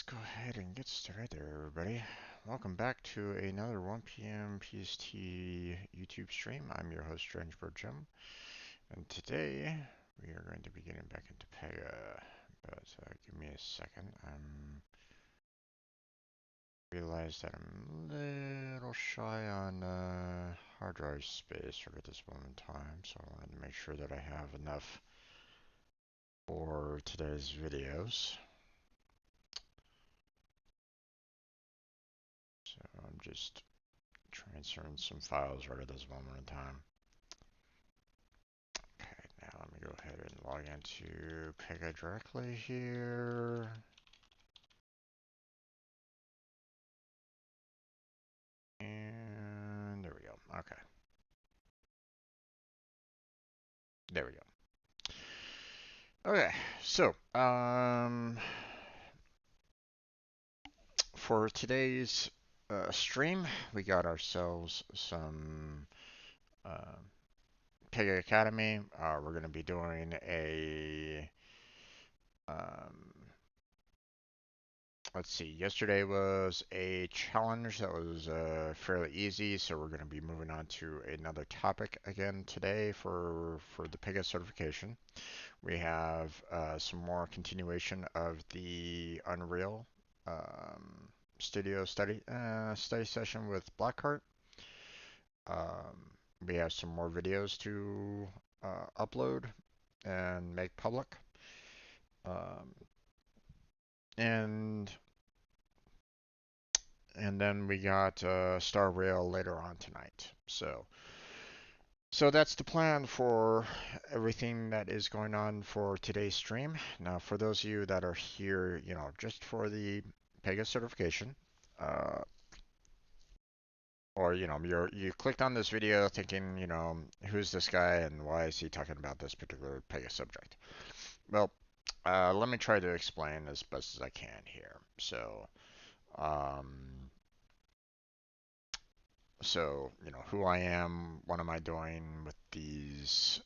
Let's go ahead and get started there, everybody. Welcome back to another 1 p.m. PST YouTube stream. I'm your host, Strangebird Jim, and today we are going to be getting back into Pega. But give me a second. Realized that I'm a little shy on hard drive space right at this moment in time, so I wanted to make sure that I have enough for today's videos. So I'm just transferring some files right at this moment in time. Okay, now let me go ahead and log into Pega directly here. And there we go. Okay. There we go. Okay, so for today's stream, we got ourselves some Pega Academy. We're going to be doing a let's see, yesterday was a challenge that was fairly easy, so we're going to be moving on to another topic again today for the Pega certification. We have some more continuation of the Unreal Studio study session with Blackheart. We have some more videos to upload and make public. And then we got Star Rail later on tonight. So that's the plan for everything that is going on for today's stream. Now, for those of you that are here, just for the Pega certification, or you clicked on this video thinking, who's this guy and why is he talking about this particular Pega subject? Well, let me try to explain as best as I can here. So, who I am, what am I doing with these,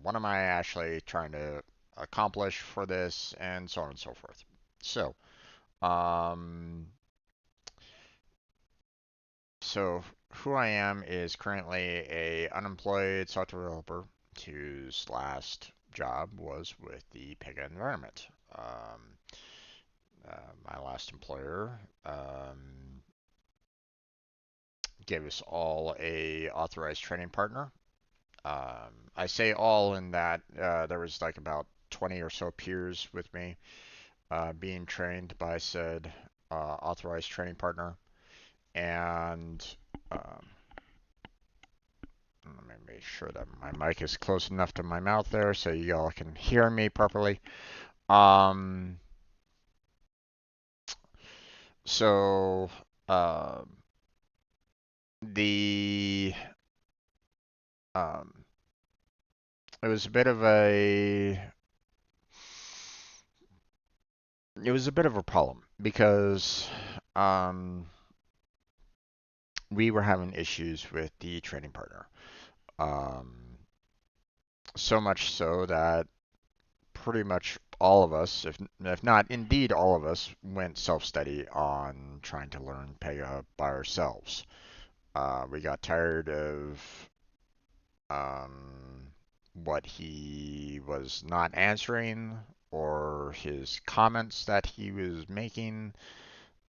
what am I actually trying to accomplish for this, and so on and so forth. So, who I am is currently a unemployed software developer whose last job was with the Pega environment. My last employer gave us all a authorized training partner. I say all in that there was like about 20 or so peers with me being trained by said authorized training partner. And let me make sure that my mic is close enough to my mouth there so you all can hear me properly. So the it was a bit of a problem because we were having issues with the training partner. So much so that pretty much all of us, if not indeed all of us, went self-study on trying to learn Pega by ourselves. We got tired of what he was not answering or his comments that he was making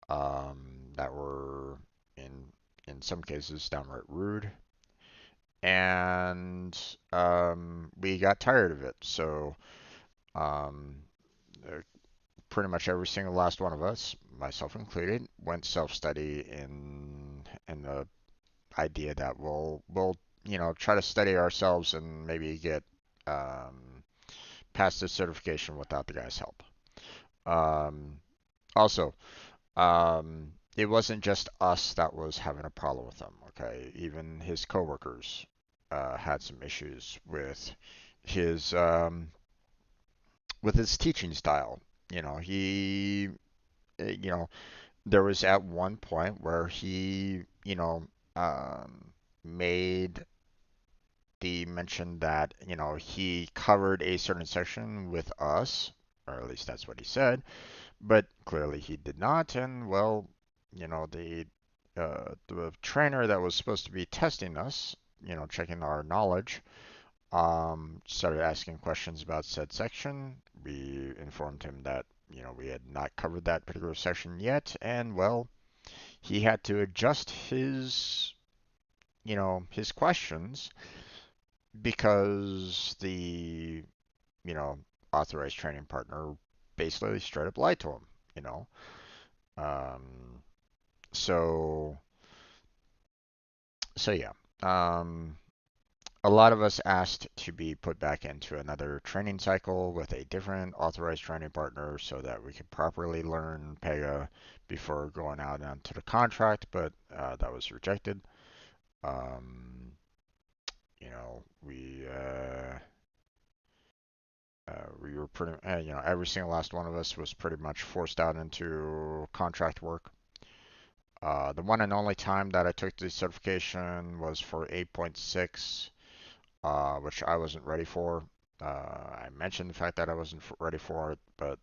that were in some cases downright rude. And we got tired of it. So pretty much every single last one of us, myself included, went self-study in the idea that we'll try to study ourselves and maybe get past this certification without the guy's help. Also, it wasn't just us that was having a problem with him. Okay, even his coworkers had some issues with his teaching style. He, there was at one point where he, made he mentioned that, he covered a certain section with us, or at least that's what he said, but clearly he did not. And well, the trainer that was supposed to be testing us, checking our knowledge, started asking questions about said section. We informed him that, we had not covered that particular section yet, and well, he had to adjust his questions because the, you know, authorized training partner basically straight up lied to him, you know. Um, so, so yeah. Um, a lot of us asked to be put back into another training cycle with a different authorized training partner so that we could properly learn Pega before going out onto the contract, but that was rejected. Um, we were pretty, every single last one of us was pretty much forced out into contract work. The one and only time that I took the certification was for 8.6, which I wasn't ready for. I mentioned the fact that I wasn't ready for it, but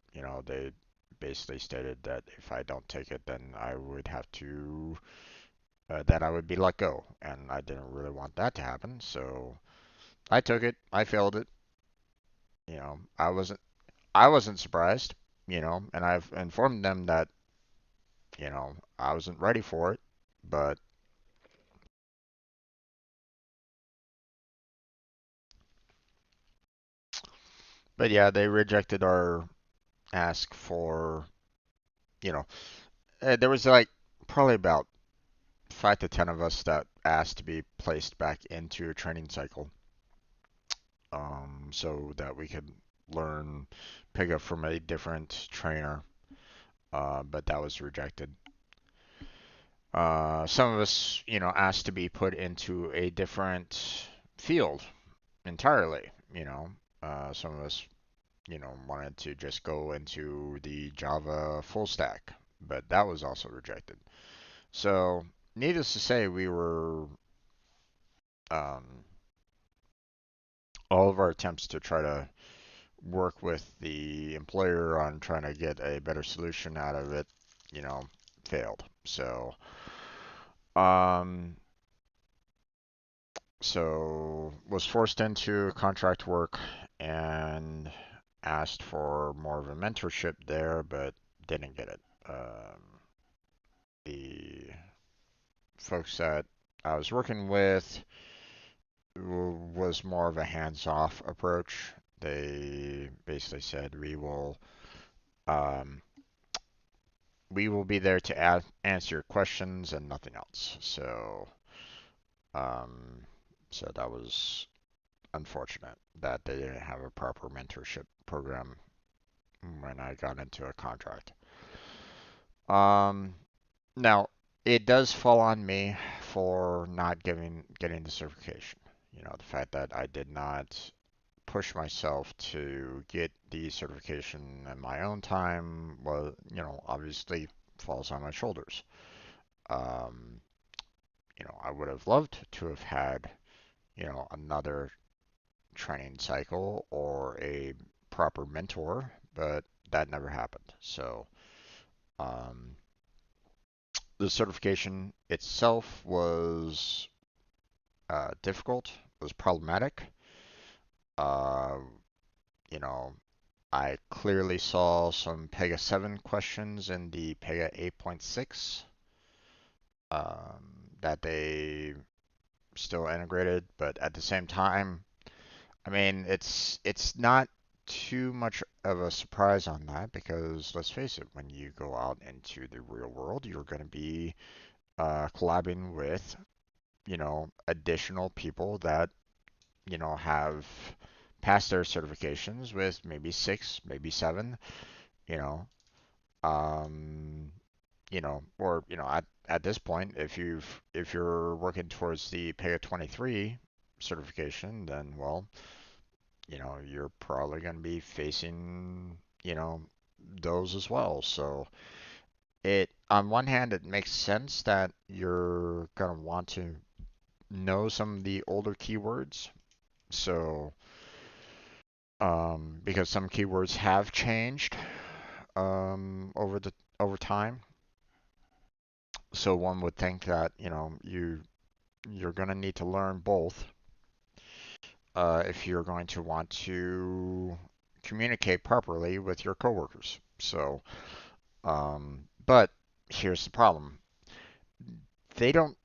they basically stated that if I don't take it, then I would have to, that I would be let go, and I didn't really want that to happen. So I took it. I failed it. I wasn't surprised. And I've informed them that I wasn't ready for it, but yeah, they rejected our ask for you know there was like probably about 5 to 10 of us that asked to be placed back into a training cycle, so that we could learn pick up from a different trainer, but that was rejected. Some of us, asked to be put into a different field entirely. Some of us, wanted to just go into the Java full stack, but that was also rejected. So, needless to say, we were um, all of our attempts to try to work with the employer on trying to get a better solution out of it, you know, failed. Um, so was forced into contract work and asked for more of a mentorship there, but didn't get it. The folks that I was working with was more of a hands-off approach. They basically said um, we will be there to answer your questions and nothing else. Um, so that was unfortunate that they didn't have a proper mentorship program when I got into a contract. Um, Now it does fall on me for not getting the certification. The fact that I did not push myself to get the certification in my own time was, obviously falls on my shoulders. Um, I would have loved to have had, another training cycle or a proper mentor, but that never happened. So, um, the certification itself was difficult, was problematic. Uh, you know, I clearly saw some Pega 7 questions in the Pega 8.6 that they still integrated, but at the same time, I mean, it's not too much of a surprise on that because let's face it, when you go out into the real world, you're going to be collabing with, additional people that, have passed their certifications with maybe six, maybe seven, you know, um, or at this point, if you're working towards the Pega 23 certification, then well, you're probably going to be facing, those as well. So on one hand, it makes sense that you're going to want to know some of the older keywords, So, because some keywords have changed over time, so one would think that you're going to need to learn both if you're going to want to communicate properly with your coworkers. So, but here's the problem: they don't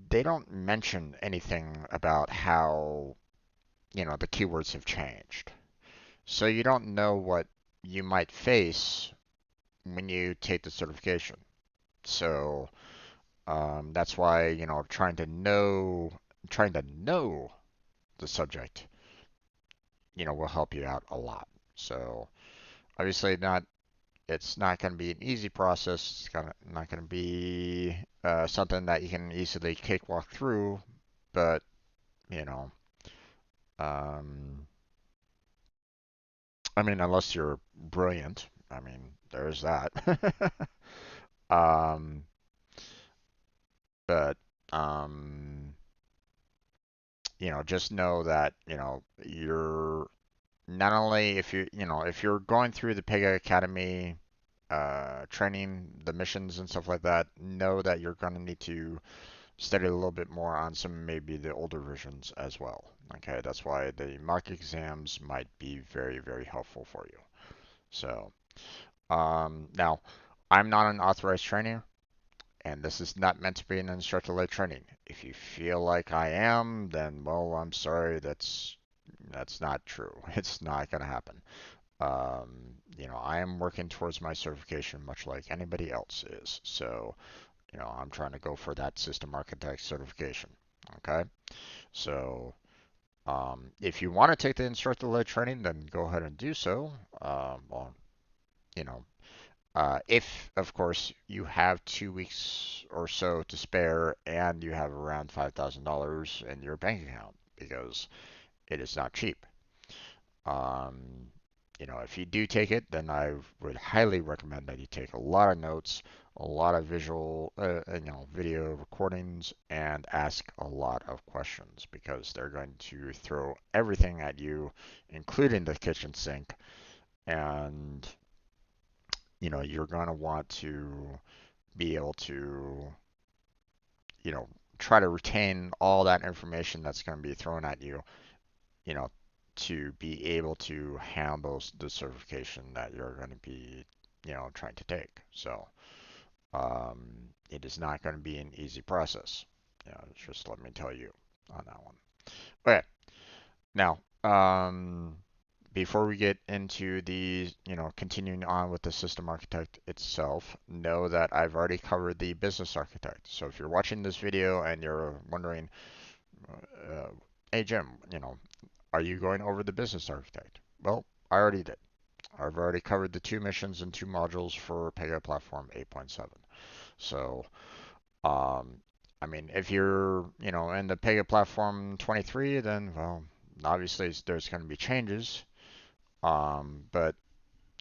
they don't mention anything about how the keywords have changed. So you don't know what you might face when you take the certification. So that's why trying to know the subject, will help you out a lot. So obviously it's not going to be an easy process. Not going to be something that you can easily cakewalk through, but you know, um, I mean, unless you're brilliant, I mean, there's that. um, but um, just know that you're not only if you're going through the Pega Academy training, the missions and stuff like that, know that you're going to need to study a little bit more on some maybe the older versions as well. Okay, that's why the mock exams might be very, very helpful for you. So, now, I'm not an authorized trainer, and this is not meant to be an instructor-led training. If you feel like I am, then well, I'm sorry, that's not true. It's not going to happen. I am working towards my certification much like anybody else is. So, I'm trying to go for that system architect certification. Okay? So, if you want to take the instructor-led training, then go ahead and do so. Well, you know, if, of course, you have 2 weeks or so to spare and you have around $5,000 in your bank account, because it is not cheap. Um, if you do take it, then I would highly recommend that you take a lot of notes, a lot of visual, video recordings, and ask a lot of questions because they're going to throw everything at you, including the kitchen sink, and you're going to want to be able to, you know, try to retain all that information that's going to be thrown at you, you know, to be able to handle the certification that you're going to be, trying to take. So, it is not going to be an easy process. Just let me tell you on that one. Okay, now, before we get into the, continuing on with the system architect itself, know that I've already covered the business architect. So if you're watching this video and you're wondering, uh, hey Jim, are you going over the business architect? Well, I already did. I've already covered the two missions and two modules for Pega Platform 8.7. So, um, I mean, if you're, in the Pega Platform 23, then, well, obviously there's going to be changes. But,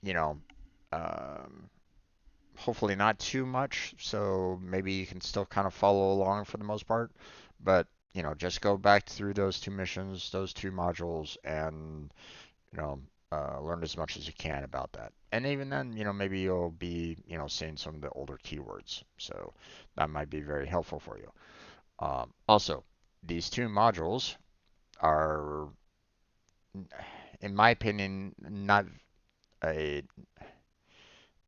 you know, um, hopefully not too much. So maybe you can still kind of follow along for the most part. But, just go back through those two missions, those two modules, and you know, learn as much as you can about that. And even then, maybe you'll be, seeing some of the older keywords. So that might be very helpful for you. Also, these two modules are, in my opinion, not a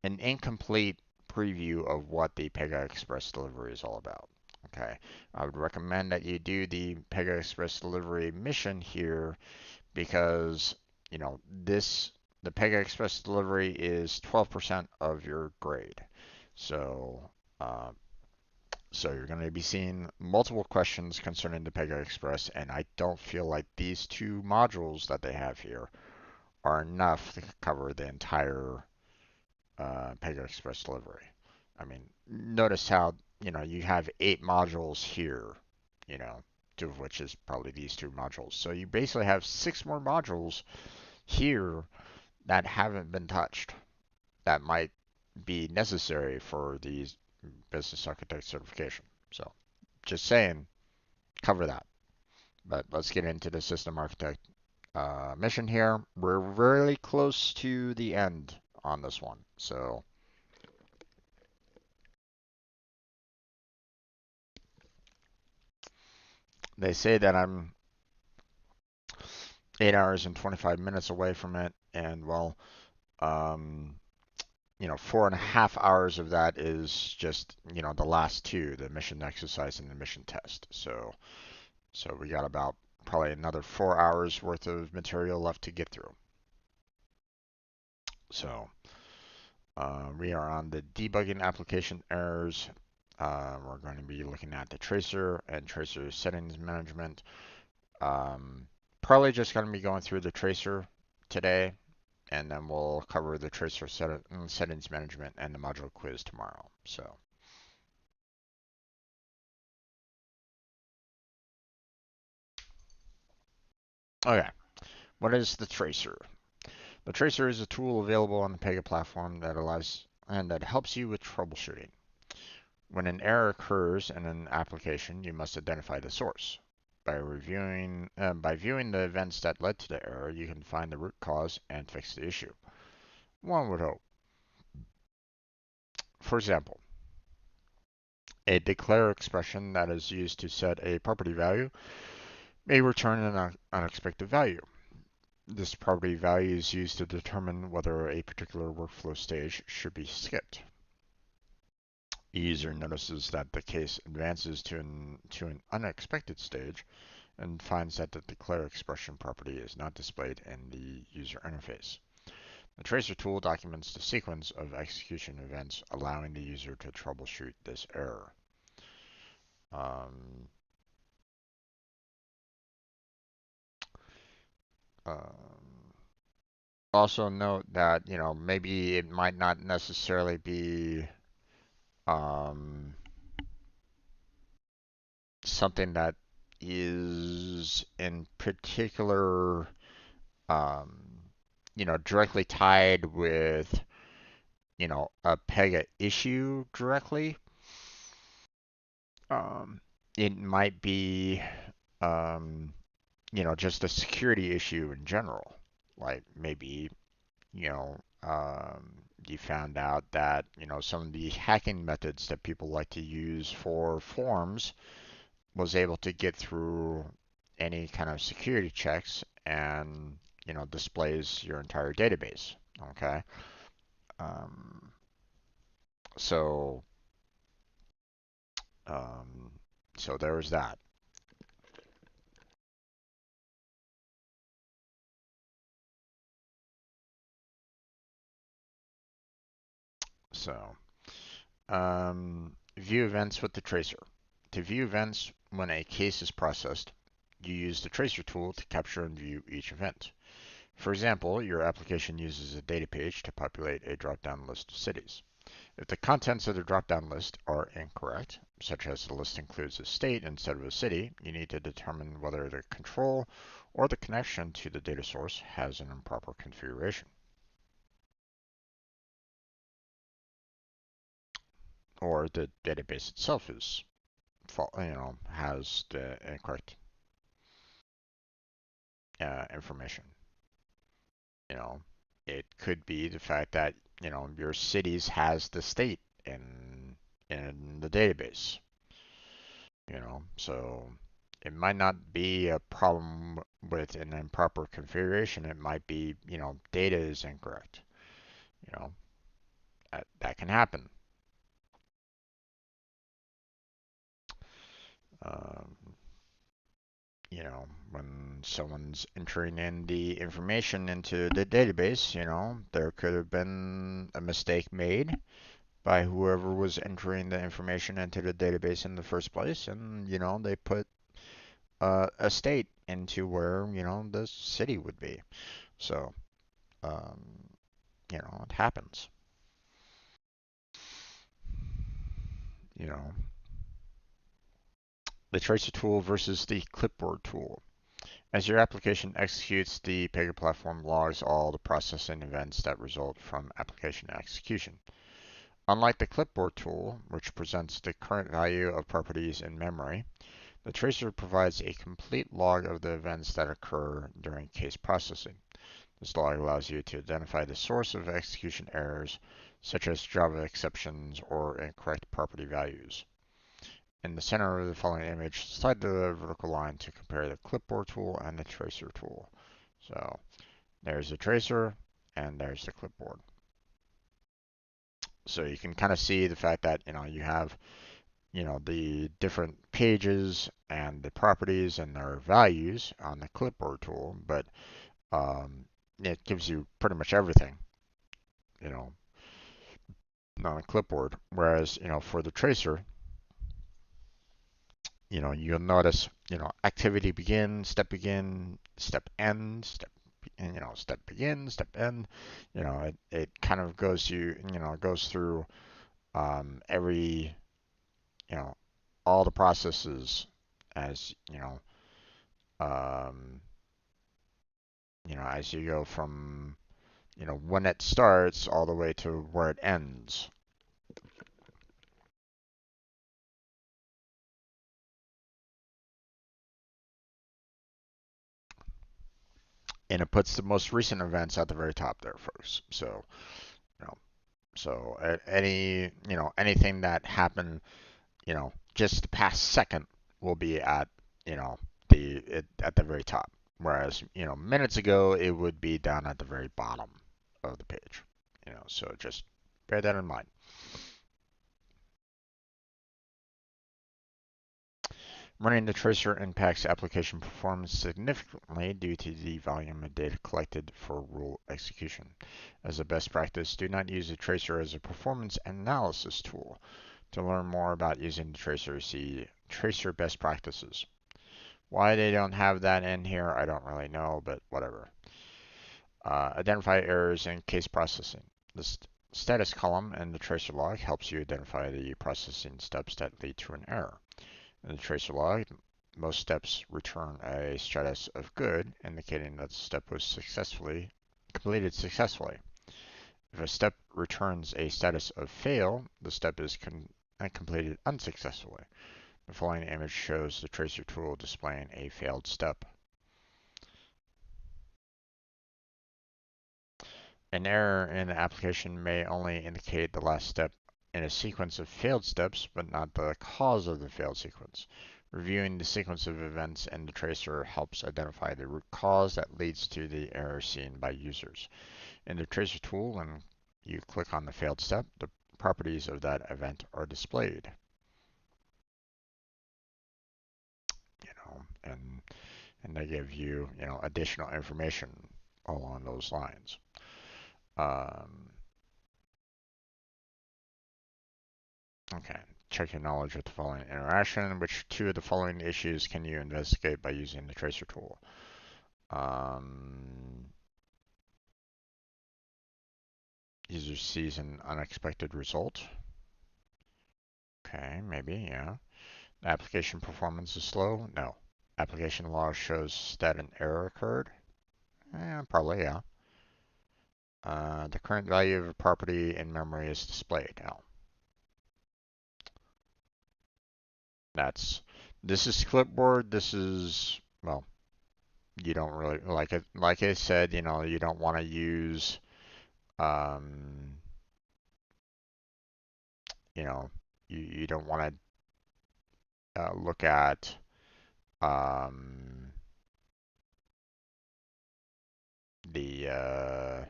an incomplete preview of what the Pega Express delivery is all about. Okay, I would recommend that you do the Pega Express delivery mission here because this the Pega Express delivery is 12% of your grade. So uh, so you're going to be seeing multiple questions concerning the Pega Express, and I don't feel like these two modules that they have here are enough to cover the entire Pega Express delivery. I mean, notice how you have 8 modules here, you know, 2 of which is probably these two modules. So you basically have 6 more modules here that haven't been touched that might be necessary for the business architect certification. So just saying, cover that. But let's get into the system architect mission here. We're really close to the end on this one. So they say that I'm 8 hours and 25 minutes away from it, and well, um, 4.5 hours of that is just, the last two, the mission exercise and the mission test. So we got about probably another 4 hours worth of material left to get through. So we are on the debugging application errors. We're going to be looking at the tracer and tracer settings management. Probably just going to be going through the tracer today, and then we'll cover the tracer settings management and the module quiz tomorrow. So, okay, what is the tracer? The tracer is a tool available on the Pega platform that allows and that helps you with troubleshooting. When an error occurs in an application, you must identify the source. By viewing the events that led to the error, you can find the root cause and fix the issue. One would hope. For example, a declare expression that is used to set a property value may return an unexpected value. This property value is used to determine whether a particular workflow stage should be skipped. The user notices that the case advances to an unexpected stage and finds that the declare expression property is not displayed in the user interface. The tracer tool documents the sequence of execution events, allowing the user to troubleshoot this error. Um, um, Also note that, maybe it might not necessarily be um, something that is in particular, um, directly tied with, a Pega issue directly. Um, it might be, um, just a security issue in general. Like maybe, you know, you found out that, some of the hacking methods that people like to use for forms was able to get through any kind of security checks and, displays your entire database. Okay. Um, so, um, so there was that. So, view events with the tracer. To view events when a case is processed, you use the tracer tool to capture and view each event. For example, your application uses a data page to populate a drop-down list of cities. If the contents of the drop-down list are incorrect, such as the list includes a state instead of a city, you need to determine whether the control or the connection to the data source has an improper configuration, or the database itself is, has the incorrect information. You know, it could be the fact that, your cities has the state in the database. So it might not be a problem with an improper configuration. It might be, data is incorrect. You know, that can happen. Um, when someone's entering in the information into the database, there could have been a mistake made by whoever was entering the information into the database in the first place, and they put a state into where the city would be. So um, it happens. You know, the tracer tool versus the clipboard tool. As your application executes, the Pega platform logs all the processing events that result from application execution. Unlike the clipboard tool, which presents the current value of properties in memory, The tracer provides a complete log of the events that occur during case processing. This log allows you to identify the source of execution errors, such as Java exceptions or incorrect property values. In the center of the following image, slide the vertical line to compare the clipboard tool and the tracer tool. So there's the tracer and there's the clipboard. So you can kind of see the fact that, you have, the different pages and the properties and their values on the clipboard tool, but it gives you pretty much everything, on the clipboard. Whereas, for the tracer, you'll notice, activity begin, step end, step begin, step end. It kind of goes through every, all the processes as, um, as you go from, when it starts all the way to where it ends. And it puts the most recent events at the very top there first. So, you know, anything that happened, just the past second will be at, at the very top. Whereas, minutes ago, it would be down at the very bottom of the page. So just bear that in mind. Running the tracer impacts application performance significantly due to the volume of data collected for rule execution. As a best practice, do not use the tracer as a performance analysis tool. To learn more about using the tracer, see Tracer Best Practices. Why they don't have that in here, I don't really know, but whatever. Identify errors in case processing. The status column in the tracer log helps you identify the processing steps that lead to an error. In the tracer log, most steps return a status of good, indicating that the step was completed successfully. If a step returns a status of fail, the step is completed unsuccessfully. The following image shows the tracer tool displaying a failed step. An error in the application may only indicate the last step in a sequence of failed steps, but not the cause of the failed sequence. Reviewing the sequence of events in the tracer helps identify the root cause that leads to the error seen by users. In the tracer tool, when you click on the failed step, the properties of that event are displayed. And they give you, additional information along those lines. Okay, check your knowledge with the following interaction. Which two of the following issues can you investigate by using the tracer tool? User sees an unexpected result. Okay, maybe, yeah. Application performance is slow? No. Application log shows that an error occurred? Probably, yeah. The current value of a property in memory is displayed. No. This is clipboard. This is, well, you don't really, like I said, you don't want to use, you don't want to look at, the,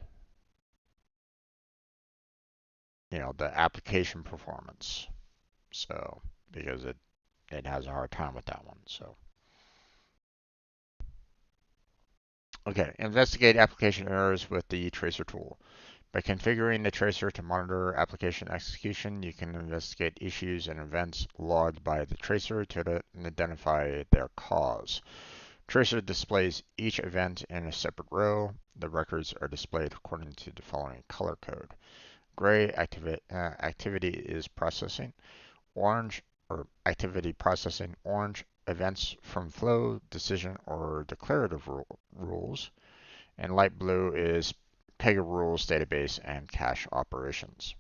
the application performance. So, because it has a hard time with that one. So, okay, investigate application errors with the tracer tool. By configuring the tracer to monitor application execution, you can investigate issues and events logged by the tracer to identify their cause. Tracer displays each event in a separate row. The records are displayed according to the following color code. Gray activity is processing. Orange or activity processing. Orange events from flow, decision, or declarative rules. And light blue is Pega rules, database, and cache operations.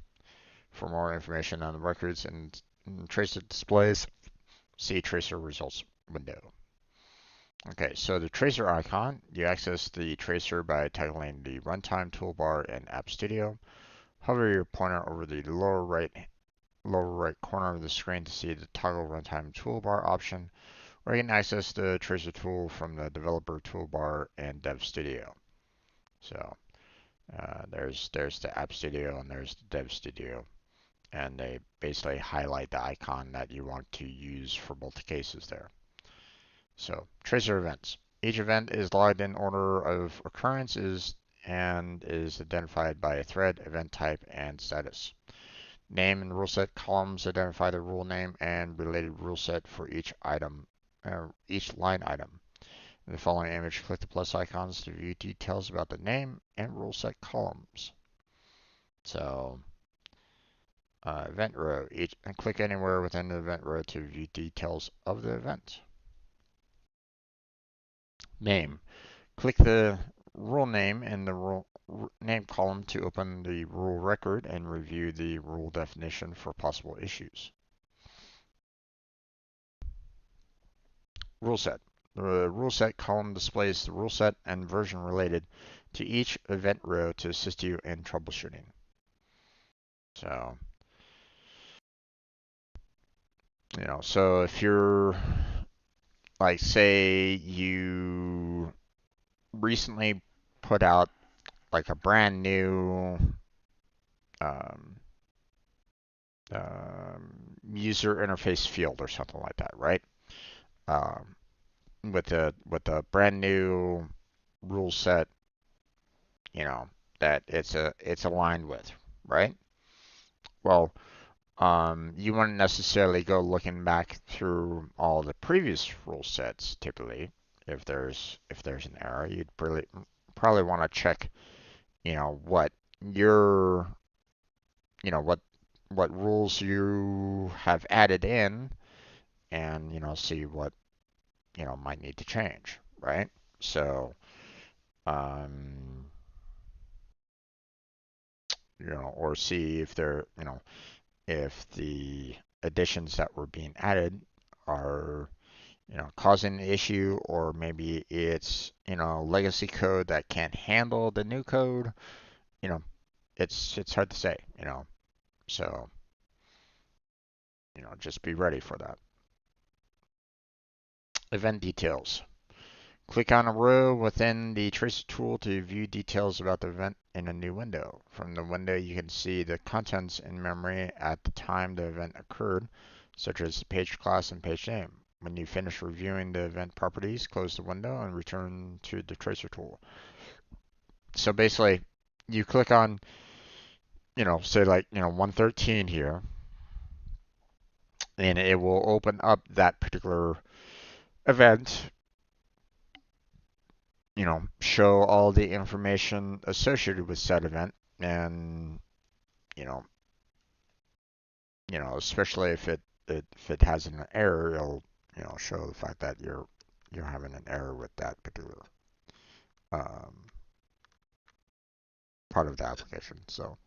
For more information on the records and tracer displays, see tracer results window. Okay, so the tracer icon, you access the tracer by toggling the runtime toolbar in App Studio. Hover your pointer over the lower right corner of the screen to see the toggle runtime toolbar option, or you can access the tracer tool from the developer toolbar in Dev Studio. So there's the App Studio and there's the Dev Studio, and they basically highlight the icon that you want to use for both cases there. So tracer events. Each event is logged in order of occurrences and is identified by a thread, event type, and status. Name and rule set columns identify the rule name and related rule set for each line item. In the following image, click the plus icons to view details about the name and rule set columns. So event row, and click anywhere within the event row to view details of the event. Name. Click the rule name in the rule name column to open the rule record and review the rule definition for possible issues. Rule set. The rule set column displays the rule set and version related to each event row to assist you in troubleshooting. So, so if you're, like, say you recently put out like a brand new um, user interface field or something like that, right? Um, with a brand new rule set, that it's aligned with, right? Well, you wouldn't necessarily go looking back through all the previous rule sets typically. If there's an error, you'd probably want to check, what your, what rules you have added in, and see what might need to change, right? So, um, or see if if the additions that were being added are, causing an issue, or maybe it's, legacy code that can't handle the new code. You know, it's hard to say, So, just be ready for that. Event details. Click on a row within the tracer tool to view details about the event in a new window. From the window, you can see the contents in memory at the time the event occurred, such as the page class and page name. When you finish reviewing the event properties, close the window and return to the tracer tool. So basically, you click on, say like, 113 here, and it will open up that particular event, show all the information associated with said event, and you know, especially if it has an error, it'll show the fact that you're having an error with that particular um, part of the application. So.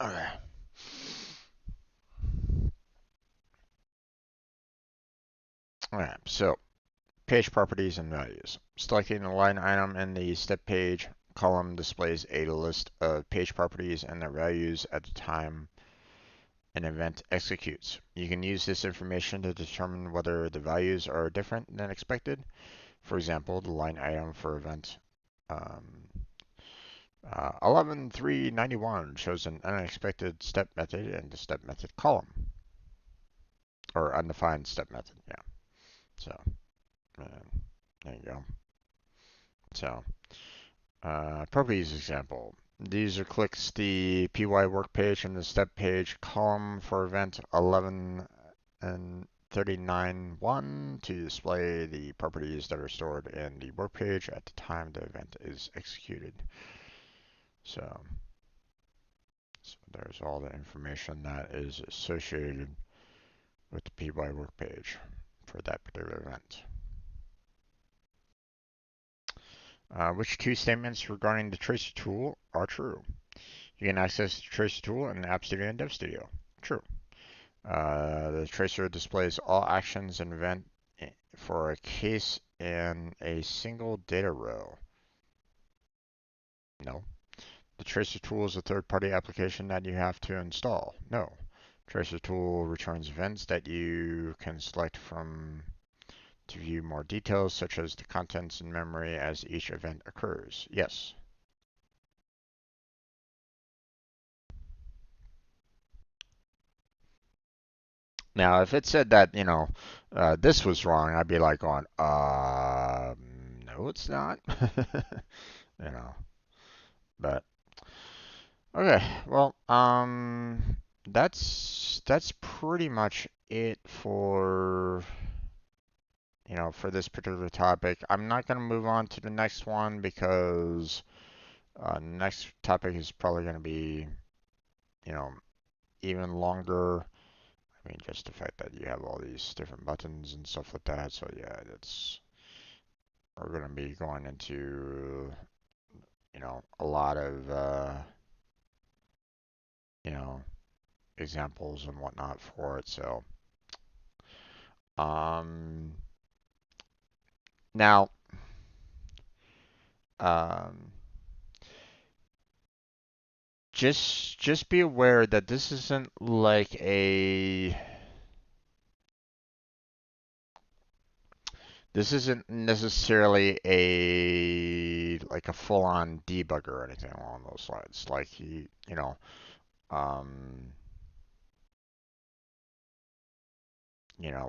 Okay. Alright, so page properties and values. Selecting a line item in the step page column displays a list of page properties and their values at the time an event executes. You can use this information to determine whether the values are different than expected. For example, the line item for event 11.3.91 shows an unexpected step method in the step method column, or undefined step method. Yeah. So there you go. So properties example. The user clicks the PY work page in the step page column for event 11 and 39.1 to display the properties that are stored in the work page at the time the event is executed. So there's all the information that is associated with the PY work page for that particular event. Which two statements regarding the tracer tool are true? You can access the tracer tool in App Studio and Dev Studio. True. The tracer displays all actions and event for a case in a single data row. No. The tracer tool is a third-party application that you have to install. No. Tracer tool returns events that you can select from to view more details, such as the contents in memory as each event occurs. Yes. Now, if it said that, this was wrong, I'd be like going, no, it's not. you know, but okay, well, that's pretty much it for, for this particular topic. I'm not going to move on to the next one because next topic is probably going to be, you know, even longer. I mean, just the fact that you have all these different buttons and stuff like that. So yeah, we're going to be going into, a lot of, you know, examples and whatnot for it. So, um, now, um, just be aware that this isn't necessarily a full-on debugger or anything along those lines. Like um,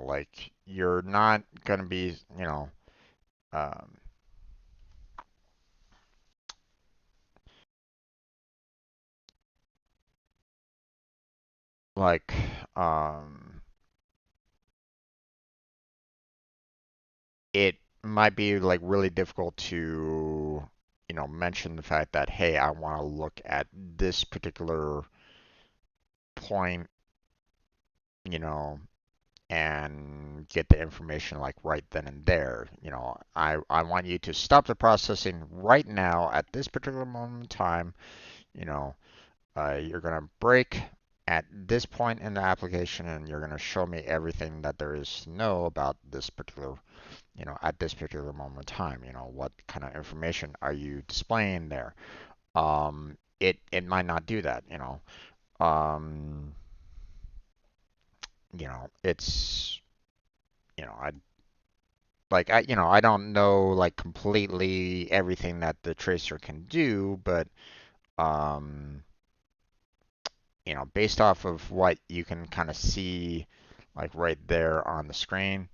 like you're not gonna be, um, like, um, it might be like really difficult to, mention the fact that, hey, I want to look at this particular point, you know, and get the information like right then and there. I want you to stop the processing right now at this particular moment in time. You know, you're going to break at this point in the application and you're going to show me everything that there is to know about this particular, at this particular moment in time. What kind of information are you displaying there? It might not do that. Um, it's, I I don't know like completely everything that the tracer can do, but um, based off of what you can kind of see like right there on the screen,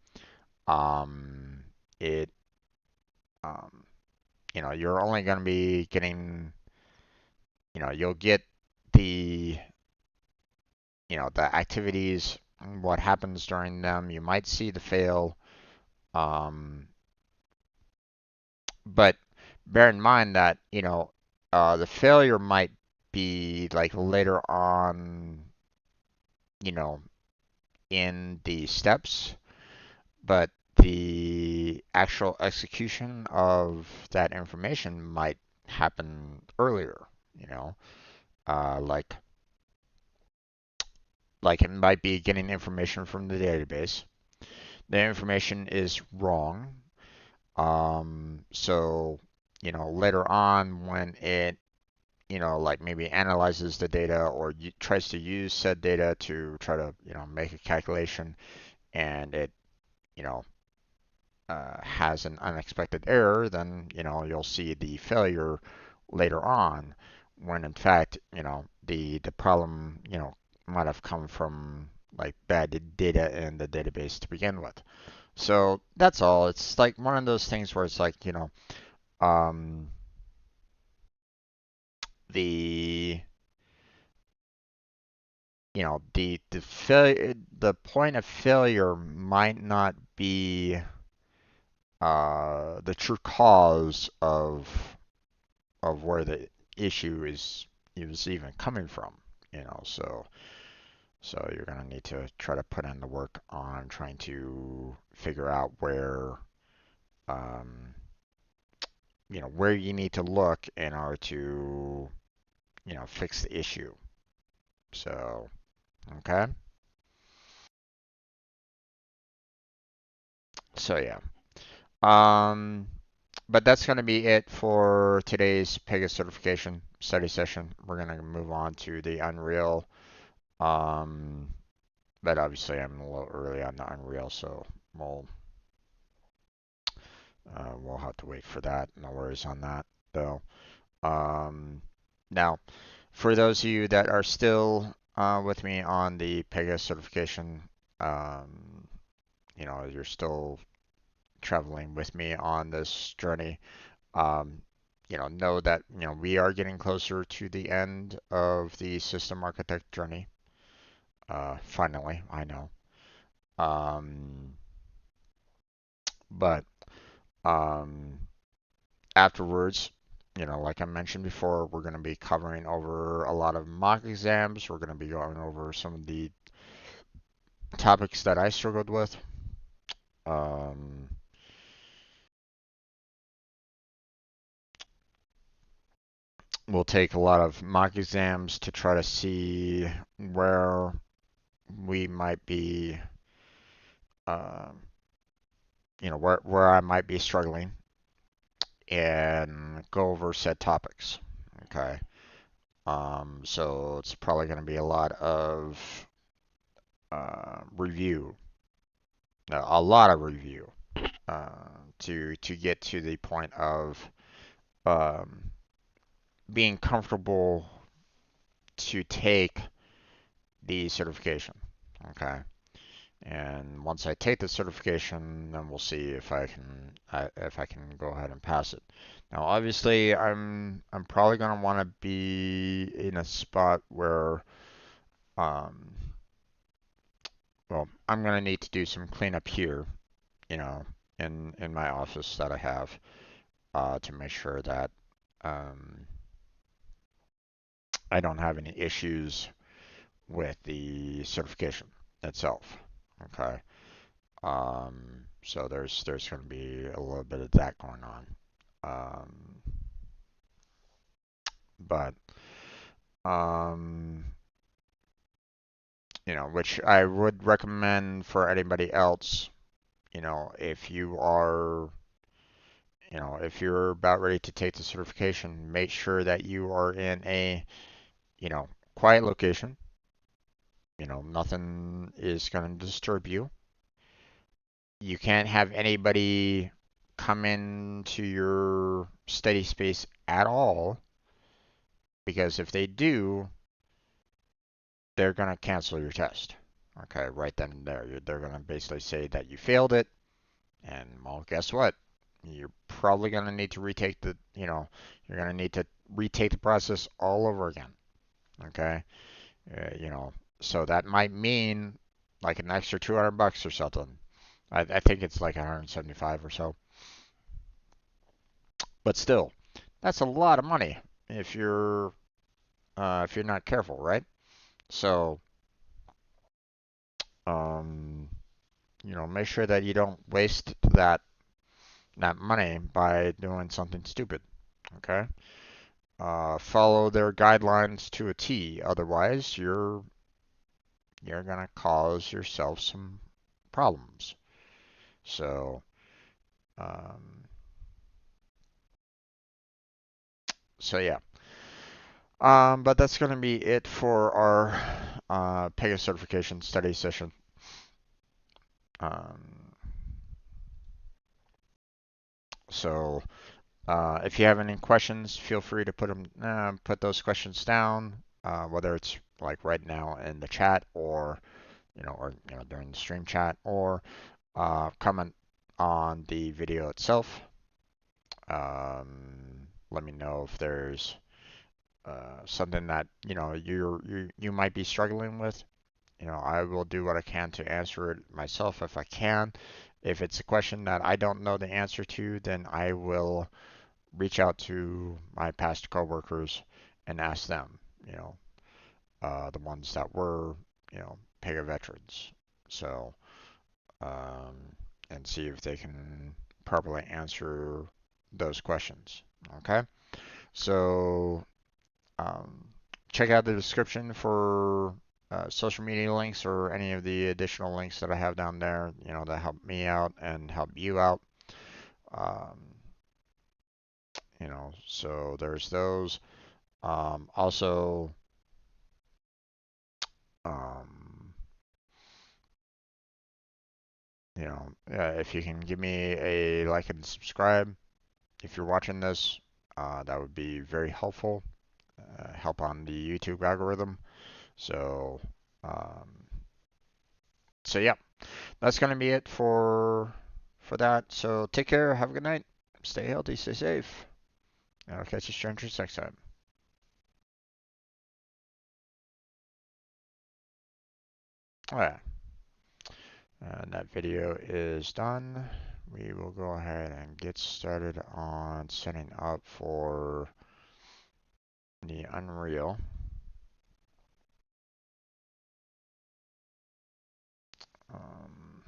um, it um, you're only going to be getting, you'll get the, the activities, what happens during them. You might see the fail, um, but bear in mind that, the failure might be like later on, you know, in the steps, but the actual execution of that information might happen earlier, you know, uh, like like it might be getting information from the database. The information is wrong. So, later on when it, like maybe analyzes the data or tries to use said data to try to, make a calculation and it, you know, has an unexpected error, then, you'll see the failure later on when in fact, the problem, might have come from like bad data in the database to begin with. So that's all. It's like one of those things where it's like, um, the the point of failure might not be the true cause of where the issue is even coming from. So you're gonna need to try to put in the work on trying to figure out um, where you need to look in order to fix the issue. So, okay. So yeah. Um, but that's going to be it for today's Pega certification study session. We're going to move on to the Unreal. Um, but obviously I'm a little early on the Unreal, so we'll we'll have to wait for that. No worries on that, though. Now, for those of you that are still with me on the Pega certification, um, you're still traveling with me on this journey. Um, know that we are getting closer to the end of the system architect journey. Finally, I know. Um, but um, afterwards, like I mentioned before, we're going to be covering over a lot of mock exams. We're going to be going over some of the topics that I struggled with. Um, we'll take a lot of mock exams to try to see where we might be, um, where I might be struggling, and go over said topics. Okay. So it's probably going to be a lot of review, a lot of review, to get to the point of um, being comfortable to take the certification. Okay. And once I take the certification, then we'll see if I can go ahead and pass it. Now, obviously, I'm probably gonna want to be in a spot where, um, well, I'm gonna need to do some cleanup here, you know, in my office that I have, to make sure that um, I don't have any issues with the certification itself. Okay. So there's going to be a little bit of that going on. Um, but um, which I would recommend for anybody else. If you are, if you're about ready to take the certification, make sure that you are in a, quiet location. Nothing is going to disturb you. You can't have anybody come into your study space at all, because if they do, they're going to cancel your test. Okay, right then and there. They're going to basically say that you failed it, and well, guess what? You're probably going to need to you're going to need to retake the process all over again. Okay, you know, so that might mean like an extra $200 or something. I think it's like 175 or so. But still, that's a lot of money if you're not careful, right? So, um, make sure that you don't waste that money by doing something stupid. Okay. Follow their guidelines to a T. Otherwise, you're gonna cause yourself some problems. So, um, so yeah. But that's gonna be it for our Pega certification study session. Um, so if you have any questions, feel free to put those questions down, whether it's like right now in the chat, or during the stream chat, or comment on the video itself. Let me know if there's something that you might be struggling with, I will do what I can to answer it myself if I can. If it's a question that I don't know the answer to, then I will reach out to my past coworkers and ask them, the ones that were, Pega veterans. So, um, and see if they can properly answer those questions. Okay? So, um, check out the description for social media links or any of the additional links that I have down there, that help me out and help you out. Um, so there's those. Also, um, if you can give me a like and subscribe if you're watching this, that would be very helpful. Help on the YouTube algorithm. So, um, so yeah, that's gonna be it for that. So take care. Have a good night. Stay healthy. Stay safe. And I'll catch you strangers next time. All right. And that video is done. We will go ahead and get started on setting up for the Unreal. Um,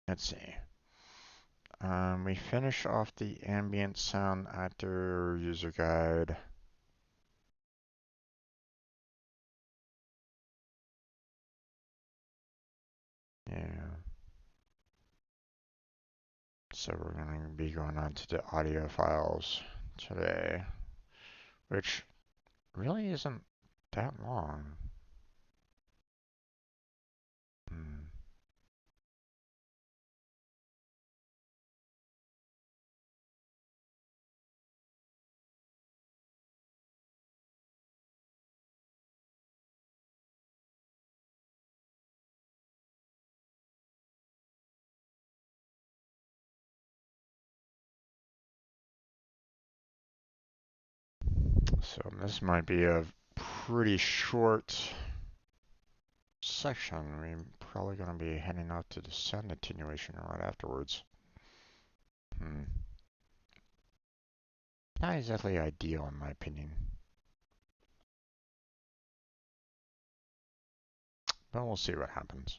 let's see. We finish off the ambient sound actor user guide. Yeah. So we're going to be going on to the audio files today, which really isn't that long. Hmm. So this might be a pretty short section. We're probably going to be heading out to the sound attenuation right afterwards. Hmm. Not exactly ideal in my opinion, but we'll see what happens.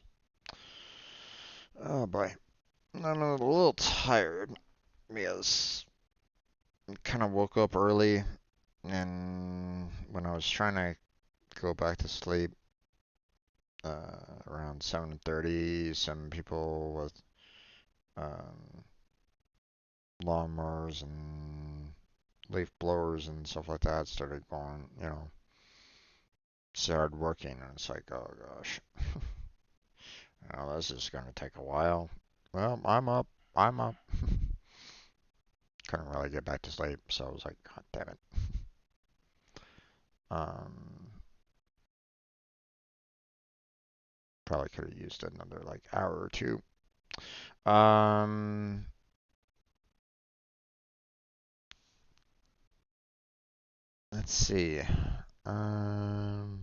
Oh boy, I'm a little tired because I kind of woke up early, and when I was trying to go back to sleep around 7:30, some people with um, lawnmowers and leaf blowers and stuff like that started going, started working, and it's like, oh gosh, this is going to take a while. Well, I'm up. I'm up. Couldn't really get back to sleep, so I was like, God damn it. Um, Probably could have used another like hour or two. Um, let's see. Um,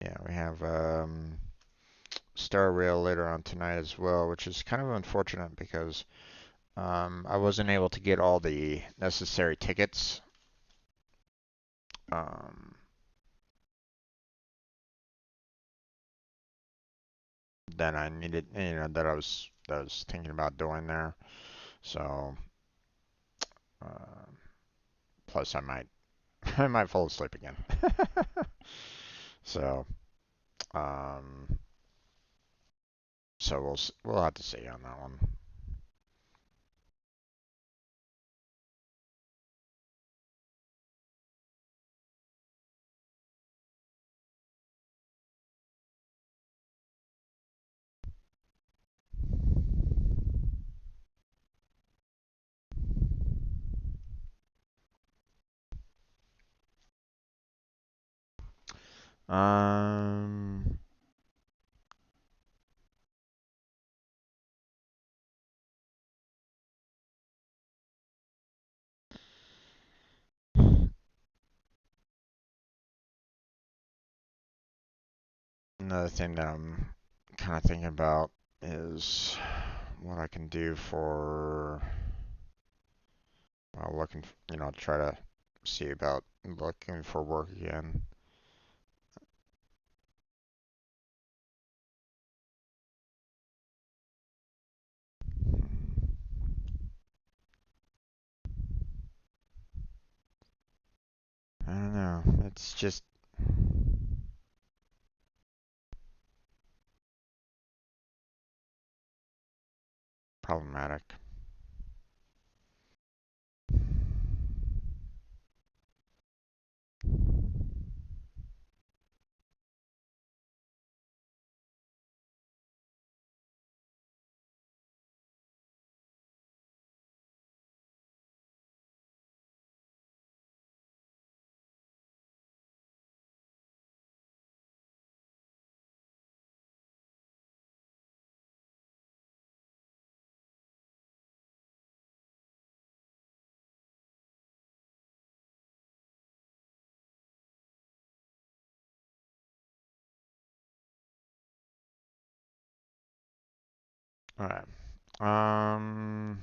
yeah, we have Star Rail later on tonight as well, which is kind of unfortunate because I wasn't able to get all the necessary tickets. Um, that I needed, that I was thinking about doing there. So, uh, plus I might I might fall asleep again. So, um, so we'll have to see on that one. Um, Another thing that I'm kind of thinking about is what I can do for, well, try to see about looking for work again. I don't know. It's just problematic. All right. Um,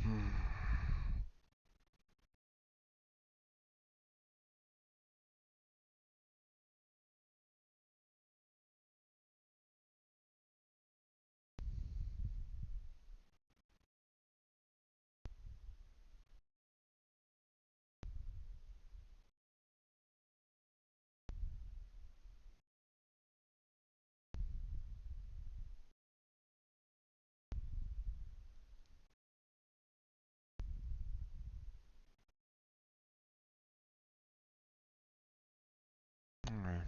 hmm. All right.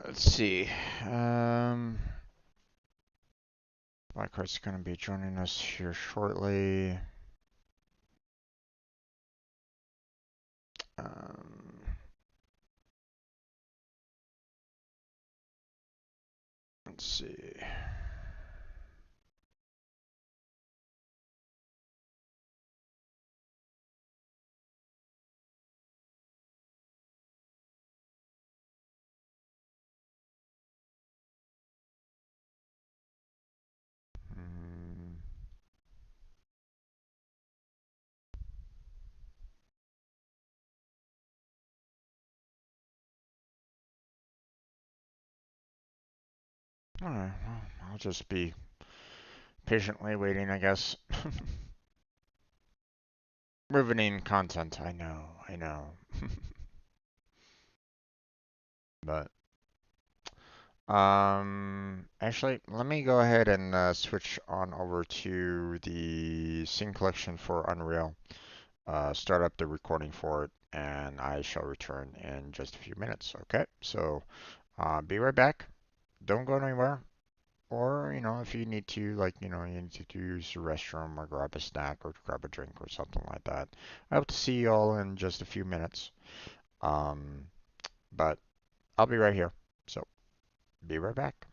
Let's see. Um, Blackheart's going to be joining us here shortly. Um, let's see. Mm, all right. Well, I'll just be patiently waiting, I guess. Riveting content. I know. I know. But actually, let me go ahead and switch on over to the scene collection for Unreal. Start up the recording for it, and I shall return in just a few minutes. Okay, so be right back. Don't go anywhere. Or, if you need to, you need to use the restroom or grab a snack or grab a drink or something like that. I hope to see you all in just a few minutes. Um, but I'll be right here. So be right back.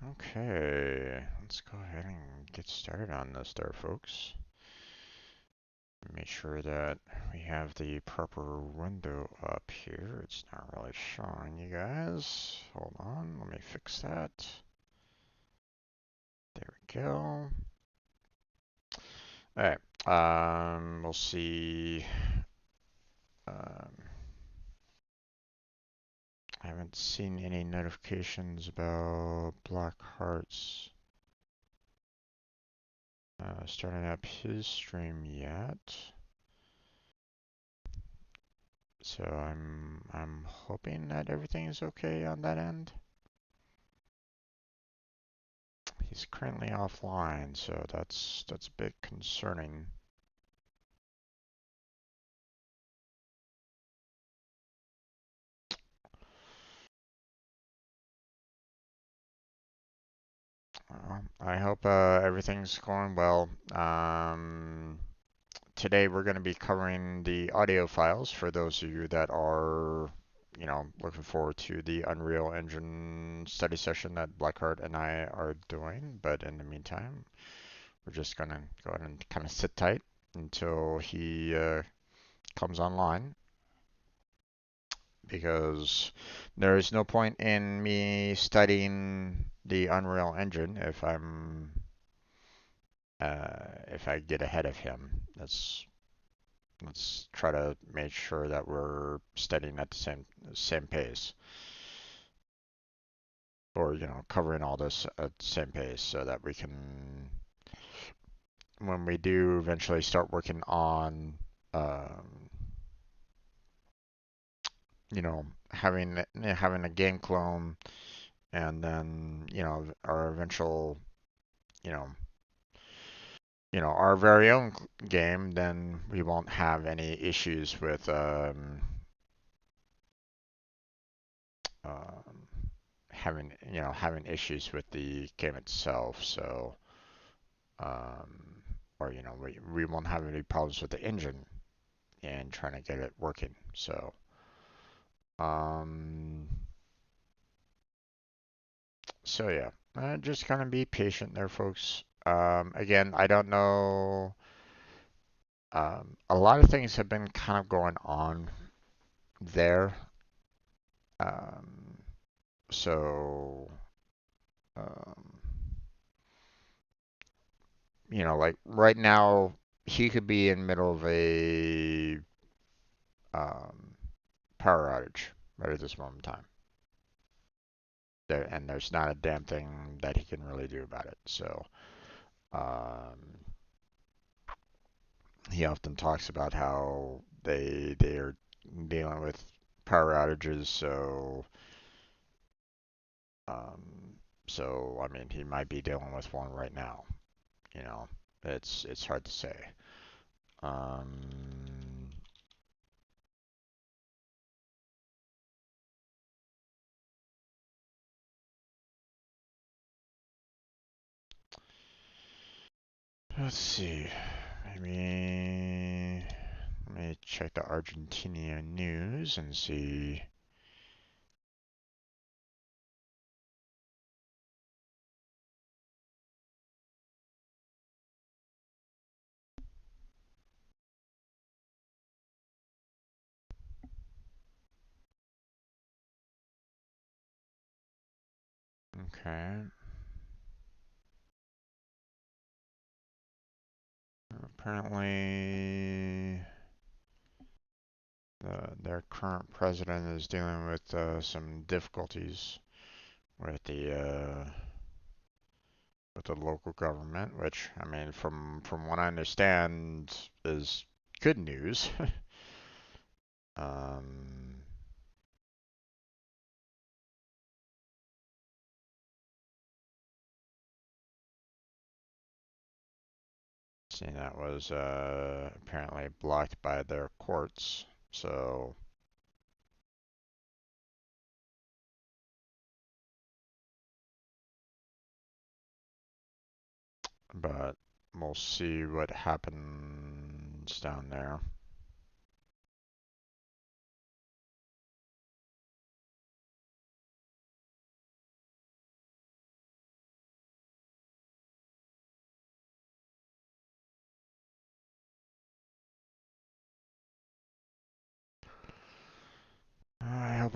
Okay, let's go ahead and get started on this there, folks. Make sure that we have the proper window up here. It's not really showing you guys. Hold on, let me fix that. There we go. Alright, we'll see. Um, I haven't seen any notifications about Black Hearts starting up his stream yet. So I'm hoping that everything is okay on that end. He's currently offline, so that's a bit concerning. I hope everything's going well. Today we're going to be covering the audio files for those of you that are, looking forward to the Unreal Engine study session that Blackheart and I are doing. But in the meantime, we're just going to go ahead and kind of sit tight until he comes online, because there is no point in me studying the Unreal Engine if I get ahead of him. Let's try to make sure that we're studying at the same pace, or covering all this at the same pace, so that we can, when we do eventually start working on, um, having a game clone, and then our eventual, you know our very own game, then we won't have any issues with um, having issues with the game itself. So, or we won't have any problems with the engine and trying to get it working. So, um, yeah, just gonna be patient there, folks. Again, I don't know. A lot of things have been kind of going on there. Um, so, um, like right now, he could be in the middle of a um, power outage right at this moment in time. And there's not a damn thing that he can really do about it. So, um, he often talks about how they are dealing with power outages. Um, I mean, he might be dealing with one right now. You know, it's hard to say. Um, let's see. Maybe let me check the Argentina news and see. Okay. Apparently, their current president is dealing with some difficulties with the local government, which, I mean, from what I understand, is good news. um, Seeing that was apparently blocked by their courts, so. But we'll see what happens down there.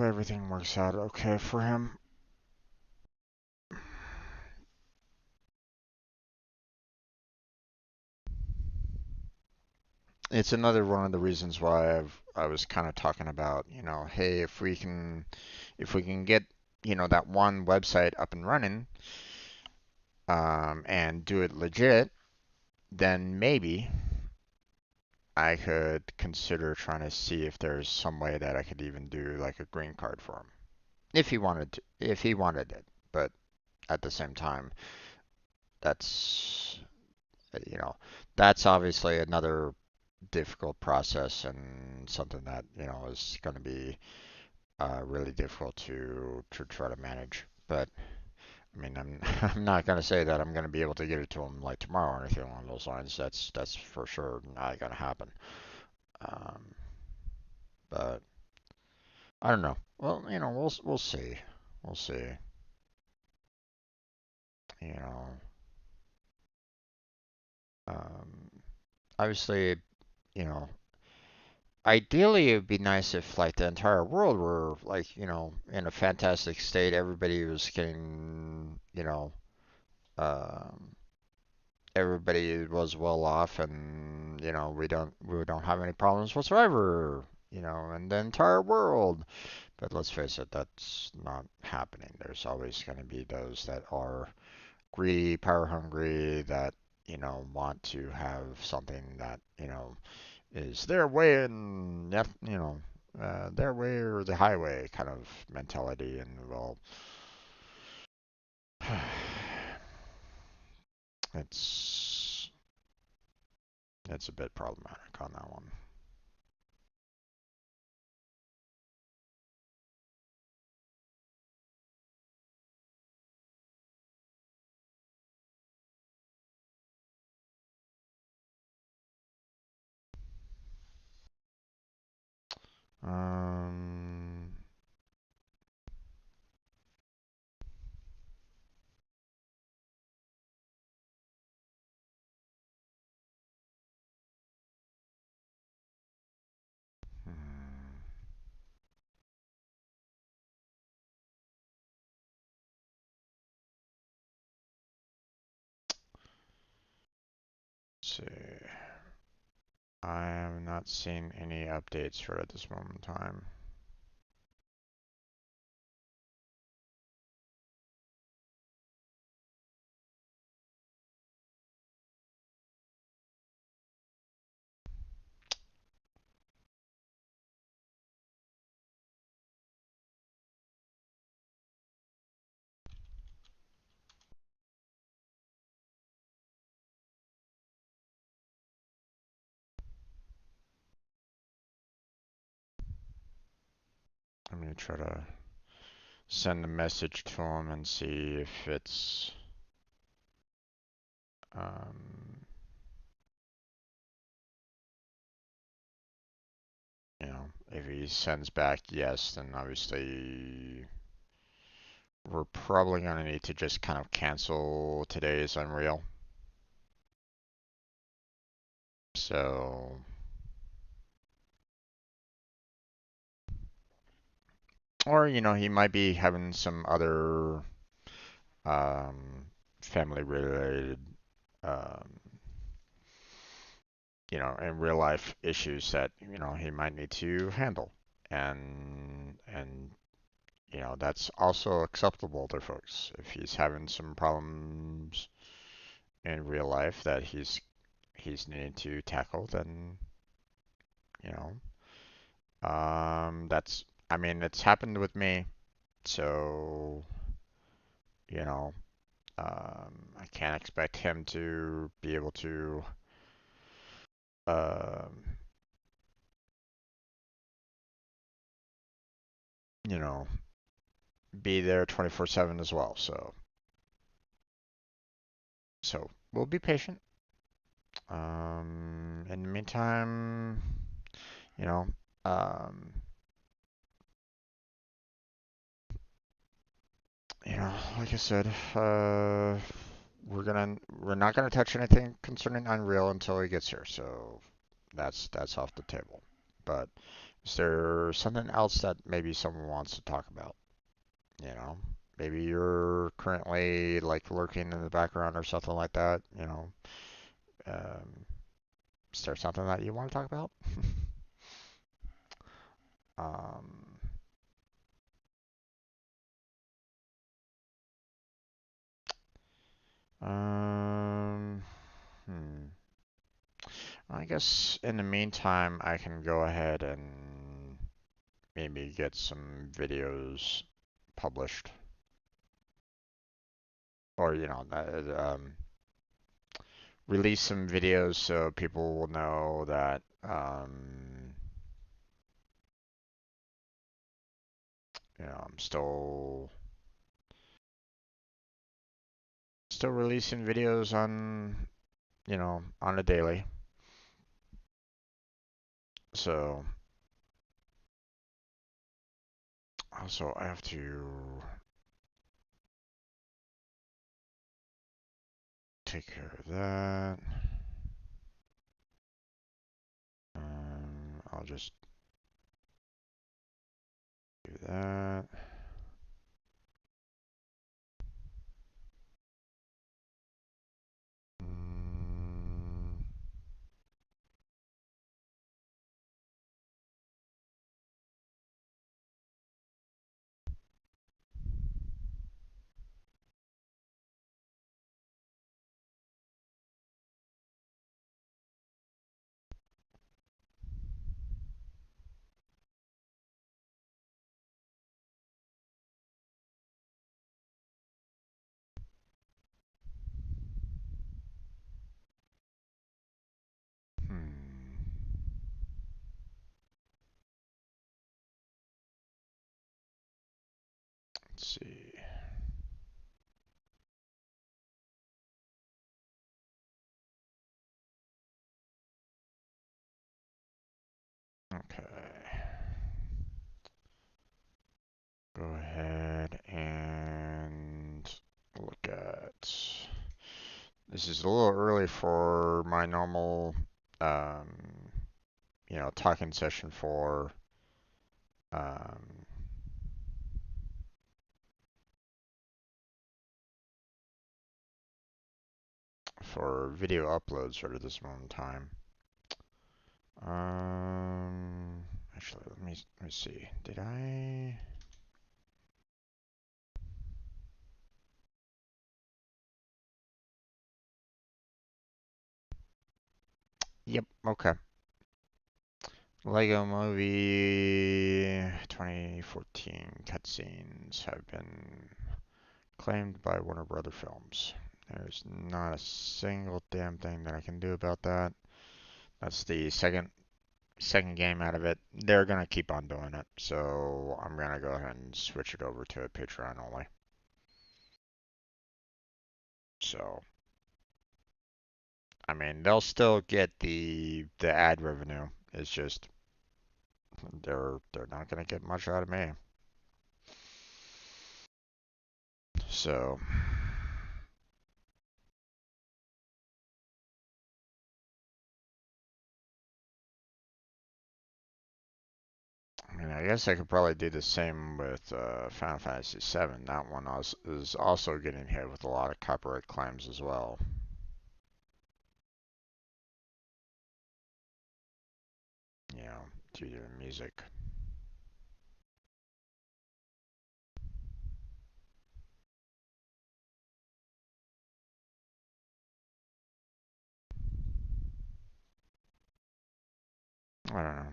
everything works out okay for him. It's another one of the reasons why I was kind of talking about, hey, if we can get, that one website up and running, and do it legit, then maybe I could consider trying to see if there's some way that I could even do like a green card for him, if he wanted it. But at the same time, that's, you know, that's obviously another difficult process and something that is going to be really difficult to try to manage. But I mean, I'm not going to say that I'm going to be able to get it to him like tomorrow or anything along those lines. That's for sure not going to happen. Um, but I don't know. Well, we'll see. We'll see. You know, um, obviously, you know, ideally, it'd be nice if like the entire world were like, in a fantastic state. Everybody was getting, um, everybody was well off, and we don't have any problems whatsoever. In the entire world. But let's face it, that's not happening. There's always going to be those that are greedy, power hungry, that want to have something that is their way and their way or the highway kind of mentality. And well, it's it's a bit problematic on that one. Um, hmm, let's see. I have not seen any updates for it at this moment in time. I'm gonna try to send a message to him and see if it's um, if he sends back yes, then obviously we're probably gonna need to just kind of cancel today's Unreal. So, or he might be having some other um, family related, um, in real life issues that he might need to handle, and that's also acceptable to folks if he's having some problems in real life that he's needing to tackle. Then you that's, I mean, it's happened with me, so you know I can't expect him to be able to um, you know be there 24/7 as well. So we'll be patient. In the meantime, you know, um, like I said, we're not gonna touch anything concerning Unreal until he gets here. So that's off the table. But Is there something else that maybe someone wants to talk about? You know, maybe you're currently like lurking in the background or something like that. Um, is there something that you want to talk about? um, um, hmm. I guess in the meantime, I can go ahead and maybe get some videos published, or release some videos so people will know that I'm still releasing videos on a daily. So also I have to take care of that. I'll just do that. Mm, hmm. Let's see. Okay. Go ahead and look at. This is a little early for my normal, um, talking session um, for video uploads right at this moment in time. Actually, let me see. Did I? Yep. Okay. Lego Movie 2014 cutscenes have been claimed by Warner Brother Films. There's not a single damn thing that I can do about that. That's the second game out of it. They're gonna keep on doing it, so I'm gonna go ahead and switch it over to Patreon only. So, I mean, they'll still get the ad revenue. It's just they're not gonna get much out of me. So, I mean, I guess I could probably do the same with Final Fantasy VII. That one is also getting hit with a lot of copyright claims as well. Due to the music. I don't know.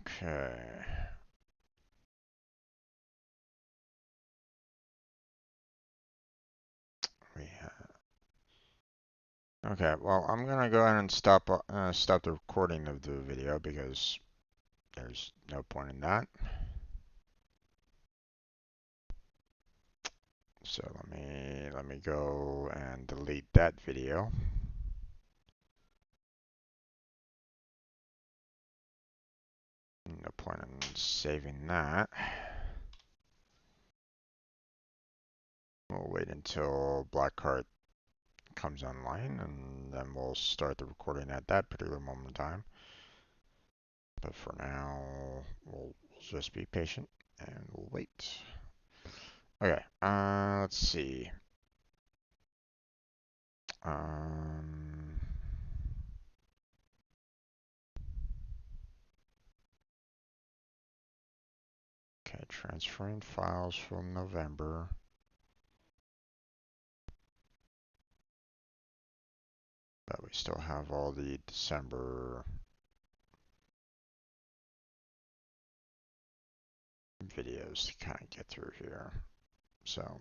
Okay. We have. Okay. Well, I'm gonna go ahead and stop the recording of the video because there's no point in that. So let me go and delete that video. No point in saving that. We'll wait until Blackheart comes online, and then we'll start the recording at that particular moment in time. But for now, we'll just be patient and we'll wait. Okay, let's see. Um, okay, transferring files from November. But we still have all the December videos to kind of get through here. So,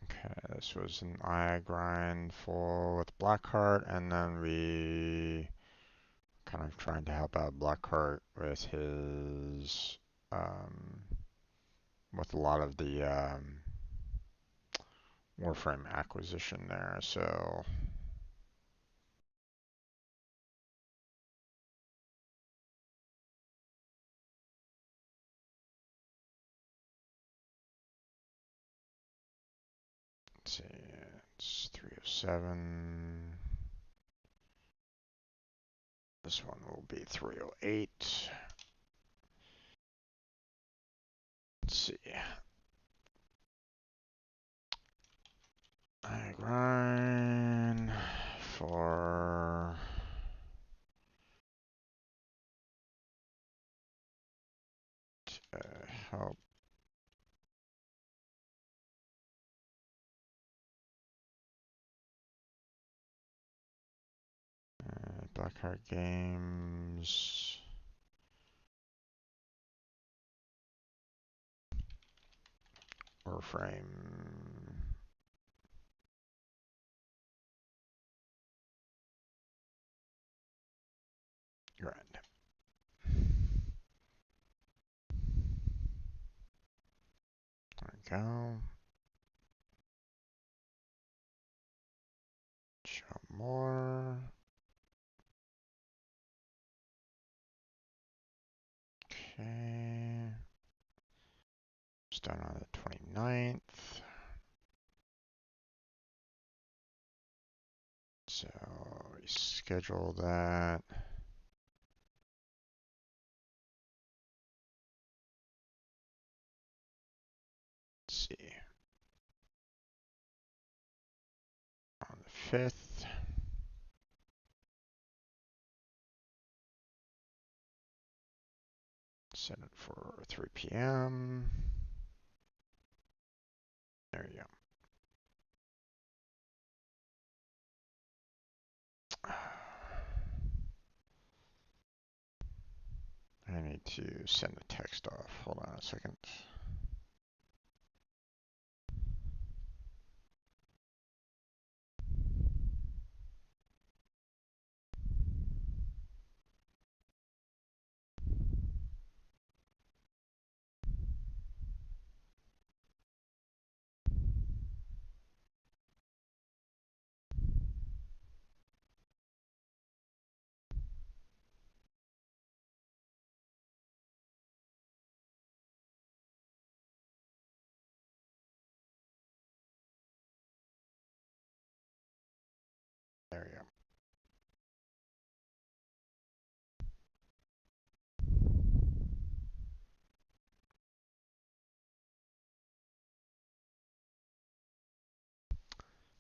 okay, this was an eye grind for with Blackheart, and then we kind of trying to help out Blackheart with his with a lot of the Warframe acquisition there. So let's see, it's 307. This one will be 308. Let's see. I grind for help Blackheart Games. Warframe. Grind. There we go. Show more. Okay. It's done on the 29th. So we schedule that. Let's see. On the 5th. Set it for 3 p.m. There you go. I need to send the text off. Hold on a second. There you go.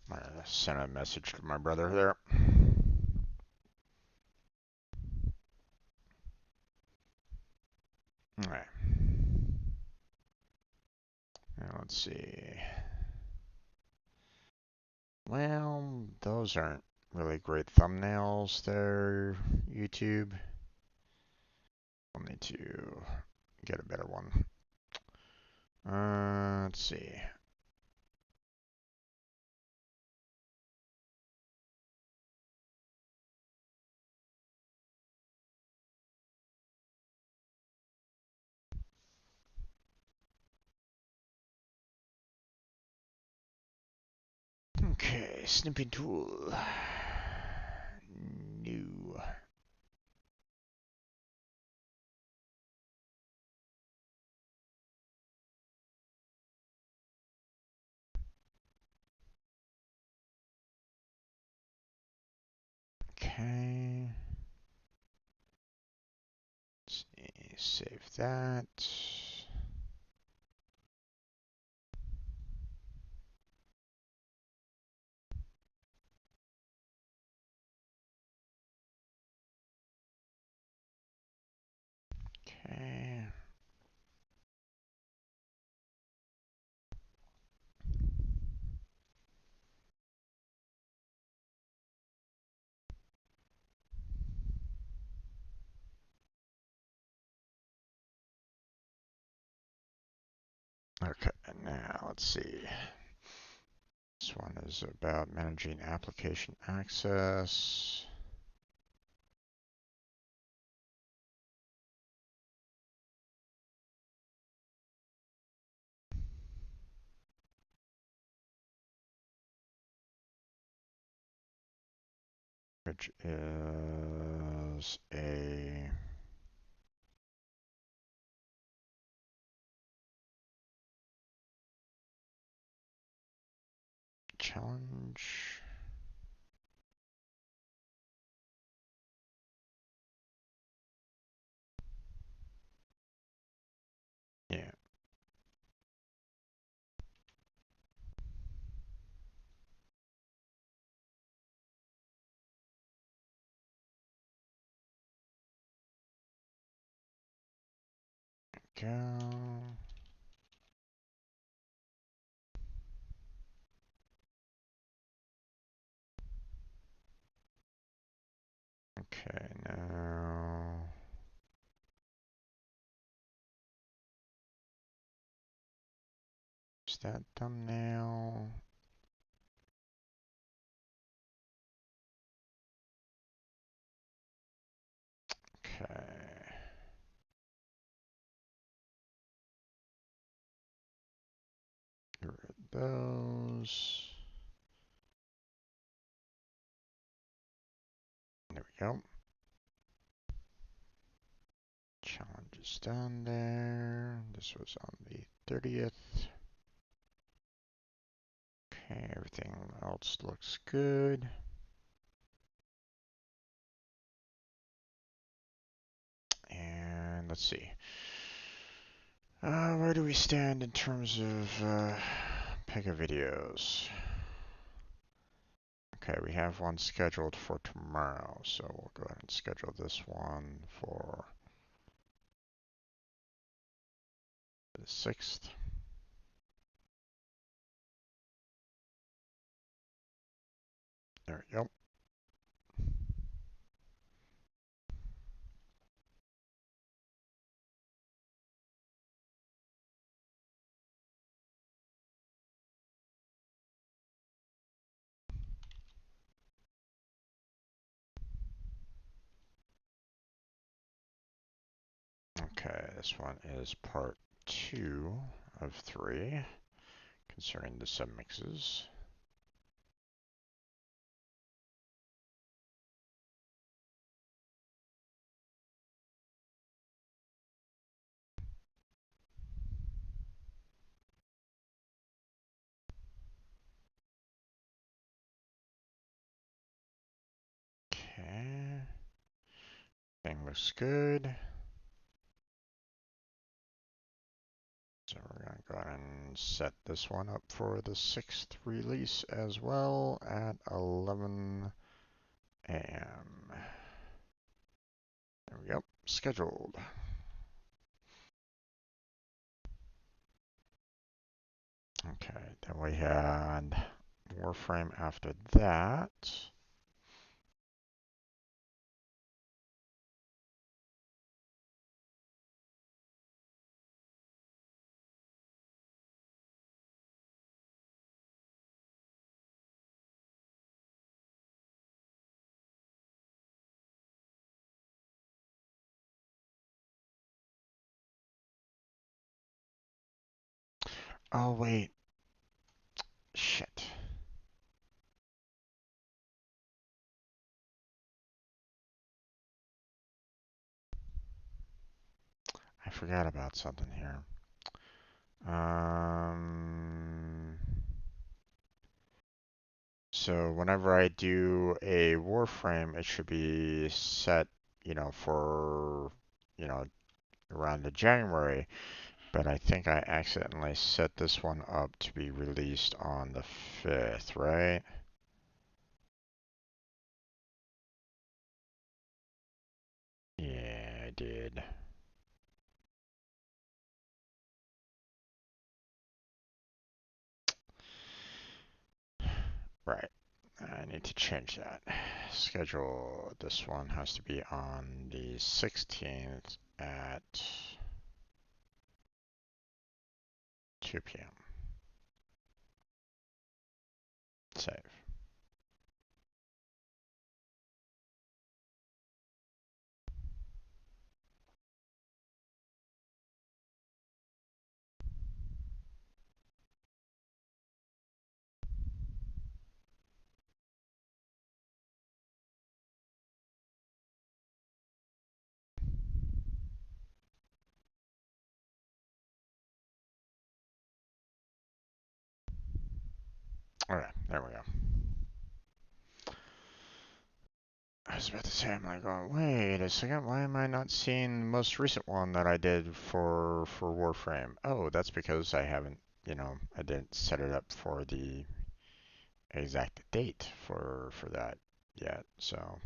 I'm gonna send a message to my brother there. Alright. Now let's see. Well, those aren't really great thumbnails there, YouTube. We'll need to get a better one. Let's see. Okay, snipping tool. New. Okay. Let's see, save that. Okay. Okay, now let's see. This one is about managing application access. Which is a challenge. Yeah. Go. Okay, now is that thumbnail? Okay. Get rid of those. There we go. Challenge is done there. This was on the 30th. Okay, everything else looks good. And let's see. Where do we stand in terms of Pega videos? Okay, we have one scheduled for tomorrow, so we'll go ahead and schedule this one for the 6th. There we go. Okay, this one is part 2 of 3 concerning the submixes. Okay, thing looks good. So we're going to go ahead and set this one up for the 6th release as well at 11 a.m. There we go, scheduled. Okay, then we had Warframe after that. Oh, wait. Shit. I forgot about something here. Um, so whenever I do a Warframe, it should be set, for, you know, around the January. But I think I accidentally set this one up to be released on the 5th, right? Yeah, I did. Right. I need to change that. Schedule, this one has to be on the 16th at 2 p.m. Save. Alright, there we go. I was about to say, I'm like, oh, wait a second, why am I not seeing the most recent one that I did for Warframe? Oh, that's because I haven't, I didn't set it up for the exact date for that yet. So,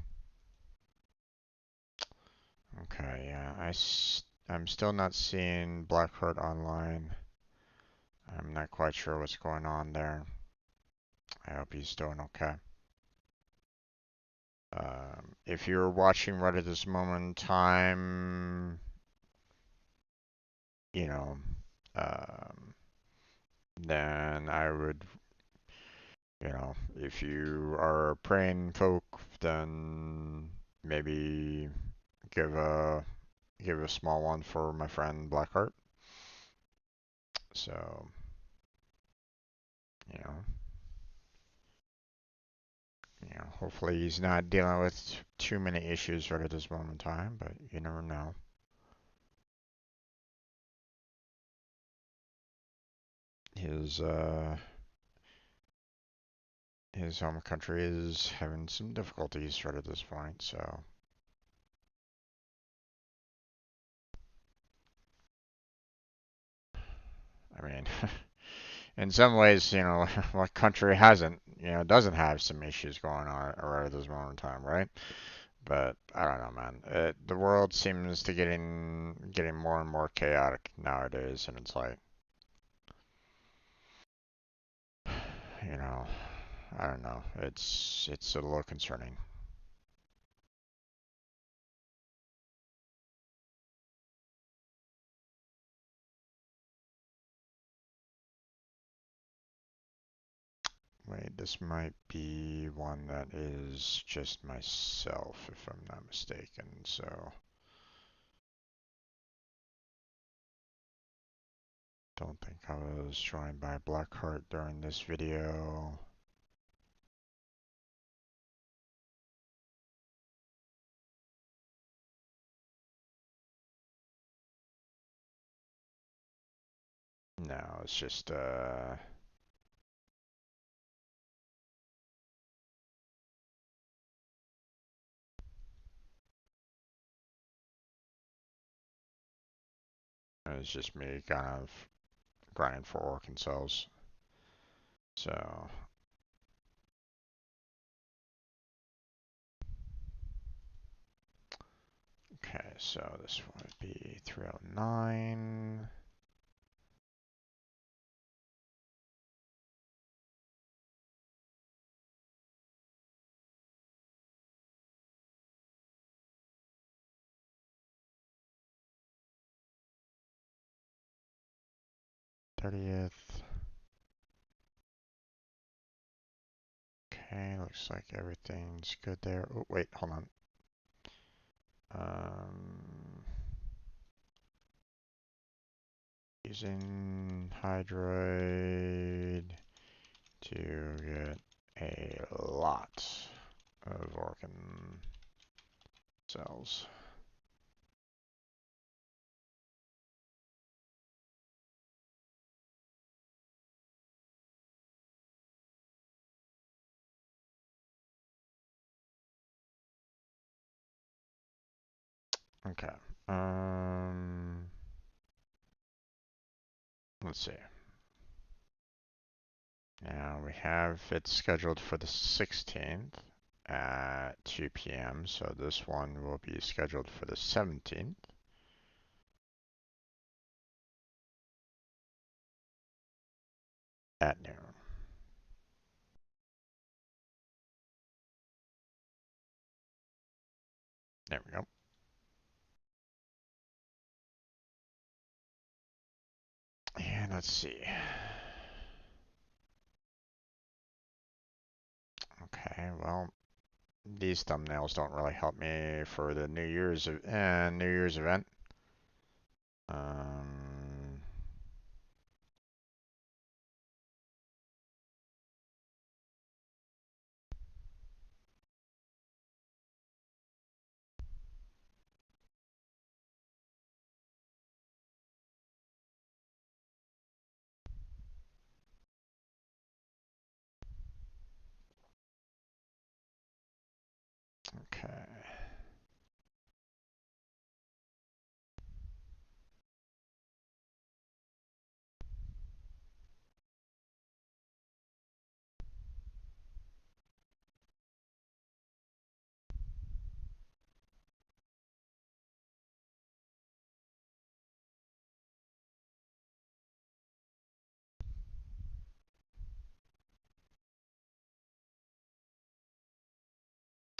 okay, yeah, I'm still not seeing Blackheart online. I'm not quite sure what's going on there. I hope he's doing okay. If you're watching right at this moment in time, you know, um, then I would, if you are a praying folk, then maybe give a give a small one for my friend Blackheart. So, you know, hopefully he's not dealing with too many issues right at this moment in time, but you never know. His his home country is having some difficulties right at this point, so I mean, in some ways, what country hasn't, doesn't have some issues going on right at this moment in time, right? But I don't know, man. The world seems to getting more and more chaotic nowadays, and it's like, you know, I don't know. It's a little concerning. Wait, this might be one that is just myself, if I'm not mistaken. So don't think I was joined by Blackheart during this video. No, it's just it's just me kind of grinding for orc cells. So okay, so this would be 309. 30th. Okay, looks like everything's good there. Oh, wait, hold on. Um, Using Hydroid to get a lot of organ cells. Okay. Let's see. Now we have it scheduled for the 16th at 2 p.m. So this one will be scheduled for the 17th at noon. There we go. And let's see. Okay, well, these thumbnails don't really help me for the New Year's event. Um, okay.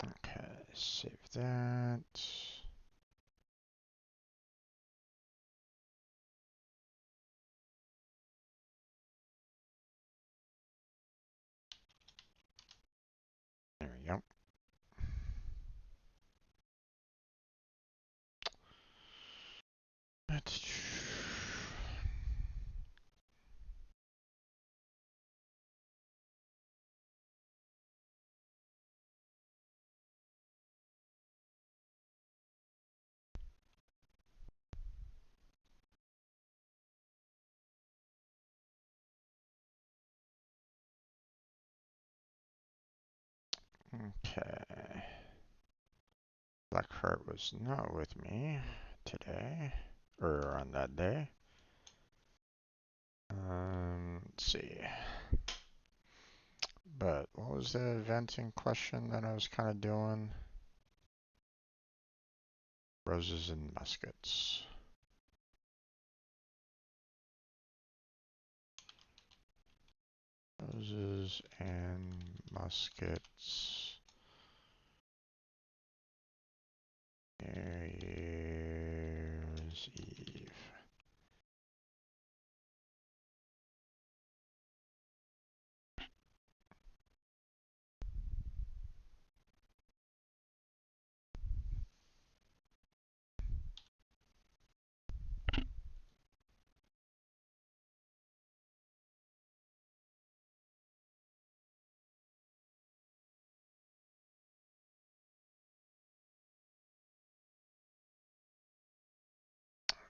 Okay, save that. There we go. Okay. Blackheart was not with me today, or on that day. Let's see. But what was the event in question that I was kind of doing? Roses and muskets. Roses and muskets. New Year's Eve.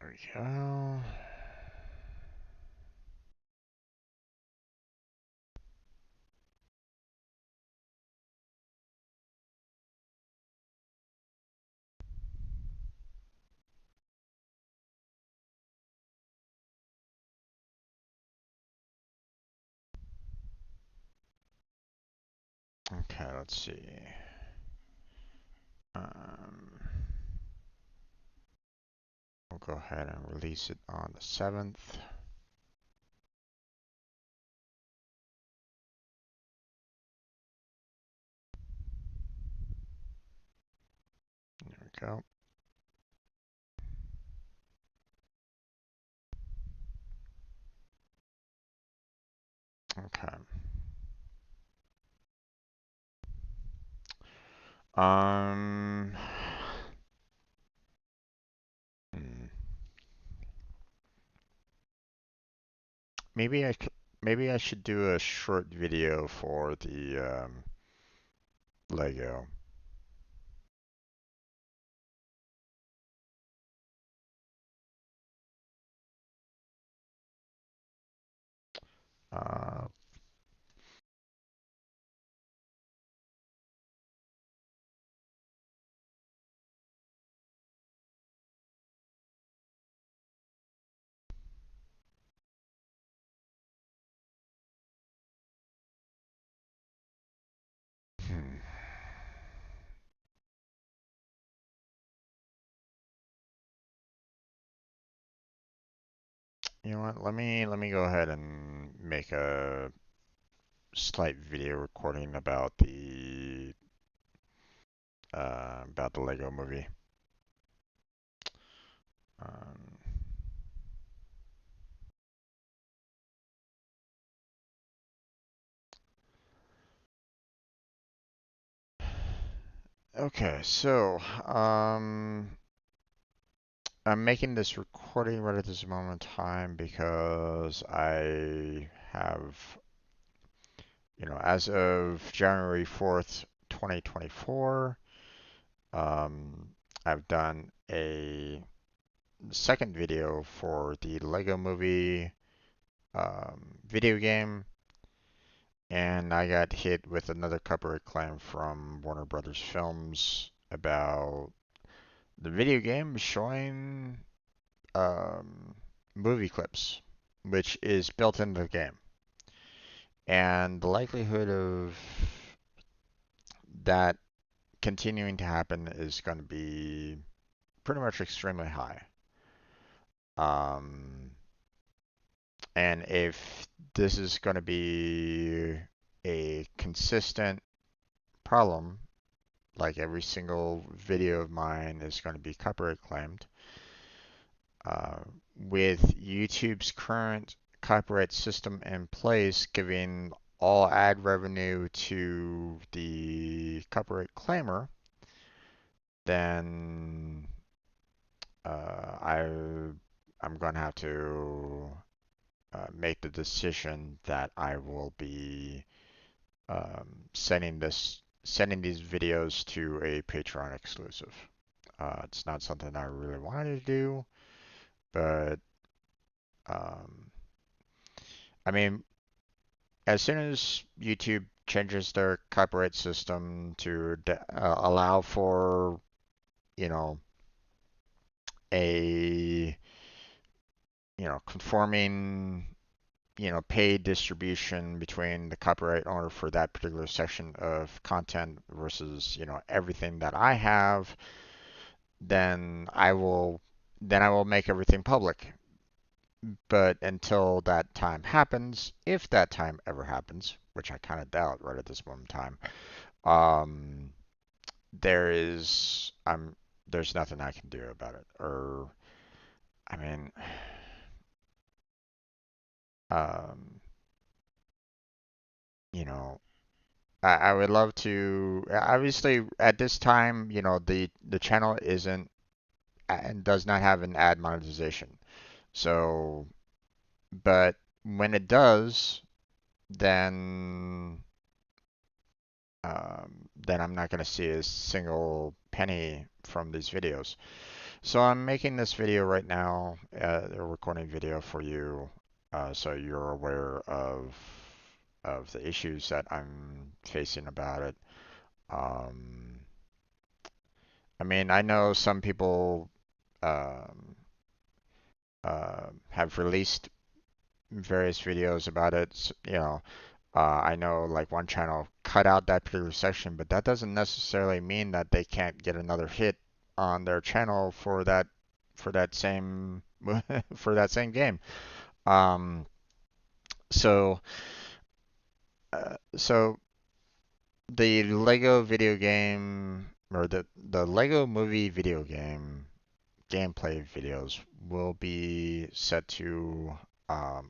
There we go. Okay, let's see. Um, we'll go ahead and release it on the 7th. There we go. Okay. Um, hmm. maybe maybe I should do a short video for the Lego. Uh, hmm. You know what? Let me go ahead and make a slight video recording about the Lego movie. Um, okay, so I'm making this recording right at this moment in time because I have, as of January 4th, 2024, um, I've done a second video for the Lego Movie video game, and I got hit with another copyright claim from Warner Brothers Films about the video game showing um, movie clips, which is built into the game. And the likelihood of that continuing to happen is going to be pretty much extremely high. Um, and if this is going to be a consistent problem, like every single video of mine is going to be copyright claimed, uh, with YouTube's current copyright system in place, giving all ad revenue to the copyright claimer, then uh, I I'm gonna have to make the decision that I will be sending these videos to a Patreon exclusive. It's not something I really wanted to do, but um, I mean, as soon as YouTube changes their copyright system to allow for, you know, a, conforming, paid distribution between the copyright owner for that particular section of content versus, everything that I have, then I will make everything public. But until that time happens, if that time ever happens, which I kind of doubt right at this moment in time, um, there is there's nothing I can do about it. Or I mean, um, you know, I would love to. Obviously, at this time, the channel isn't and does not have an ad monetization. So, but when it does, then then I'm not going to see a single penny from these videos. So I'm making this video right now, a recording video for you, so you're aware of the issues that I'm facing about it. Um, I mean, I know some people um, have released various videos about it. I know like one channel cut out that particular section, but that doesn't necessarily mean that they can't get another hit on their channel for that same for that same game. Um, so so the Lego video game or the Lego movie video game gameplay videos will be set to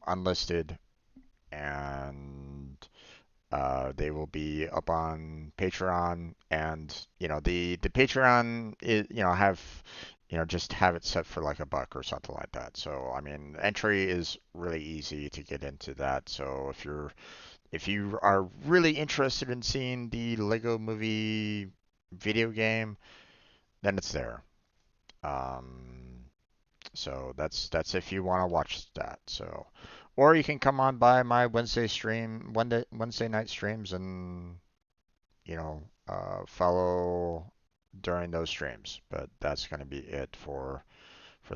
unlisted, and they will be up on Patreon, and the Patreon is have just have it set for like $1 or something like that. So, I mean, entry is really easy to get into that. So if you are really interested in seeing the Lego Movie video game, then it's there. Um, so that's if you want to watch that. So, or you can come on by my Wednesday night streams, and follow during those streams. But that's going to be it for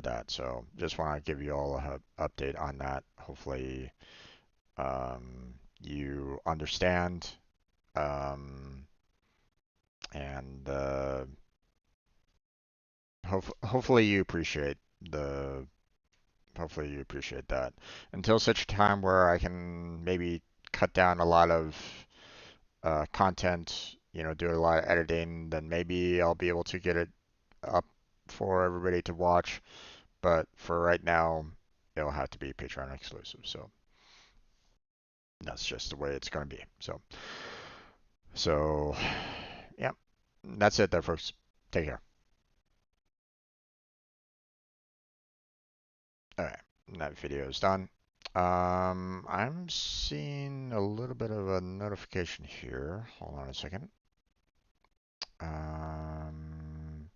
that. So just want to give you all a update on that. Hopefully, you understand, um, and hopefully you appreciate the hopefully you appreciate that. Until such time where I can maybe cut down a lot of content, do a lot of editing, then maybe I'll be able to get it up for everybody to watch. But for right now, it'll have to be Patreon exclusive. So that's just the way it's going to be. So, yeah, that's it there, folks. Take care. All right, that video is done. I'm seeing a little bit of a notification here. Hold on a second. Um,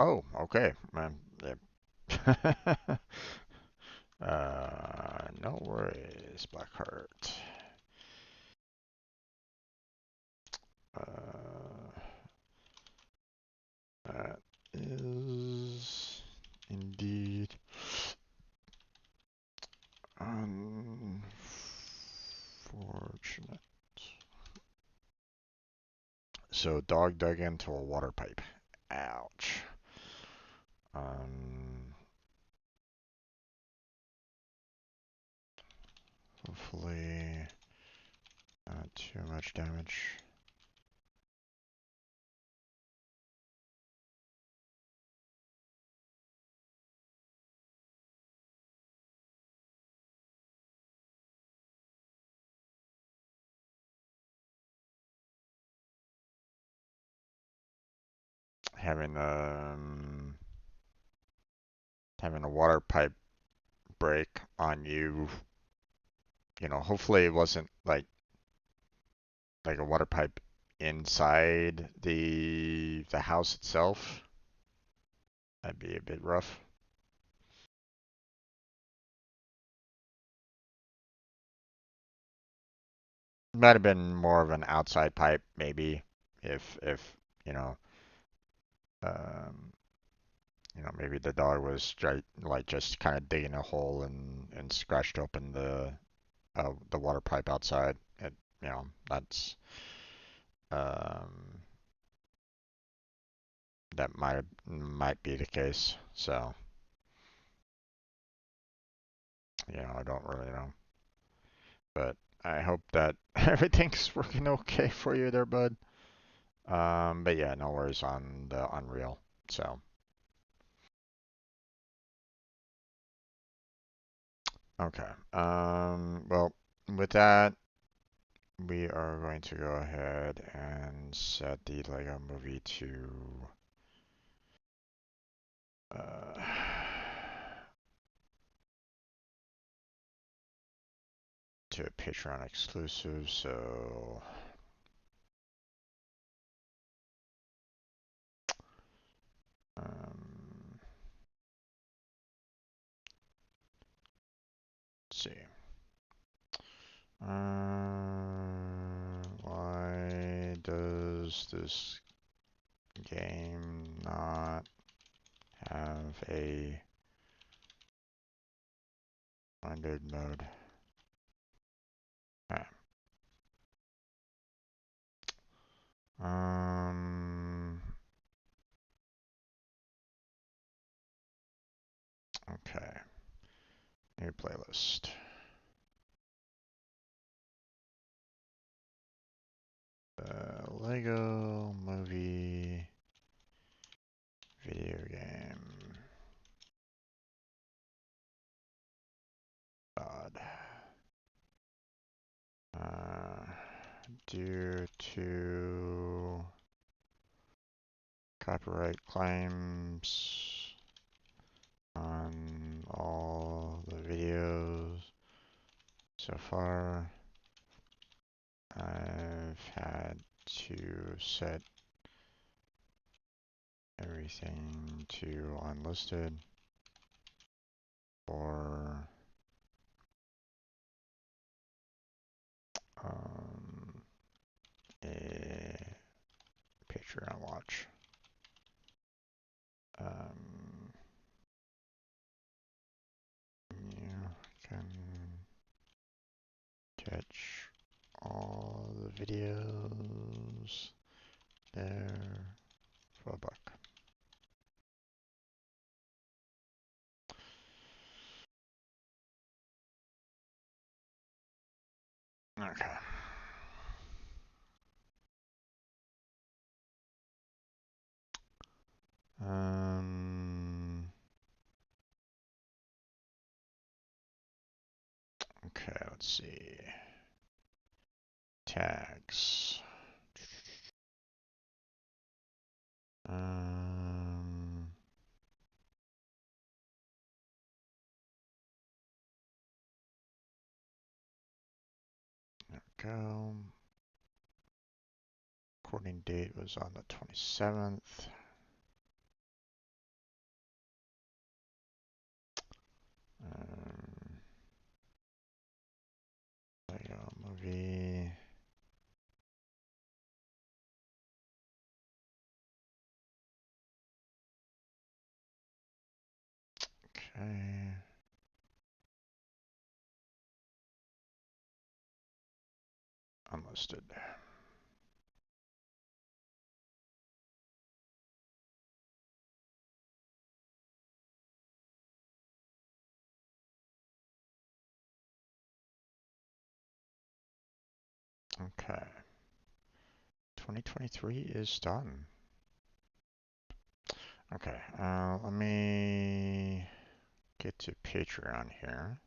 oh, okay. Yeah. No worries, Blackheart. Uh, that is indeed unfortunate. So, dog dug into a water pipe. Ouch. Um, Hopefully, not too much damage. Having having a water pipe break on you, hopefully it wasn't like a water pipe inside the house itself. That'd be a bit rough. Might have been more of an outside pipe, maybe, if you know, um, maybe the dog was just kind of digging a hole and scratched open the water pipe outside. That's um, that might be the case. So, I don't really know, but I hope that everything's working okay for you there, bud. But yeah, no worries on the Unreal. So, okay. Well, with that, we are going to go ahead and set the Lego Movie uh, to a Patreon exclusive. So, um, let's see. Why does this game not have a blended mode? Okay. Um, okay. New playlist. Lego Movie video game. God. Uh, due to copyright claims on all the videos so far. I've had to set everything to unlisted for a Patreon watch. You can catch all the videos there for $1. Okay. Okay, let's see. Tags. There we go. Recording date was on the 27th. Lego movie. Okay. Unlisted. Okay. 2023 is done. Okay, let me get to Patreon here.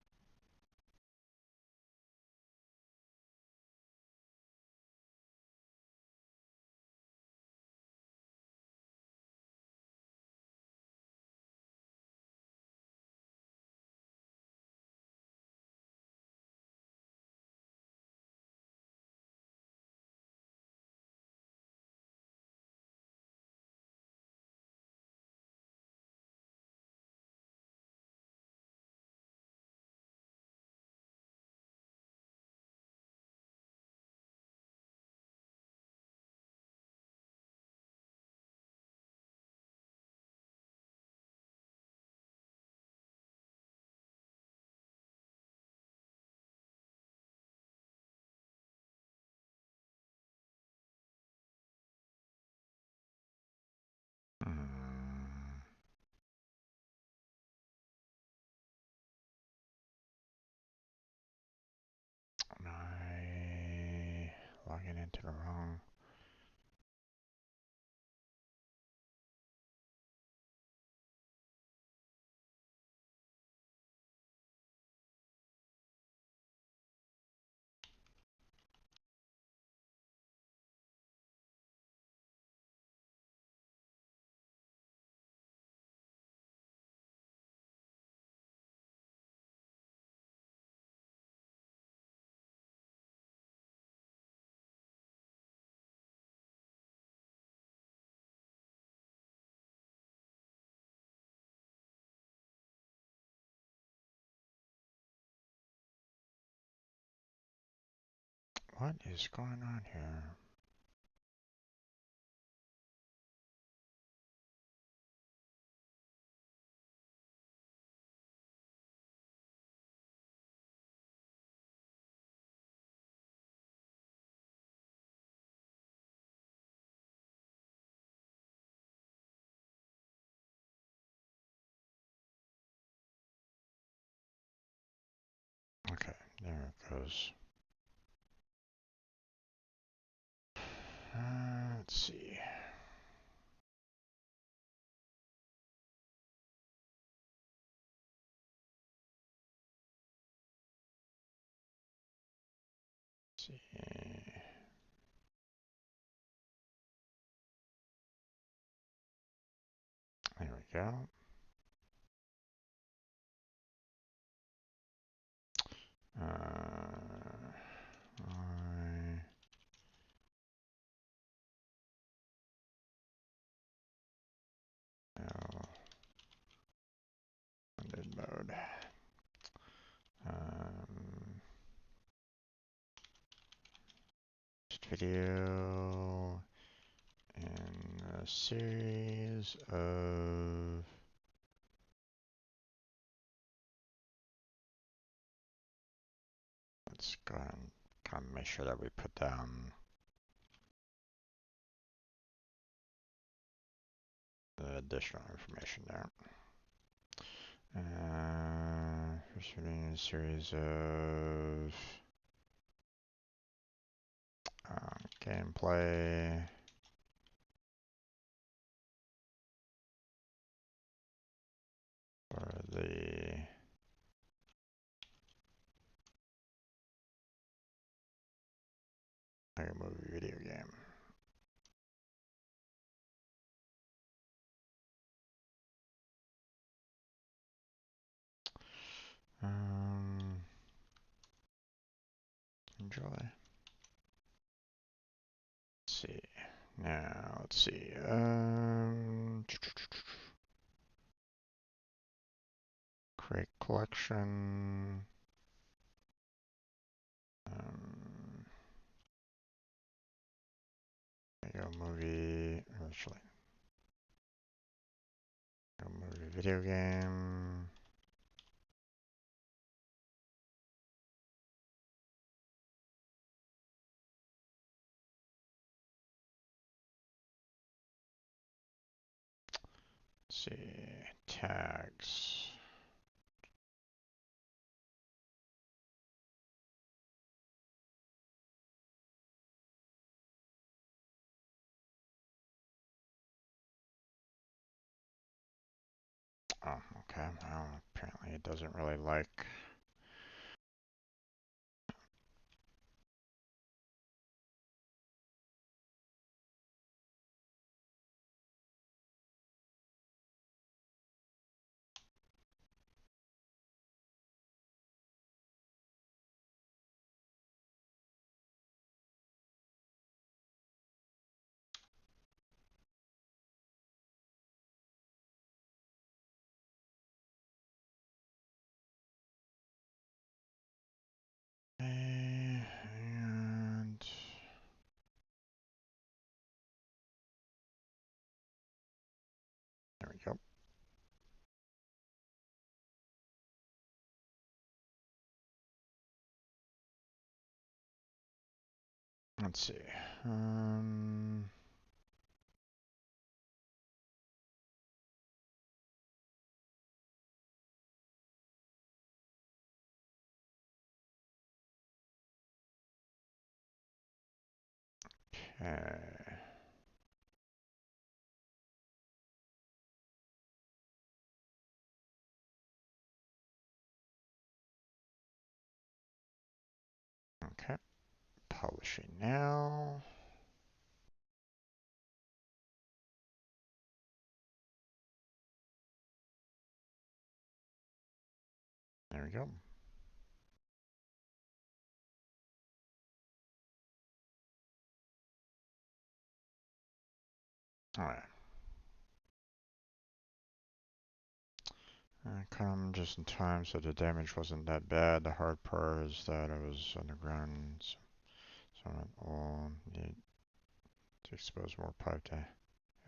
Am I logging into the wrong? What is going on here? Okay, there it goes. Let's see. Let's see. go. Now, limited mode. Just video in a series of let's go ahead and kind of make sure that we put down the additional information there. First shooting a series of gameplay for the Pega movie video game. Enjoy. Let's see. Now, let's see. Create collection. There you go, movie. Actually, movie video game. Let's see, tags. Oh, okay. Well, apparently it doesn't really like. And there we go. Let's see. Okay. Okay. Publishing now. There we go. All right. Come just in time, so the damage wasn't that bad. The hard part is that it was underground, so it will need to expose more pipe to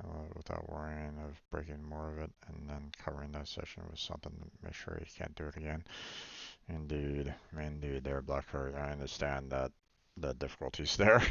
handle it without worrying of breaking more of it, and then covering that section with something to make sure you can't do it again. Indeed, indeed, there, Blackheart. I understand that the difficulties there.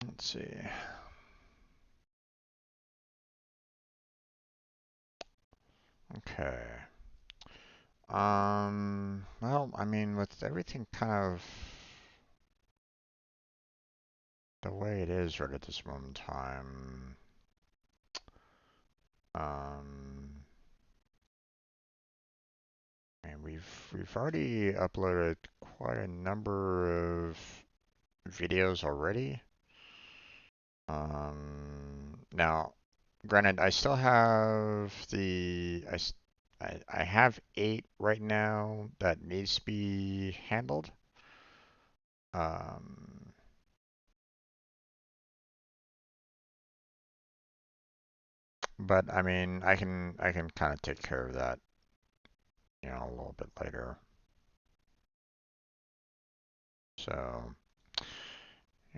Let's see. Okay. Well, I mean, with everything kind of the way it is right at this moment in time, um, and we've already uploaded quite a number of videos already. Now, granted, I still have I have 8 right now that needs to be handled. Um, but I mean, I can kind of take care of that, a little bit later. So,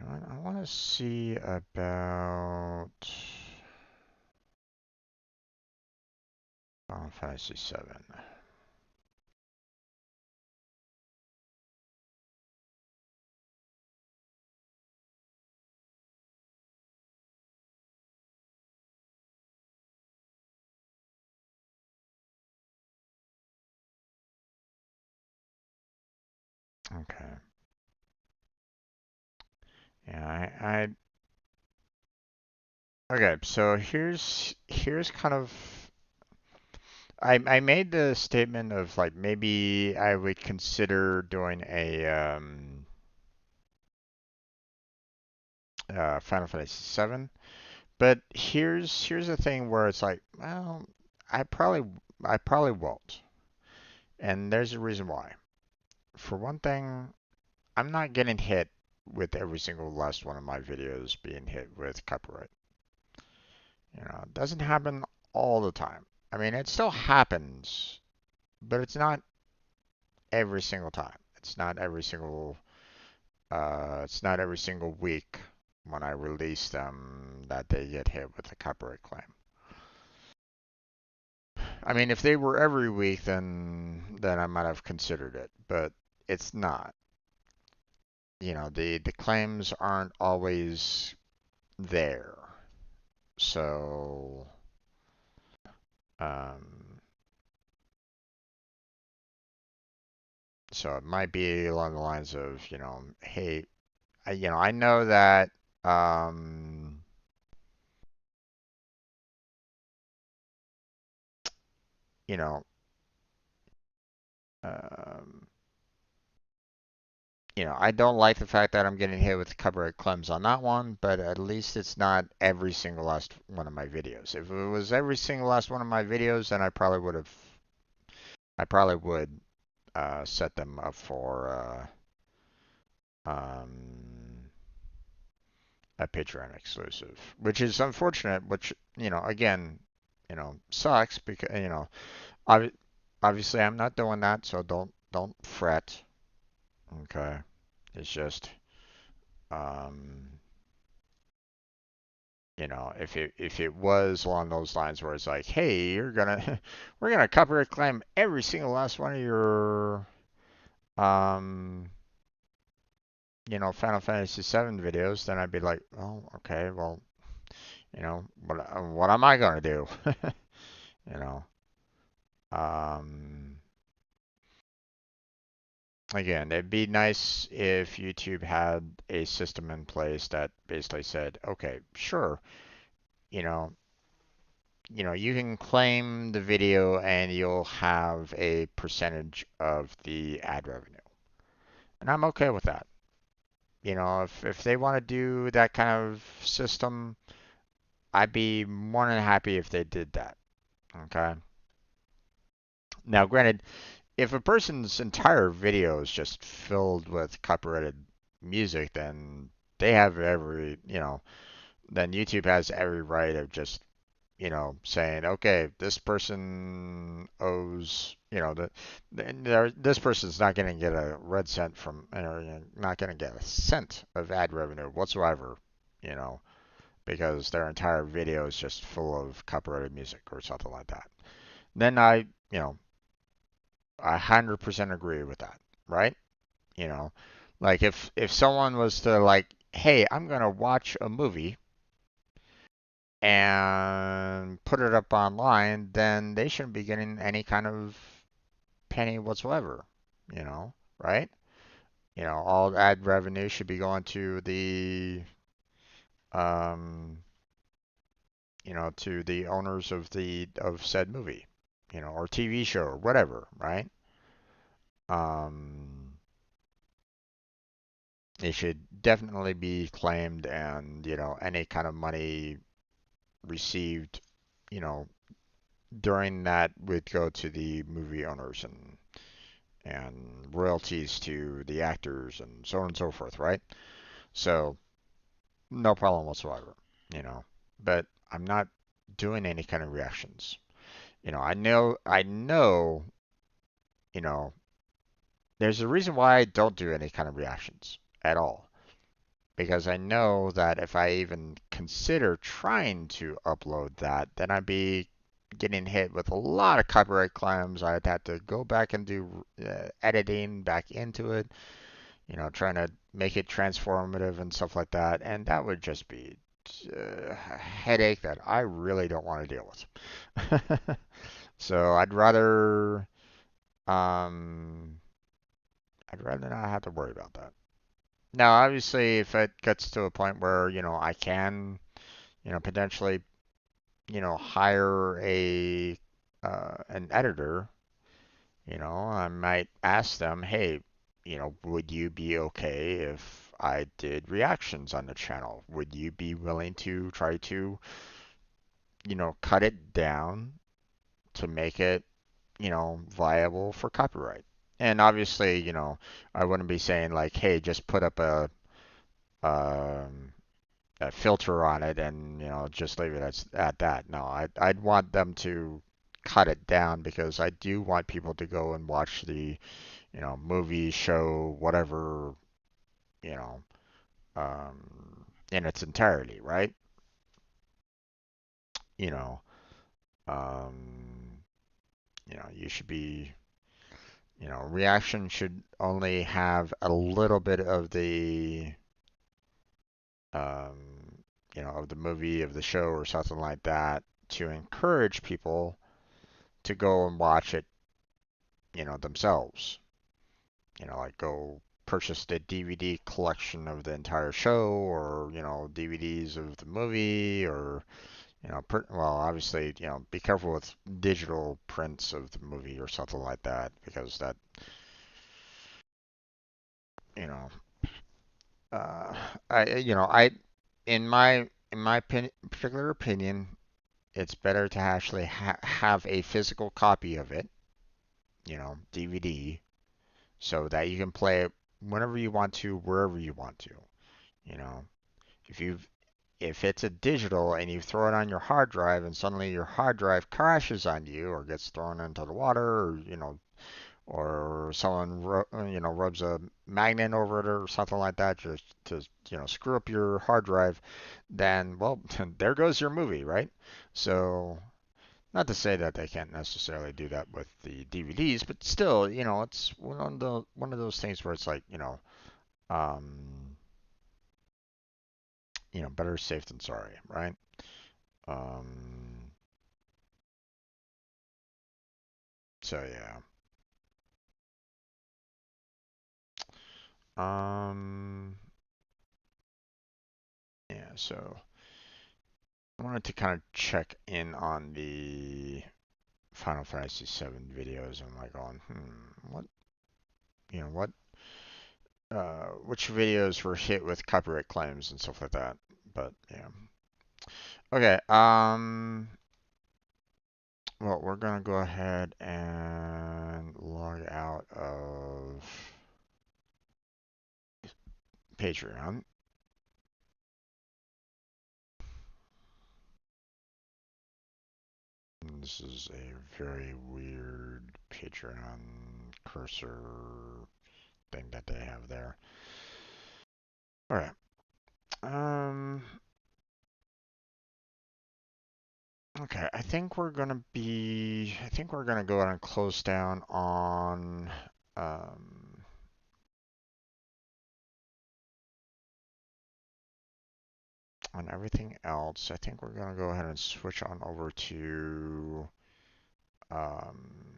what, I want to see about Final Fantasy 7. Okay. Yeah, okay, so here's kind of I made the statement of like maybe I would consider doing a Final Fantasy 7, but here's the thing where it's like, well, I probably I probably won't, and there's a reason why. For one thing, I'm not getting hit with every single last one of my videos being hit with copyright. It doesn't happen all the time. I mean, it still happens, but it's not every single time. It's not every single week when I release them that they get hit with a copyright claim. I mean, if they were every week, then I might have considered it, but it's not. The claims aren't always there. So, um, so it might be along the lines of, hey, I know that, um, you know, um, I don't like the fact that I'm getting hit with copyright claims on that one, but at least it's not every single last one of my videos. If it was every single last one of my videos, then I probably would set them up for a Patreon exclusive, which is unfortunate. Which again, sucks because ob- obviously I'm not doing that, so don't fret. Okay, it's just um, if it was along those lines where it's like, hey, we're gonna copyright claim every single last one of your um, Final Fantasy VII videos, then I'd be like, oh, okay, well, what am I gonna do? You know, um, again, it'd be nice if YouTube had a system in place that basically said, okay, sure, you know, you can claim the video and you'll have a percentage of the ad revenue. And I'm okay with that. If they want to do that kind of system, I'd be more than happy if they did that. Okay. Now, granted, if a person's entire video is just filled with copyrighted music, then they have then YouTube has every right of just saying, okay, this person owes, this person's not going to get a red cent from, not going to get a cent of ad revenue whatsoever, you know, because their entire video is just full of copyrighted music or something like that. Then you know, I 100% agree with that, right? You know, like if someone was to like, hey, I'm going to watch a movie and put it up online, then they shouldn't be getting any kind of penny whatsoever, right? All ad revenue should be going to um, the owners of said movie, or TV show or whatever, right? Um, it should definitely be claimed, and any kind of money received, you know, during that would go to the movie owners and royalties to the actors and so on and so forth, right? So no problem whatsoever, you know. But I'm not doing any kind of reactions. I know, you know, there's a reason why I don't do any kind of reactions at all. Because I know that if I even consider trying to upload that, then I'd be getting hit with a lot of copyright claims. I'd have to go back and do editing back into it, trying to make it transformative and stuff like that. And that would just be a headache that I really don't want to deal with. So um, I'd rather not have to worry about that. Now, obviously, if it gets to a point where, I can, potentially, hire an editor, I might ask them, hey, would you be okay if I did reactions on the channel? Would you be willing to try to, cut it down to make it, viable for copyright? And obviously, I wouldn't be saying like, hey, just put up um, a filter on it and just leave it at that. No, I'd want them to cut it down because I do want people to go and watch the movie, show, whatever, you know, in its entirety, right? You know, um, you should be, reaction should only have a little bit of um, of the movie, of the show, or something like that to encourage people to go and watch it, themselves. Like go purchase the DVD collection of the entire show, or DVDs of the movie, or well, obviously, be careful with digital prints of the movie or something like that, because that, you know, uh, I, in my particular opinion, it's better to actually have a physical copy of it, DVD, so that you can play it whenever you want to, wherever you want to. You know, if you if it's a digital and you throw it on your hard drive and suddenly your hard drive crashes on you or gets thrown into the water, or or someone rubs a magnet over it or something like that just to screw up your hard drive, then well, there goes your movie, right? So not to say that they can't necessarily do that with the DVDs, but still, it's one of those things where it's like, um, better safe than sorry, right? Um, so yeah. Um, yeah, so I wanted to kind of check in on the Final Fantasy VII videos. I'm like going, what, which videos were hit with copyright claims and stuff like that. But yeah. Okay, well, we're gonna go ahead and log out of Patreon. This is a very weird Patreon cursor thing that they have there. All right. Okay, I think we're gonna go ahead and close down um, on everything else. I think we're gonna go ahead and switch on over to um,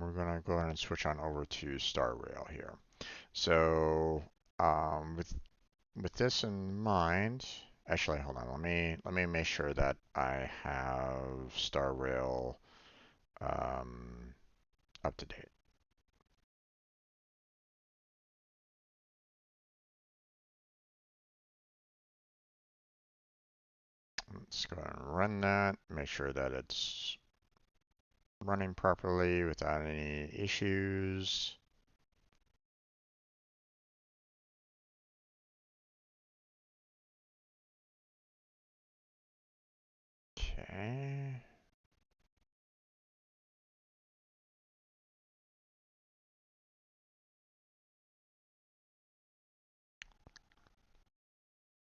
we're gonna go ahead and switch on over to Star Rail here. So with this in mind, actually, hold on. Let me make sure that I have Star Rail up to date. Let's go ahead and run that. Make sure that it's running properly without any issues. Okay.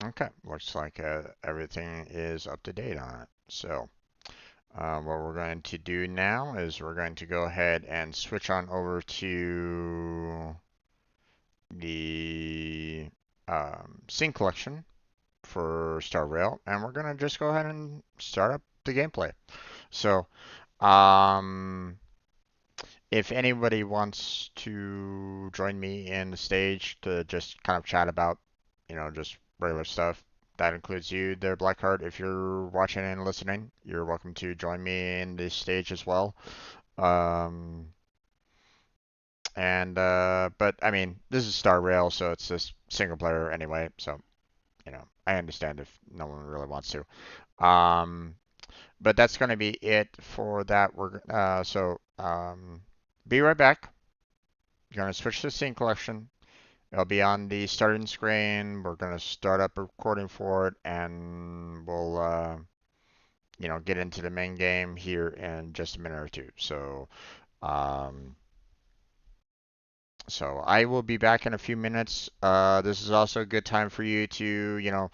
Okay, looks like everything is up to date on it. So what we're going to do now is we're going to go ahead and switch on over to the scene collection for Star Rail, and we're going to just go ahead and start up the gameplay. So um, if anybody wants to join me in the stage to just kind of chat about, just regular stuff, that includes you there, Blackheart. If you're watching and listening, you're welcome to join me in this stage as well. Um, but I mean, this is Star Rail, so it's just single player anyway. So, I understand if no one really wants to. But that's going to be it for that. Be right back. You're going to switch to scene collection. It'll be on the starting screen. We're going to start up a recording for it, and we'll, get into the main game here in just a minute or two. Um, so I will be back in a few minutes. This is also a good time for you to,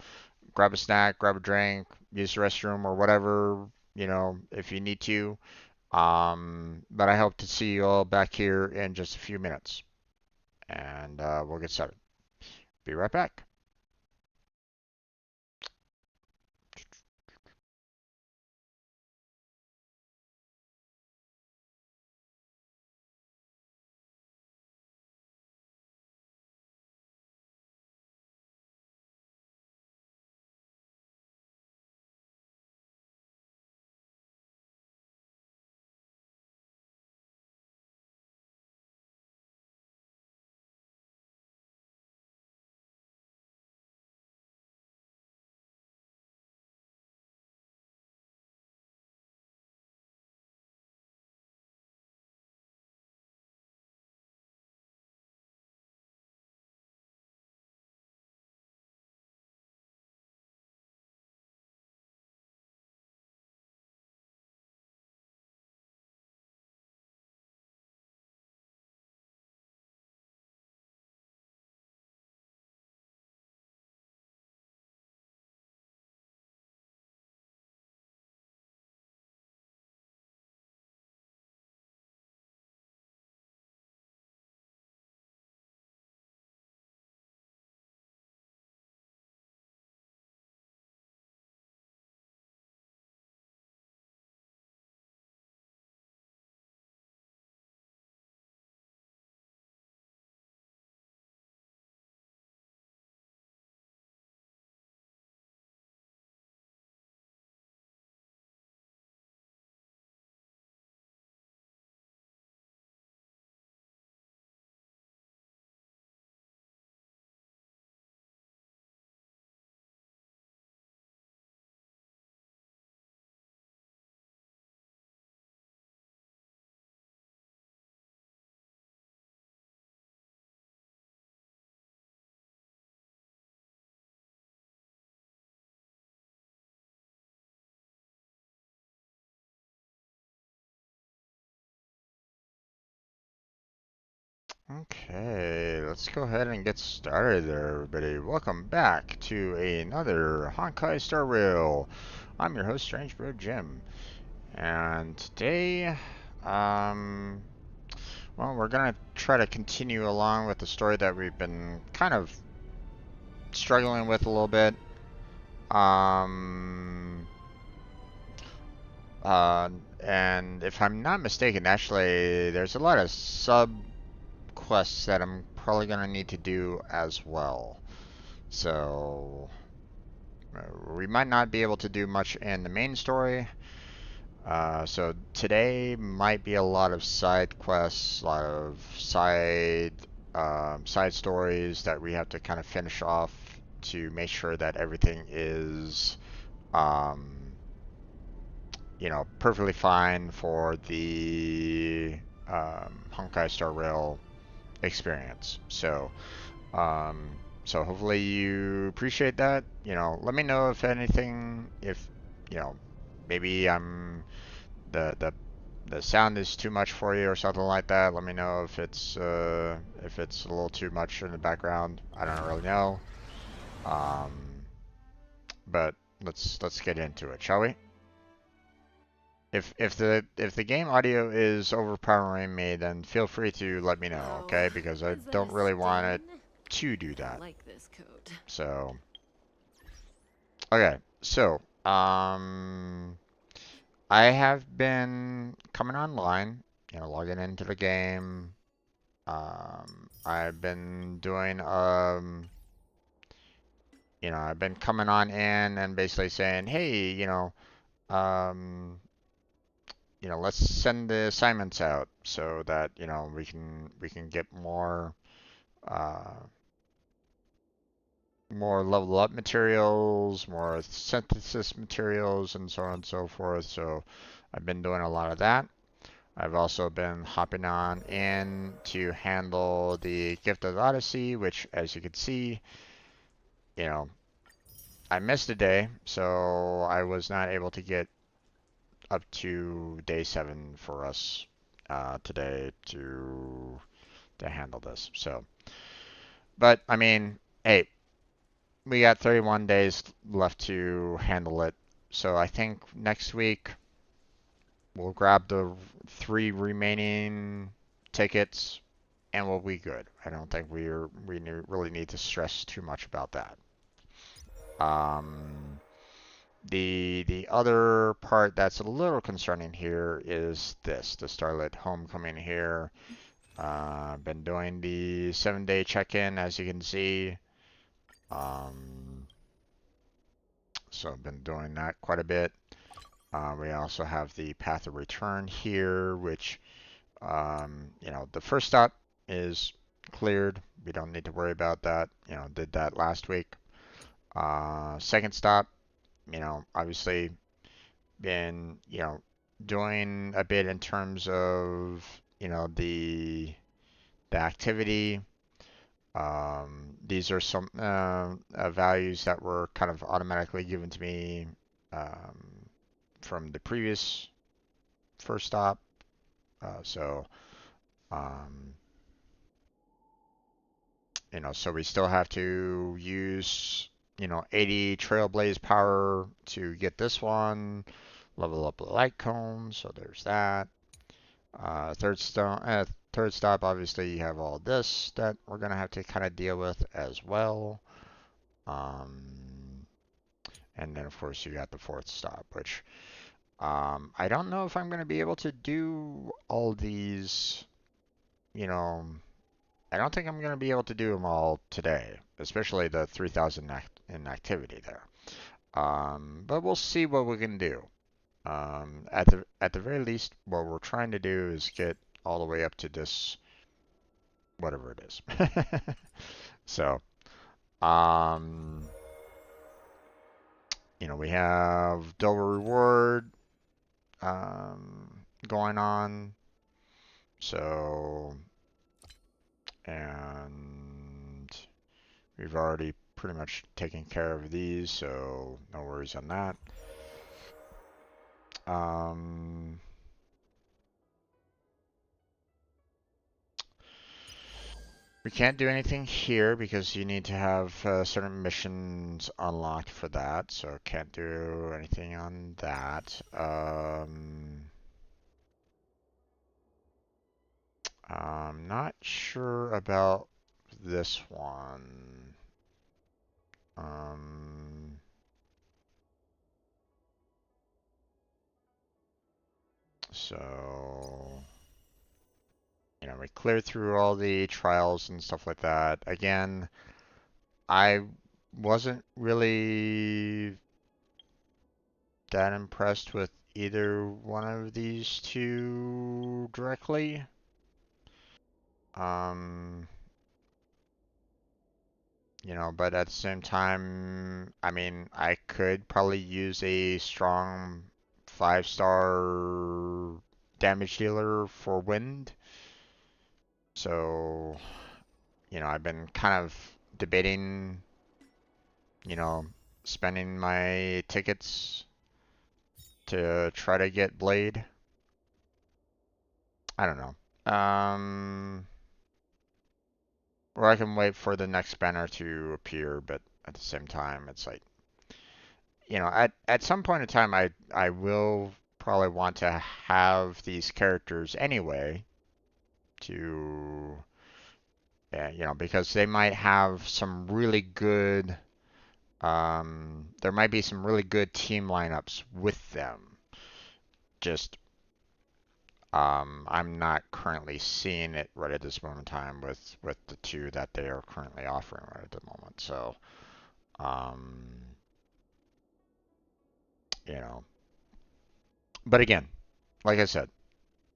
grab a snack, grab a drink, use the restroom or whatever, if you need to. But I hope to see you all back here in just a few minutes. And we'll get started. Be right back. Okay, let's go ahead and get started there, everybody. Welcome back to another Honkai Star Rail. I'm your host, Strange Bro Jim. And today, we're gonna try to continue along with the story that we've been kind of struggling with a little bit. Um, And if I'm not mistaken, actually, there's a lot of sub quests that I'm probably gonna need to do as well. So we might not be able to do much in the main story. So today might be a lot of side quests, a lot of side stories that we have to kind of finish off to make sure that everything is, um, perfectly fine for the Honkai Star Rail experience. Um, so hopefully you appreciate that. Let me know if anything, if you know, maybe the sound is too much for you or something like that. Let me know if it's a little too much in the background. I don't really know. Um, but let's get into it, shall we? If the game audio is overpowering me, then feel free to let me know, okay? Because I don't really want it to do that. Like this coat. So, okay. So, I have been coming online, logging into the game. I've been doing, I've been coming on in and basically saying, hey, um, let's send the assignments out so that, we can get uh, more level up materials, more synthesis materials, and so on and so forth. So I've been doing a lot of that. I've also been hopping on in to handle the Gift of Odyssey, which, as you can see, you know, I missed a day, so I was not able to get up to day 7 for us today to handle this. So, but I mean, hey, we got 31 days left to handle it. So I think next week we'll grab the 3 remaining tickets and we'll be good. I don't think really need to stress too much about that. Um, the other part that's a little concerning here is the Starlit Homecoming here. Been doing the 7-day check-in, as you can see. Um, so I've been doing that quite a bit. We also have the Path of Return here, which, the first stop is cleared. We don't need to worry about that. Did that last week. Second stop, obviously been, doing a bit in terms of, the activity. These are some values that were kind of automatically given to me from the previous first stop. So, um, so we still have to use, 80 Trailblaze power to get this one. Level up the light cone, so there's that. Third stop, obviously you have all this that we're gonna have to kind of deal with as well. Um, and then of course you got the fourth stop, which I don't know if I'm gonna be able to do all these. You know, I don't think I'm gonna be able to do them all today, especially the 3,000 in activity there. But we'll see what we can do. At the very least, what we're trying to do is get all the way up to this, whatever it is. So, um, we have double reward going on. So, and we've already pretty much taken care of these, so no worries on that. Um, we can't do anything here because you need to have certain missions unlocked for that, so can't do anything on that. I'm not sure about this one. Um, So, we cleared through all the trials and stuff like that. Again, I wasn't really that impressed with either one of these two directly. Um, but at the same time, I mean, I could probably use a strong 5-star damage dealer for wind. So, I've been kind of debating, you know, spending my tickets to try to get Blade. I don't know. Or I can wait for the next banner to appear, but at the same time, it's like, at some point in time, I will probably want to have these characters anyway to, because they might have some really good, there might be some really good team lineups with them. Just, I'm not currently seeing it right at this moment in time with the two that they are currently offering right at the moment. So, um, you know, but again, like I said,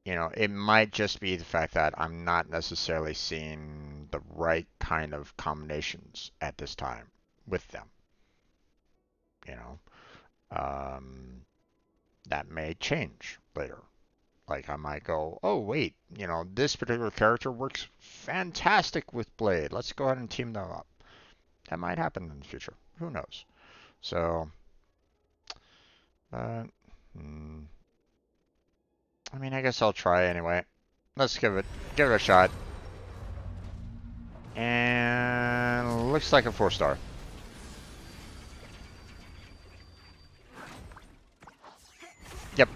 it might just be the fact that I'm not necessarily seeing the right kind of combinations at this time with them. You know, that may change later. Like I might go, oh wait, this particular character works fantastic with Blade. Let's go ahead and team them up. That might happen in the future. Who knows? So, uh, I mean, I guess I'll try anyway. Let's give it a shot. And looks like a 4-star. Yep.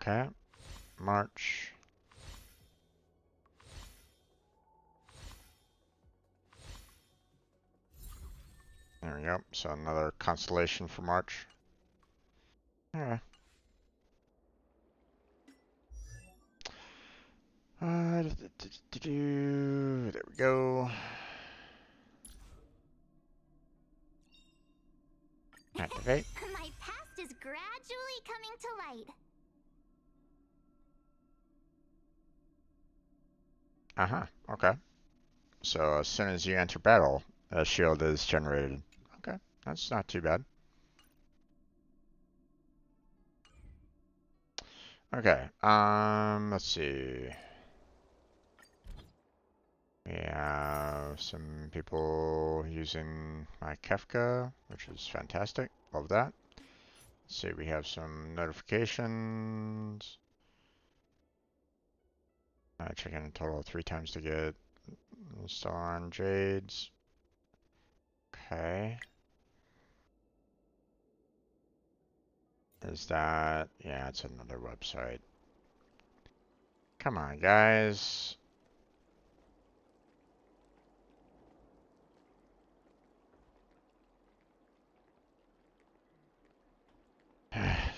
Okay. March. There we go. So another constellation for March. Yeah. There we go. Activate. My past is gradually coming to light. Uh-huh. Okay. So as soon as you enter battle, a shield is generated. Okay. That's not too bad. Okay. Let's see. We have some people using my Kafka, which is fantastic. Love that. Let's see, we have some notifications. Check in a total of 3 times to get install on Jades. Okay. Is that... Yeah, it's another website. Come on, guys.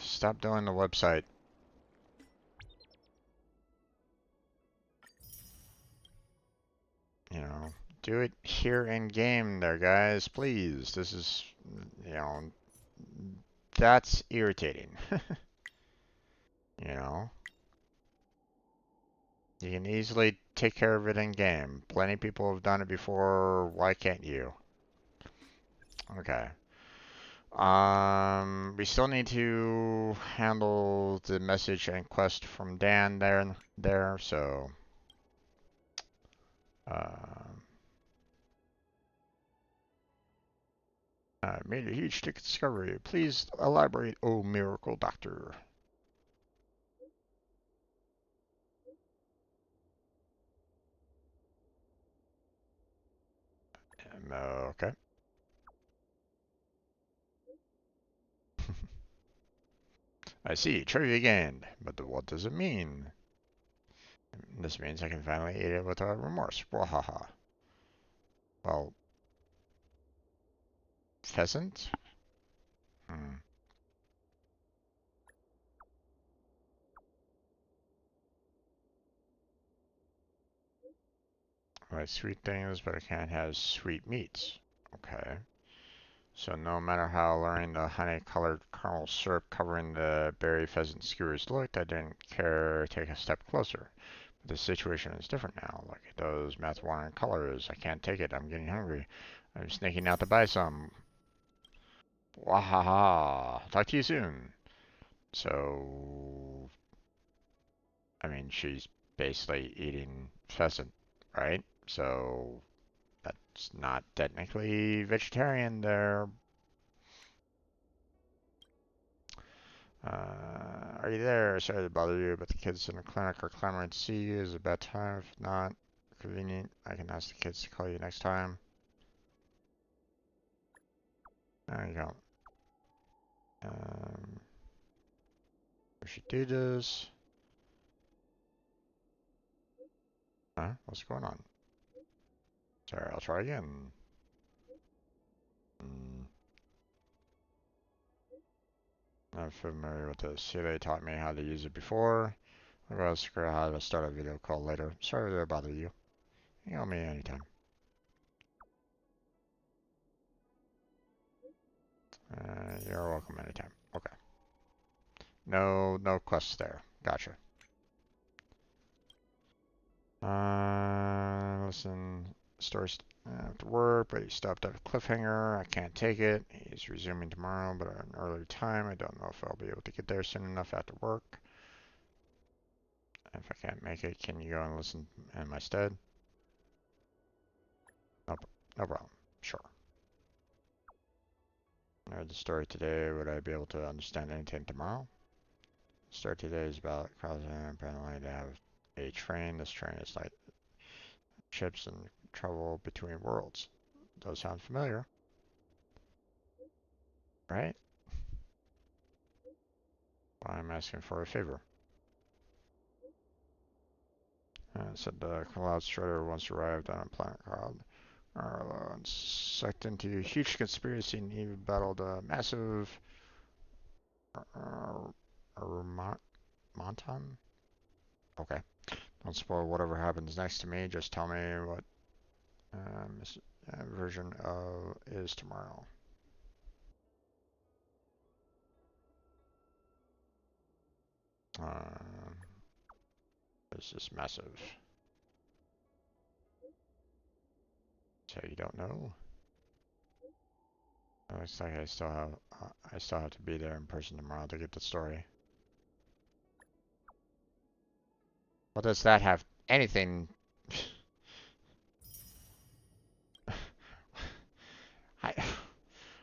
Stop doing the website. Do it here in game there, guys, please. This is, that's irritating. You know, you can easily take care of it in game. Plenty of people have done it before. Why can't you? Okay. We still need to handle the message and quest from Dan there, so I made a huge discovery. Please elaborate, oh miracle doctor. Okay. I see, trivia gained, but what does it mean? This means I can finally eat it without remorse. Wahaha. Well, pheasant? Hmm. Right, sweet things, but it can't have sweet meats. Okay. So no matter how alluring the honey-colored caramel syrup covering the berry pheasant skewers looked, I didn't care to take a step closer. But the situation is different now. Look at those mouth-watering colors. I can't take it. I'm getting hungry. I'm sneaking out to buy some. Wahaha. Talk to you soon. So, I mean, she's basically eating pheasant, right? So that's not technically vegetarian there. Are you there? Sorry to bother you, but the kids in the clinic are clamoring to see you. Is it about time? If not convenient, I can ask the kids to call you next time. There you go. We should do this. Huh? What's going on? Sorry, I'll try again. Mm, I'm familiar with this. See, they taught me how to use it before. I'll go figure out how to start a video call later. Sorry to bother you. Email me anytime. You're welcome anytime. Okay. No quests there. Gotcha. Listen, stories after work, but he stopped at a cliffhanger. I can't take it. He's resuming tomorrow, but at an earlier time. I don't know if I'll be able to get there soon enough after work. If I can't make it, can you go and listen in my stead? No, no problem. Sure. I heard the story today. Would I be able to understand anything tomorrow? The story today is about causing apparently to have a train. This train is like ships and travel between worlds. Does sound familiar, right? Well, I'm asking for a favor. Said the Cloud Strider once arrived on a planet called Arlo and sucked into a huge conspiracy and he battled a massive uh, Monton? Okay. Don't spoil whatever happens next to me. Just tell me what this version of is tomorrow. Uh, this is massive. So you don't know? It looks like I still have to be there in person tomorrow to get the story. What does that have anything? I,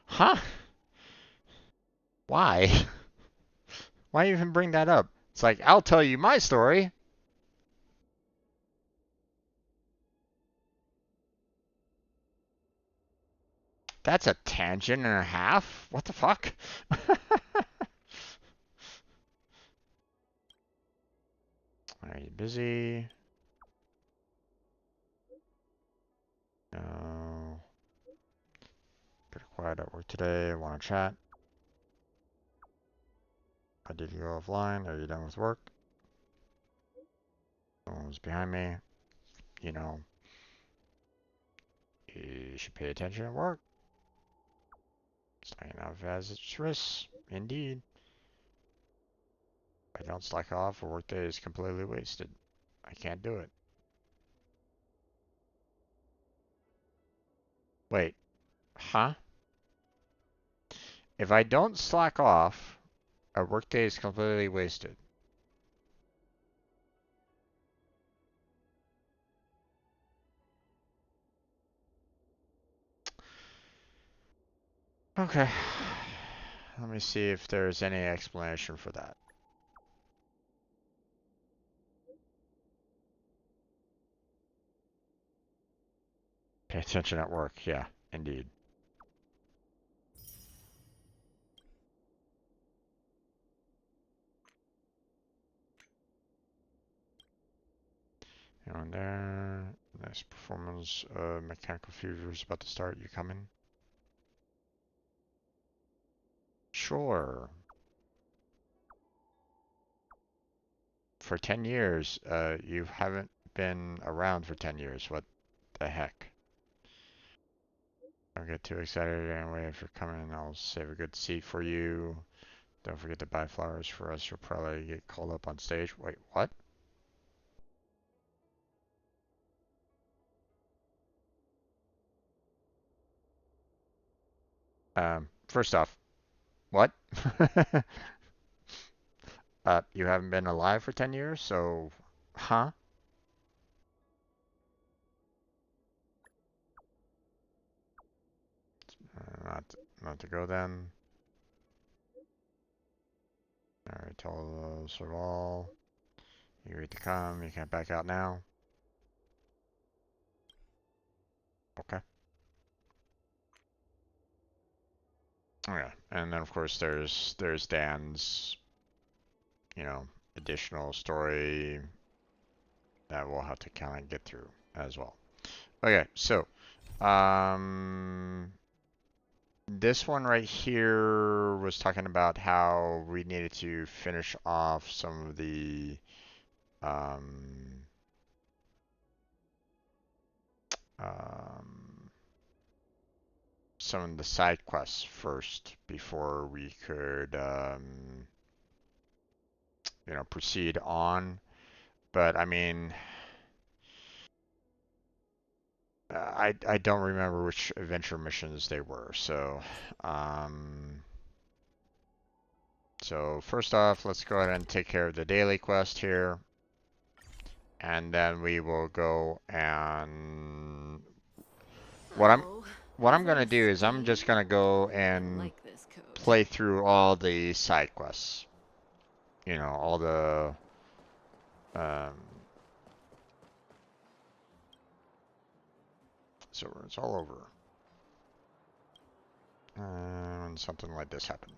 huh? Why? Why even bring that up? It's like I'll tell you my story. That's a tangent and a half. What the fuck? Are you busy? No. Pretty quiet at work today. Want to chat? I did you go offline. Are you done with work? Someone was behind me. You know, you should pay attention at work. Slacking off has its risks. Indeed. If I don't slack off, a workday is completely wasted. I can't do it. Wait. Huh? If I don't slack off, a workday is completely wasted. Okay. Let me see if there's any explanation for that. Pay attention at work. Yeah, indeed. And there. Nice performance. Mechanical fever is about to start. You coming? Sure. For 10 years, you haven't been around for 10 years. What the heck? Don't get too excited anyway. If you're coming, I'll save a good seat for you. Don't forget to buy flowers for us. You'll probably get called up on stage. Wait, what? First off, what? You haven't been alive for 10 years, so, huh? Not, not to go then. Alright, told us all. You agreed to come. You can't back out now. Okay. Okay. And then of course there's Dan's, you know, additional story that we'll have to kind of get through as well. Okay, so this one right here was talking about how we needed to finish off some of the um, um, some of the side quests first before we could you know, proceed on. But I mean, I don't remember which adventure missions they were. Um, so first off, let's go ahead and take care of the daily quest here, and then we will go and what I'm Oh, what is I'm that gonna a do is I'm just stain? gonna go I and like this coat. play through all the side quests. You know, all the um, so it's all over. And something like this happened.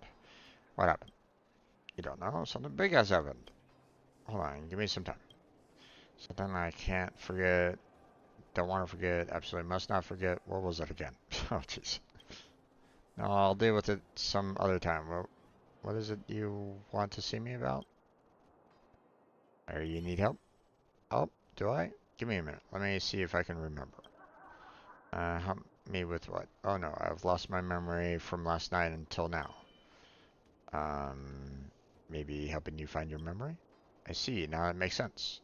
What happened? You don't know? Something big has happened. Hold on, give me some time. Something I can't forget, don't want to forget, absolutely must not forget. What was it again? Oh, jeez. No, I'll deal with it some other time. What is it you want to see me about? Or you need help? Oh, do I? Give me a minute. Let me see if I can remember. Help me with what? Oh no, I've lost my memory from last night until now. Um, maybe helping you find your memory? I see, now it makes sense.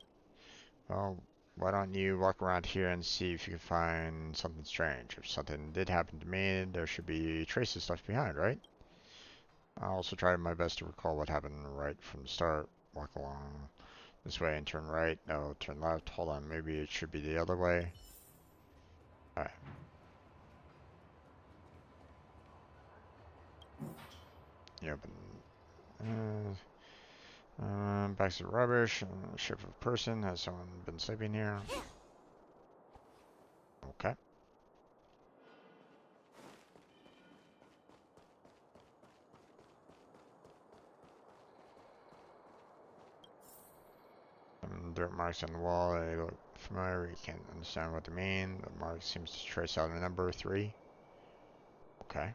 Well, why don't you walk around here and see if you can find something strange. If something did happen to me, there should be traces left behind, right? I'll also try my best to recall what happened right from the start. Walk along this way and turn right. No, turn left. Hold on, maybe it should be the other way. Alright. You open. Bags of rubbish. Ship of a person. Has someone been sleeping here? Okay. Dirt marks on the wall. They look familiar. You can't understand what they mean. The mark seems to trace out a number 3. Okay.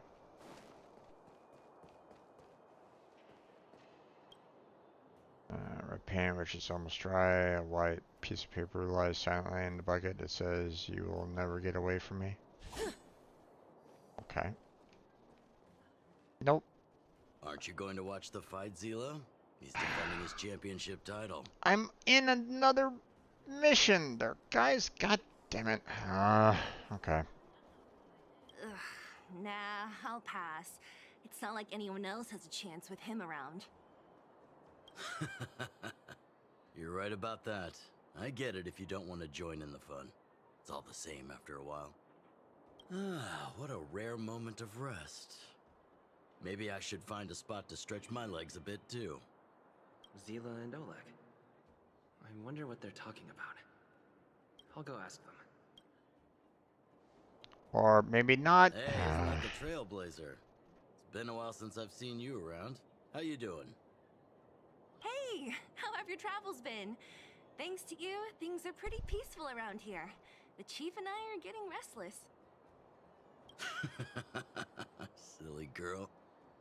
Red paint, which is almost dry. A white piece of paper lies silently in the bucket. It says, "You will never get away from me." Okay. Nope. Aren't you going to watch the fight, Zilo? He's defending his championship title. I'm in another mission there, guys. God damn it. Okay. Ugh, nah, I'll pass. It's not like anyone else has a chance with him around. You're right about that. I get it if you don't want to join in the fun. It's all the same after a while. Ah, what a rare moment of rest. Maybe I should find a spot to stretch my legs a bit too. Zila and Oleg. I wonder what they're talking about. I'll go ask them. Or maybe not. Hey, isn't that the Trailblazer? It's been a while since I've seen you around. How you doing? Hey, how have your travels been? Thanks to you, things are pretty peaceful around here. The Chief and I are getting restless. Silly girl.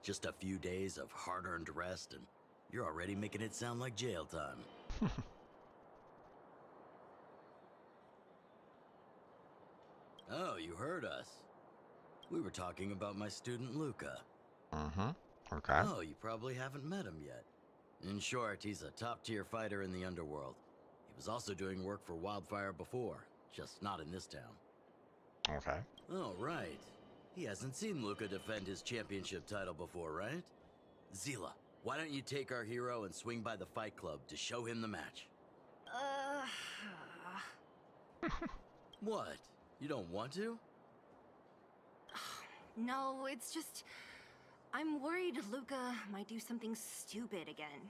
Just a few days of hard-earned rest and you're already making it sound like jail time. Oh, you heard us. We were talking about my student Luca. Mm-hmm. Okay. Oh, you probably haven't met him yet. In short, he's a top-tier fighter in the underworld. He was also doing work for Wildfire before, just not in this town. Okay. Oh, right. He hasn't seen Luca defend his championship title before, right? Zila, why don't you take our hero and swing by the Fight Club to show him the match? What? You don't want to? No, it's just... I'm worried Luca might do something stupid again.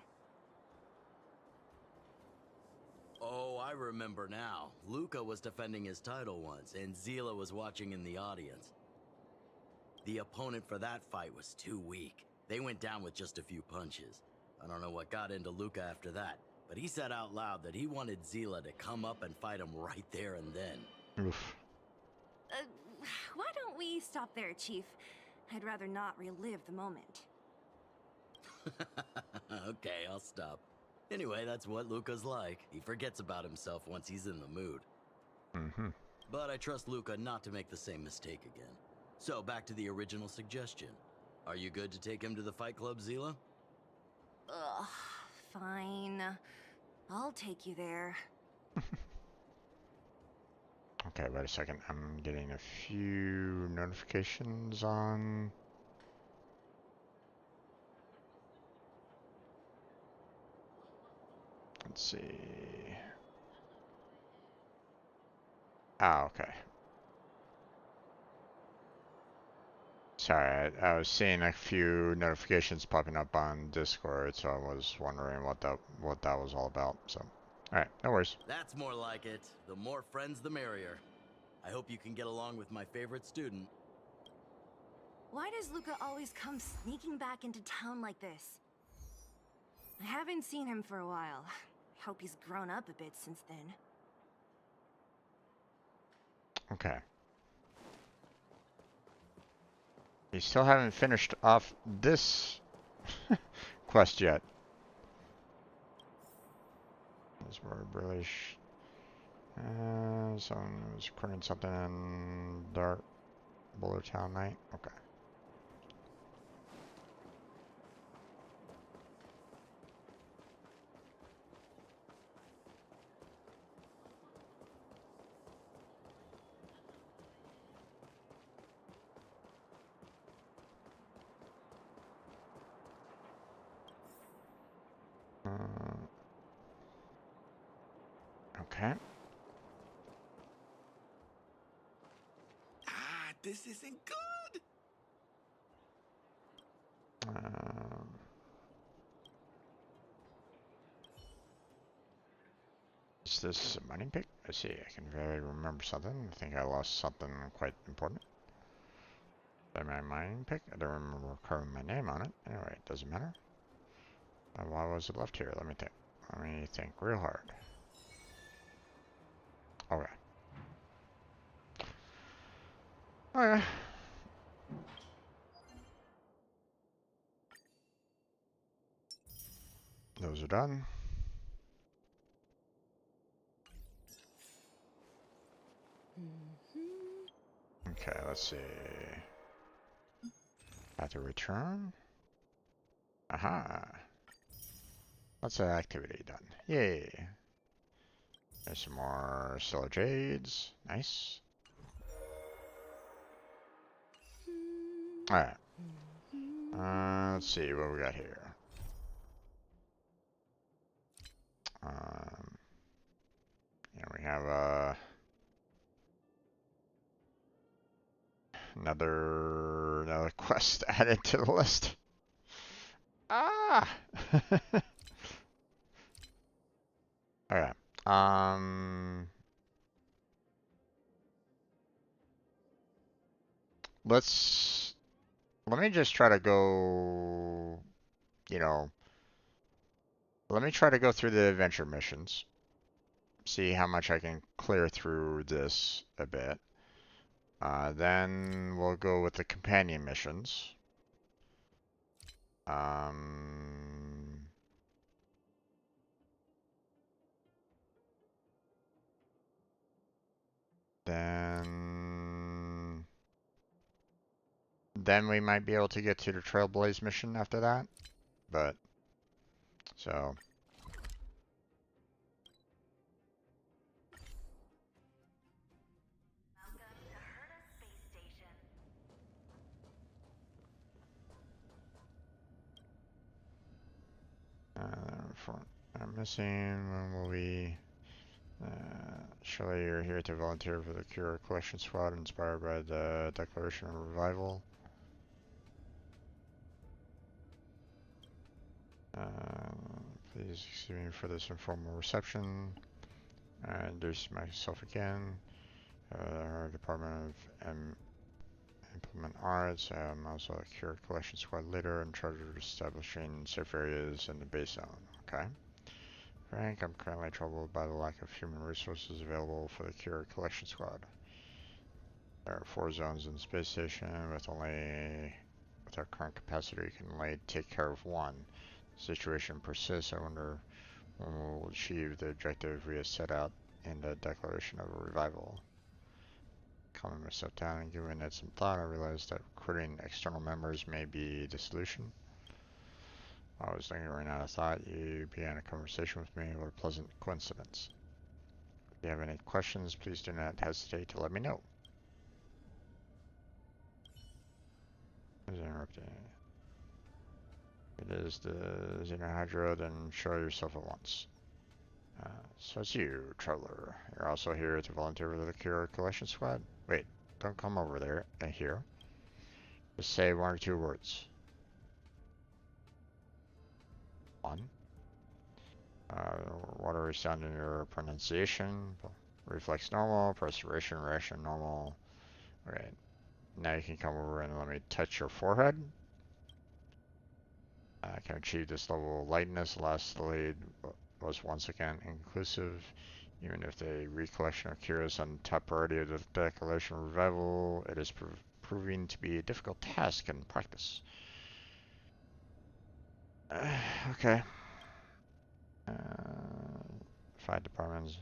Oh, I remember now. Luca was defending his title once, and Zila was watching in the audience. The opponent for that fight was too weak. They went down with just a few punches. I don't know what got into Luca after that, but he said out loud that he wanted Zila to come up and fight him right there and then. Oof. Why don't we stop there, Chief? I'd rather not relive the moment. Okay, I'll stop. Anyway, that's what Luca's like. He forgets about himself once he's in the mood. Mm-hmm. But I trust Luca not to make the same mistake again. So, back to the original suggestion. Are you good to take him to the Fight Club, Zila? Ugh, fine. I'll take you there. Okay, wait a second. I'm getting a few notifications on... Let's see... Ah, okay. Sorry, I was seeing a few notifications popping up on Discord, so I was wondering what that was all about. So, all right, no worries. That's more like it. The more friends, the merrier. I hope you can get along with my favorite student. Why does Luca always come sneaking back into town like this? I haven't seen him for a while. I hope he's grown up a bit since then. Okay. You still haven't finished off this quest yet. This word really. Someone was recording something in Dark Boulder Town Night. Okay. Okay. This isn't good. Is this a money pick? I see. I can barely remember something. I think I lost something quite important. By my mining pick? I don't remember carving my name on it. Anyway, it doesn't matter. Why was it left here? Let me think. Let me think real hard. Okay. Okay. Those are done. Okay, let's see. Have to return. Aha. That's an activity done. Yay. There's some more stellar jades. Nice. Alright. Let's see what we got here. Yeah, we have another quest added to the list. Ah. Okay. Let me just try to go, let me try to go through the adventure missions. see how much I can clear through this a bit. Then we'll go with the companion missions. Then we might be able to get to the Trailblaze mission after that. But, so. I'm missing. When will we? Surely you're here to volunteer for the Cure Collection Squad, inspired by the Declaration of Revival. Please excuse me for this informal reception. I introduce myself again. Our Department of Implement Arts. I'm also a Cure Collection Squad leader in charge of establishing safe areas in the base zone. Okay. Frank, I'm currently troubled by the lack of human resources available for the Cure Collection Squad. There are 4 zones in the space station, with our current capacity, we can only take care of one. The situation persists. I wonder when we'll achieve the objective we have set out in the Declaration of Revival. Calming myself down and giving it some thought, I realized that recruiting external members may be the solution. I was lingering out of thought. You began a conversation with me. What a pleasant coincidence. If you have any questions, please do not hesitate to let me know. Interrupting. It is the Xenohydra, then show yourself at once. So it's you, Traveler. You're also here to volunteer for the Cure Collection Squad? Wait, don't come over there and here. Just say 1 or 2 words. 1. Watery sound in your pronunciation. Reflex normal, perspiration reaction normal. Alright. Now you can come over and let me touch your forehead. I can achieve this level of lightness. Last delayed was once again inclusive. Even if the recollection of cures on top priority of the Declaration of Revival, it is proving to be a difficult task in practice. Okay. 5 departments.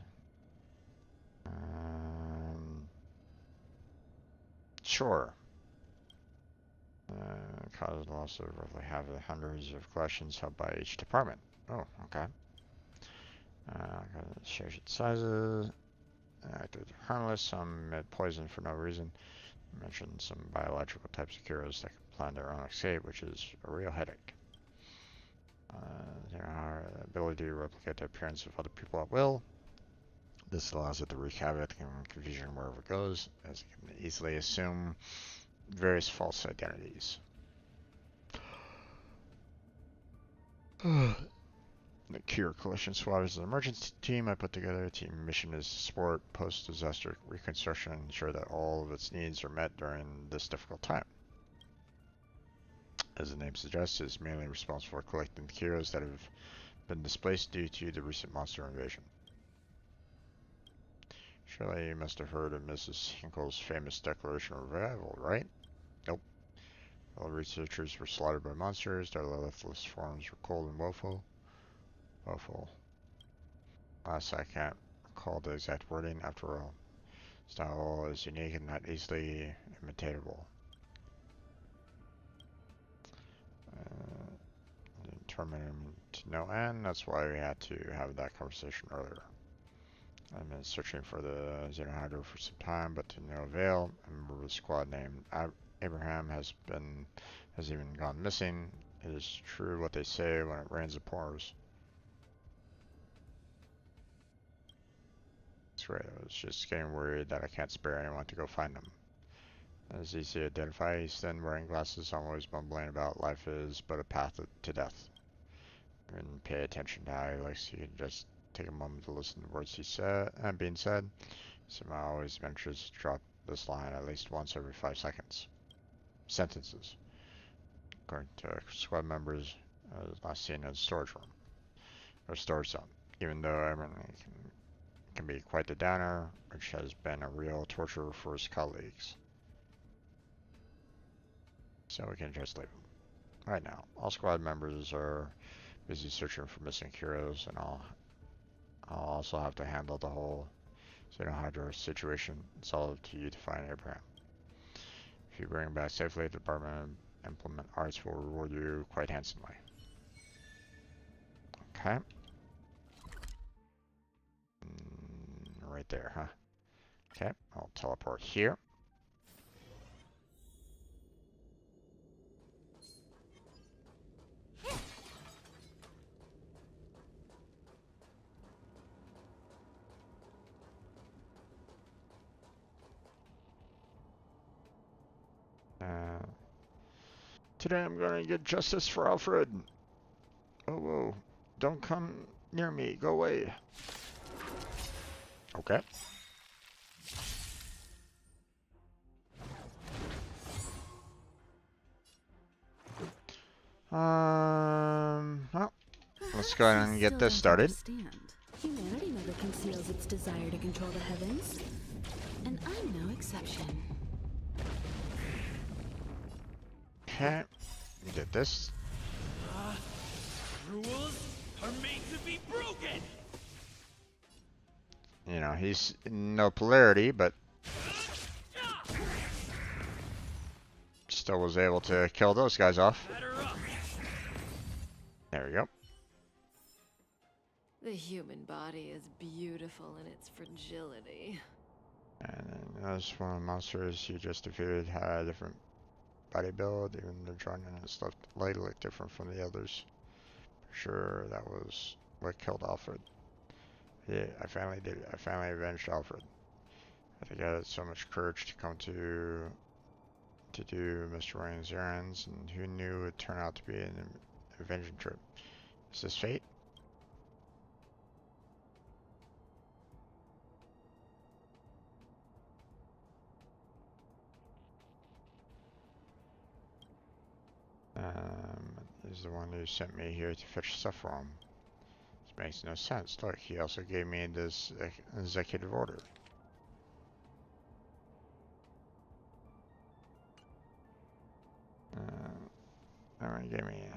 Sure. Caused loss of roughly half of the hundreds of collections held by each department. Oh, okay. Shared sizes. Acted harmless. Some emit poison for no reason. I mentioned some biological types of cures that can plan their own escape, which is a real headache. Their ability to replicate the appearance of other people at will. This allows it to wreak havoc and confusion wherever it goes, as it can easily assume various false identities. The Cure Collection Squad is an emergency team I put together. The team mission is to support post-disaster reconstruction and ensure that all of its needs are met during this difficult time. As the name suggests, it is mainly responsible for collecting the cures that have been displaced due to the recent monster invasion. Surely you must have heard of Mrs. Hinkle's famous Declaration of Revival, right? Nope. All researchers were slaughtered by monsters, their lifeless forms were cold and woeful. Alas, I can't recall the exact wording. After all, style is unique and not easily imitatable. Determined to no end. That's why we had to have that conversation earlier. I've been searching for the Xenohydra for some time, but to no avail. A member of the squad named Abraham has even gone missing. It is true what they say: when it rains, it pours. That's right. I was just getting worried that I can't spare anyone to go find them. As easy to identify, he's thin, wearing glasses, always mumbling about life is but a path to death. And pay attention to how he likes. You can just take a moment to listen to words being said. Somehow always manages to drop this line at least once every 5 sentences. According to squad members, last seen in the storage room or storage zone. Even though everyone can be quite the downer, which has been a real torture for his colleagues. So we can just leave him. Right now, all squad members are busy searching for missing heroes, and I'll also have to handle the whole Xenohydra situation. It's all up to you to find Abraham. If you bring him back safely, the Department of Implement Arts will reward you quite handsomely. Okay. Right there, huh? Okay, I'll teleport here. Today I'm gonna get justice for Alfred. Oh, whoa. Don't come near me. Go away. Okay. Well, let's go ahead and get this started. Humanity never conceals its desire to control the heavens, and I'm no exception. Okay, get this. Rules are made to be broken. You know, he's no polarity, but still was able to kill those guys off. There we go. The human body is beautiful in its fragility. And then this one of the monsters you just defeated had a different body build, even the joint and stuff looked different from the others. For sure, that was what killed Alfred. Yeah, I finally did it. I finally avenged Alfred. I think I had so much courage to come to do Mr. Wayne's errands, and who knew it would turn out to be an avenging trip. Is this fate? He's the one who sent me here to fetch stuff for him. This makes no sense. Look, he also gave me this executive order. He gave me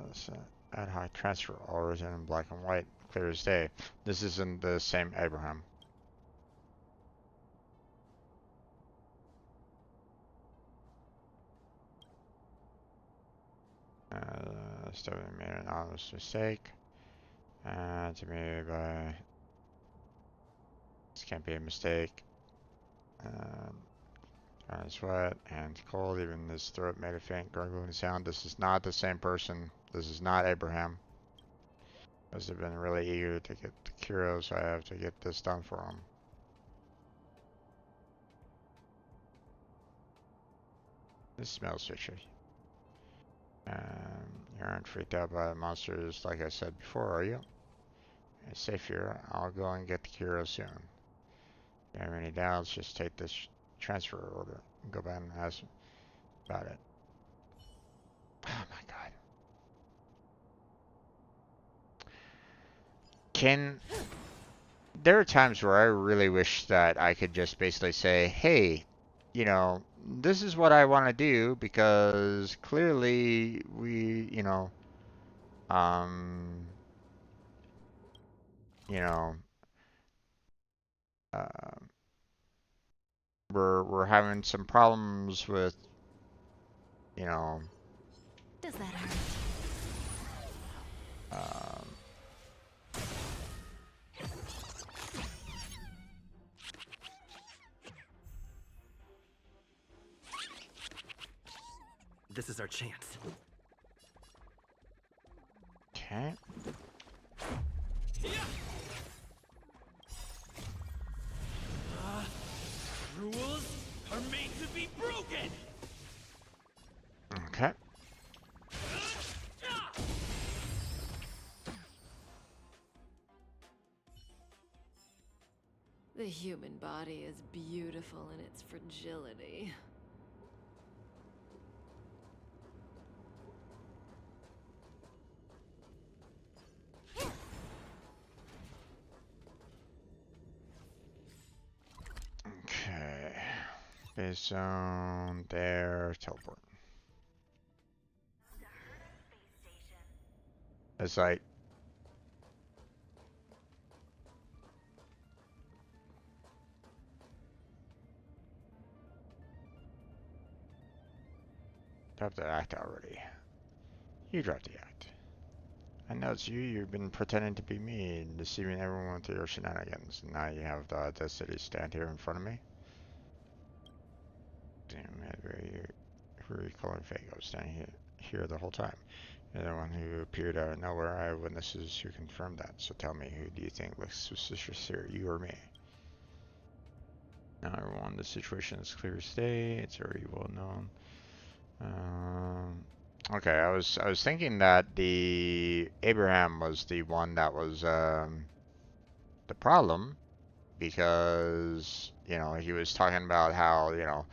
this ad hoc transfer, all written in black and white, clear as day. This isn't the same Abraham. Stephanie made an honest mistake. To me, this can't be a mistake. Sweat, hands cold, even his throat made a faint gurgling sound. This is not the same person. This is not Abraham. Must have been really eager to get the Kiro, so I have to get this done for him. This smells fishy. You aren't freaked out by the monsters like I said before, are you? It's safe here. I'll go and get the Kiro soon. If you have any doubts, just take this transfer order and go back and ask about it. Oh my god. There are times where I really wish that I could just basically say, hey, you know, this is what I want to do, because clearly we, you know, we're having some problems with, you know, Does that hurt? This is our chance. okay. Rules are made to be broken. Okay. The human body is beautiful in its fragility. Space zone, there, teleport. It's like, drop the act already. You dropped the act. I know it's you. You've been pretending to be me and deceiving everyone with your shenanigans. Now you have the audacity to stand here in front of me. Damn it, who are you calling fake? I was standing here the whole time. You're the one who appeared out of nowhere. I have witnesses who confirmed that. So tell me, who do you think looks suspicious here, you or me? Now everyone, the situation is clear as day. It's already well known. Okay, I was thinking that the Abraham was the one that was the problem, because you know he was talking about how, you know,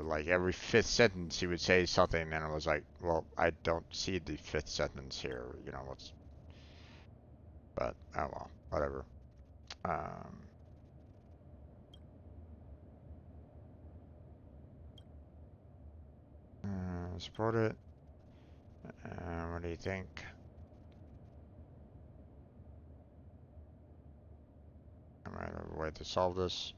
like every fifth sentence he would say something, and I was like, well, I don't see the fifth sentence here, you know, what's, but oh well, whatever. Support it. What do you think? I might have a way to solve this.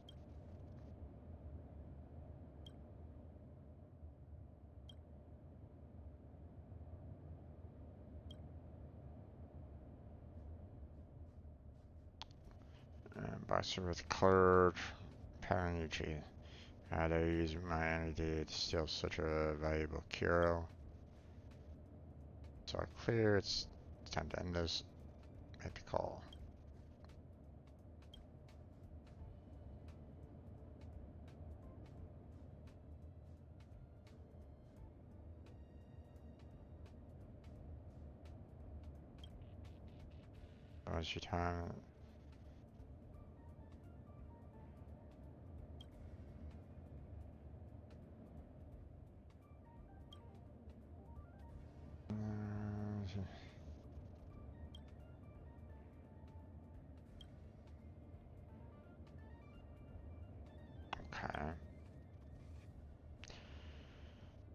Boxer with cleared pattern energy. How do I use my energy to steal such a valuable curio? It's all clear. It's time to end this. Make the call. What's your time? Okay.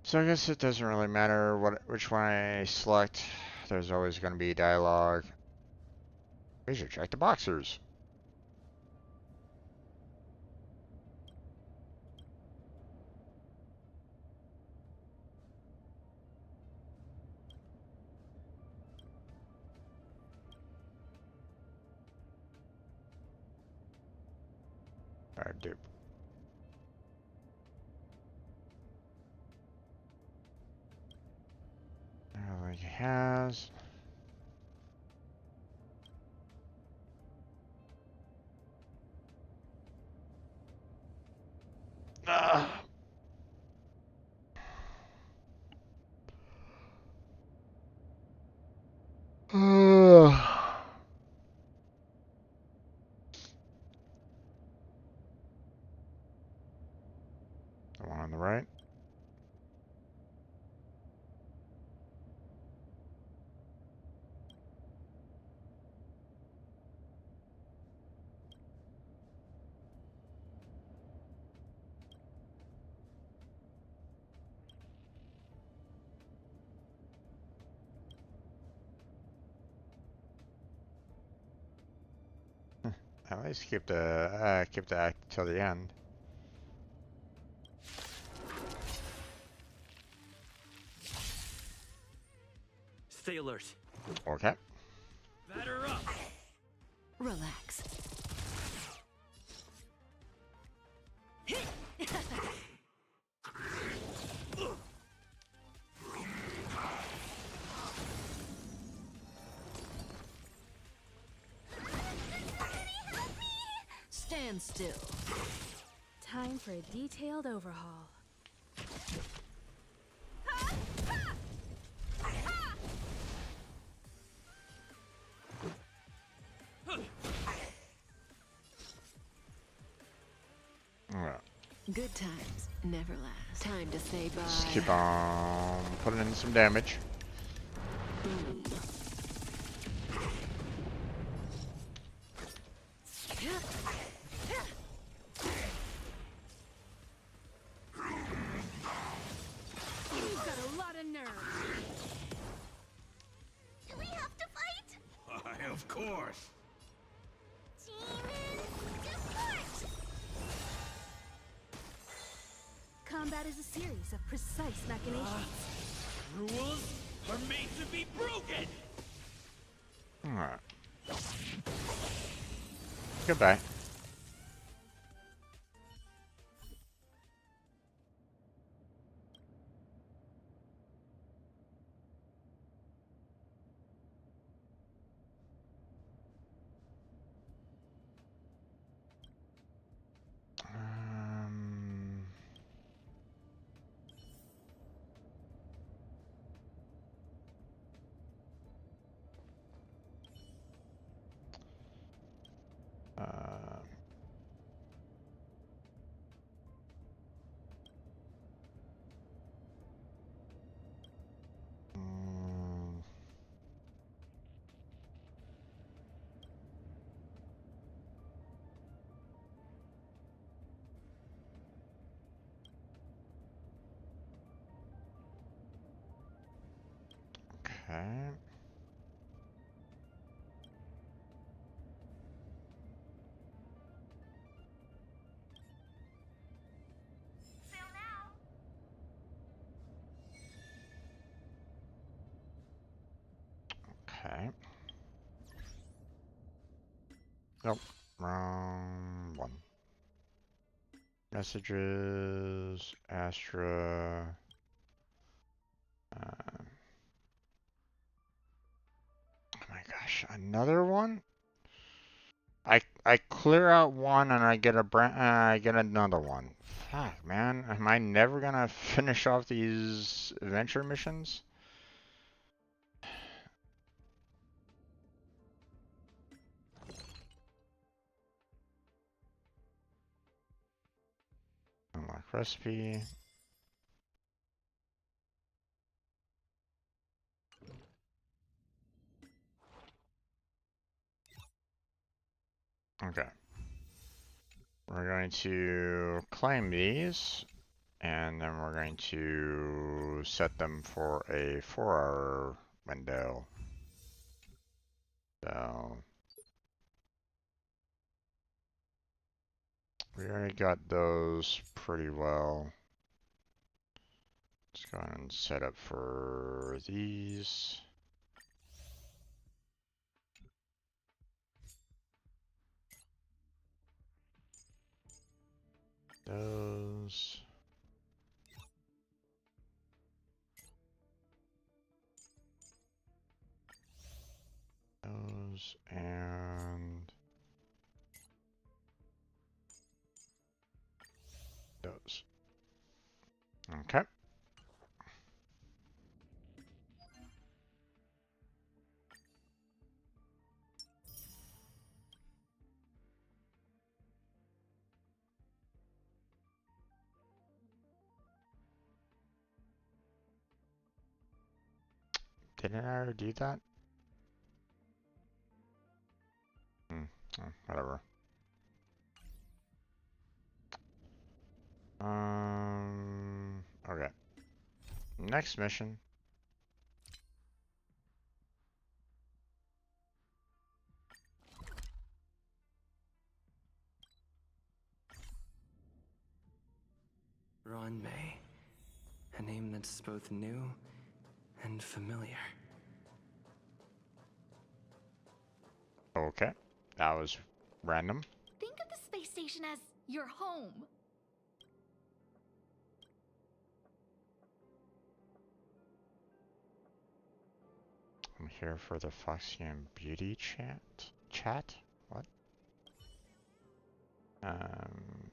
So I guess it doesn't really matter which one I select. There's always going to be dialogue. We should check the boxers. Alright, dude. He has. The one on the right. At least keep the act till the end. Stay alert. Okay. Batter up. Relax. Stand still. Time for a detailed overhaul. Alright. Good times never last. Time to say bye. Just keep on putting in some damage. Boom. Of course. Demon support! Combat is a series of precise machinations. Rules are made to be broken. Alright. Goodbye. Uh, mm, okay. Sail now! Okay. Nope. Wrong one. Messages, Astra. Oh my gosh, another one? I clear out one and I get another one. Fuck, man. Am I never gonna finish off these adventure missions? Unlock recipe. Okay. We're going to claim these, and then we're going to set them for a 4-hour window. So we already got those pretty well. Let's go ahead and set up for these. Those. Those and those. Okay. Didn't I already do that? Whatever. Okay. Next mission. Ron May. A name that's both new and familiar. Okay. That was random. Think of the space station as your home. I'm here for the Foxy and Beauty chat? What? Um,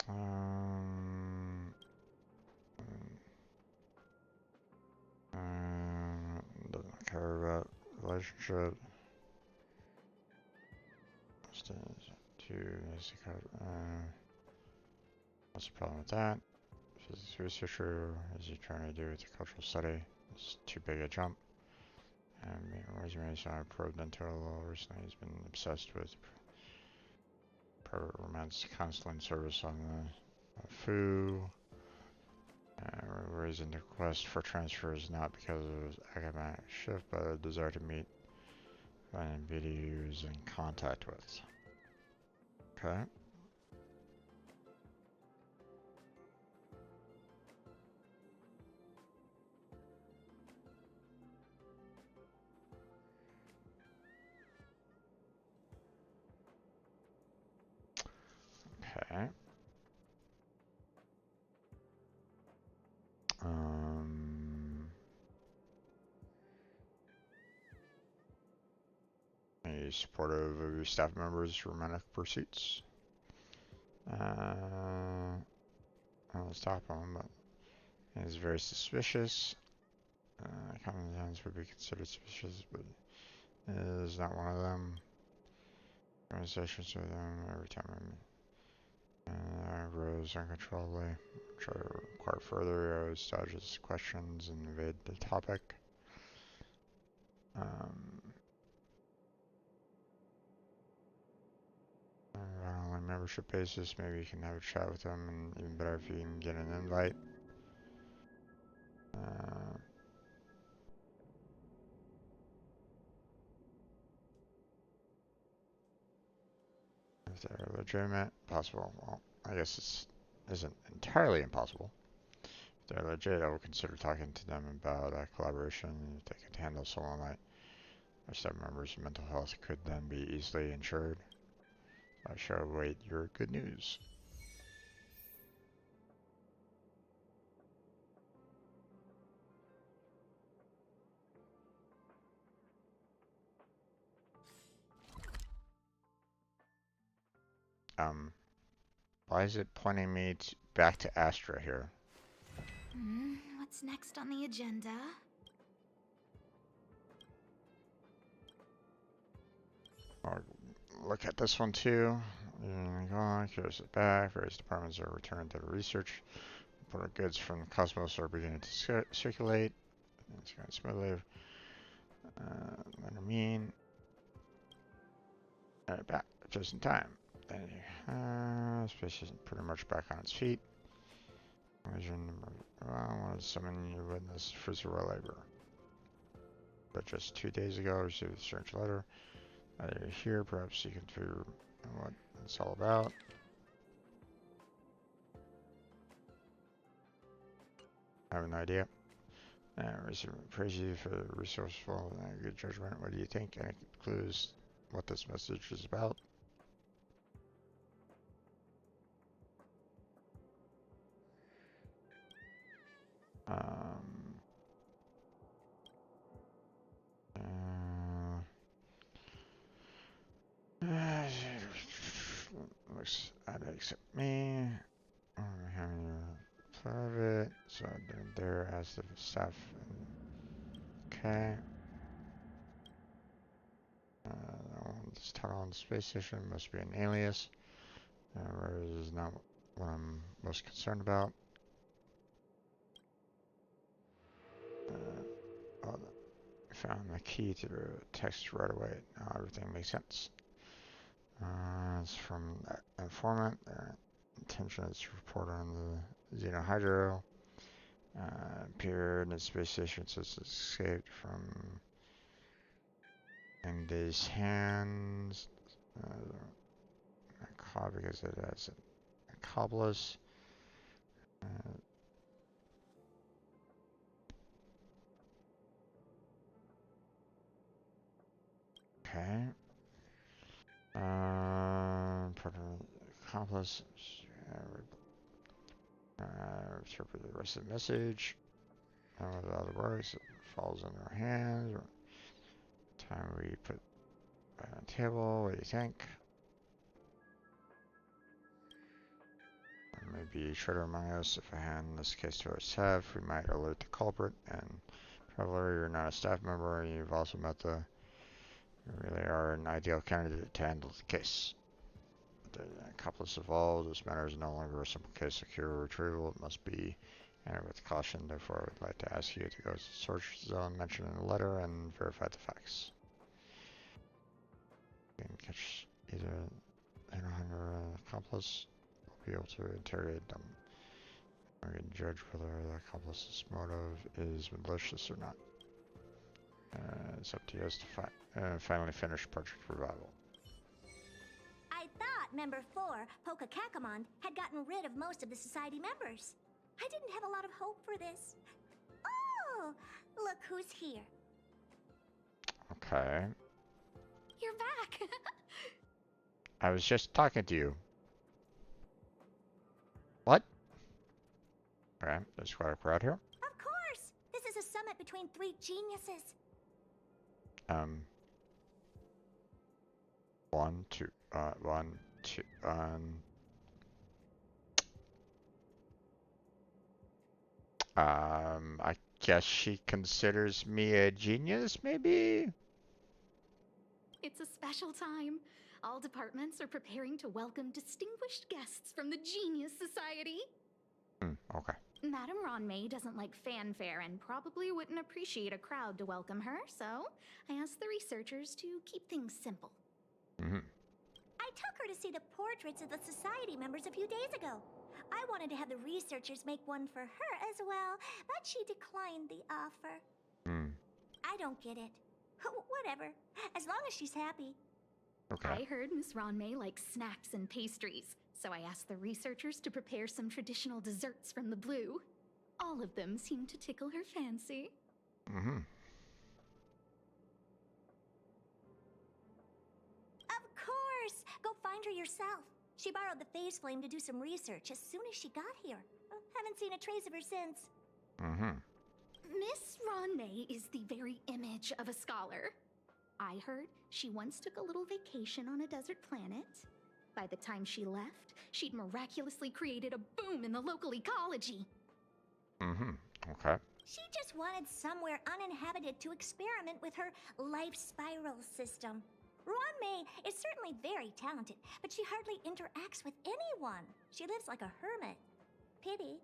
um, doesn't care about relationship. What's the problem with that? Physics researcher, is he trying to do with the cultural study? It's too big a jump. And resume is not probed into a little recently. He's been obsessed with private romance counseling service on the Foo. reason the request for transfer is not because of his academic shift, but a desire to meet an video he was in contact with. Okay. Okay. Are supportive of your staff members' romantic pursuits? I'll stop him, but he's very suspicious. Common sense would be considered suspicious, but is not one of them. Conversations with him every time grows uncontrollably. Try to inquire further. He always dodges questions and evade the topic. On a membership basis, maybe you can have a chat with him, and even better if you can get an invite. If they're legitimate, possible. Well, I guess this isn't entirely impossible. If they're legit, I will consider talking to them about collaboration. If they could handle someone like our staff members' mental health could then be easily insured. I shall await your good news. Why is it pointing me back to Astra here? What's next on the agenda? Or look at this one too. Here's it back. Various departments are returning to the research. Important goods from the cosmos are beginning to circulate. It's going smoothly. What I mean. Back just in time. Space is pretty much back on its feet. I wanted to summon you witness for zero labor. But just 2 days ago, I received a strange letter. You're here, perhaps you can figure out what it's all about. I have an idea. Praise you for the resourceful and good judgment. What do you think? Any clues what this message is about? Looks odd except me. I'm having a private, so they're there as the staff. Okay. This tunnel on the space station must be an alias. This is not what I'm most concerned about. I found the key to the text right away. Now everything makes sense. It's from that informant. Their intention is to report on the Xenohydro. Appeared in the space station since it escaped from Engda's hands. Because it has a cobblers. Okay. Accomplice. Interpret the rest of the message. And with other words, it falls in our hands. Time we put on the table. What do you think? Maybe try to remind us if I hand this case to our staff, we might alert the culprit. And probably you're not a staff member, and you've also met the. You really are an ideal candidate to handle the case. The accomplice involved. This matter is no longer a simple case of cure or retrieval. It must be handled with caution. Therefore, I would like to ask you to go to the search zone mentioned in the letter and verify the facts. You can catch either an accomplice. We'll be able to interrogate them. We can judge whether the accomplice's motive is malicious or not. It's up to you to finally finish Project Revival. I thought Member 4, Poca Kakamon, had gotten rid of most of the society members. I didn't have a lot of hope for this. Oh, look who's here. Okay. You're back. I was just talking to you. What? Okay, there's quite a crowd here. Of course! This is a summit between 3 geniuses. One, two, I guess she considers me a genius, maybe? It's a special time. All departments are preparing to welcome distinguished guests from the Genius Society. Okay. Madame Ronmei doesn't like fanfare and probably wouldn't appreciate a crowd to welcome her, so I asked the researchers to keep things simple. I took her to see the portraits of the society members a few days ago. I wanted to have the researchers make one for her as well, but she declined the offer. I don't get it. Whatever, as long as she's happy. Okay. I heard Miss Ronmei likes snacks and pastries, so I asked the researchers to prepare some traditional desserts from the blue. All of them seemed to tickle her fancy. Of course! Go find her yourself. She borrowed the phase flame to do some research as soon as she got here. Haven't seen a trace of her since. Miss Ronmei is the very image of a scholar. I heard she once took a little vacation on a desert planet. By the time she left, she'd miraculously created a boom in the local ecology. Okay. She just wanted somewhere uninhabited to experiment with her life spiral system. Ronmei is certainly very talented, but she hardly interacts with anyone. She lives like a hermit. Pity.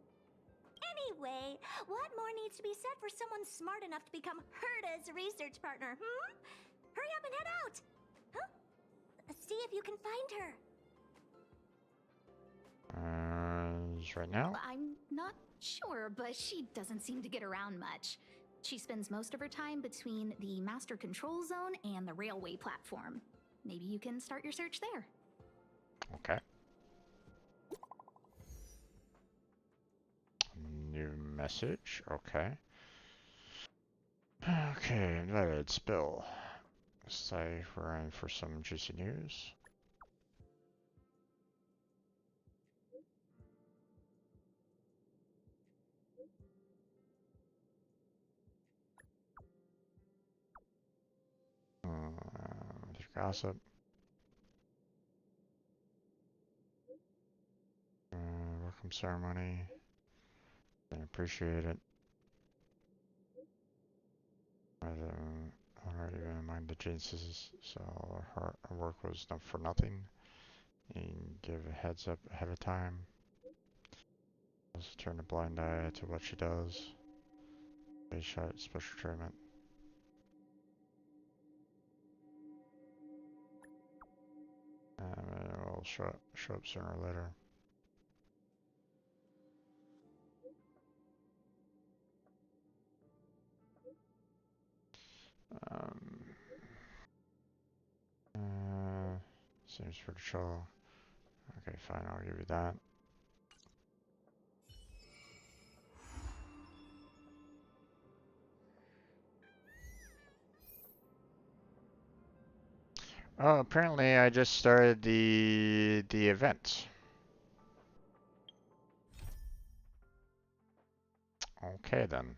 Anyway, what more needs to be said for someone smart enough to become Herta's research partner, Hurry up and head out! See if you can find her. Is right now? I'm not sure, but she doesn't seem to get around much. She spends most of her time between the master control zone and the railway platform. Maybe you can start your search there. Okay. New message. Okay. Okay, invited. Spill. Say we're in for some juicy news. Gossip. Welcome ceremony. Didn't appreciate it. Already been among the geniuses, so her work was not for nothing. You can give a heads up ahead of time. Just turn a blind eye to what she does. They shot special treatment. It will show up sooner or later. Seems pretty chill. Okay, fine, I'll give you that. Oh, apparently I just started the event. Okay then.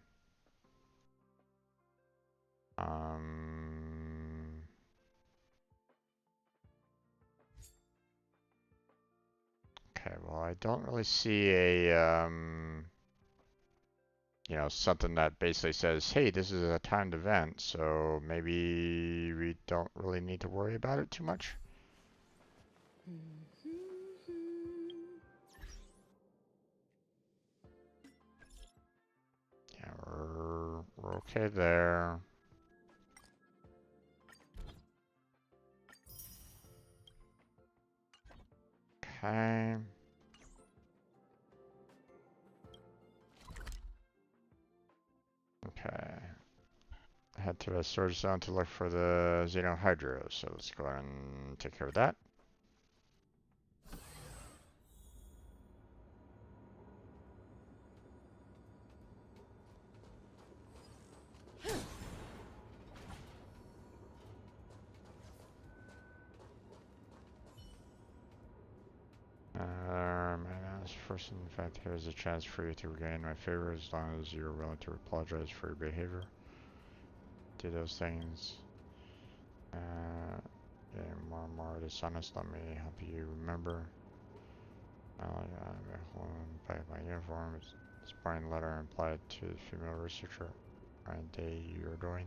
Okay, well I don't really see a you know, something that basically says, hey, this is a timed event, so maybe we don't really need to worry about it too much. Yeah, we're okay there. Okay. Okay. Head to the storage zone to look for the Xenohydra, so let's go ahead and take care of that. First, in fact, here's a chance for you to regain my favor as long as you're willing to apologize for your behavior. Do those things. Getting more and more dishonest. Let me help you remember. By my uniform, it's plain letter implied to the female researcher. Day you're doing.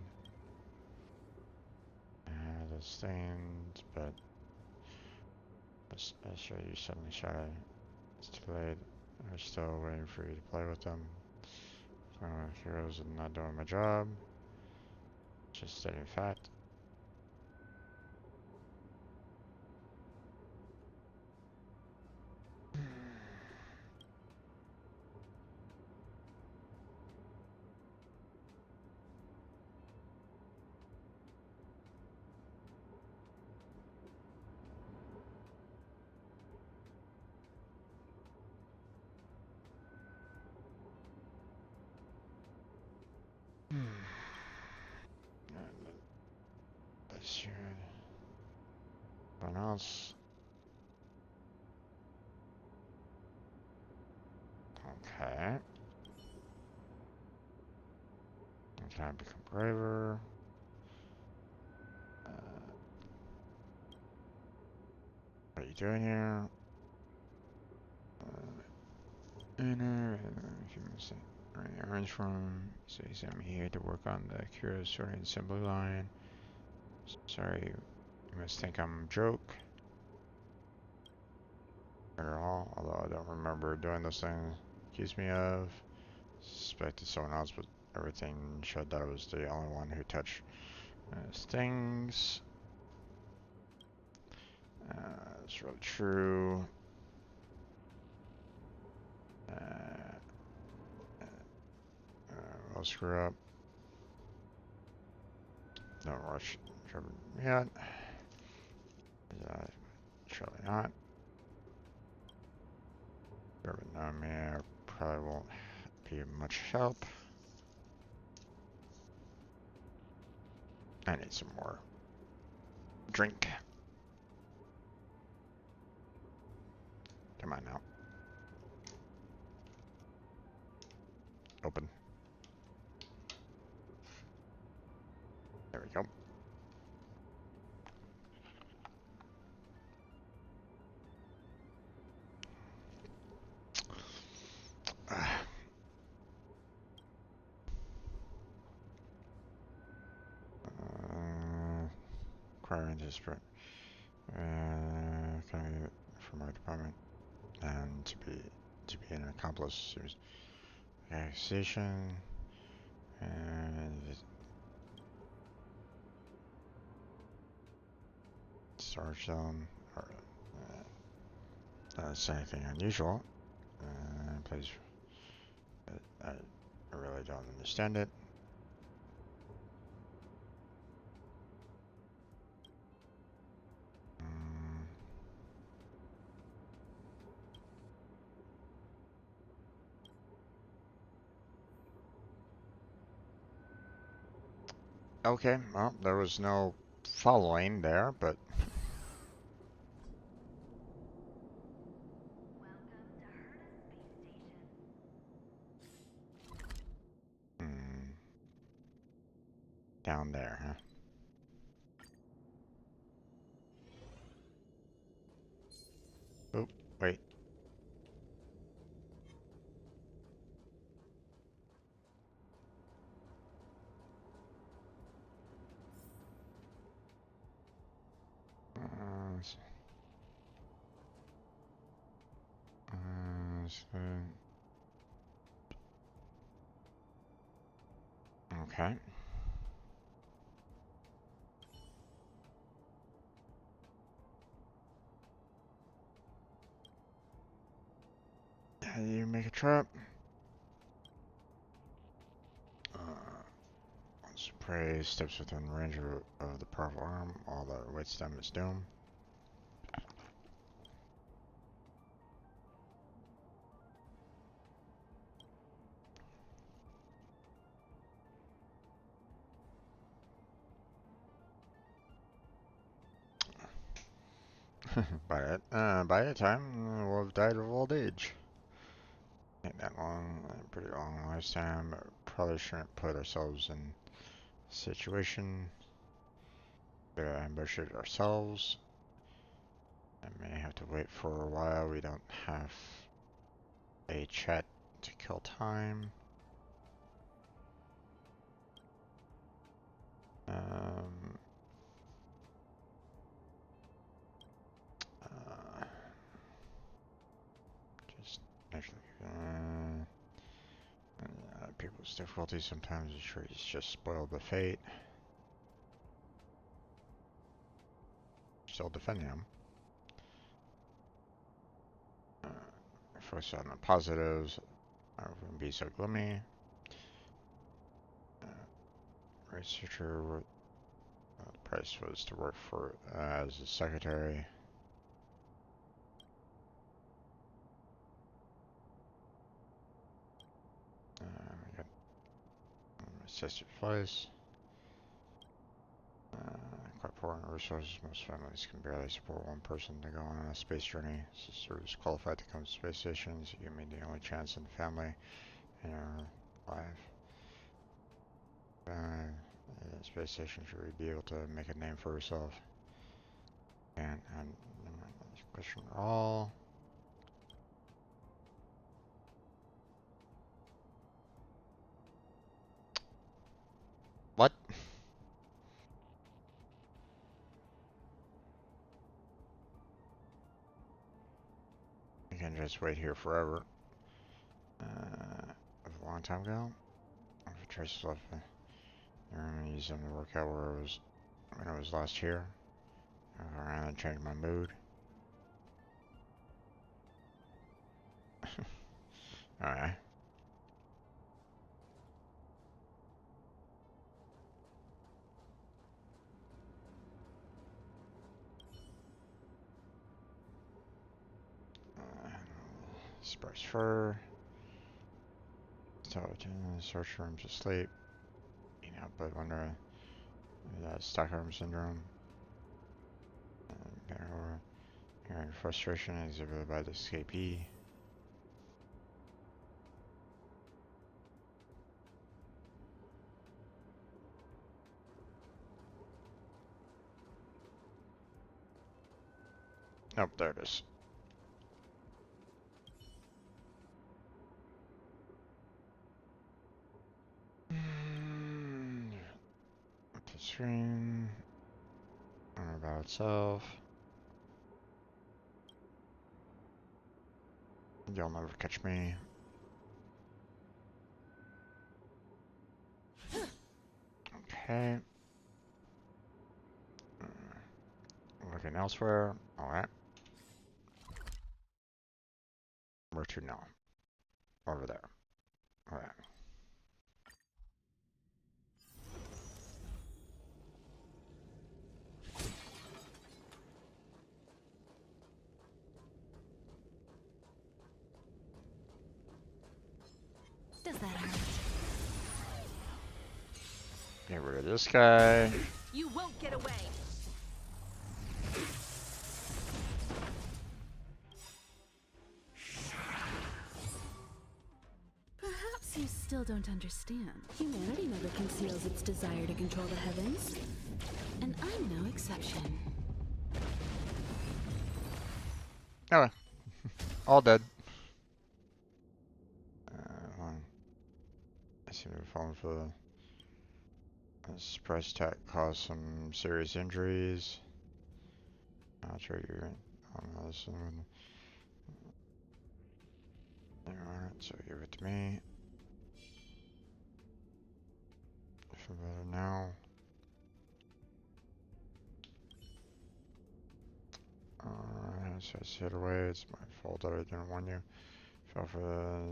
Those things, but I show you suddenly shy. It's too late. I'm still waiting for you to play with them. Heroes are not doing my job. Just stating fact. This should. What else? Okay. Can I become braver? What are you doing here? Inner humans orange from says I'm here to work on the curious sorting assembly line. Sorry, you must think I'm a joke. At all, although I don't remember doing those things accused me of. Suspected someone else, but everything showed that I was the only one who touched things. It's really true. I'll screw up. Don't rush yet. Surely not. Whoever know me, I probably won't be much help. I need some more drink. Come on now. Open. There we go. Acquiring district. Coming from our department, and to be an accomplice. Seems accusation and storage zone. Or that's anything unusual. Please, I really don't understand it. Okay, well, there was no following there, but down there, huh? Oh, wait. Okay. How do you make a trap? So prey steps within range of the powerful arm. All that awaits them is doom. By that time, we'll have died of old age. Ain't that long, pretty long lifetime. Probably shouldn't put ourselves in a situation to ambush it ourselves. I may have to wait for a while. We don't have a chat to kill time. Just actually, people's difficulty sometimes the trees just spoil the fate. Still defending them. Focus on the positives. I wouldn't be so gloomy. Researcher, the price was to work for as a secretary. We got assisted place. Quite poor in resources. Most families can barely support one person to go on a space journey. Sisters qualified to come to space stations. You may be the only chance in the family in your life. The space station should be able to make a name for herself. And question all. What? I can just wait here forever. A long time ago. If it traces left, I'm gonna use them to work out where I was when I was last here. Around and change my mood. Alright. Sparse fur. Search rooms asleep. You know, but under that Stockholm syndrome. Hearing frustration exhibited by the escapee. Nope, there it is. The screen. About itself. You'll never catch me. Okay. Looking elsewhere. Alright. Where to now? Over there. Alright. Does that hurt? Get rid of this guy. You won't get away. Perhaps you still don't understand. Humanity never conceals its desire to control the heavens. And I'm no exception. Okay. All dead. I seem to have fallen for the surprise attack caused some serious injuries. I'll show you on this one. Alright, so give it to me. Feel better now. So I see it away. It's my fault that I didn't warn you. Fell for the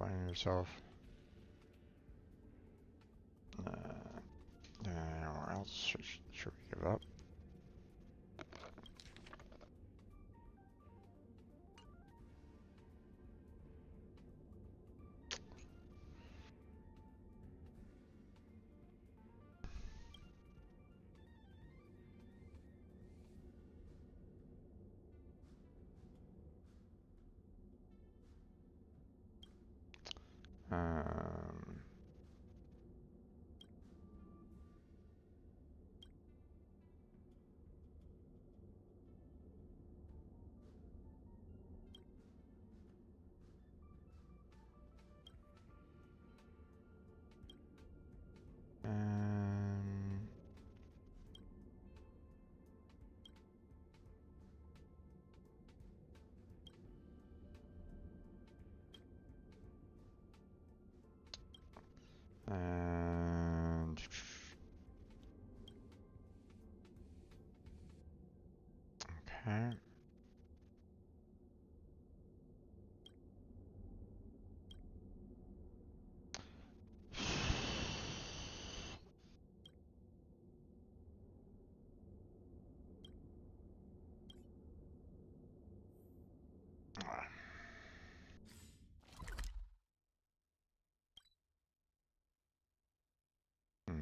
blame yourself. Or else should we give up? Um, um, and okay. Hmm.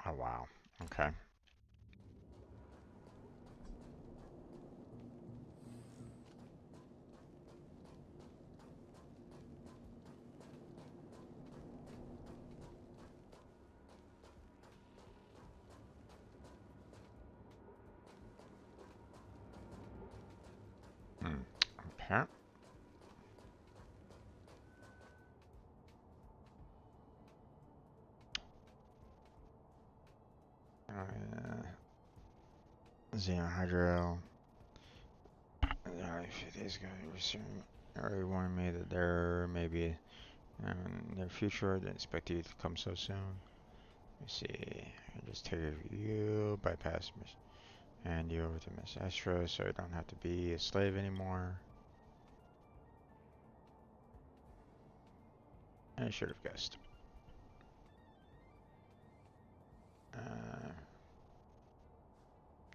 Oh wow. Okay. Hmm. Okay. Xenohydro. If these guys already warned me that there may be in their future. I didn't expect you to come so soon. Let me see. I just take it for you, bypass Miss, hand you over to Miss Astra, so I don't have to be a slave anymore. I should have guessed.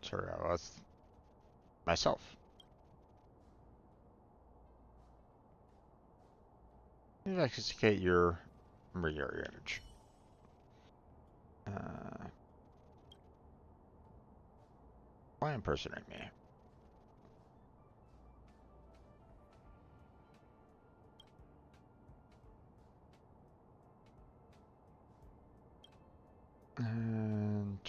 Sorry, I was myself. You execute your mirror image. Why impersonate me? And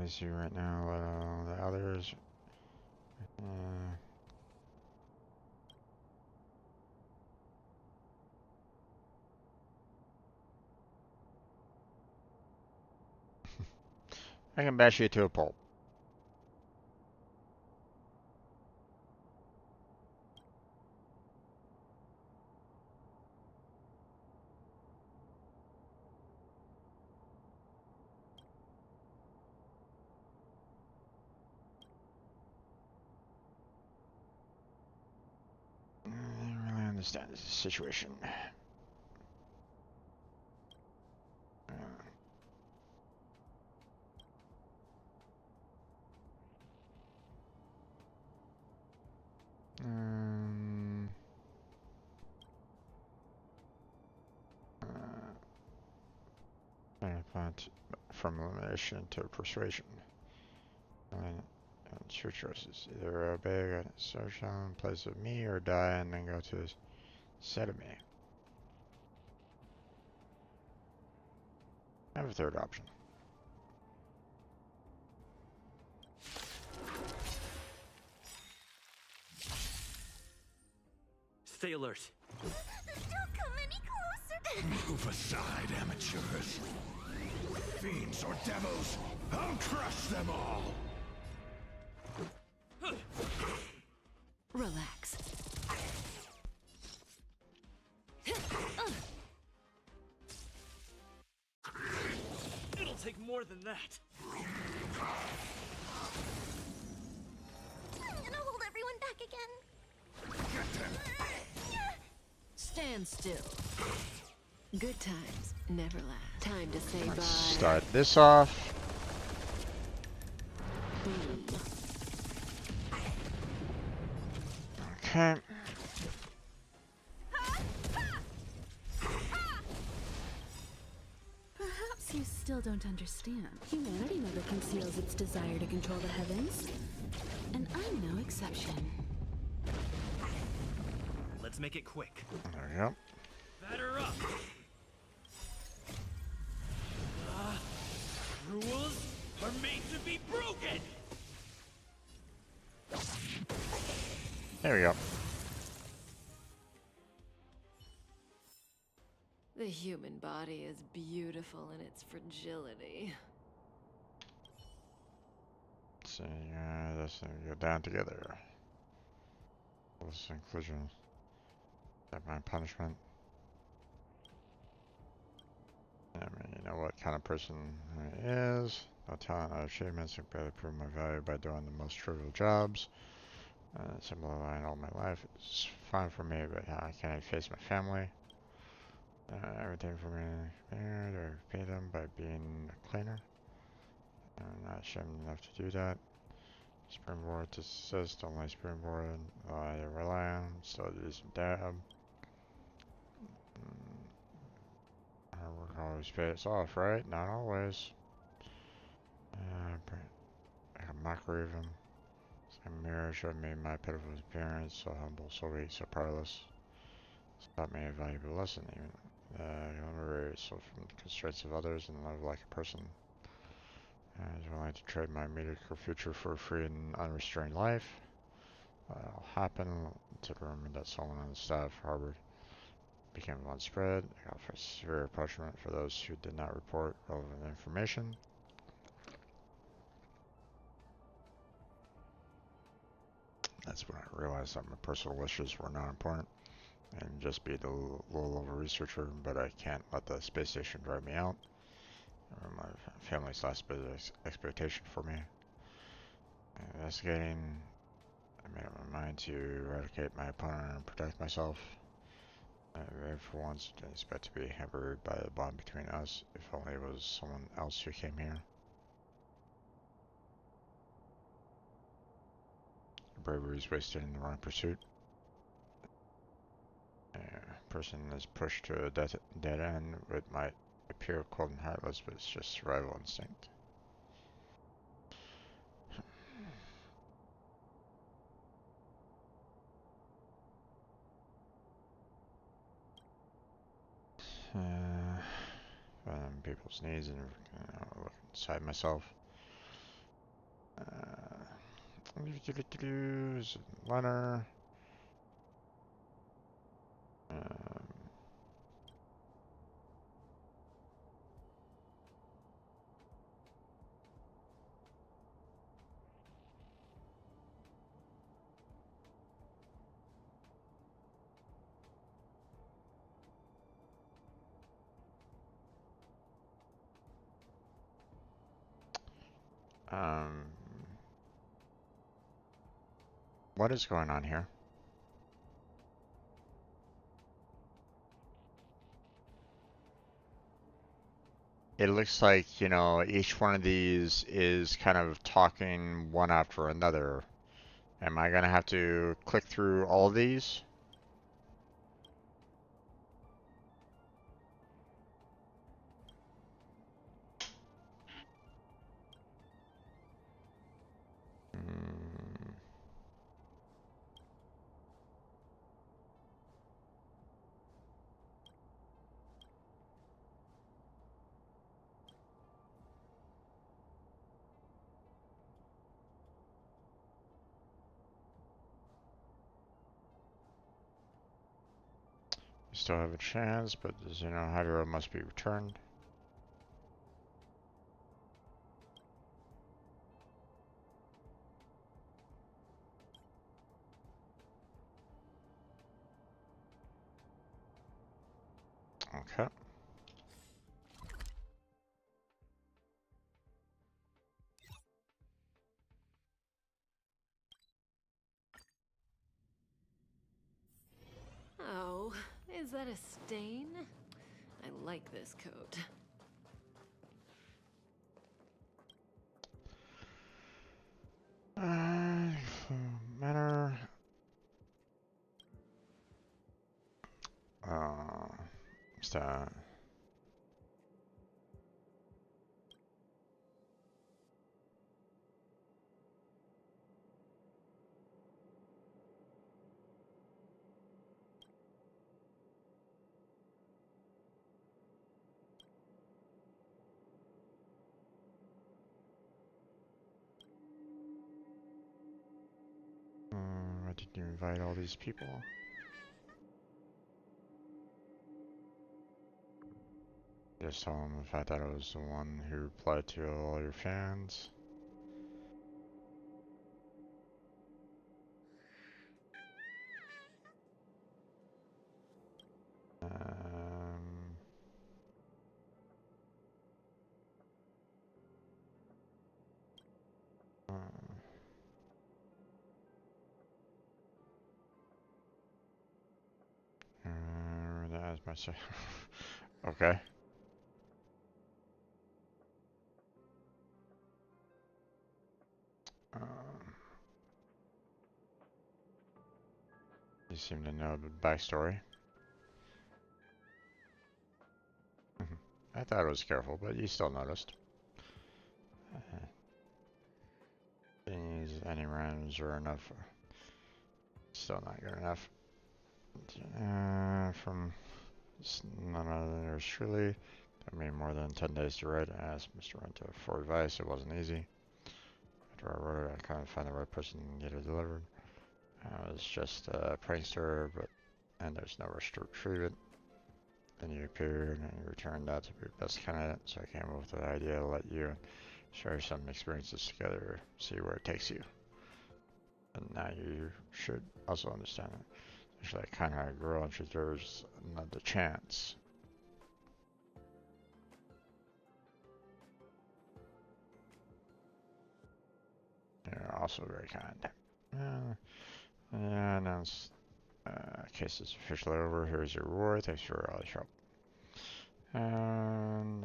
let's see right now. The others. I can bash you to a pulp. I don't really understand this situation. Um, Benefit from elimination to persuasion. And two choices. Either obey a social in place of me or die and then go to the set of me. I have a third option. Stay alert. Don't come any closer. Move aside, amateurs. Fiends or devils, I'll crush them all! Relax. It'll take more than that. I'm gonna hold everyone back again. Get them! Stand still. Good times never last. Time to say Let's bye. start this off. Boom. Okay. Perhaps you still don't understand. Humanity never conceals its desire to control the heavens. And I'm no exception. Let's make it quick. There we go. Batter up. Rules are made to be broken. There we go. The human body is beautiful in its fragility. So let's go down together. This inclusion. That my punishment. I mean, you know what kind of person he is. No talent, no achievements. I barely prove my value by doing the most trivial jobs. Simplifying all my life. It's fine for me, but how can I face my family? Everything for me. To pay them by being a cleaner. I'm not ashamed enough to do that. Springboard to assist, only springboard. I rely on. Still do some dab. Hard work always pays off, right? Not always. I a mockery of him. Some mirror showed me my pitiful appearance, so humble, so weak, so powerless. It's taught me a valuable lesson, even. Liberate yourself from the constraints of others and live like a person. I was willing to trade my mediocre future for a free and unrestrained life. That'll happen to the rumor that someone on the staff harbored became widespread. I got for severe punishment for those who did not report relevant information. That's when I realized that my personal wishes were not important and just be the low-level researcher, but I can't let the space station drive me out. Or my family's last bit of expectation for me. Investigating, I made up my mind to eradicate my opponent and protect myself. I for once didn't expect to be hampered by the bond between us, if only it was someone else who came here. Bravery is wasted in the wrong pursuit. A person is pushed to a dead end. It might appear cold and heartless, but it's just survival instinct. People's needs and look inside myself. Letter. What is going on here? It looks like, you know, each one of these is kind of talking one after another. Am I gonna have to click through all of these? You still have a chance, but the Xenohydra must be returned. Okay. Oh, is that a stain? I like this coat. Manner. What's that? Why did you invite all these people? Just tell them if I thought I was the one who replied to all your fans. Um, uh, that is myself. Okay. You seem to know the backstory. I thought I was careful, but you still noticed. These any rounds are enough. Still not good enough. From none other than yours truly. Took me more than 10 days to write. I asked Mr. Renta for advice. It wasn't easy. After I wrote it, I couldn't find the right person to get it delivered. I was just a prankster, and there's no rush to retrieve it. Then you appeared, and you turned out to be the best candidate, so I came up with the idea to let you share some experiences together, see where it takes you. And now you should also understand it. Actually, I kind of grew and she deserves another chance. You're also very kind. Yeah, announced case is officially over. Here's your reward. Thanks for all your help. And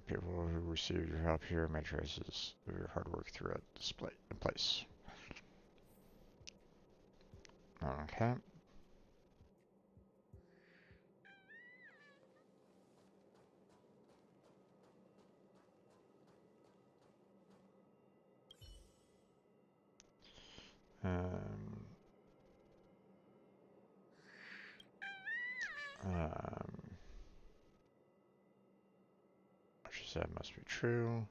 people who received your help here made traces of your hard work throughout display in place. Okay. Um, what she said must be true.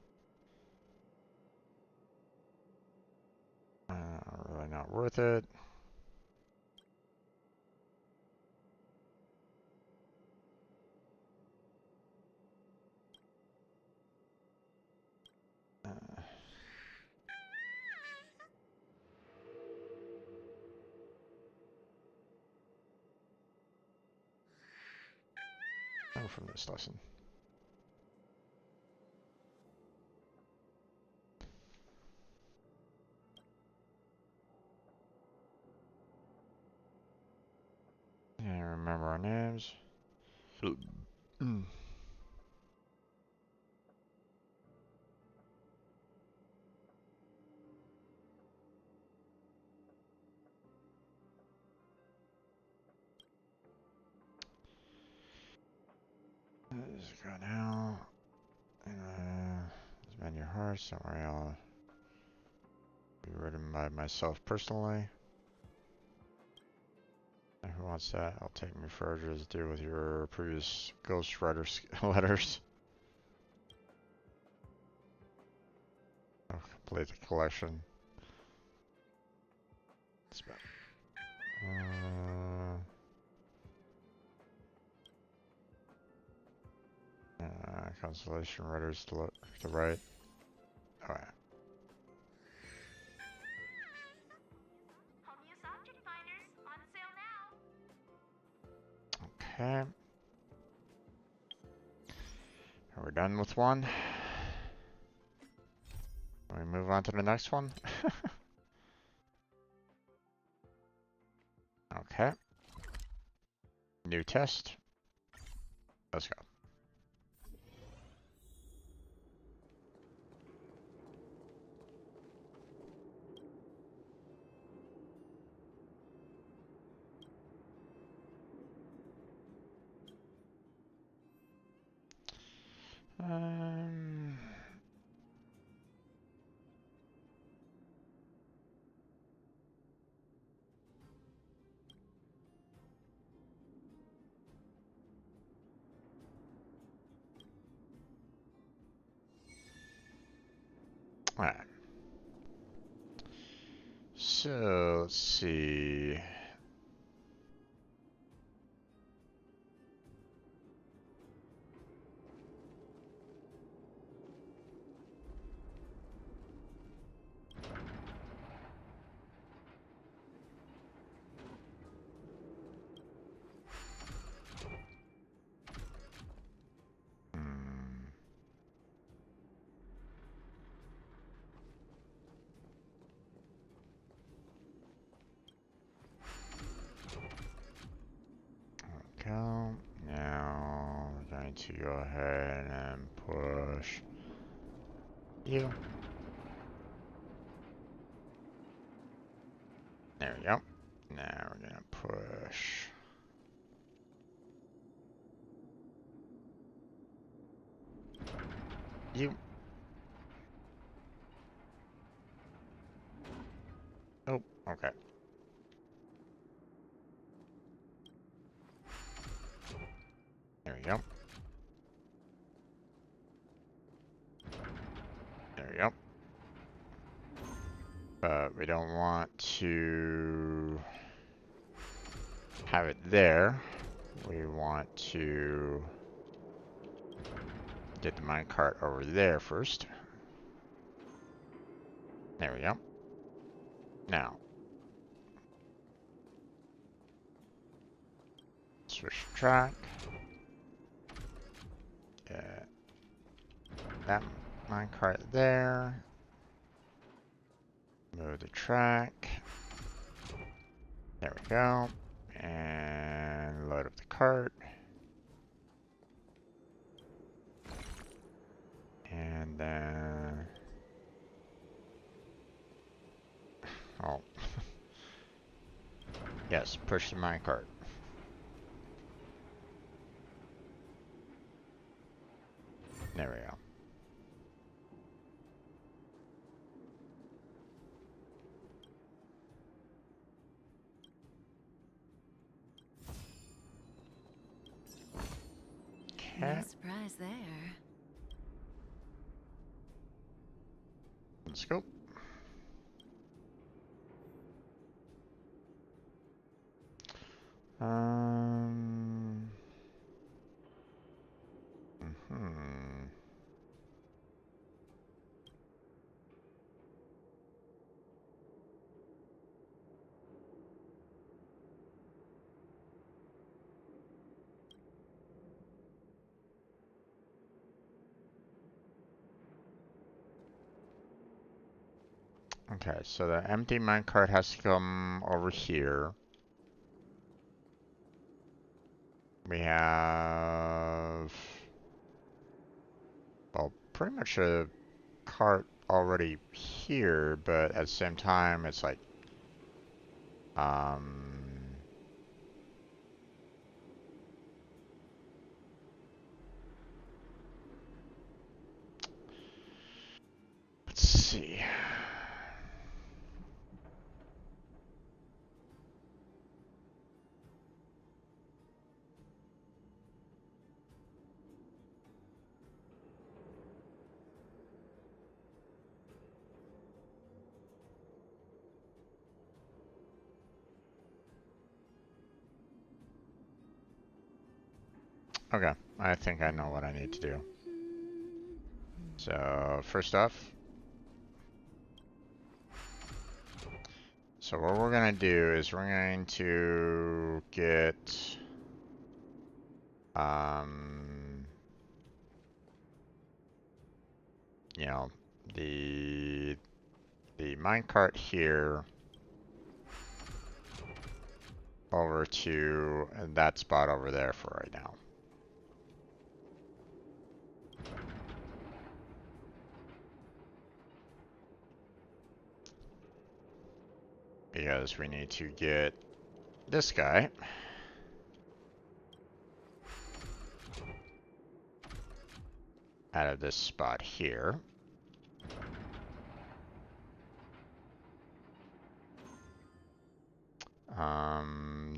Really not worth it. From this lesson. Yeah, remember our names. Let's go now. Mend your hearts. Don't worry, I'll be written by myself personally. And who wants that? I'll take me further to deal with your previous ghostwriter letters. I'll complete the collection. Constellation writers to write. Alright. Home use object finders on sale now. Okay. we're done with one. We move on to the next one. Okay. New test. Let's go. Um, all right. So let's see. Go. Now we're going to go ahead and push you. There we go. Now we're gonna push you. Oh, okay. There we go. There we go. But we don't want to have it there. We want to get the minecart over there first. There we go. Now, switch track. Get that minecart there. Move the track. There we go. And load up the cart. And then... Oh. Yes, push the minecart. There we go. No surprise there. Let's go. Okay, so the empty minecart has to come over here. We have, well, pretty much a cart already here, but at the same time, it's like, let's see. Okay, I think I know what I need to do. So, first off, so what we're gonna do is we're going to get, you know, the minecart here over to that spot over there for right now. Because we need to get this guy out of this spot here.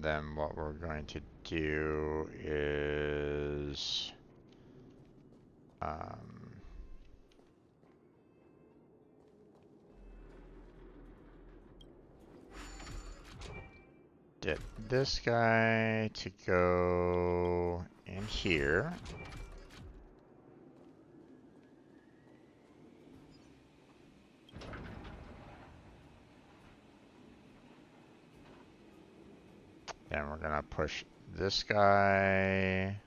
Then what we're going to do is get this guy to go in here. Then we're gonna push this guy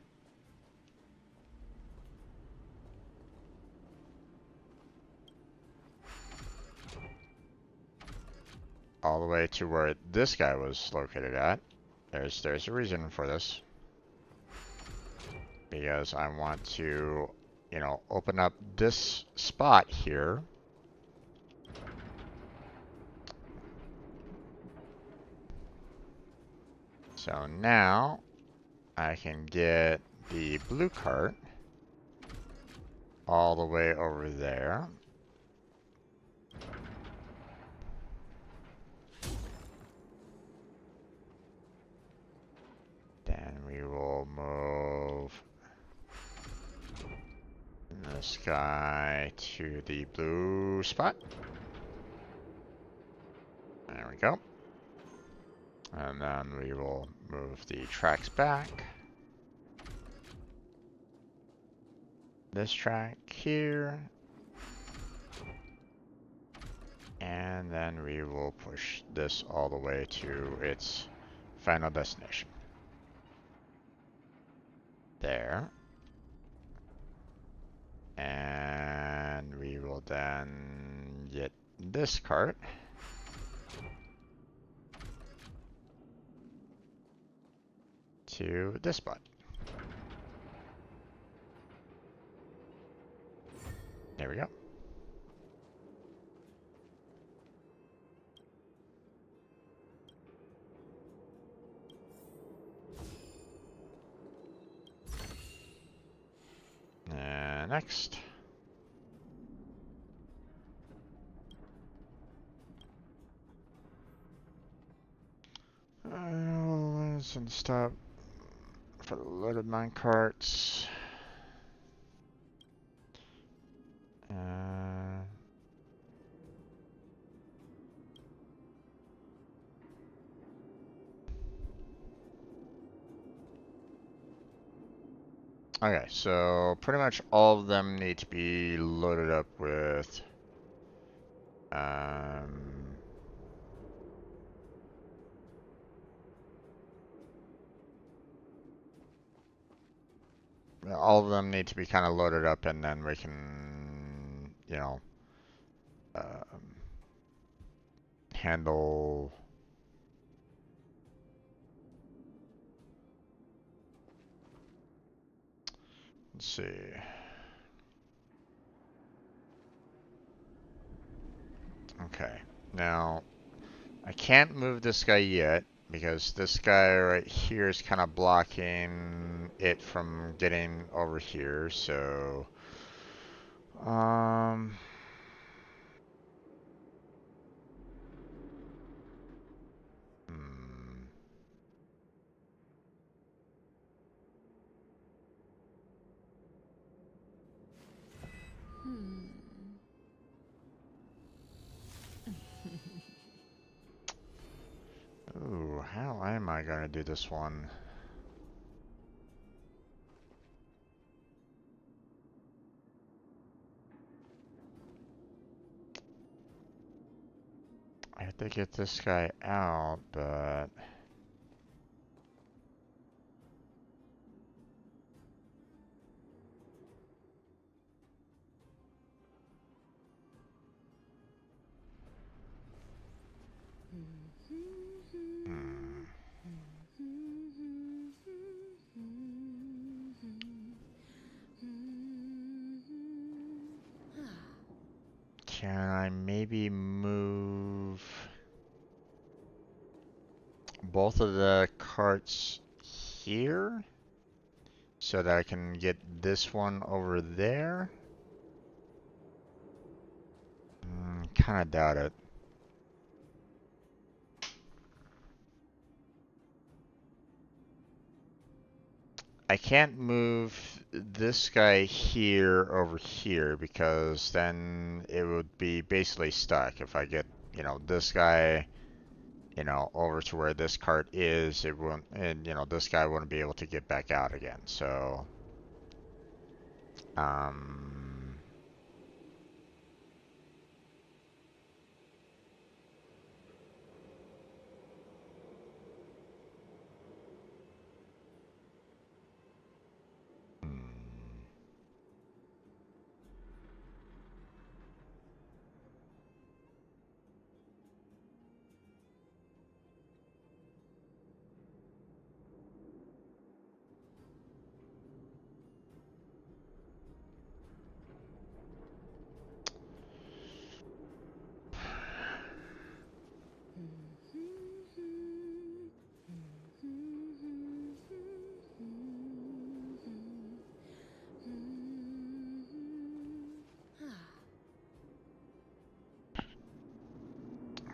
all the way to where this guy was located at. There's a reason for this. Because I want to, you know, open up this spot here. So now I can get the blue cart all the way over there. Then we will move this guy to the blue spot. There we go. And then we will move the tracks back. This track here. And then we will push this all the way to its final destination. There. And we will then get this cart. To this spot. There we go. And next. Let's stop for the loaded minecarts. Okay, so pretty much all of them need to be loaded up with all of them need to be kind of loaded up, and then we can, you know, handle let's see. Okay, now I can't move this guy yet because this guy right here is kind of blocking it from getting over here, so Ooh, how am I gonna do this one? I have to get this guy out, but I maybe move both of the carts here so that I can get this one over there? Kind of doubt it. I can't move this guy here over here because then it would be basically stuck. If I get, this guy, over to where this cart is, it won't, and, this guy wouldn't be able to get back out again. So, um,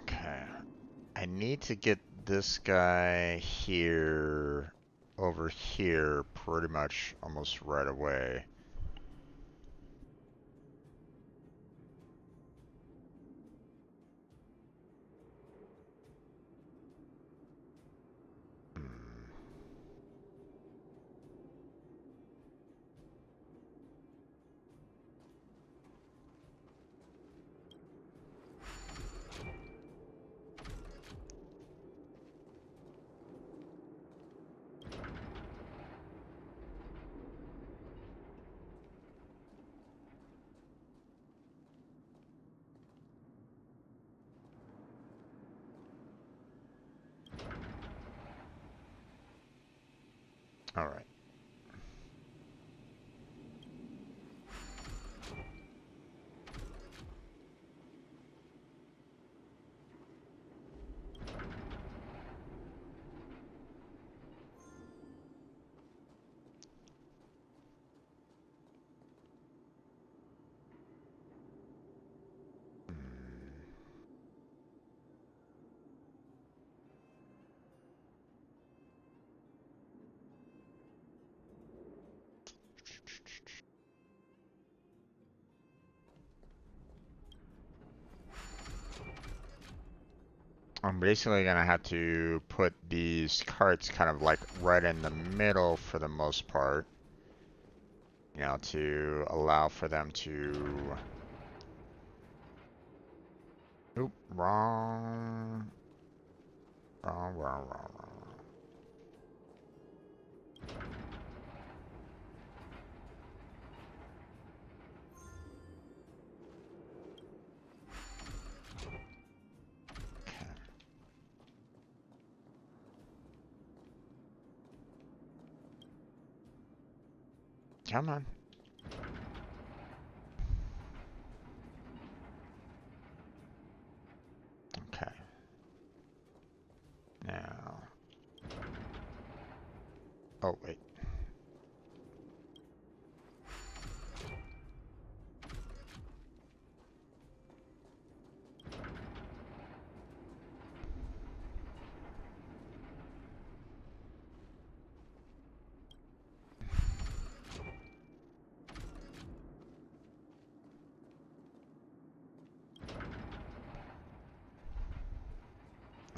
okay. I need to get this guy here, over here, pretty much almost right away. All right. I'm basically gonna have to put these carts kind of like right in the middle for the most part, to allow for them to. Oop, wrong. Wrong, wrong, wrong, wrong. Okay. Come on. Okay. Now. Oh, wait.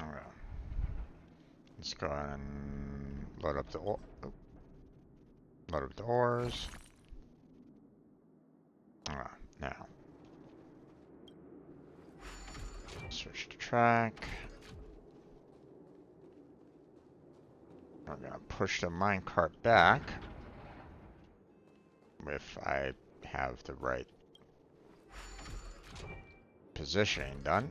All right. Let's go ahead and load up the load up the ores. All right. Now. Switch to track. I'm gonna push the minecart back if I have the right positioning done.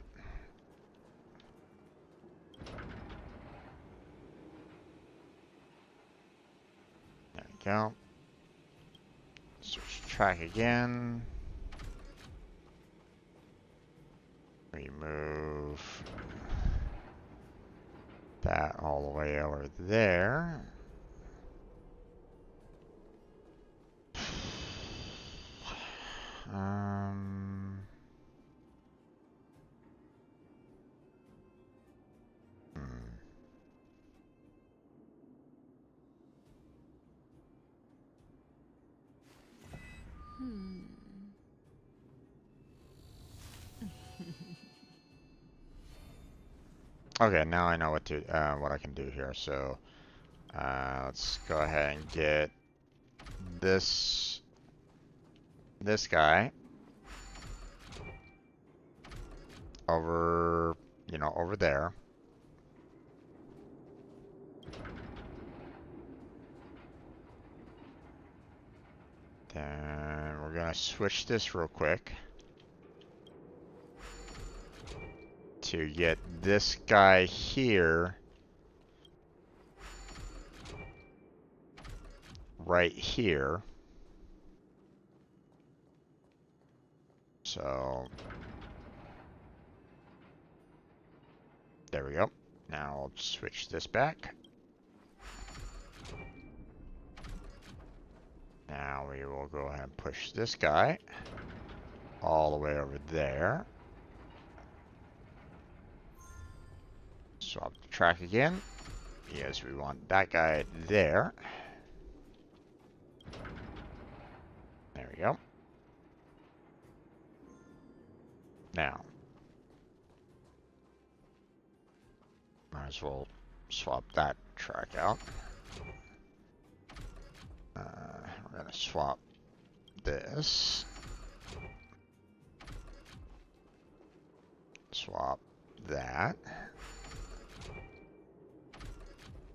There we go. Switch to track again. we move that all the way over there. Um, Okay, now I know what I can do here. So let's go ahead and get this guy over, over there. Then we're gonna switch this real quick to get this guy here right here. So there we go. Now I'll switch this back. Now we will go ahead and push this guy all the way over there. Swap the track again. Yes, we want that guy there. There we go. Now, might as well swap that track out. We're gonna swap this. Swap that.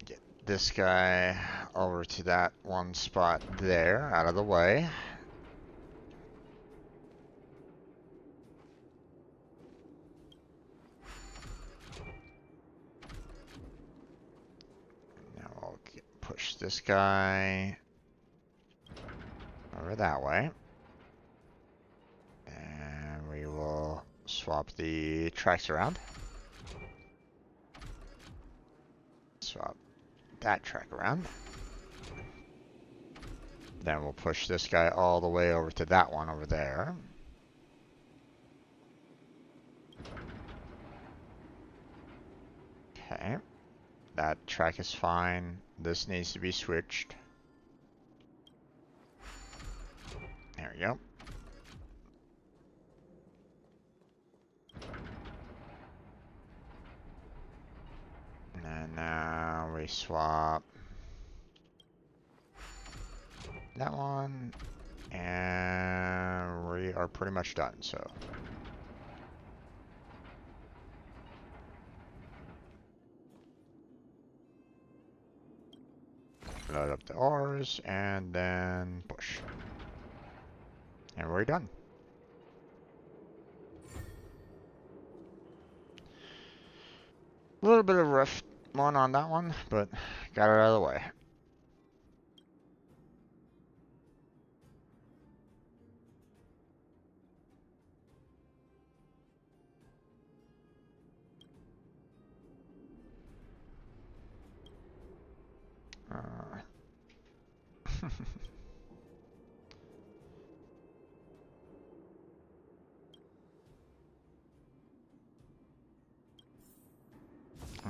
Get this guy over to that one spot there, out of the way. Now we'll push this guy over that way. And we will swap the tracks around. Swap that track around. Then we'll push this guy all the way over to that one over there. Okay. That track is fine. This needs to be switched. There we go. And now we swap that one, and we are pretty much done, so. Load up the R's, and then push. And we're done. A little bit of rough one on that one, but got it out of the way.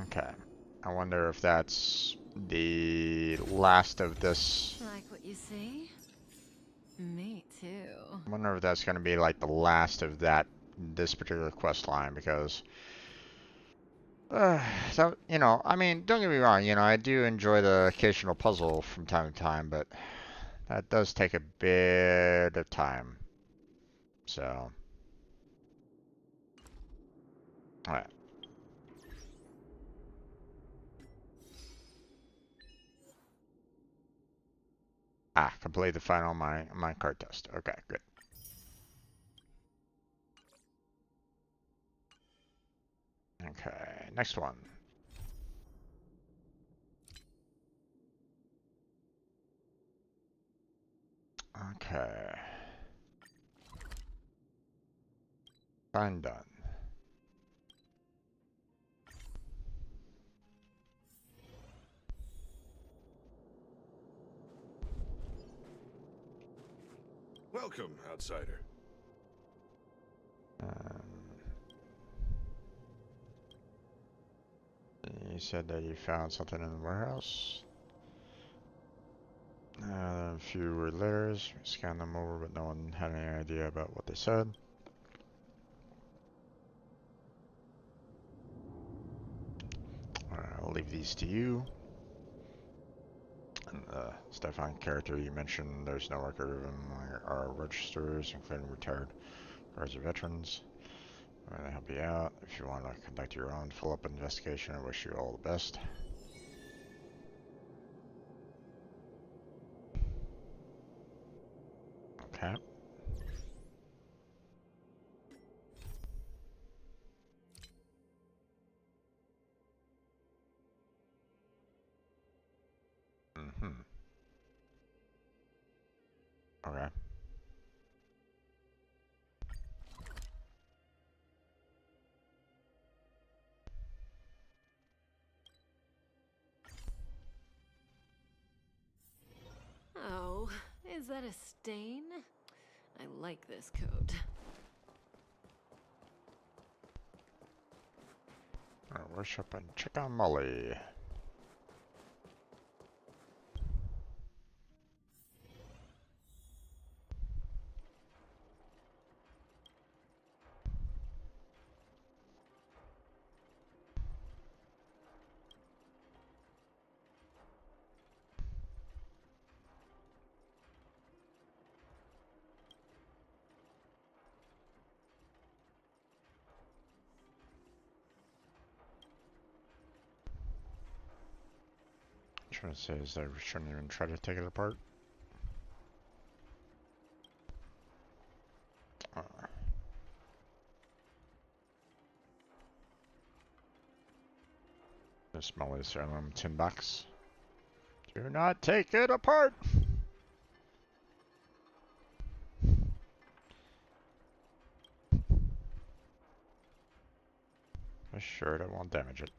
Okay. I wonder if that's the last of this. Like what you see? Me too. I wonder if that's going to be like the last of this particular quest line, because so, I mean, don't get me wrong, I do enjoy the occasional puzzle from time to time, but that does take a bit of time. So, alright. Complete the final minecart test. Okay, good. Okay, next one. Okay. Fine, done. Welcome, outsider. You said that you found something in the warehouse. A few were letters. We scanned them over, but no one had any idea about what they said. I'll leave these to you. And the Stefan character you mentioned, there's no record of him on our registers, including retired guards or veterans. I'm going to help you out. If you want to conduct your own follow-up investigation, I wish you all the best. Okay. Okay. Oh, is that a stain? I like this coat. Alright, worship and check on Molly. Trying to say is that we shouldn't even try to take it apart. Miss Molly's tin box. Do not take it apart! I sure don't want to damage it.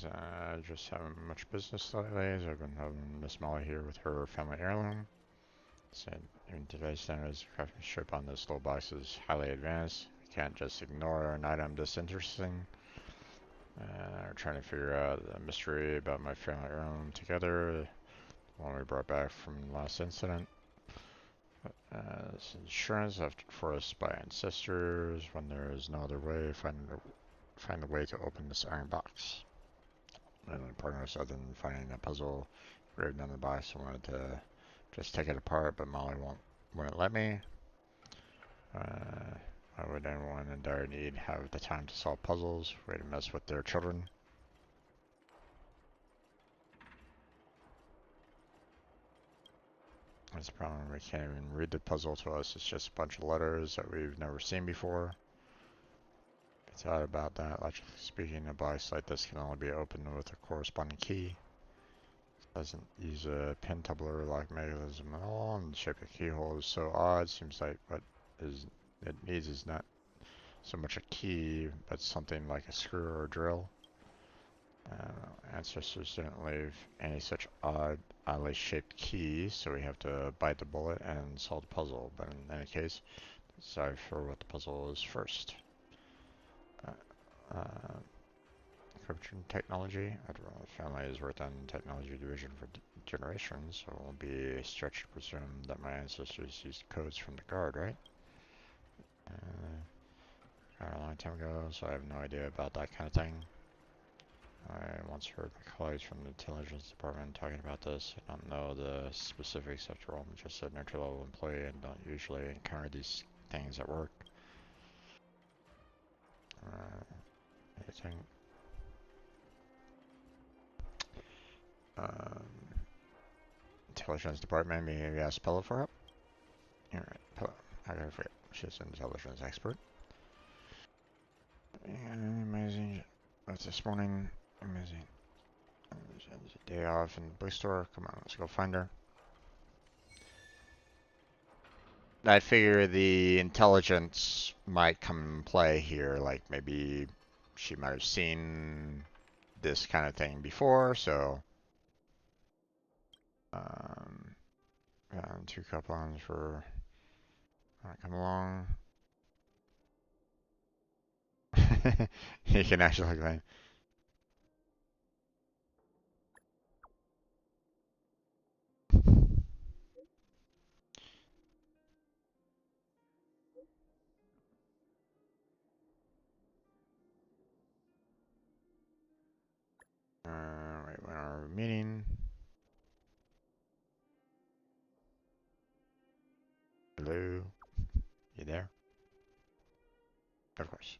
I just haven't much business lately, so I've been having Miss Molly here with her family heirloom. Said even today's standards craftsmanship on this little box is highly advanced. We can't just ignore an item this interesting. We're trying to figure out the mystery about my family heirloom together. The one we brought back from the last incident. This insurance left for us by ancestors. When there is no other way, find a way to open this iron box. And partners other than finding a puzzle engraved on the box, I wanted to just take it apart, but Molly wouldn't let me. Why would anyone in dire need have the time to solve puzzles? Way to mess with their children. That's the problem. We can't even read the puzzle to us. It's just a bunch of letters that we've never seen before. It's odd about that. Logically speaking, a box like this can only be opened with a corresponding key. It doesn't use a pin tumbler lock mechanism at all, and the shape of the keyhole is so odd. Seems like what it needs is not so much a key, but something like a screw or a drill. Ancestors didn't leave any such oddly shaped keys, so we have to bite the bullet and solve the puzzle. But in any case, decipher what the puzzle is first. Encryption technology. The family has worked on technology division for generations, so it won't be a stretch to presume that my ancestors used codes from the guard, right? A long time ago, so I have no idea about that kind of thing. I once heard my colleagues from the intelligence department talking about this. I don't know the specifics after all. I'm just an entry-level employee and don't usually encounter these things at work. Anything? Intelligence department, maybe ask Pella for help? Alright, Pella. I gotta forget. She's an intelligence expert. Amazing. That's this morning. Amazing. It's a day off in the bookstore. Come on, let's go find her. I figure the intelligence might come in play here. Like maybe she might have seen this kind of thing before, so and 2 coupons for come along. You can actually claim. Wait, when are we meeting? Hello? You there? Of course.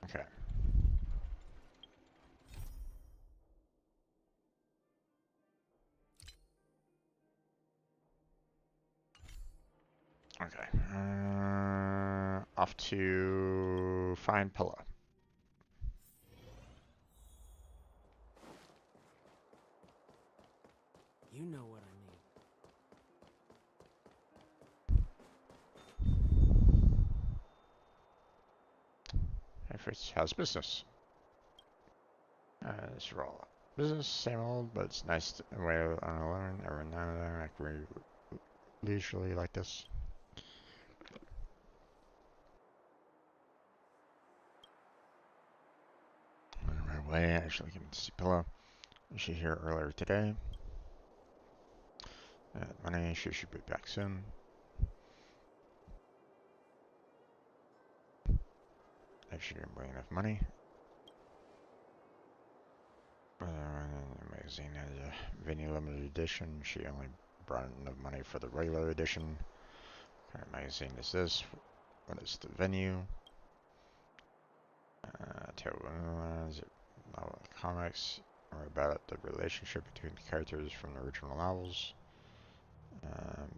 Okay. Okay. Off to find Pilla. You know what I If it's how's business? This roll. Business, same old, but it's nice to way to learn every now and then. Like we leisurely like this. Right away, actually came to see Pilla. She here earlier today. Money, she should be back soon. If she didn't bring enough money. Magazine has a venue limited edition. She only brought enough money for the regular edition. What kind of magazine is this? What is the venue? Is it novel comics or about the relationship between the characters from the original novels?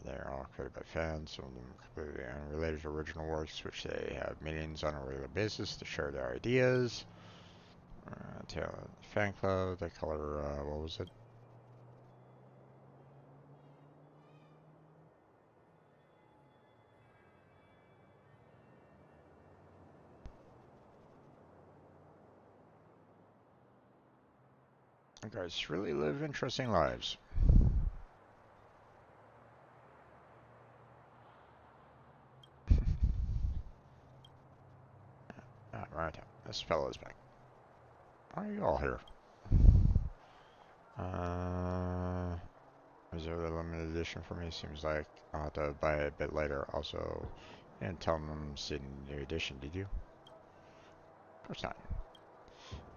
They're all created by fans, some of them completely unrelated to original works, which they have meetings on a regular basis to share their ideas. Fan club, the color, what was it? You guys really live interesting lives. Right. This fellow's back. Why are you all here? Reserve the limited edition for me. Seems like I'll have to buy it a bit later. Also, you didn't tell them I'm seeing the new edition, did you? Of course not.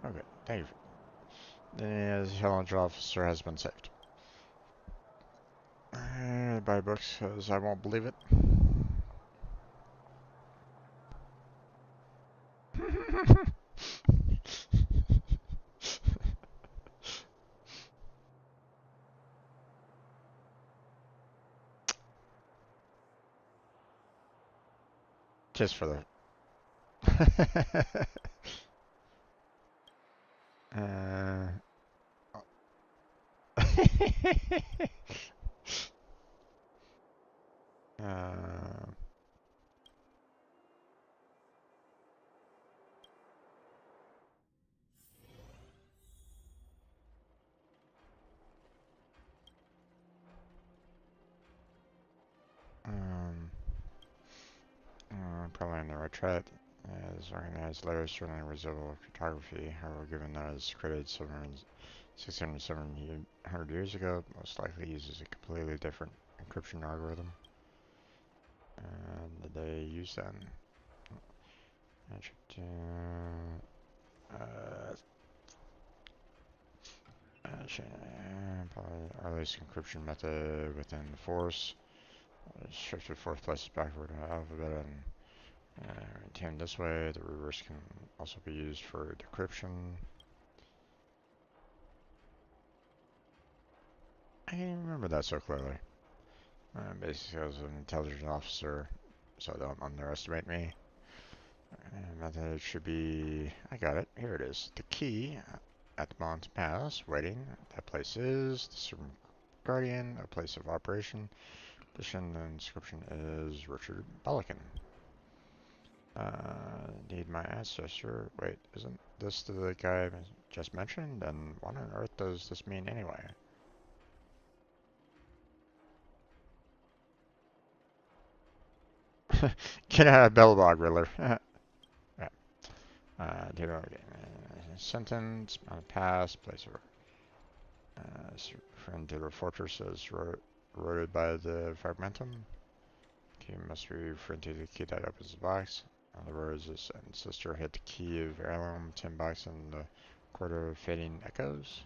Okay, thank you. The challenge officer has been saved. Buy books because I won't believe it. Just for the. uh. um, Probably in the retreat is organized letters surrounding residual photography. However, given that it was created 600, 700 years ago, it most likely uses a completely different encryption algorithm. And they use then. Probably earliest encryption method within the Force. Shifted 4th places backward in the alphabet and maintained this way. The reverse can also be used for decryption. I can't even remember that so clearly. Basically, I was an intelligence officer, so don't underestimate me. Method should be. I got it. Here it is. The key at the Mountain Pass. Waiting. That place is the Supreme Guardian, a place of operation. Position and inscription is Richard Belican. Need my ancestor. Wait, isn't this the guy I just mentioned? And what on earth does this mean anyway? Get out of Bellbog, Riddler. Right. Sentence, on pass, place of friend to the fortress is eroded by the fragmentum. Key must be referred to the key that opens the box. On the roads, his sister hit the key of heirloom tin box and the quarter of fading echoes.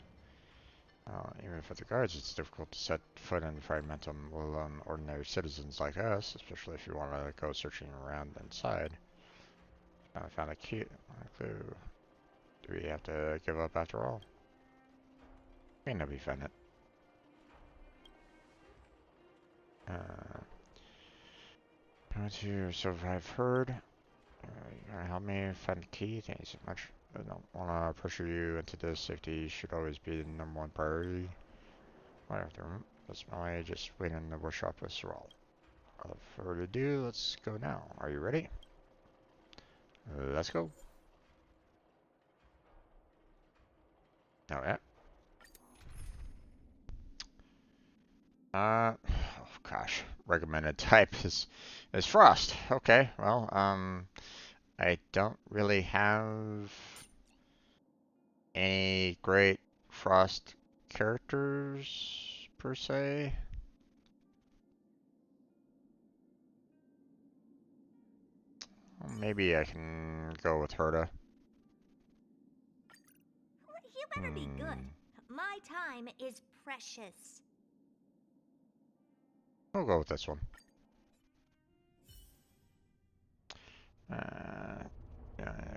Even for the guards, it's difficult to set foot in the fragmentum, let alone ordinary citizens like us, especially if you want to go searching around inside. I found a key. Clue. Do we have to give up after all? May not be found it. So I've heard. You gonna help me find the key? Thank you so much. I don't want to pressure you into this. Safety should always be the #1 priority. Whatever. That's my way. Just wait in the workshop with Sorrel. Without further ado, let's go now. Are you ready? Let's go. Oh yeah. Oh gosh. Recommended type is Frost. Okay. Well, I don't really have any great Frost characters per se. Maybe I can go with Herta. You better be good. My time is precious. We'll go with this one.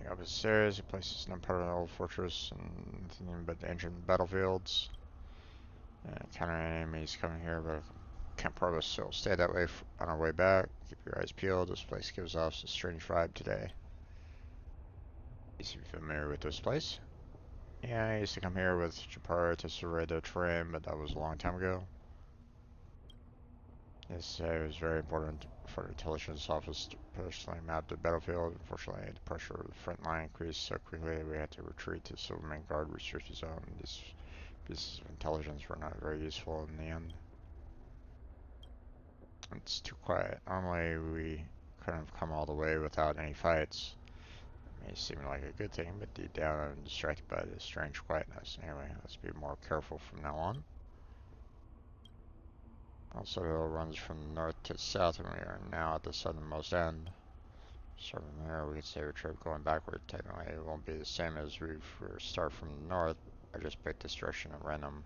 Up the stairs, he places no part of the old fortress and nothing but ancient battlefields. Counter enemies coming here, but can't promise so stay that way on our way back. Keep your eyes peeled. This place gives off a strange vibe today. Is you familiar with this place? Yeah, I used to come here with Japara to survey the terrain, but that was a long time ago. Yes, it was very important for the intelligence office to personally map the battlefield. Unfortunately, the pressure of the front line increased so quickly that we had to retreat to Silverman Guard restricted zone. These pieces of intelligence were not very useful in the end. It's too quiet. Normally, we couldn't have come all the way without any fights. It may seem like a good thing, but deep down I'm distracted by this strange quietness. Anyway, let's be more careful from now on. Also, the hill runs from north to south, and we are now at the southernmost end. So from here, we can save a trip going backward. Technically, it won't be the same as we start from the north. I just picked this direction at random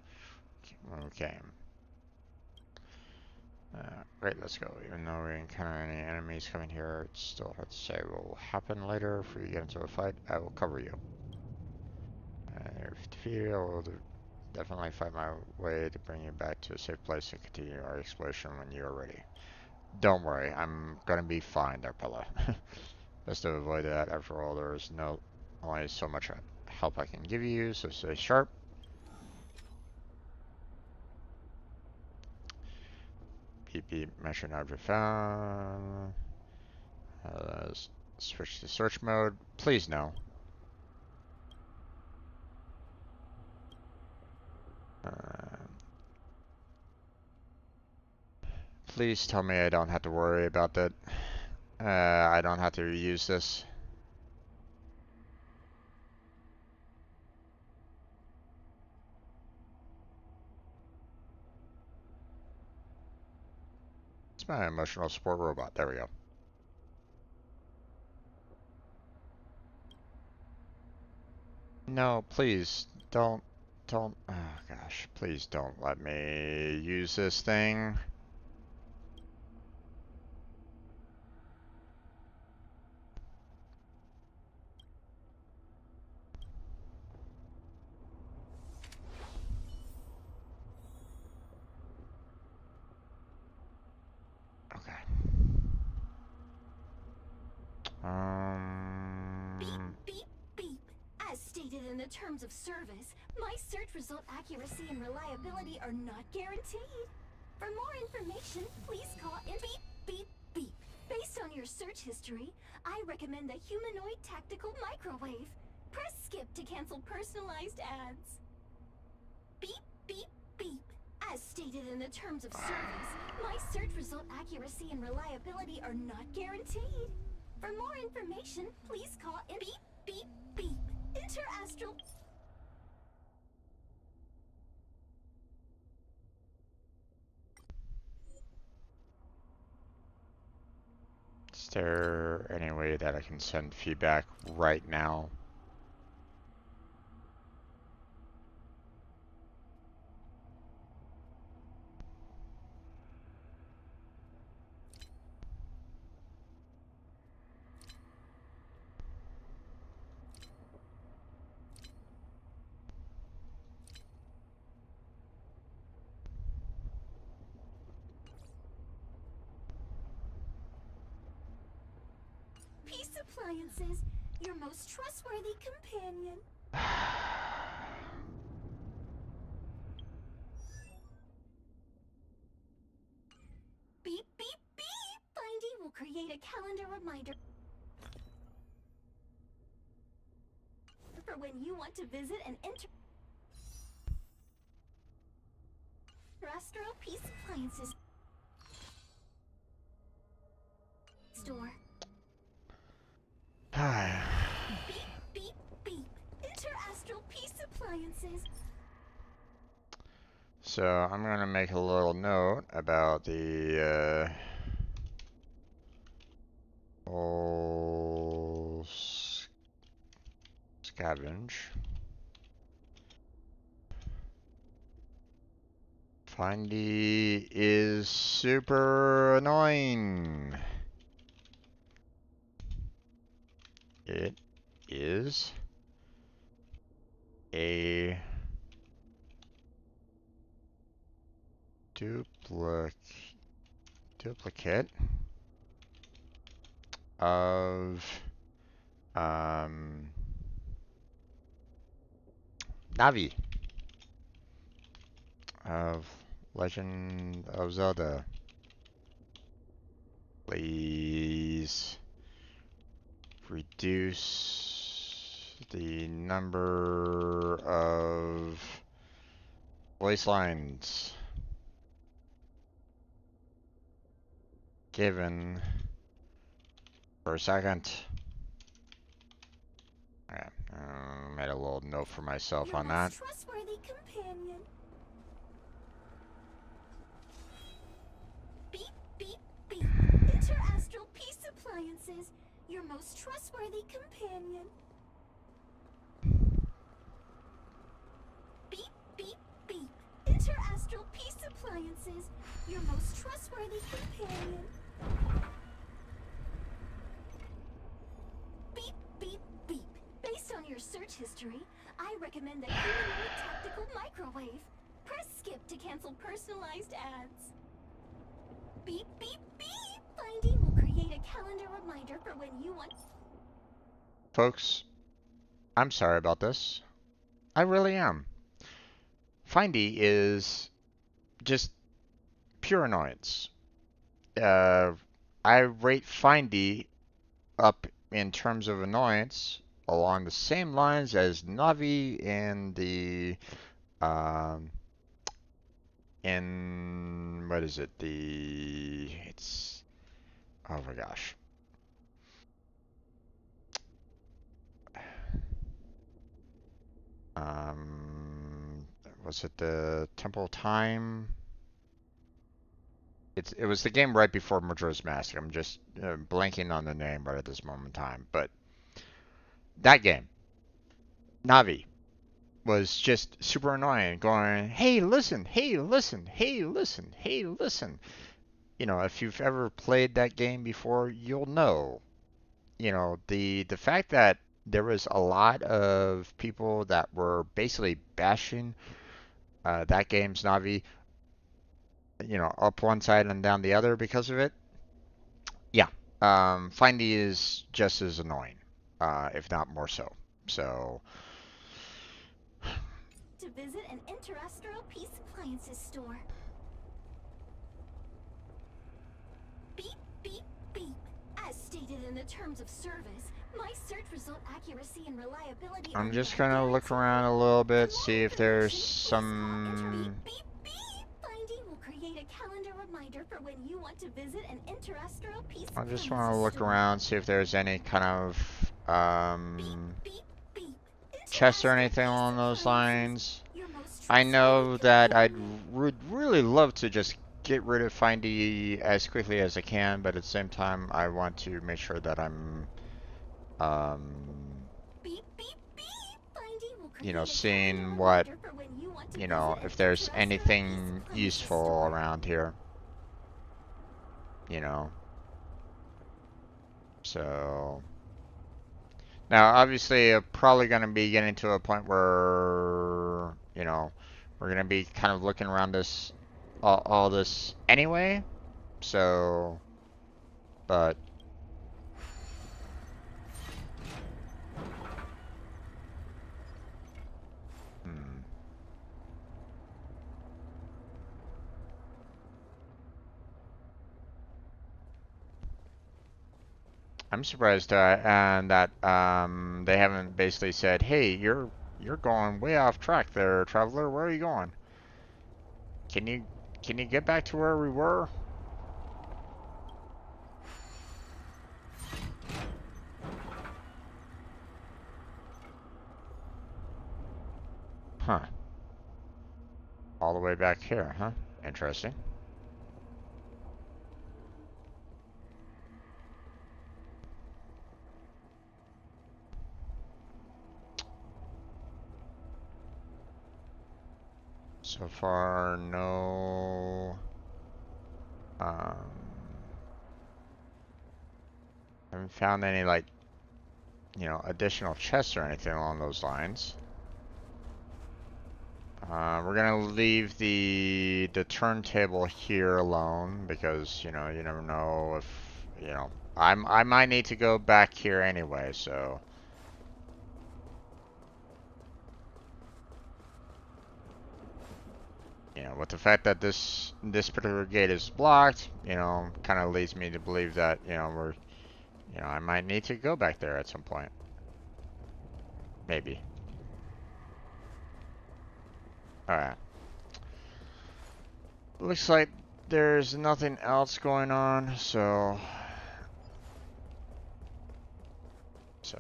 when we came. Great, let's go. Even though we encounter any enemies coming here, it's still hard to say what will happen later. If we get into a fight, I will cover you. If defeated, I will definitely fight my way to bring you back to a safe place and continue our exploration when you are ready. Don't worry, I'm gonna be fine there, Pella. Best to avoid that. After all, there is only so much help I can give you, so stay sharp. PP mission object found. Switch to search mode. Please no. Please tell me I don't have to worry about that. I don't have to reuse this. It's my emotional support robot. There we go. No, please don't. Oh gosh, please don't let me use this thing. Okay. Beep, beep, beep. As stated in the terms of service, my search result accuracy and reliability are not guaranteed. For more information, please call in beep, beep, beep. Based on your search history, I recommend the humanoid tactical microwave. Press skip to cancel personalized ads. Beep, beep, beep. As stated in the terms of service, my search result accuracy and reliability are not guaranteed. For more information, please call in beep, beep, beep. Interastral. Is there any way that I can send feedback right now? Peace Appliances, your most trustworthy companion. Beep, beep, beep! Findy will create a calendar reminder for when you want to visit an Terrestrial Peace Appliances store. Beep, beep, beep. Interastral Peace Appliances. So I'm gonna make a little note about the whole scavenge. Findy is super annoying. It is a duplicate of Navi of Legend of Zelda. Please reduce the number of voice lines given per second. Okay, made a little note for myself on that. Trustworthy companion. Beep, beep, beep. Interastral Peace Appliances, your most trustworthy companion. Beep, beep, beep. Interastral Peace Appliances, your most trustworthy companion. Beep, beep, beep. Based on your search history, I recommend the humanoid tactical microwave. Press skip to cancel personalized ads. Beep, beep, beep! Findy will create a calendar reminder for when you want... Folks, I'm sorry about this. I really am. Findy is just pure annoyance. I rate Findy up in terms of annoyance along the same lines as Navi and the in what is it? It's oh my gosh. Was it the Temple of Time? It was the game right before Majora's Mask. I'm just blanking on the name right at this moment in time. But that game, Navi, was just super annoying, going, "Hey, listen! Hey, listen! Hey, listen! Hey, listen!" You know, if you've ever played that game before, you'll know. You know, the fact that there was a lot of people that were basically bashing that game's Navi, you know, up one side and down the other because of it. Yeah, Findy is just as annoying, if not more so. So. To visit an Interastral Peace Appliances store. Beep, beep, beep. terms of service, my search result accuracy and reliability I'm are just not gonna look guaranteed. around a little bit, And see while if there's promotion, please call some... beep beep. Finding will create a calendar reminder for when you want to visit an interstellar peace I just appliances want to look store. around, see if there's any kind of Beep beep beep. chest or Interstellar anything peace along those appliances. lines. Your most I know trustworthy that I companion. would really love to just get rid of Findy as quickly as I can, but at the same time, I want to make sure that I'm, Beep beep beep. Finding will you know, create a seeing calendar what, reminder for when you want to you visit know, an if there's interstellar peace anything appliances useful store. around here, you know. So now, obviously, probably going to be getting to a point where, you know, we're going to be kind of looking around this, all this anyway. So, but hmm. I'm surprised and that they haven't basically said, "Hey, you're going way off track there, traveler. Where are you going? Can you can you get back to where we were?" Huh. All the way back here, huh? Interesting. So far, no. Haven't found any like, you know, additional chests or anything along those lines. We're gonna leave the turntable here alone because, you know, you never know if, you know, I might need to go back here anyway, so. You know, with the fact that this particular gate is blocked, you know, kind of leads me to believe that, you know, I might need to go back there at some point. Maybe. Alright. Looks like there's nothing else going on, so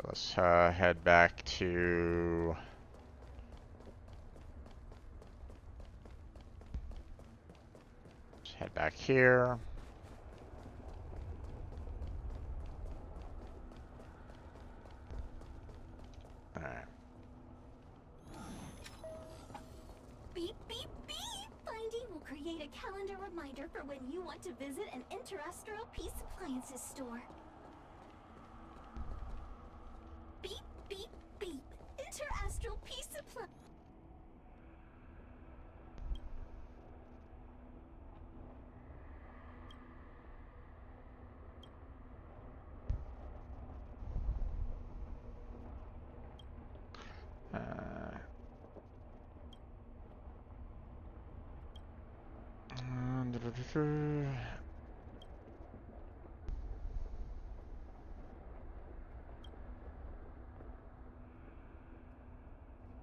let's head back to head back here. Alright. Beep beep beep. Finding will create a calendar reminder for when you want to visit an interstellar peace appliances store. Beep beep beep. Interastral peace appliances.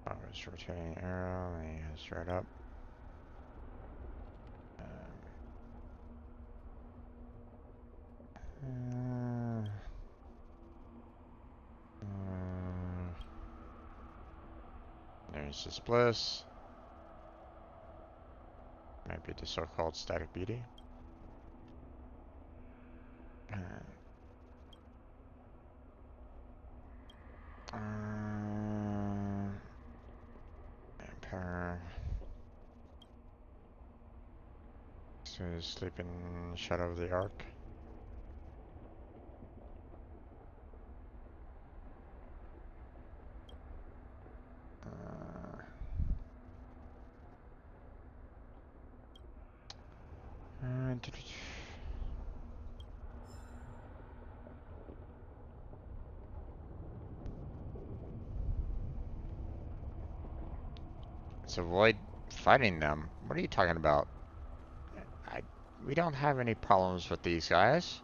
Oh, it's rotating arrow, and he has straight up. There's this bliss. Might be the so-called static beauty. Vampire. So sleep in shadow of the ark. Let's avoid fighting them. What are you talking about? We don't have any problems with these guys.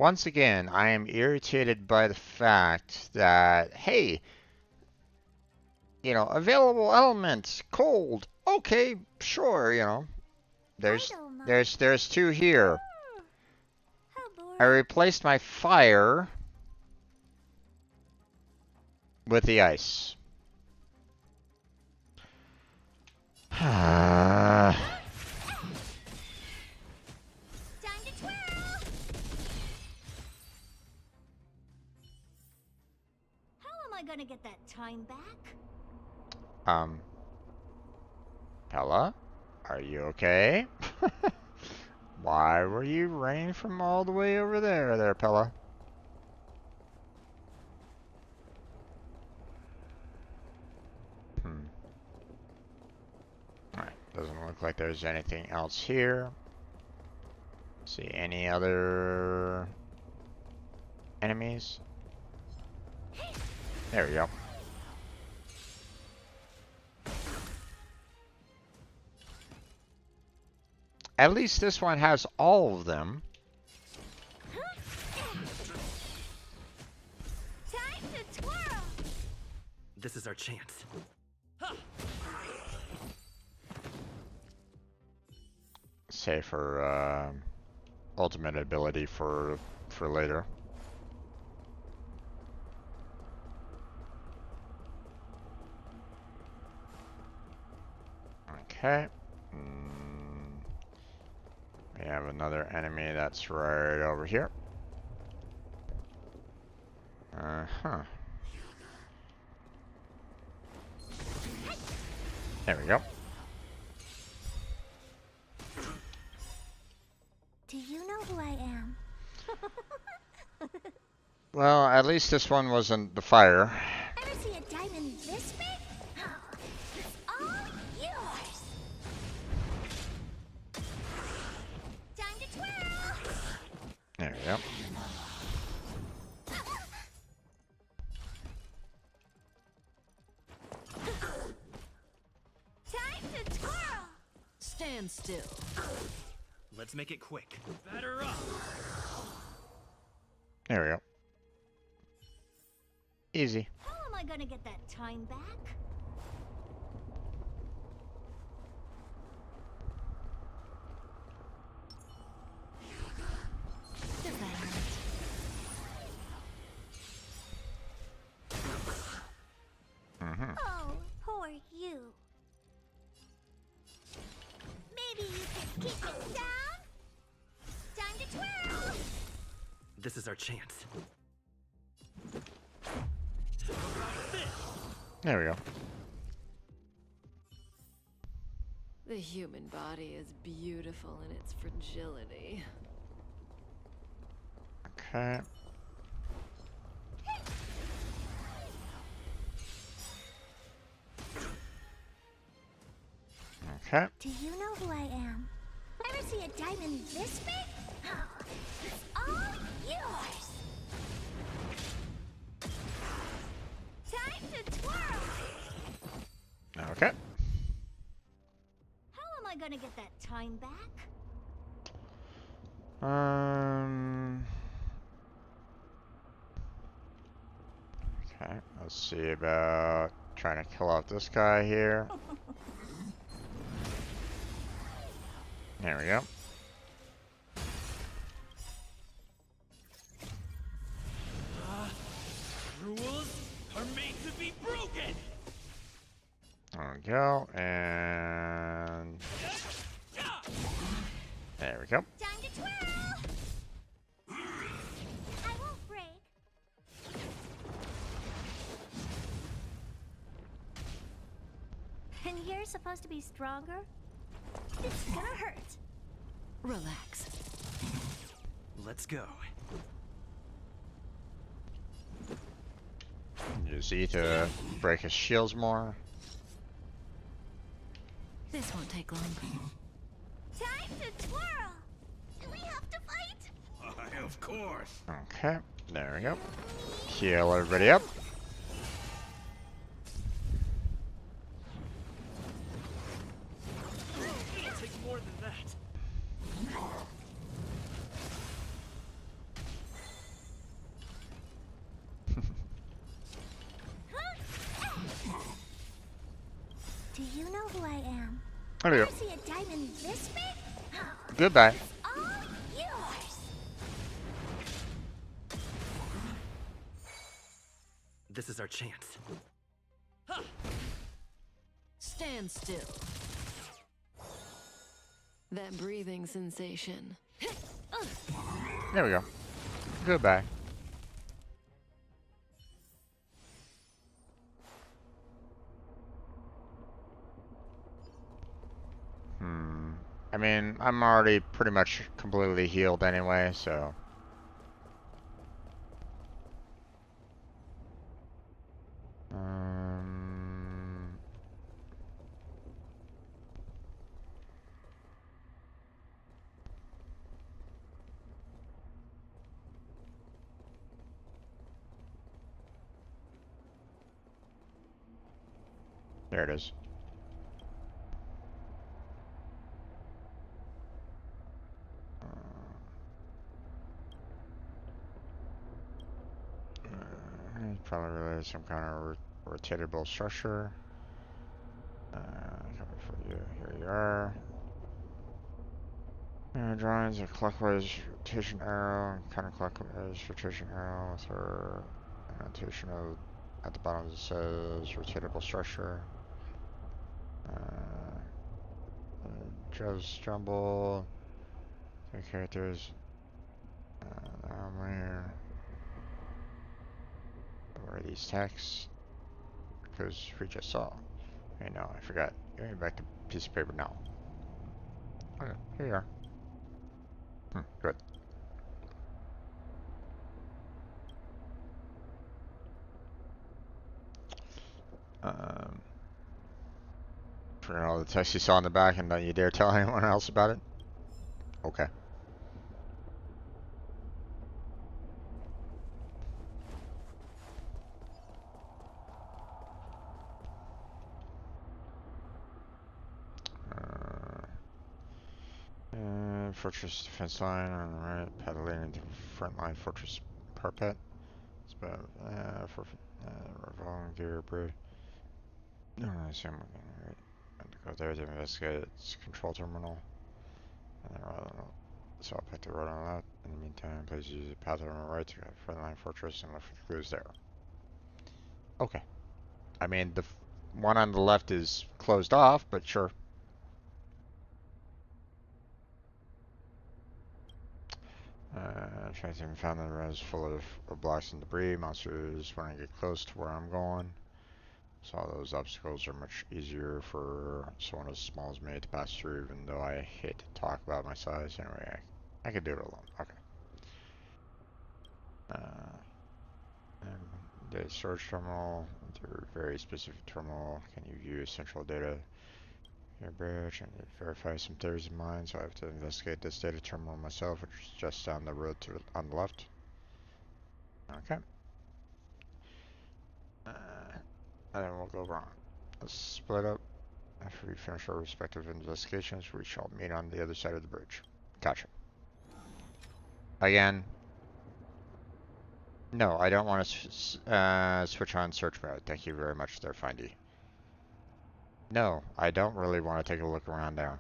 Once again, I am irritated by the fact that, hey, you know, available elements, cold, okay, sure, you know, there's don't mind. there's 2 here. How I boring. replaced my fire with the ice. Time to twirl. How am I gonna get that time back? Pella, are you okay? Why were you running from all the way over there, Pella? Alright, doesn't look like there's anything else here. See any other enemies? There we go. At least this one has all of them. Time to twirl. This is our chance. Save for ultimate ability for later. Okay. We have another enemy that's right over here. There we go. Do you know who I am? Well, at least this one wasn't the fire. Ever see a diamond this big? Oh, it's all yours. Time to twirl. There we go. Time to twirl. Stand still. Let's make it quick. Batter up. There we go. Easy. How am I gonna get that time back? Does that hurt? Oh, poor you. Maybe you can keep it down? Time to twirl. This is our chance. There we go. The human body is beautiful in its fragility. Okay. Okay. Do you know who I am? Ever see a diamond this big? Oh, it's all yours. Time to twirl. Okay. How am I gonna get that time back? Okay, let's see about trying to kill off this guy here. There we go. Rules are made to be broken. There we go, and there we go. Time to twirl. I won't break. And you're supposed to be stronger? It's gonna hurt. Relax. Let's go. Use E to break his shields more. This won't take long. Time to twirl. Do we have to fight? Why, of course. Okay, there we go. Heal everybody up. It'll take more than that. Do you know who I am? There we go. I see a diamond this big? Goodbye. It's all yours. This is our chance. Stand still. That breathing sensation. There we go. Goodbye. I mean, I'm already pretty much completely healed anyway, so. There it is. Probably related to some kind of rotatable structure. Coming for you. Here you are. Drawings a clockwise rotation arrow, counterclockwise rotation arrow with her annotation of at the bottom it says rotatable structure. Joe's jumble. Three characters. Where are these texts? Because we just saw. Hey, no, I forgot. Give me back the piece of paper now. Okay, here you are. Good. Forgot all the text you saw in the back and don't you dare tell anyone else about it? Okay. Fortress defense line on the right, paddling into front line fortress parapet. It's about for revolving gear bridge. No, I see I'm looking right. I have to go there to investigate its control terminal. And then so I'll pick the road on the left. In the meantime, please use the path on the right to go to front line fortress and look for the clues there. Okay. I mean, the one on the left is closed off, but sure. Trying to found that the road is full of blocks and debris. Monsters want to get close to where I'm going. So all those obstacles are much easier for someone as small as me to pass through, even though I hate to talk about my size. Anyway, I could do it alone. Okay. And the storage terminal, they're very specific terminal. Can you view essential data? Your bridge and verify some theories of mine, so I have to investigate this data terminal myself, which is just down the road on the left. Okay. And then we'll go wrong. Let's split up. After we finish our respective investigations, we shall meet on the other side of the bridge. Gotcha. Again. No, I don't want to switch on search mode. Thank you very much there, Findy. No, I don't really want to take a look around there.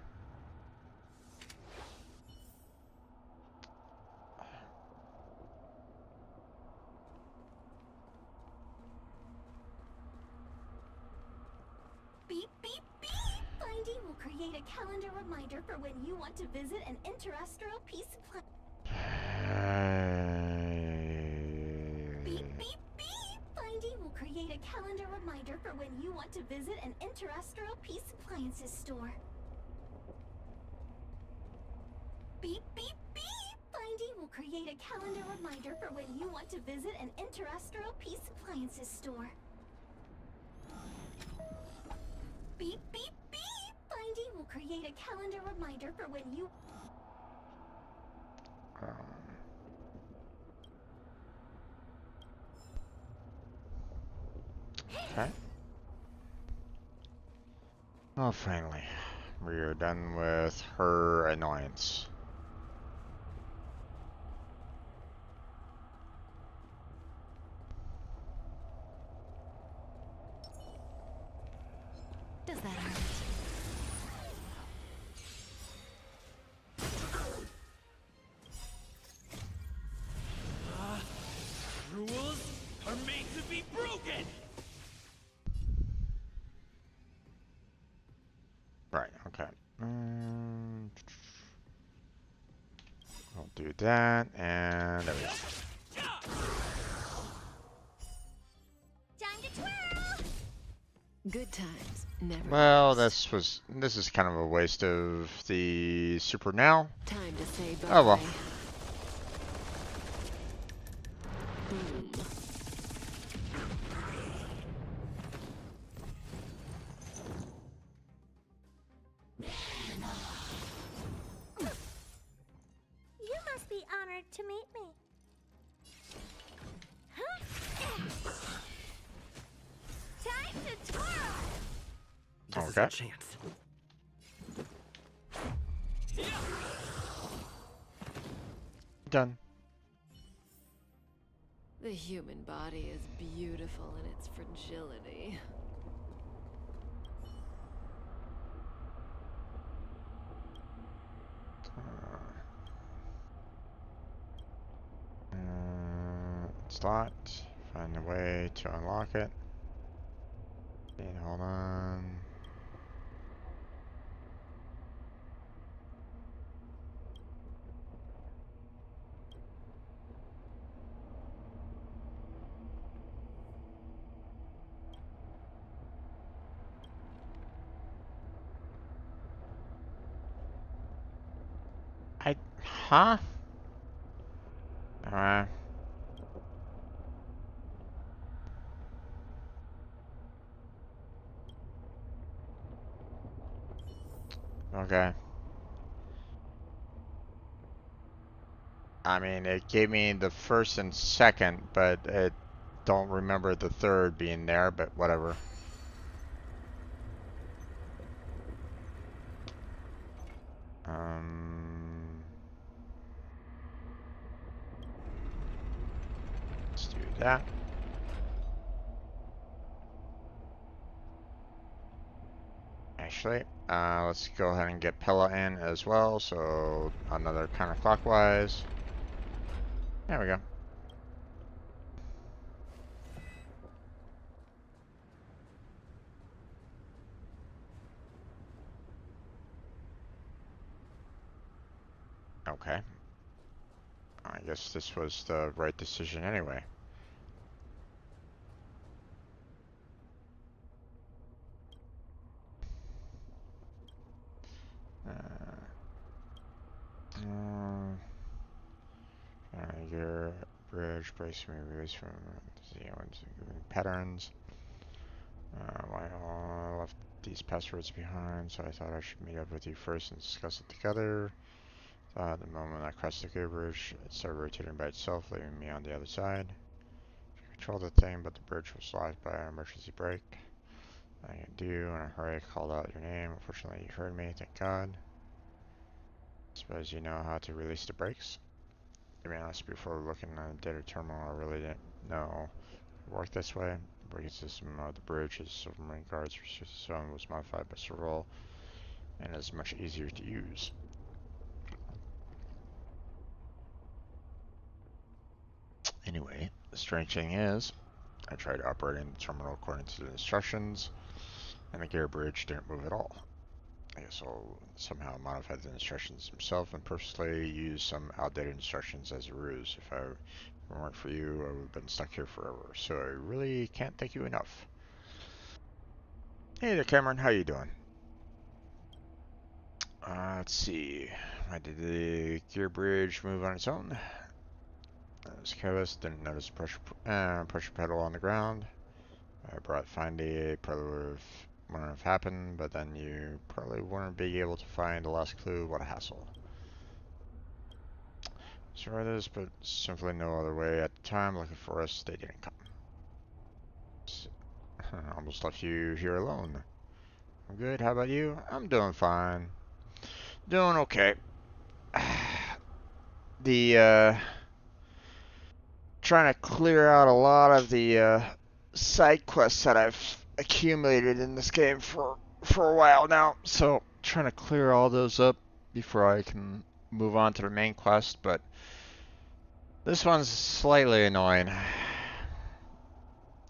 Beep, beep, beep! Findy will create a calendar reminder for when you want to visit an interstellar peace planet. Beep, beep, beep! Findy will create a calendar reminder for when you want to visit an interstellar peace appliances store. Beep, beep, beep! Findy will create a calendar reminder for when you want to visit an interstellar peace appliances store. Beep, beep, beep! Findy will create a calendar reminder for when you... Okay. Oh, finally. We are done with her annoyance. Does that hurt? Rules are made to be broken! Right, okay. I'll do that, and there we go. Time to twirl! Good times never Well, last. this is kind of a waste of the super now. Time to say bye. Oh well. Boom. You must be honored to meet me. Huh? Time to twirl! This is Okay. our chance. Done. The human body is beautiful in its fragility. Slot. Find a way to unlock it. And hold on. Huh? Alright. Okay. I mean, it gave me the first and second, but it don't remember the third being there, but whatever. Let's do that. Actually, let's go ahead and get Pella in as well, so another counterclockwise. There we go. Okay. I guess this was the right decision anyway. Your bridge breaks me release from the patterns. Why I left these passwords behind, so I thought I should meet up with you first and discuss it together. The moment I crossed the gear bridge, it started rotating by itself, leaving me on the other side. I controlled the thing, but the bridge was locked by an emergency brake. I can do in a hurry. I called out your name. Unfortunately, you heard me. Thank God. Suppose you know how to release the brakes. To be honest, before looking at the data terminal, I really didn't know it worked this way. The braking system of the bridge is submarine guards zone was modified by Serval and is much easier to use. Anyway, the strange thing is, I tried operating the terminal according to the instructions, and the gear bridge didn't move at all. I guess I'll somehow modify the instructions himself and purposely use some outdated instructions as a ruse. If it weren't for you, I would have been stuck here forever. So I really can't thank you enough. Hey there, Cameron. How you doing? Let's see. Why did the gear bridge move on its own? I was careless. Didn't notice pressure pedal on the ground. I brought Findy. Probably wouldn't have happened, but then you probably wouldn't be able to find the last clue. What a hassle. Sorry this, but simply no other way at the time. Looking for us, they didn't come. Almost left you here alone. I'm good. How about you? I'm doing fine. Doing okay. Trying to clear out a lot of the side quests that I've accumulated in this game for for a while now, so trying to clear all those up before I can move on to the main quest, but this one's slightly annoying.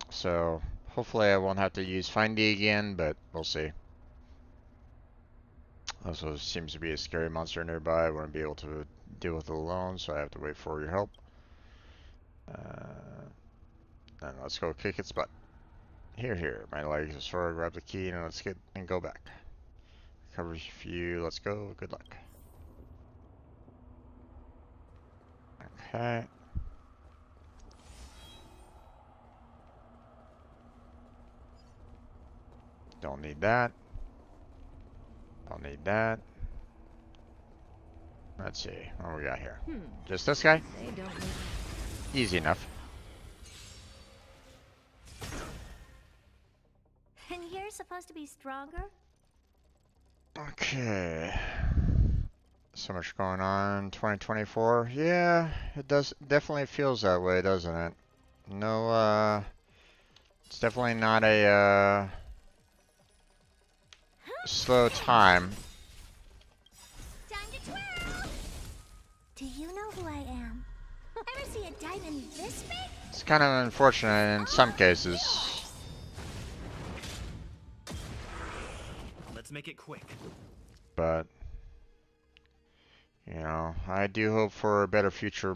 So hopefully I won't have to use Findy again, but we'll see. Also seems to be a scary monster nearby. I won't be able to deal with it alone, so I have to wait for your help. And let's go kick its butt. Here. My legs are sore. Grab the key and let's get and go back. Cover for you. Let's go. Good luck. Okay. Don't need that. Don't need that. Let's see. What we got here? Just this guy? Easy enough. And you're supposed to be stronger? Okay. So much going on. 2024. Yeah, it does. Definitely feels that way, doesn't it? No, it's definitely not a, slow time. Time to twirl! Do you know who I am? Ever see a diamond this big? It's kind of unfortunate in some cases. Let's make it quick. But, you know, I do hope for a better future,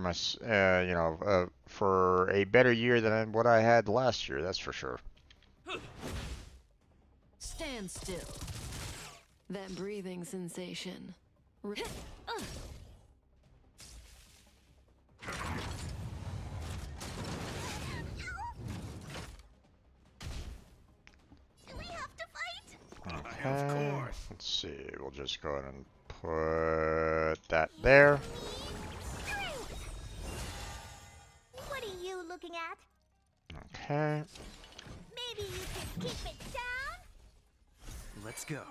for a better year than what I had last year, that's for sure. Stand still. That breathing sensation. Do we have to fight? Okay. Of course. Let's see, we'll just go ahead and put that there. What are you looking at? Okay. Maybe you can keep it down? Let's go.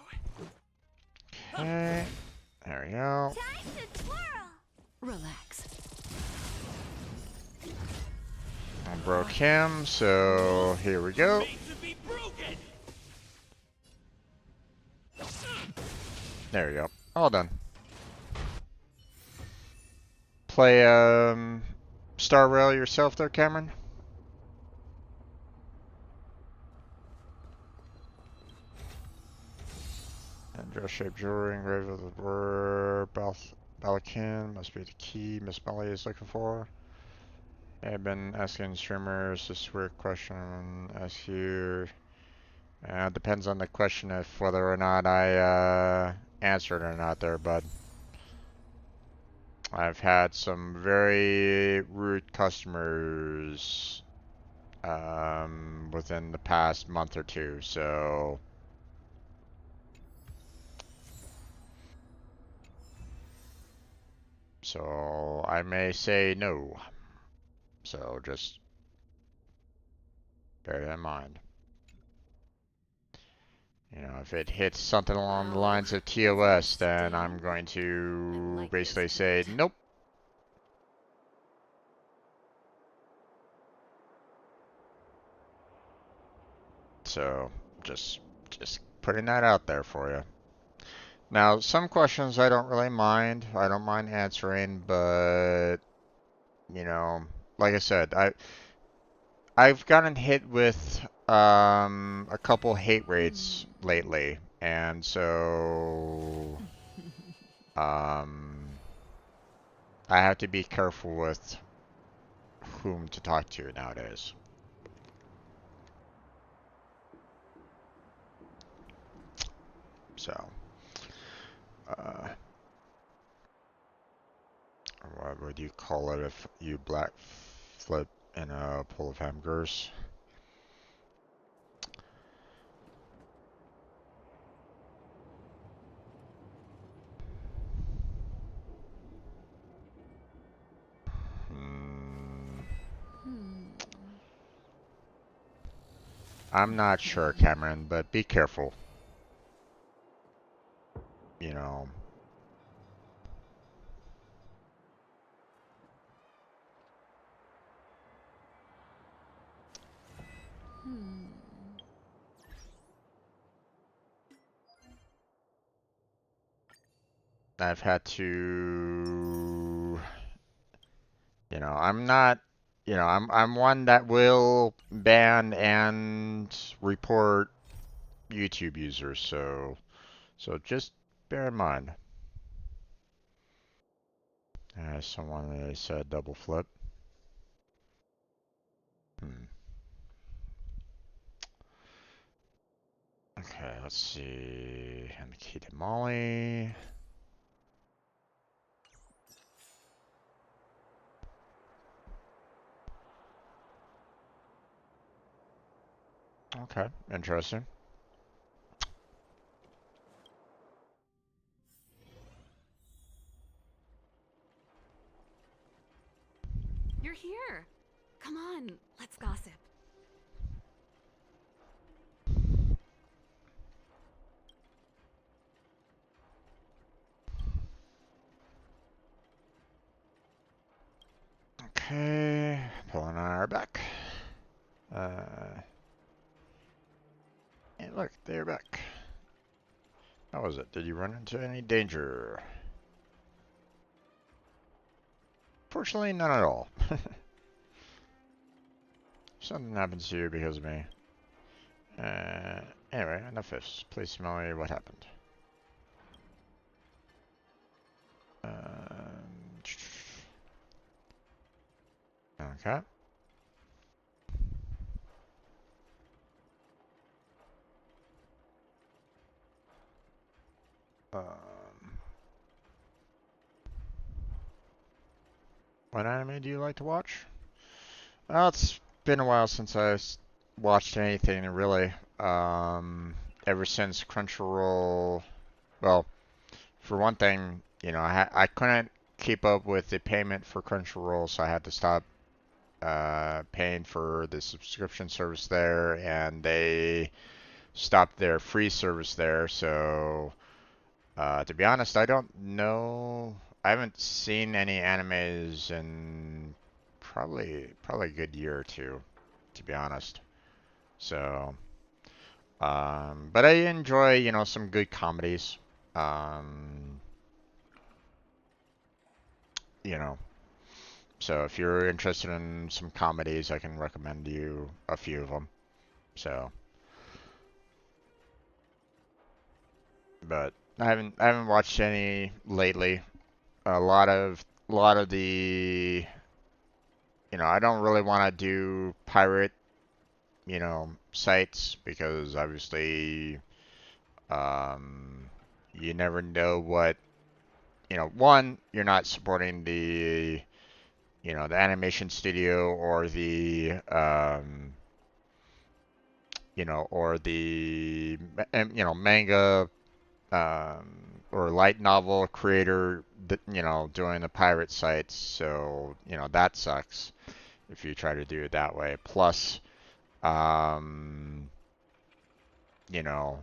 Okay. There we go. Time to twirl! Relax. I broke him, so here we go. Made to be broken. There we go. All done. Play Star Rail yourself there, Cameron? And dress-shaped jewelry engraved with the word Balakin must be the key Miss Melly is looking for. I've been asking streamers this weird question. Ask you. Depends on the question if whether or not I answered or not there, bud. I've had some very rude customers within the past month or two, so I may say no. So just bear that in mind. You know, if it hits something along the lines of TOS, then I'm going to basically say nope. So just putting that out there for you. Now, some questions I don't really mind. I don't mind answering, but you know, like I said, I've gotten hit with a couple hate raids lately, and so I have to be careful with whom to talk to nowadays. So, what would you call it if you black flip in a pool of hamburgers? I'm not sure, Cameron, but be careful. You know. I've had to, I'm not, I'm one that will ban and report YouTube users, so just bear in mind. Someone said double flip. Okay, let's see. And the key to Molly. Okay, interesting. You're here. Come on, let's gossip. Okay, Paul and I are back. Hey, look, they're back. How was it? Did you run into any danger? Fortunately, none at all. Something happens to you because of me. Anyway, enough this. Please tell me what happened. Okay. What anime do you like to watch? Well, it's been a while since I watched anything really. Ever since Crunchyroll. Well, for one thing, I couldn't keep up with the payment for Crunchyroll, so I had to stop paying for the subscription service there, and they stopped their free service there. So, to be honest, I don't know. I haven't seen any animes in probably a good year or two, to be honest. So, but I enjoy, some good comedies. Um, you know, so if you're interested in some comedies, I can recommend you a few of them. So, but I haven't watched any lately. A lot of the, I don't really want to do pirate, sites because obviously, um, you never know what, one, you're not supporting the animation studio or or the manga, or light novel creator, doing the pirate sites. So, that sucks if you try to do it that way. Plus, um, you know,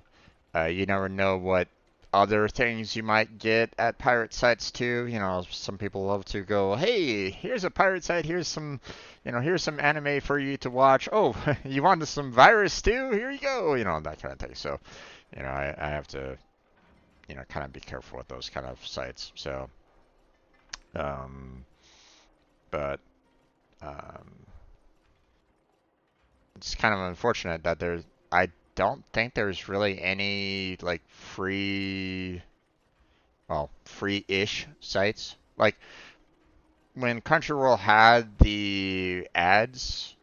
you never know what other things you might get at pirate sites too. Some people love to go, "Hey, here's a pirate site. Here's some anime for you to watch. Oh, you wanted some virus too? Here you go." That kind of thing. So, I have to, kind of be careful with those kind of sites. So, um, but um, it's kind of unfortunate that I don't think there's really any like free-ish sites. Like when Crunchyroll had the ads,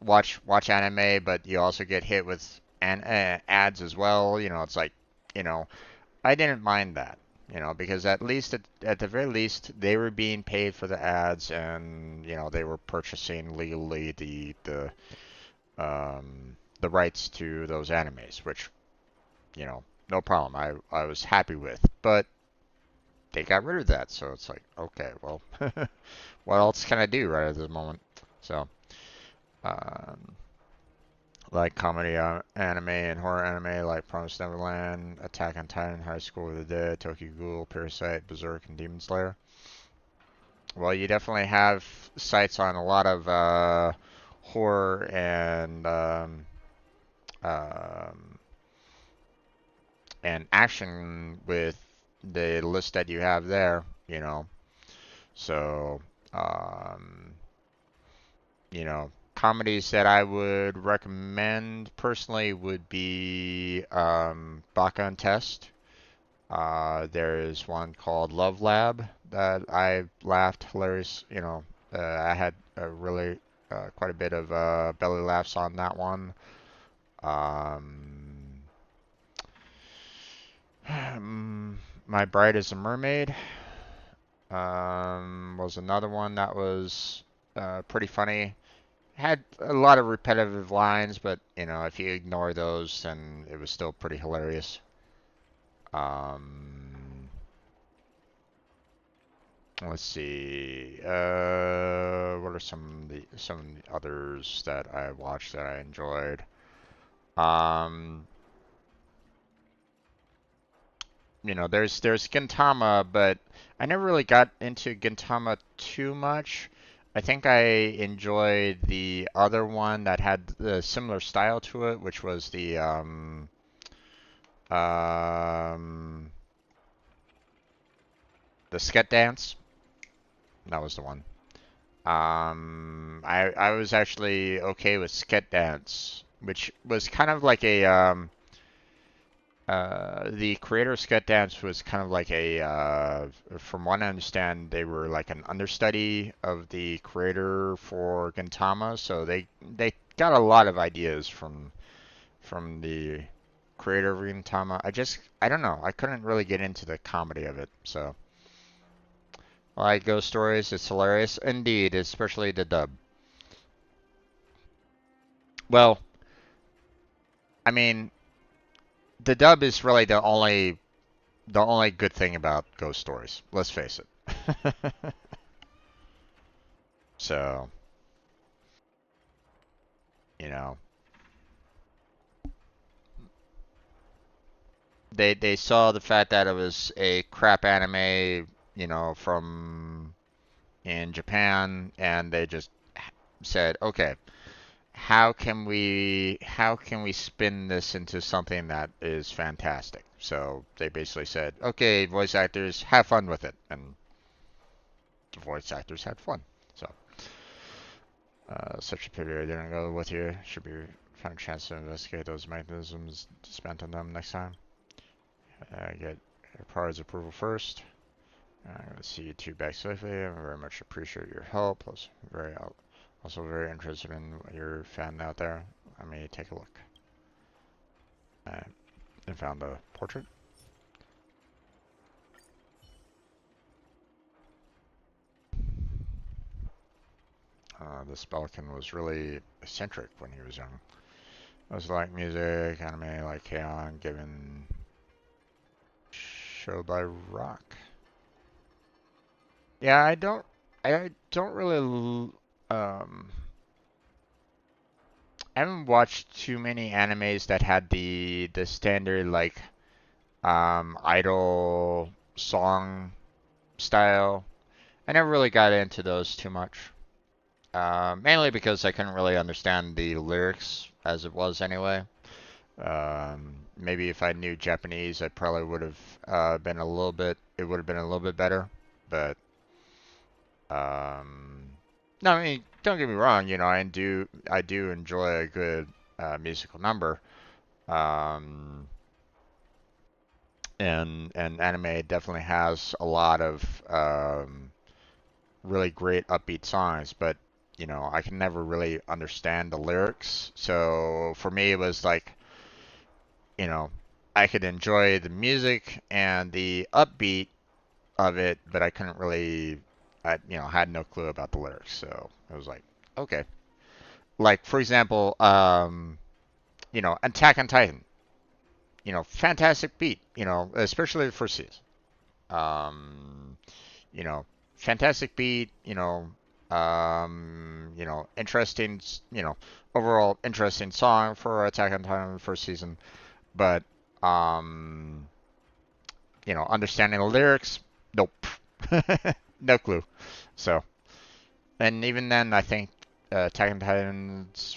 watch anime, but you also get hit with ads as well. It's like, you know, I didn't mind that. Because at least at the very least they were being paid for the ads, and they were purchasing legally the rights to those animes, which no problem. I was happy with, but they got rid of that, so it's like, okay, well, what else can I do right at this moment? So, um, like comedy anime and horror anime like Promised Neverland, Attack on Titan, High School of the Dead, Tokyo Ghoul, Parasite, Berserk, and Demon Slayer. Well, you definitely have sites on a lot of horror um, and action with the list that you have there, you know. So, you know, comedies that I would recommend personally would be Baka and Test. There's one called Love Lab that I laughed hilarious. You know, I had a really quite a bit of belly laughs on that one. Um, My Bride is a Mermaid was another one that was pretty funny. Had a lot of repetitive lines, but you know, if you ignore those, then it was still pretty hilarious. Um, let's see. What are some others that I watched that I enjoyed? Um, you know, there's Gintama, but I never really got into Gintama too much. I think I enjoyed the other one that had the similar style to it, which was um, the Sket Dance. That was the one. I was actually okay with Sket Dance, which was kind of like a the creator of Sket Dance was kind of like a from what I understand, they were like an understudy of the creator for Gintama, so they got a lot of ideas from the creator of Gintama. I don't know, I couldn't really get into the comedy of it, so. I like Ghost Stories. It's hilarious. Indeed, especially the dub. Well, I mean, the dub is really the only good thing about Ghost Stories. Let's face it. So, you know, they saw the fact that it was a crap anime, you know, from in Japan, and they just said, okay, how can we spin this into something that is fantastic? So they basically said, okay, voice actors, have fun with it, and the voice actors had fun. So such a pity I didn't go with you. Should be find a chance to investigate those mechanisms spent on them next time. Get your party's approval first. I'm going to see you two back safely. I very much appreciate your help. Also very interested in your fan out there. Let me take a look. I found a portrait. This Belkin was really eccentric when he was young. It was like music, anime, like K-On, given show by Rock. Yeah, I don't really, I haven't watched too many animes that had the standard like idol song style. I never really got into those too much. Mainly because I couldn't really understand the lyrics as it was anyway. Maybe if I knew Japanese, I probably would have been a little bit. It would have been a little bit better. But no, I mean, don't get me wrong. You know, I do enjoy a good musical number. Um, and anime definitely has a lot of really great upbeat songs, but you know, I can never really understand the lyrics. So for me, it was like, you know, I could enjoy the music and the upbeat of it, but I couldn't really, had no clue about the lyrics. So it was like, okay. Like for example, Attack on Titan. You know, fantastic beat. You know, especially the first season. Um, you know, fantastic beat, interesting, overall interesting song for Attack on Titan first season, but, um, understanding the lyrics, nope, no clue. So, and even then, I think Attack on Titan's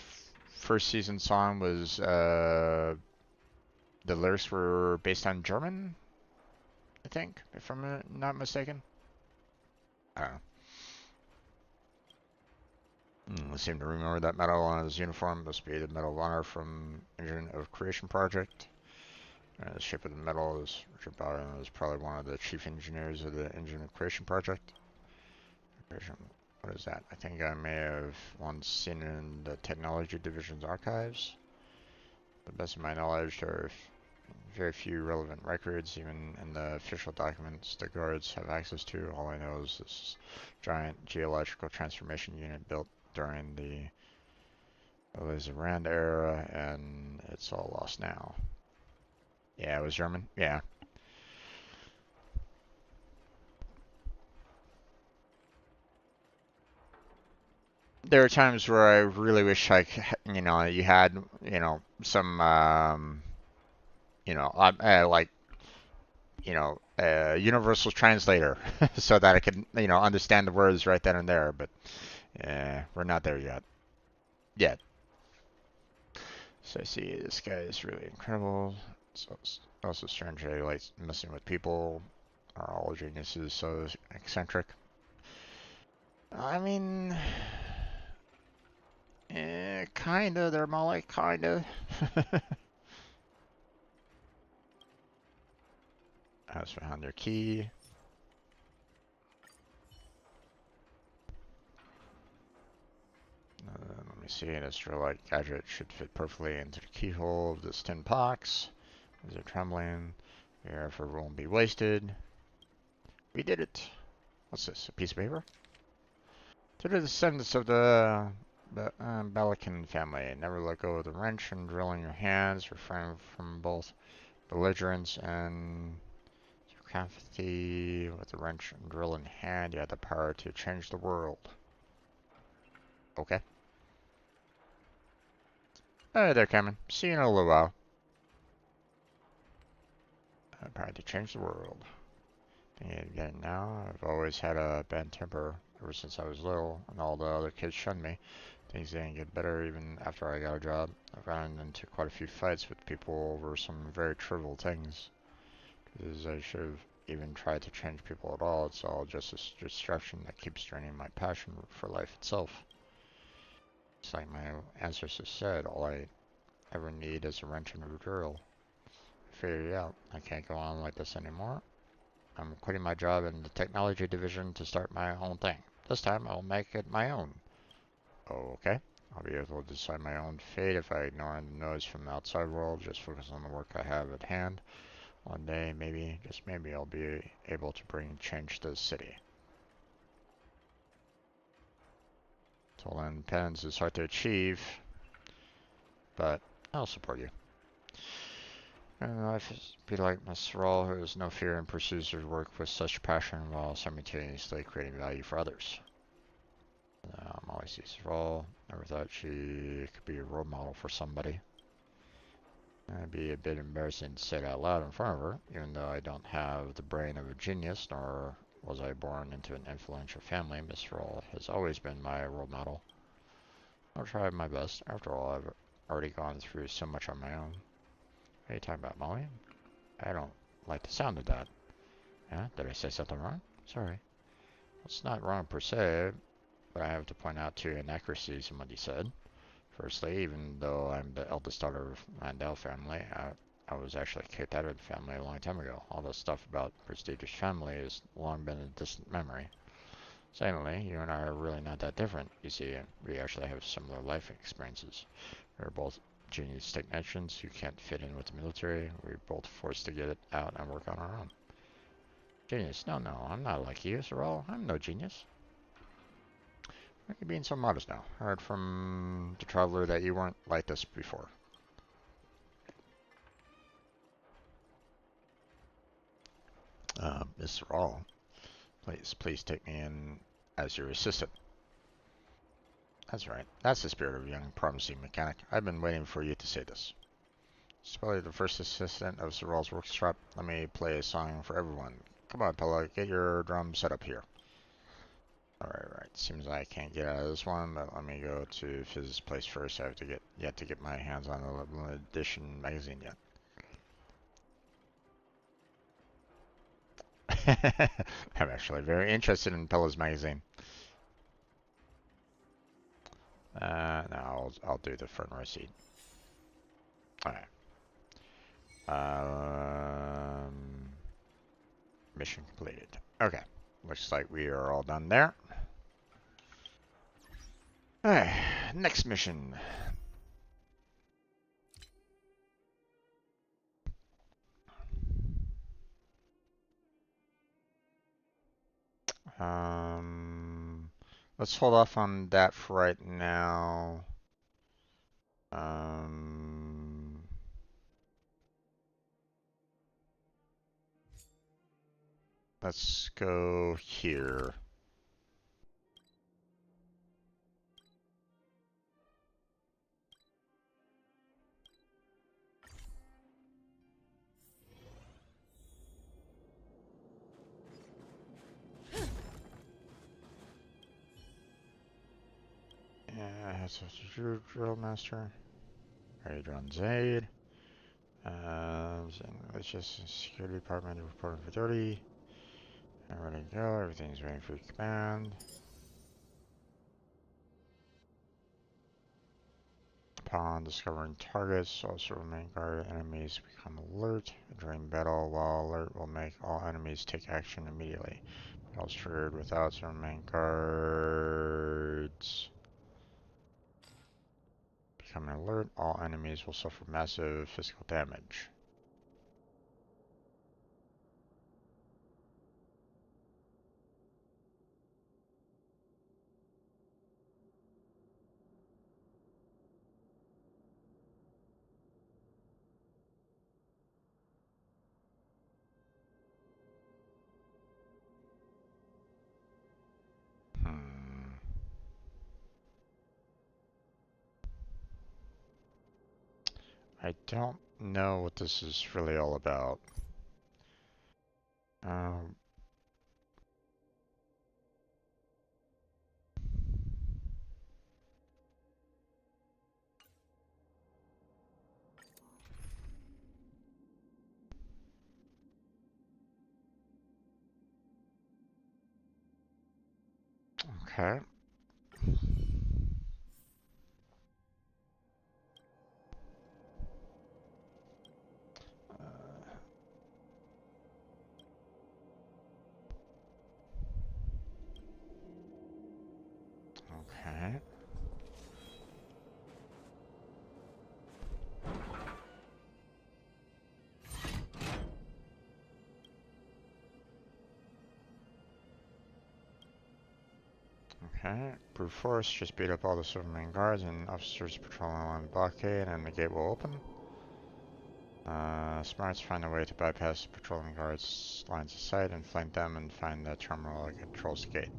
first season song was, the lyrics were based on German, I think, if I'm not mistaken. I don't know. I seem to remember that medal on his uniform must be the Medal of Honor from Engine of Creation Project. The shape of the medal is Richard Bowden is probably one of the chief engineers of the Engine of Creation Project. What is that? I think I may have once seen it in the Technology Division's archives. To the best of my knowledge, there are very few relevant records, even in the official documents the guards have access to. All I know is this giant geological transformation unit built during the Rand era, and it's all lost now. Yeah, it was German. Yeah. There are times where I really wish I, you know, you had, you know, some, you know, like, you know, a universal translator, so that I could, you know, understand the words right then and there. But we're not there yet. Yet. So I see this guy is really incredible. It's also strange that he likes messing with people. Are all geniuses so eccentric? I mean, kinda. They're more like kinda. House behind their key. Let me see. An Astrolite gadget should fit perfectly into the keyhole of this tin box. As they're trembling, your effort won't be wasted. We did it. What's this? A piece of paper? To the descendants of the Balakan family, never let go of the wrench and drill in your hands. Refrain from both belligerence and sarcophagy. With the wrench and drill in hand, you have the power to change the world. Okay. Hey there, Cameron. See you in a little while. Power to change the world. Think I get it now. I've always had a bad temper ever since I was little, and all the other kids shunned me. Things didn't get better even after I got a job. I've gotten into quite a few fights with people over some very trivial things. Because I should have even tried to change people at all. It's all just a distraction that keeps draining my passion for life itself. It's like my ancestors said, all I ever need is a wrench and a drill. I figured it out. I can't go on like this anymore. I'm quitting my job in the technology division to start my own thing. This time I'll make it my own. Okay. I'll be able to decide my own fate if I ignore the noise from the outside world, just focus on the work I have at hand. One day, maybe, just maybe, I'll be able to bring change to the city. Total independence is hard to achieve, but I'll support you. And life is be like Miss Roll, who has no fear and pursues her work with such passion while simultaneously creating value for others. I'm always Miss Roll. Never thought she could be a role model for somebody. It'd be a bit embarrassing to say it out loud in front of her, even though I don't have the brain of a genius, nor was I born into an influential family. Miss Roll has always been my role model. I'll try my best. After all, I've already gone through so much on my own. What are you talking about, Molly? I don't like the sound of that. Yeah? Did I say something wrong? Sorry. It's not wrong per se, but I have to point out two inaccuracies in what you said. Firstly, even though I'm the eldest daughter of Mandel family, I was actually kicked out of the family a long time ago. All the stuff about prestigious family has long been a distant memory. Secondly, you and I are really not that different. You see, we actually have similar life experiences. We're both genius technicians who can't fit in with the military. We're both forced to get it out and work on our own. Genius? No, I'm not like you, Sorrel. I'm no genius. Why are you being so modest now? I heard from the traveler that you weren't like this before. Miss Sorrel, please take me in as your assistant. That's right. That's the spirit of a young, promising mechanic. I've been waiting for you to say this. It's probably the first assistant of Sorrel's workshop. Let me play a song for everyone. Come on, Pella, get your drum set up here. Alright. Seems like I can't get out of this one, but let me go to Fizz's place first. I have to get my hands on the limited edition magazine yet. I'm actually very interested in Pella's magazine. No, I'll do the front row seat. Alright. Mission completed. Okay. Looks like we are all done there. Alright. Next mission. Let's hold off on that for right now. Let's go here. Yeah, that's a drill master. Ready to run Zaid. Let's just security department reporting for 30. I'm ready to go. Everything's waiting for your command. Upon discovering targets, also remain guarded. Enemies become alert. During battle, while alert will make all enemies take action immediately. Battles triggered without, so remain guards. Becoming alert, all enemies will suffer massive physical damage. I don't know what this is really all about. Um, okay. Okay. Okay. Brute force, just beat up all the Superman guards and officers patrolling along the blockade, and the gate will open. Smarts find a way to bypass the patrolling guards' lines of sight and flank them and find the terminal that controls the gate.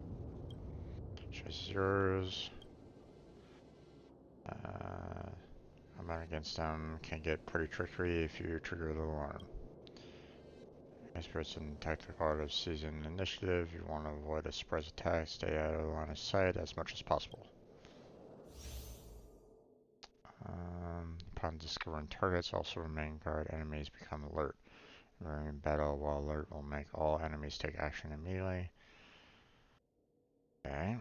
Choice is yours. Combat against them can get pretty trickery if you trigger the alarm. Experts in tactical art of season initiative, you want to avoid a surprise attack, stay out of the line of sight as much as possible. Upon discovering targets, also remain guard, enemies become alert. During battle, while alert will make all enemies take action immediately. Okay.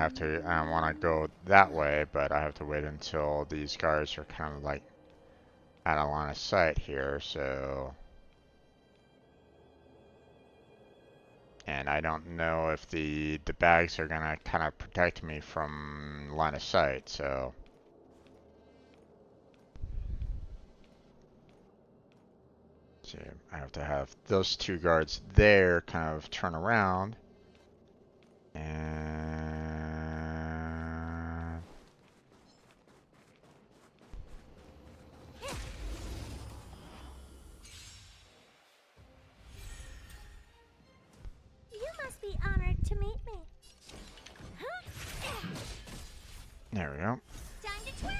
I don't want to go that way, but I have to wait until these guys are kind of like out of line of sight here, so. And I don't know if the bags are gonna kind of protect me from line of sight, so. See, I have to have those two guards there kind of turn around. And You must be honored to meet me. there we go. Time to twirl!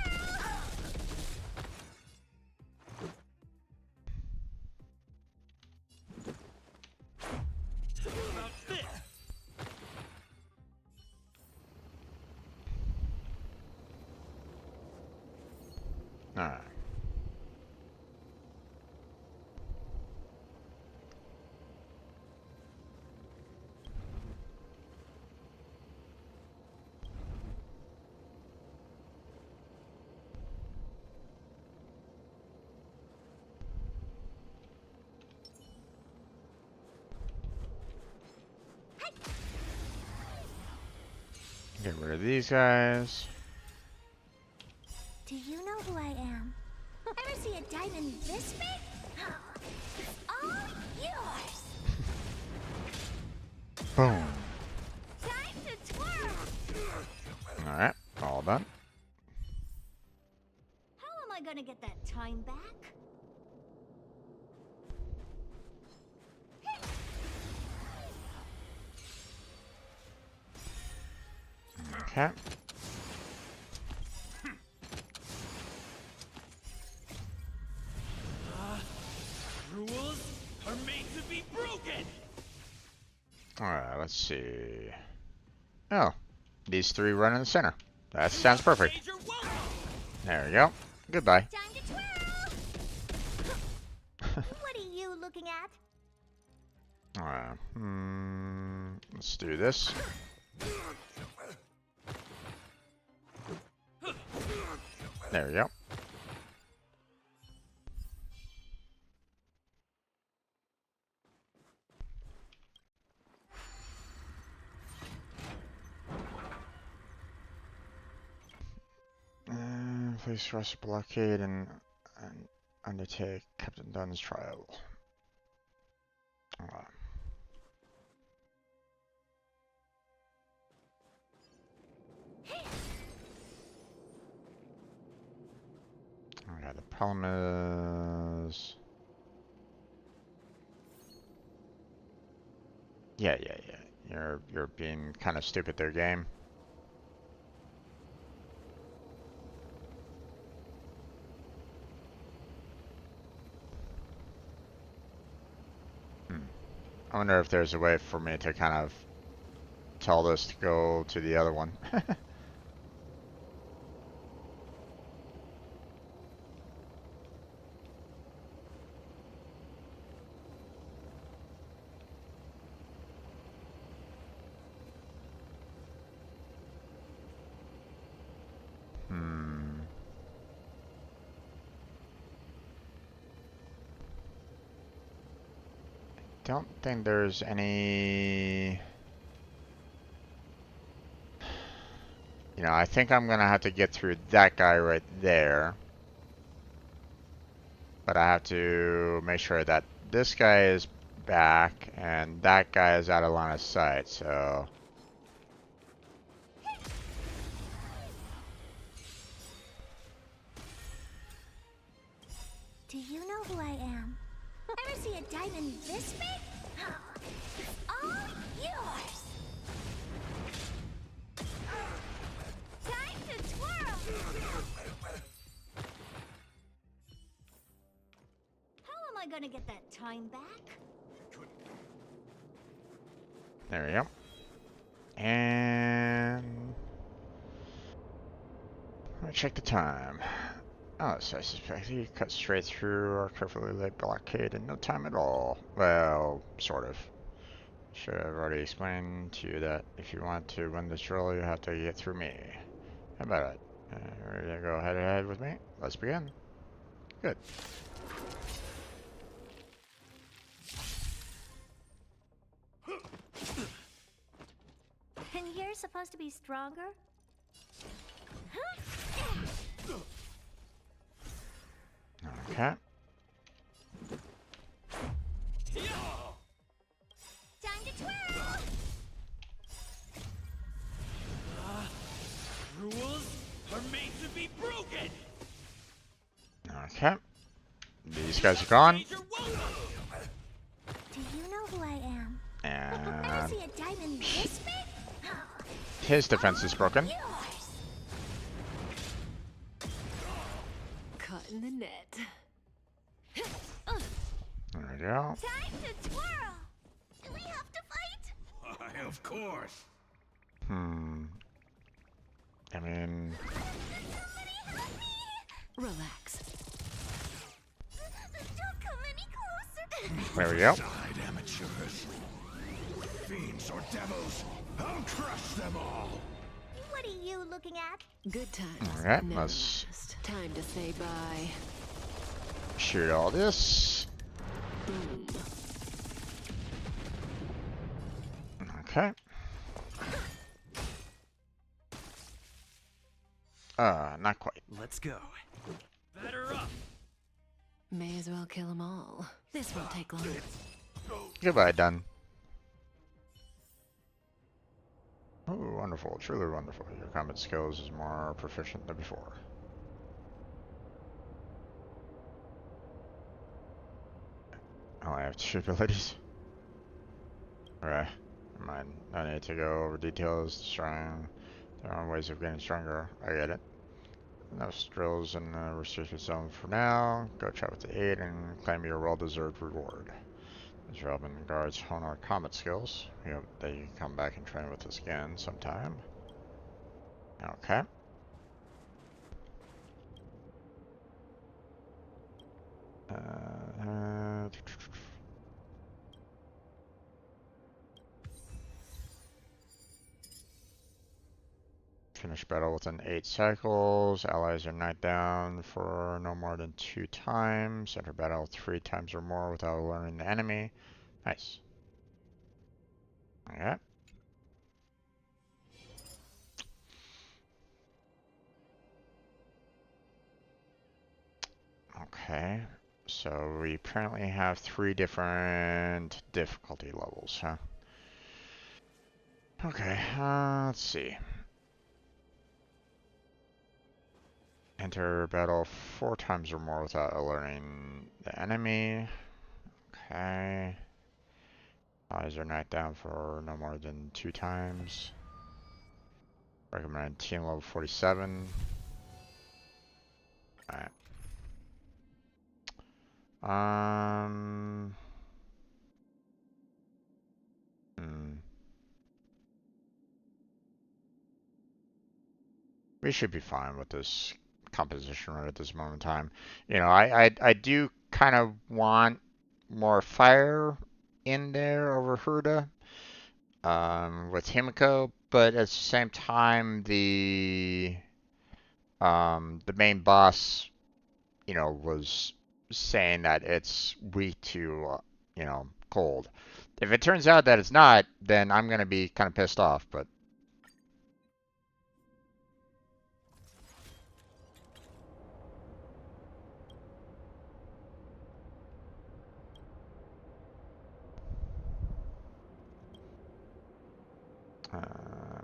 About this. Alright. Get rid of these guys. Do you know who I am? Ever see a diamond this big? It's all yours! Boom. Time to twirl! Alright, all done. How am I gonna get that time back? Okay. Rules are made to be broken. Alright, let's see. Oh, these three run in the center. That sounds perfect. Raise your welcome. There we go. Goodbye. Time to twirl! What are you looking at? Alright, let's do this. There we go. Please rush blockade and undertake Captain Dunn's trial. Alright. Okay, the problem is... Yeah. You're being kind of stupid there, game. I wonder if there's a way for me to kind of tell this to go to the other one. Don't think there's any... You know, I think I'm gonna have to get through that guy right there. But I have to make sure that this guy is back and that guy is out of line of sight, so... Do you know who I am? Ever see a diamond this big? It's all yours! Time to twirl! How am I gonna get that time back? There we go. And... Let me check the time. Oh, so I suspect he cut straight through our carefully laid blockade in no time at all. Well, sort of. Should have already explained to you that if you want to win this drill, you have to get through me. How about it? Ready to go head to head with me? Let's begin. Good. And you're supposed to be stronger? Okay. Time to twirl! Rules are made to be broken. Okay. These guys are gone. Major welcome. Do you know who I am? Ever And see a diamond this big? his defense is broken. Yours! Caught in the net. There we go. Time to twirl! Do we have to fight? Why, of course. I mean, Relax. Don't come any closer! there we go. Side amateurs. Fiends or devils, I'll crush them all. What are you looking at? Good times. Alright, never let's last. Time to say bye. shoot all this. Boom. Okay. Not quite. Let's go. Batter up. May as well kill them all. This won't take long. Goodbye, done. Oh, wonderful. Truly wonderful. Your combat skills is more proficient than before. Oh, I have two abilities. Okay. Never mind. No need to go over details. Strong. There are ways of getting stronger. I get it. Enough drills in the restricted zone for now. Go chat with the 8 and claim your well-deserved reward. This relevant guards hone our combat skills. We hope that you can come back and train with us again sometime. Okay. Finish battle within 8 cycles. Allies are knocked down for no more than 2 times. Enter battle 3 times or more without alerting the enemy. Nice. Okay. Okay. So we apparently have 3 different difficulty levels, huh? Okay, let's see. Enter battle 4 times or more without alerting the enemy. Okay. Allies are knocked down for no more than 2 times. Recommend team level 47. Alright. We should be fine with this composition right at this moment in time. You know, I do kind of want more fire in there over Herda with Himiko, but at the same time the main boss, you know, was saying that it's weak to you know, cold. If it turns out that it's not, then I'm gonna be kind of pissed off, but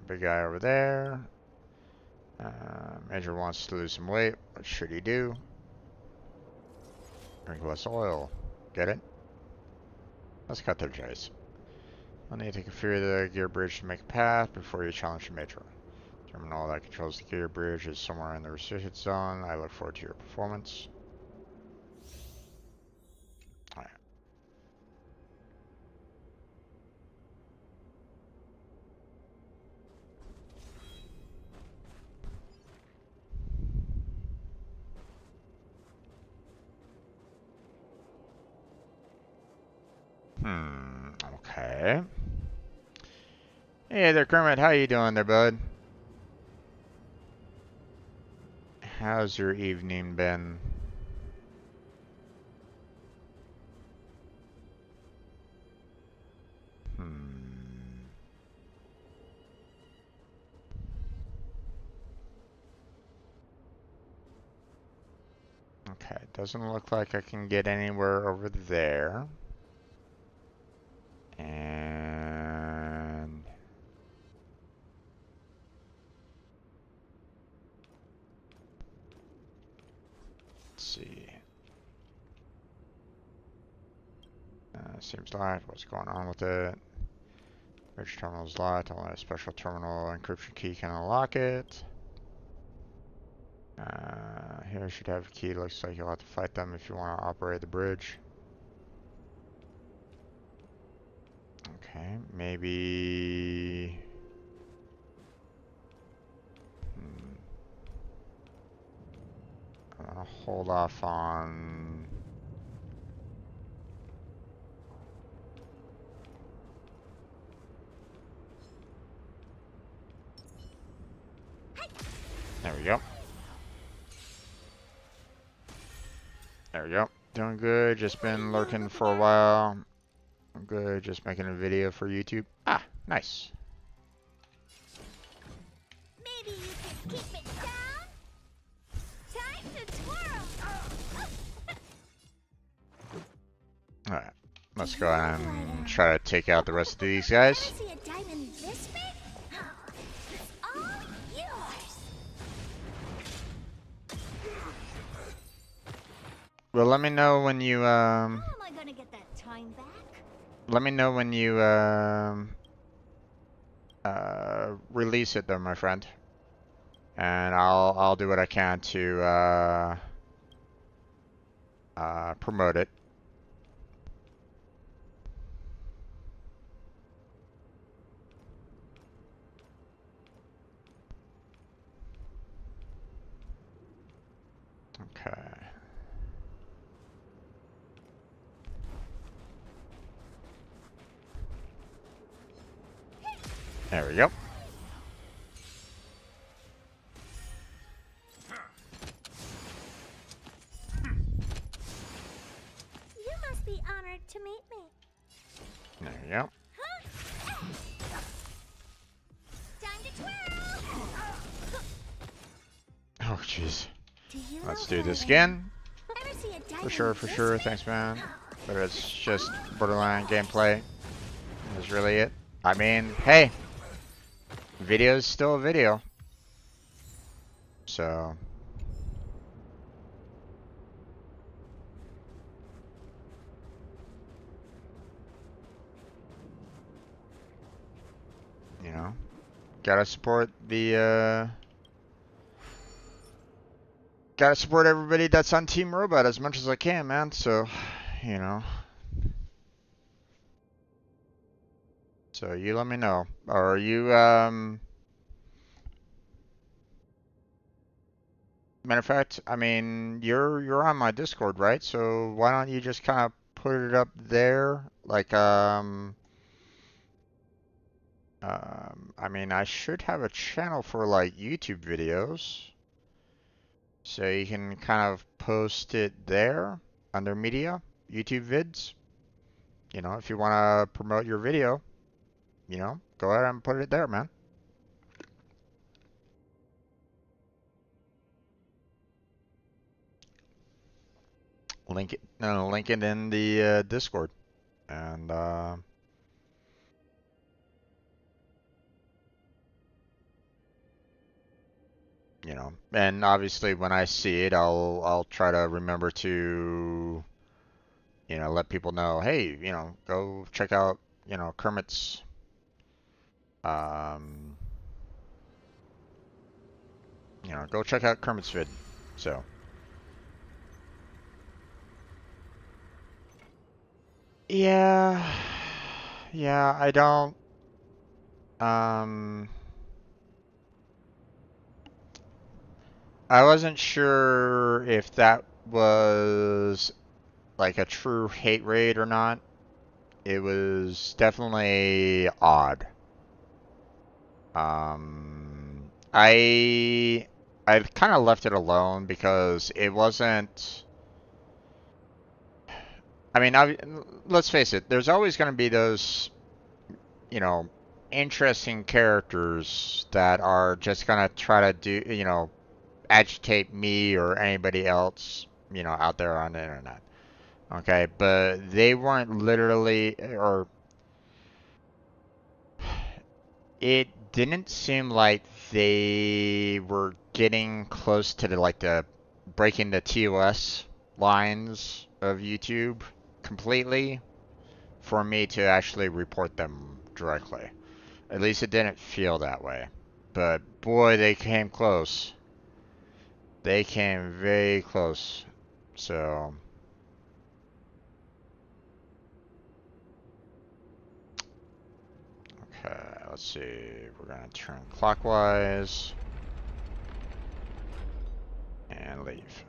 big guy over there. Major wants to lose some weight. What should he do? Drink less oil. Get it? Let's cut their ties. I'll need to configure the gear bridge to make a path before you challenge the Major. Terminal that controls the gear bridge is somewhere in the restricted zone. I look forward to your performance. Alright. Okay. Hey there, Kermit. How you doing there, bud? How's your evening been? Okay, doesn't look like I can get anywhere over there. And let's see. Seems locked. What's going on with it? Which terminal is locked? Only a special terminal encryption key can unlock it. Here should have a key. Looks like you'll have to fight them if you want to operate the bridge. Okay, maybe... I'm gonna hold off on... There we go. There we go. Doing good. Just been lurking for a while. I'm good. Just making a video for YouTube. Ah, nice. Maybe you can keep it down? Time to twirl! Alright. Let's go ahead and try to take out the rest of these guys. See a diamond this big? It's all yours! Well, let me know when you, How am I gonna get that time back? let me know when you, release it though, my friend. And I'll do what I can to, promote it. Okay. There we go. You must be honored to meet me. There we go. Time to twirl! Oh, jeez. Do Let's do this again. Ever see a diamond For sure, for this sure. big? Thanks, man. But it's just Borderline gameplay. That's really it. I mean, hey. Video is still a video. So. You know. Gotta support the, gotta support everybody that's on Team Robot as much as I can, man. So, you know. So you let me know. Or you, matter of fact, I mean, you're on my Discord, right? So why don't you just kind of put it up there? Like, I mean, I should have a channel for like YouTube videos. So you can kind of post it there under media, YouTube vids. You know, if you want to promote your video, you know, go ahead and put it there, man. Link it, no, link it in the Discord. And, you know, and obviously when I see it, I'll try to remember to, you know, let people know, hey, you know, go check out, you know, Kermit's, you know, go check out Kermit's vid. So. Yeah, I don't, I wasn't sure if that was like a true hate raid or not. It was definitely odd. I kind of left it alone because it wasn't. I mean, let's face it. There's always going to be those, you know, interesting characters that are just going to try to do, you know, agitate me or anybody else, you know, out there on the internet. Okay, but they weren't literally, or it didn't seem like they were getting close to the breaking the TOS lines of YouTube completely for me to actually report them directly. At least it didn't feel that way. But boy, they came close. They came very close. So, okay, let's see. We're gonna turn clockwise and leave.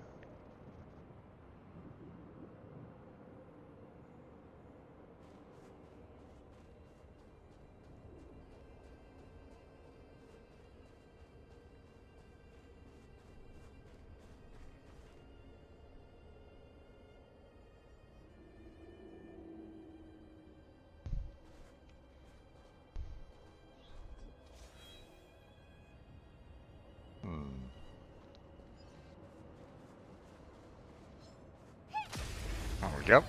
There we go.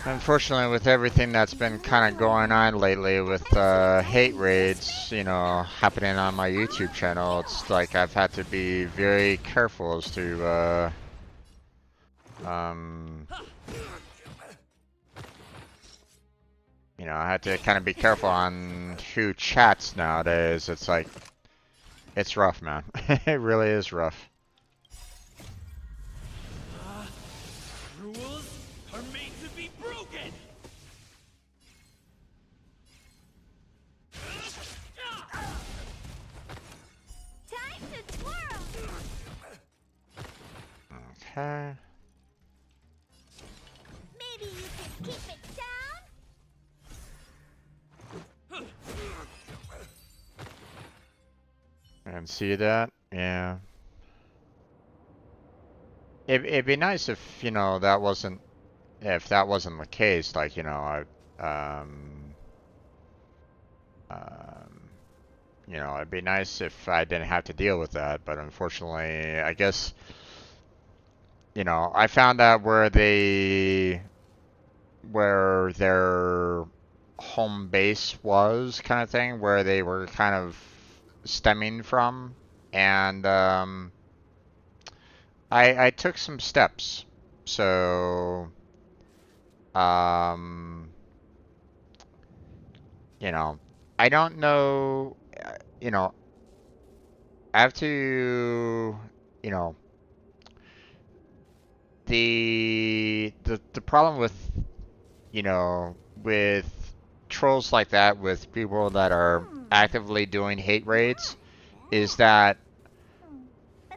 Unfortunately, with everything that's been kind of going on lately with hate raids, you know, happening on my YouTube channel, it's like I've had to be very careful as to, you know, I had to kind of be careful on who chats nowadays. It's like, it's rough, man. It really is rough. Rules are made to be broken! Time to twirl! Okay. Maybe you can keep it down? And see that? Yeah. It'd be nice if, you know, if that wasn't the case, like, you know, you know, it'd be nice if I didn't have to deal with that, but unfortunately, I guess, you know, I found out where their home base was, kind of thing, where they were kind of stemming from, and, I took some steps. So, you know, I don't know, you know, I have to, you know, the problem with, you know, with trolls like that, with people that are actively doing hate raids, is that,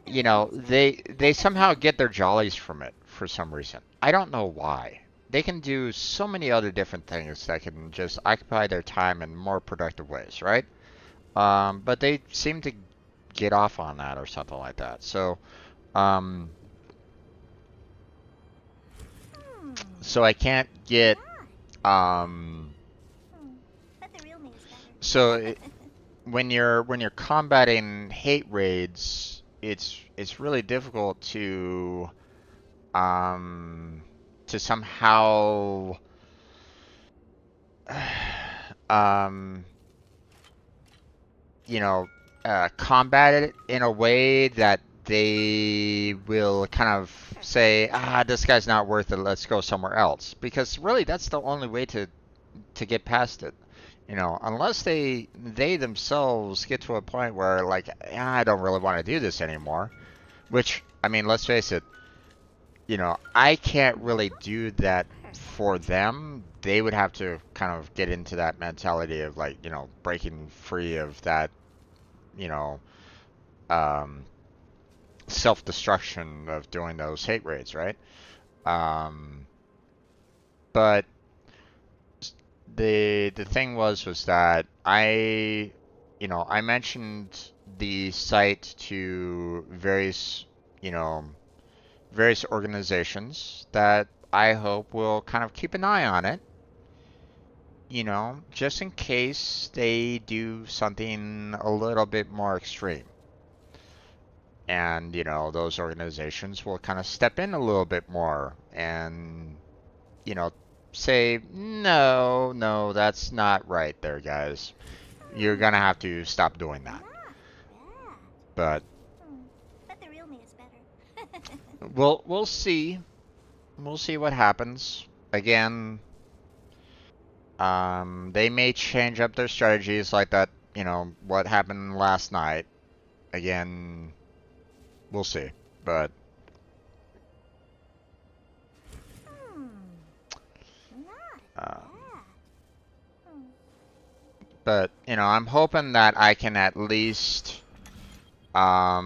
you know, they somehow get their jollies from it for some reason. I don't know why. They can do so many other different things that can just occupy their time in more productive ways, right? But they seem to get off on that or something like that. So, so I can't get, so when you're combating hate raids, it's really difficult to somehow you know, combat it in a way that they will kind of say, ah, this guy's not worth it, let's go somewhere else. Because really, that's the only way to get past it. You know, unless they themselves get to a point where, like, ah, I don't really want to do this anymore. Which, I mean, let's face it, you know, I can't really do that for them. They would have to kind of get into that mentality of, like, you know, breaking free of that, you know, um, self-destruction of doing those hate raids, right? But the thing was that I mentioned the site to various, you know, various organizations that I hope will kind of keep an eye on it, just in case they do something a little bit more extreme. And, those organizations will kind of step in a little bit more and, say, no, no, that's not right there, guys. You're gonna have to stop doing that. But But the real me is better. we'll see. We'll see what happens. Again, they may change up their strategies like that, what happened last night. Again, we'll see. But I'm hoping that I can at least, I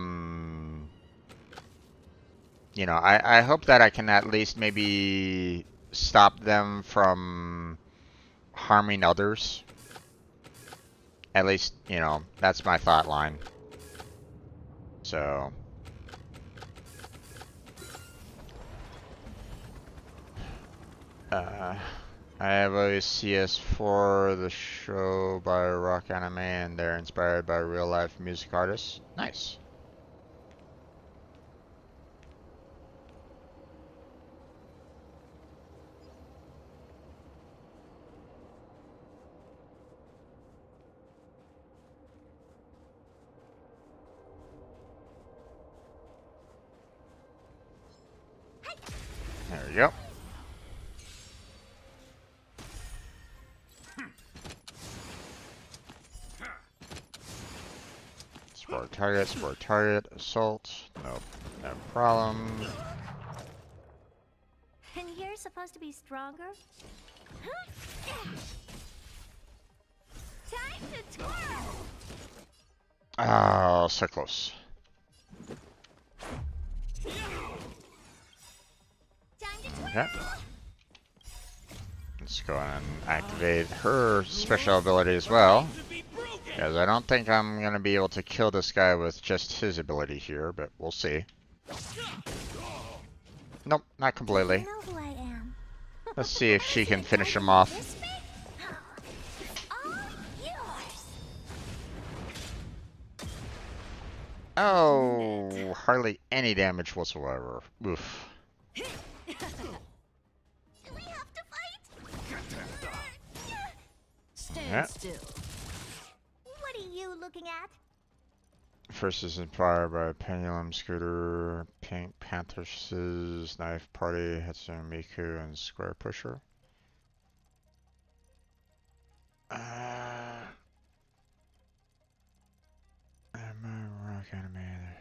hope that I can at least maybe stop them from harming others. At least, that's my thought line. So. I have a CS4, the show by Rock Anime, and they're inspired by real-life music artists. Nice. There we go. Sport target, assault. Nope, no problem. And you're supposed to be stronger? Time to twirl! Oh, so close. Okay. Let's go and activate her special ability as well. Because I don't think I'm going to be able to kill this guy with just his ability here, but we'll see. Nope, not completely. You know who I am. Let's see if she can finish him off. All yours. Oh, hardly any damage whatsoever. Oof. Do we have to fight? Stand still. What are you looking at? First is inspired by Pendulum Scooter, Pink Panthers, Knife Party, Hatsune Miku, and Square Pusher. I'm a rock animator.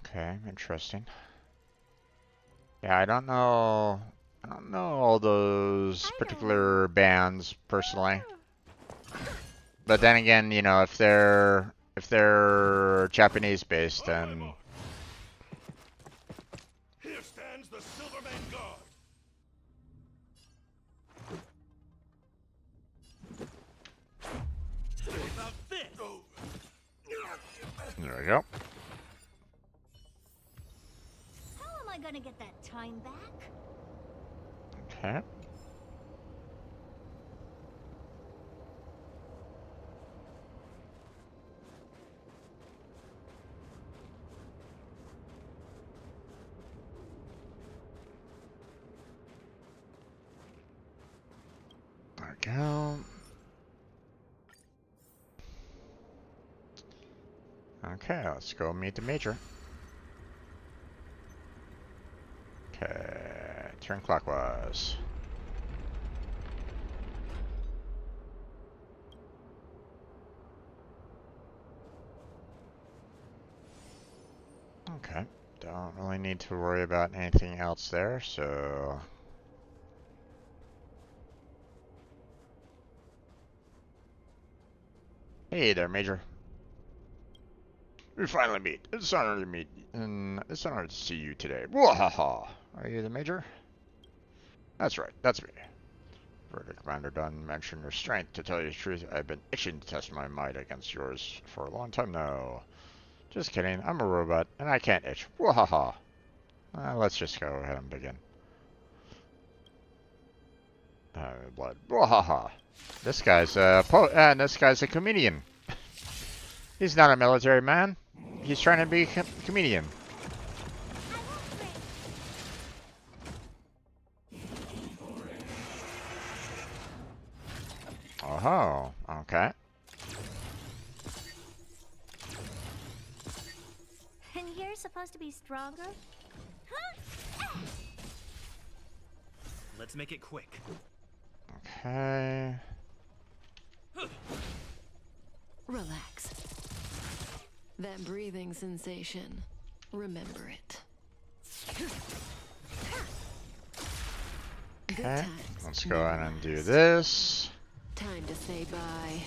Okay, interesting. Yeah, I don't know all those particular bands personally. But then again, if they're Japanese based, then Here stands the Silverman Guard. About this. there we go. How am I gonna get that time back? Okay. There we go. Okay, let's go meet the Major. Okay, turn clockwise. Okay, don't really need to worry about anything else there, so... Hey there, Major. We finally meet. It's an honor to meet, and it's an honor to see you today. Wahaha! Are you the Major? That's right, that's me. Further, Commander Dunn mentioned your strength. To tell you the truth, I've been itching to test my might against yours for a long time now. Just kidding, I'm a robot, and I can't itch. Wahaha! Let's just go ahead and begin. Blood. Wahaha! This guy's this guy's a comedian. He's not a military man. He's trying to be a comedian. Oh, okay. And you're supposed to be stronger? Let's make it quick. Okay. Relax. That breathing sensation. Remember it. Good Okay. times, Let's go ahead and do last. this. Time to say bye.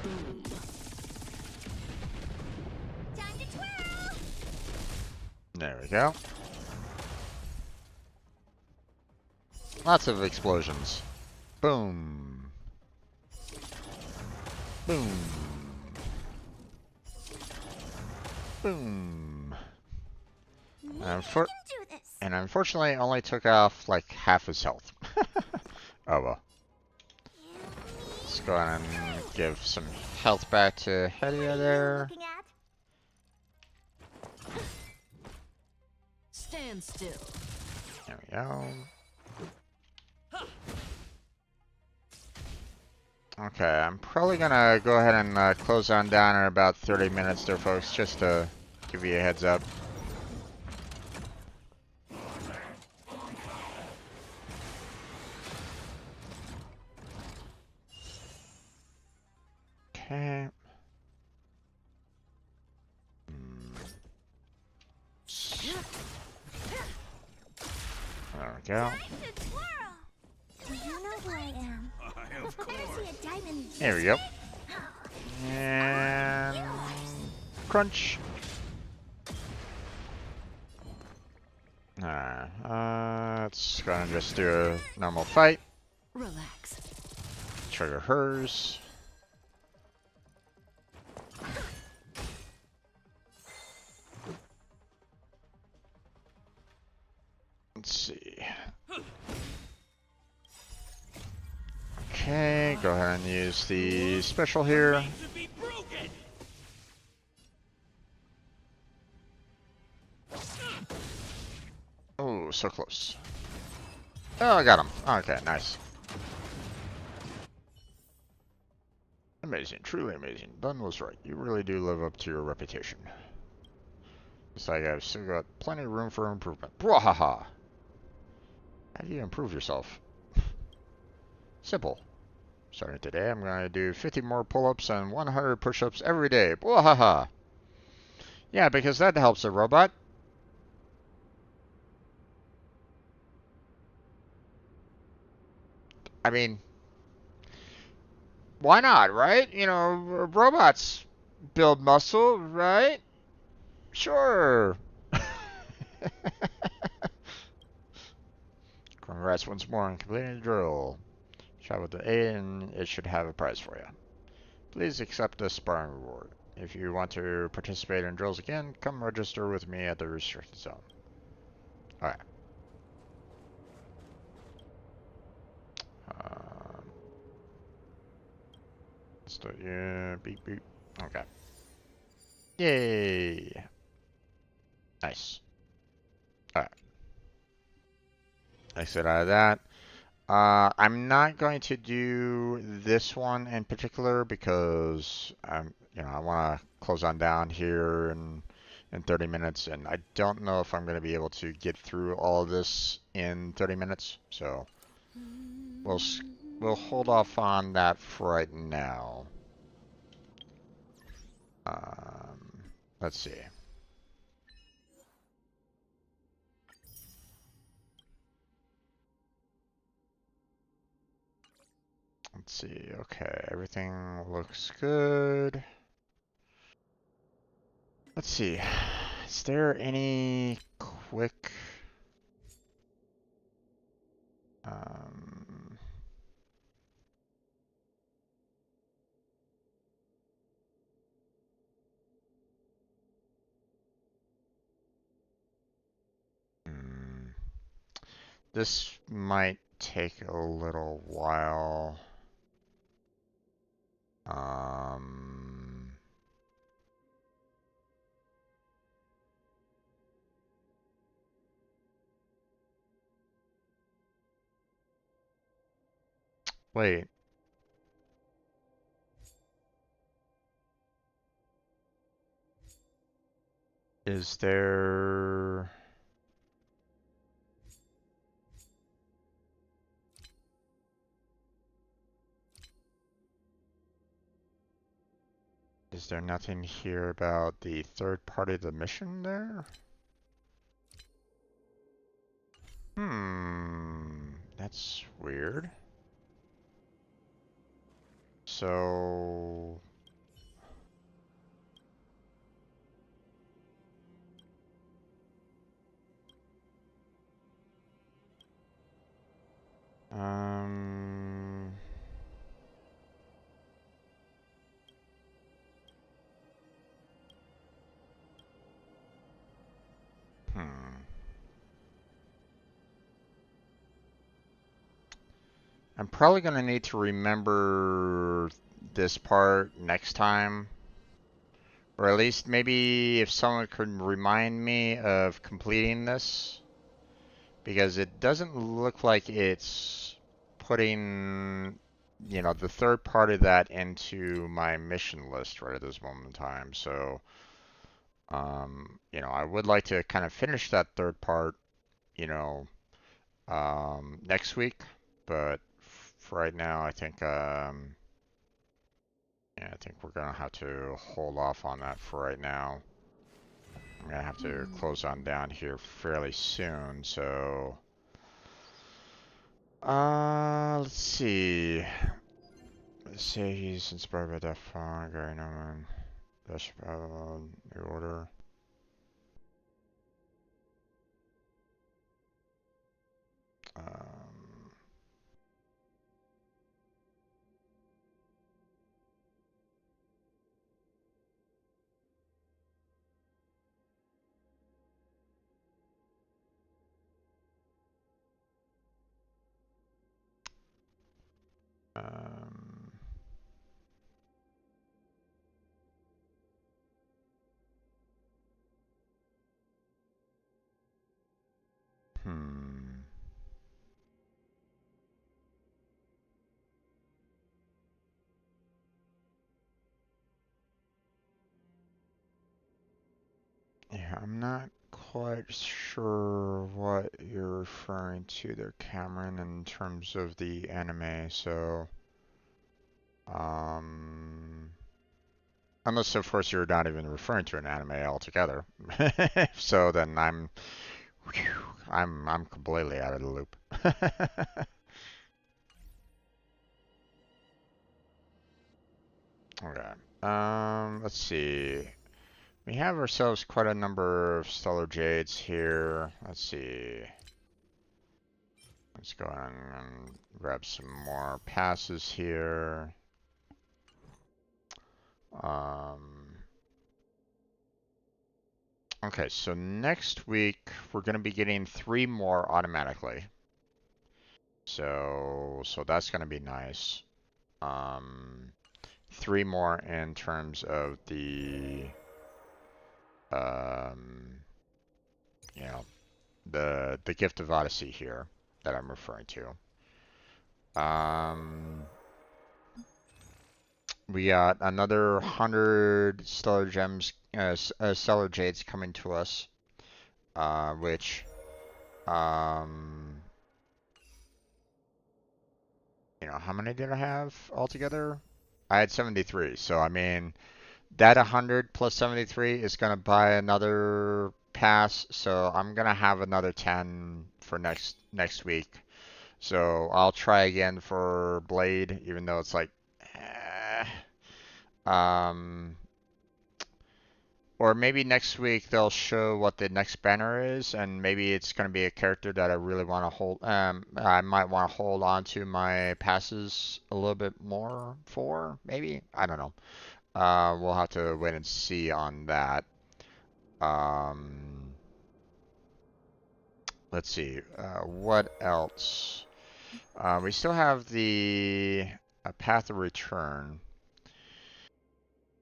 Boom. Time to twirl! There we go. Lots of explosions. Boom. Boom. Boom. And unfortunately, it only took off like half his health. Oh well. Let's go ahead and give some health back to Hedia there. Stand still. There we go. Okay, I'm probably gonna go ahead and close on down in about 30 minutes there, folks, just to give you a heads up. Okay. There we go. Do you know who I am? Of course. Better see a diamond. There we go. And crunch. Let's go and just do a normal fight. Relax. Trigger hers. Let's see. Okay, go ahead and use the special here. Oh, so close. Oh, I got him. Okay, nice. Amazing, truly amazing. Dunn was right. You really do live up to your reputation. Looks like I've still got plenty of room for improvement. Bwahaha! How do you improve yourself? Simple. Starting today, I'm going to do 50 more pull-ups and 100 push-ups every day. Bwahaha! Yeah, because that helps a robot. I mean, why not, right? You know, robots build muscle, right? Sure. Congrats once more on completing the drill. Travel to A and it should have a prize for you. Please accept this sparring reward. If you want to participate in drills again, come register with me at the restricted zone. Alright. Let's do it. Yeah, beep beep. Okay. Yay! Nice. Alright. Exit out of that. I'm not going to do this one in particular because I want to close on down here in 30 minutes, and I don't know if I'm going to be able to get through all of this in 30 minutes. So we'll hold off on that for right now. Let's see. Let's see. Okay, everything looks good. Let's see. Is there any quick um, hmm, this might take a little while. Um, Wait. Is there... Is there nothing here about the third part of the mission there? That's weird. So... Um... Hmm. I'm probably going to need to remember this part next time. Or at least maybe if someone could remind me of completing this. Because it doesn't look like it's putting, you know, the third part of that into my mission list right at this moment in time. So, you know, I would like to kind of finish that third part, you know, next week. But for right now, I think, yeah, I think we're gonna have to hold off on that for right now. I'm gonna have to close on down here fairly soon, so... let's see. Let's say he's inspired by that font, Gary Norman. That's new order. Um, um, hmm. Yeah, I'm not quite sure what you're referring to there, Cameron, in terms of the anime, so... Unless, of course, you're not even referring to an anime altogether. So then I'm completely out of the loop. Okay. Let's see. We have ourselves quite a number of Stellar Jades here. Let's see. Let's go ahead and grab some more passes here. Okay, so next week we're going to be getting 3 more automatically. So that's going to be nice. 3 more in terms of the, you know, the Gift of Odyssey here that I'm referring to. We got another 100 Stellar Gems, Stellar Jades coming to us, which, you know, how many did I have altogether? I had 73, so I mean, that 100 plus 73 is going to buy another pass, so I'm going to have another 10 for next week. So I'll try again for Blade, even though it's like, eh. Um, or maybe next week they'll show what the next banner is, and maybe it's going to be a character that I really want to hold. I might want to hold on to my passes a little bit more for, maybe. I don't know. We'll have to wait and see on that. Um, let's see. What else? We still have the Path of Return.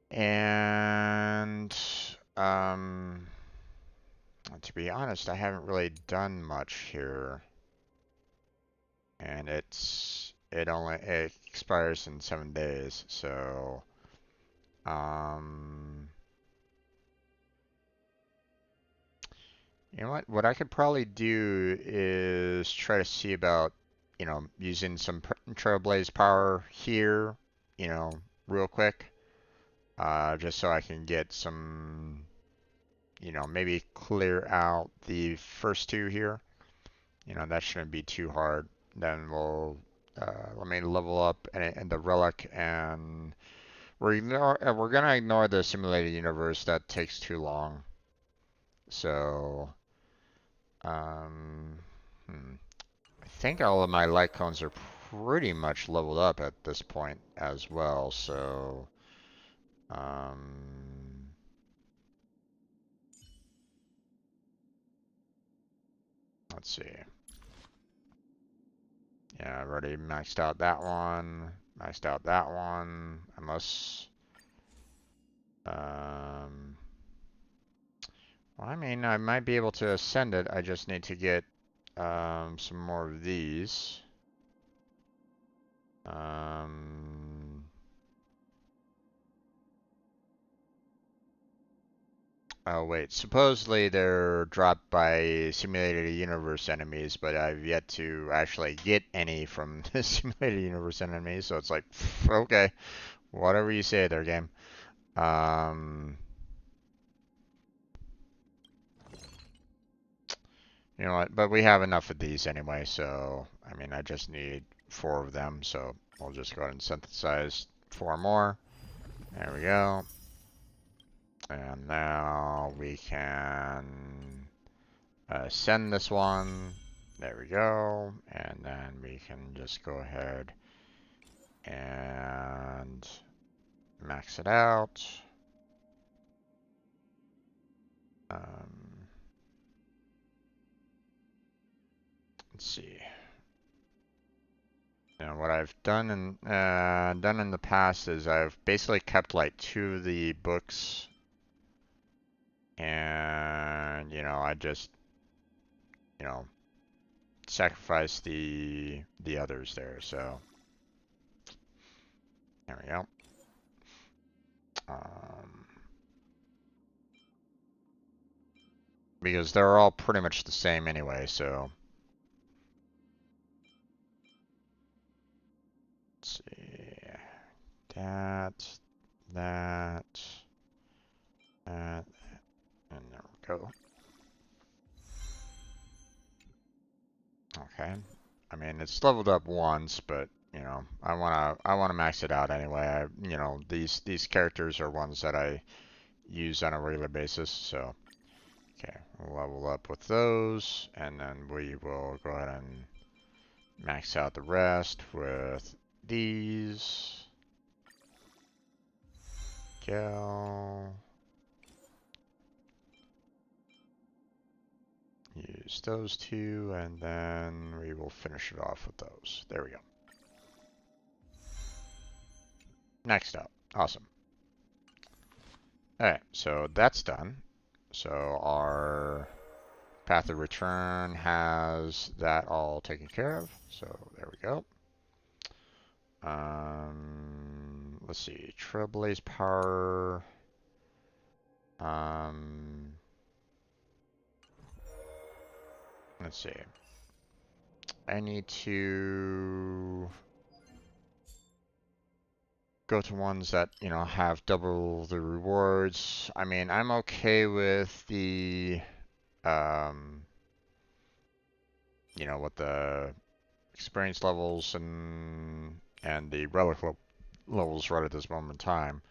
And to be honest, I haven't really done much here. And it expires in 7 days, so um you know what? What I could probably do is try to see about, using some Trailblaze power here, real quick. Just so I can get some, maybe clear out the first two here. That shouldn't be too hard. Then let me level up and the relic, and we're gonna ignore the simulated universe. That takes too long. So, um, I think all of my light cones are pretty much leveled up at this point as well. So, let's see. Yeah, I've already maxed out that one. Maxed out that one. Well, I mean, I might be able to ascend it. I just need to get some more of these. Oh wait, supposedly they're dropped by simulated universe enemies, but I've yet to actually get any from the simulated universe enemies, so it's like, okay, whatever you say there, game. You know what, but we have enough of these anyway, so, I mean, I just need 4 of them, so we'll just go ahead and synthesize 4 more. There we go. And now we can send this one. There we go. And then we can just go ahead and max it out. Let's see. Now what I've done in the past is I've basically kept like 2 of the books, and I just sacrifice the others there. So there we go. Because they're all pretty much the same anyway, so let's see. That, and there we go. Okay. I mean, it's leveled up once, but I wanna max it out anyway. These characters are ones that I use on a regular basis, so okay, we'll level up with those, and then we will go ahead and max out the rest with these. Go. Use those 2, and then we will finish it off with those. There we go. Next up. Awesome. Alright, so that's done. So our path of return has that all taken care of. So there we go. Let's see. Trailblaze power. Let's see. I need to go to ones that, have double the rewards. I mean, I'm okay with the, with the experience levels and the relic levels right at this moment in time.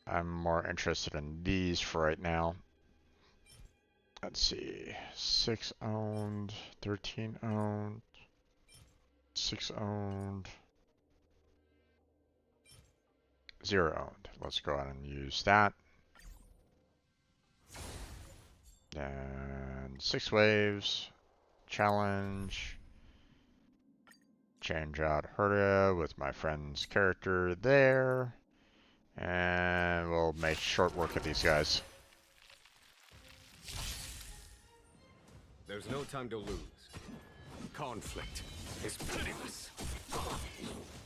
I'm more interested in these for right now. Let's see, 6 owned, 13 owned, 6 owned, 0 owned. Let's go ahead and use that. And 6 waves, challenge, change out Herta with my friend's character there, and we'll make short work of these guys. There's no time to lose. Conflict is pitiless.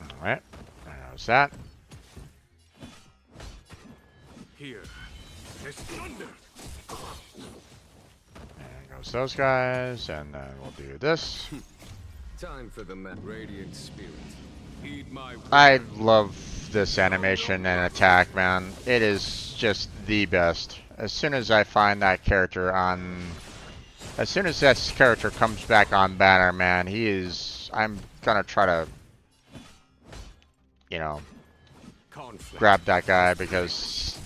Alright, there's that. Here is thunder. And goes those guys, and then we'll do this. Time for the radiant spirit. Heed my word. I love this animation and attack, man. It is just the best. As soon as I find that character on... As soon as this character comes back on banner, man, he is... I'm gonna try to... You know... Conflict. Grab that guy, because...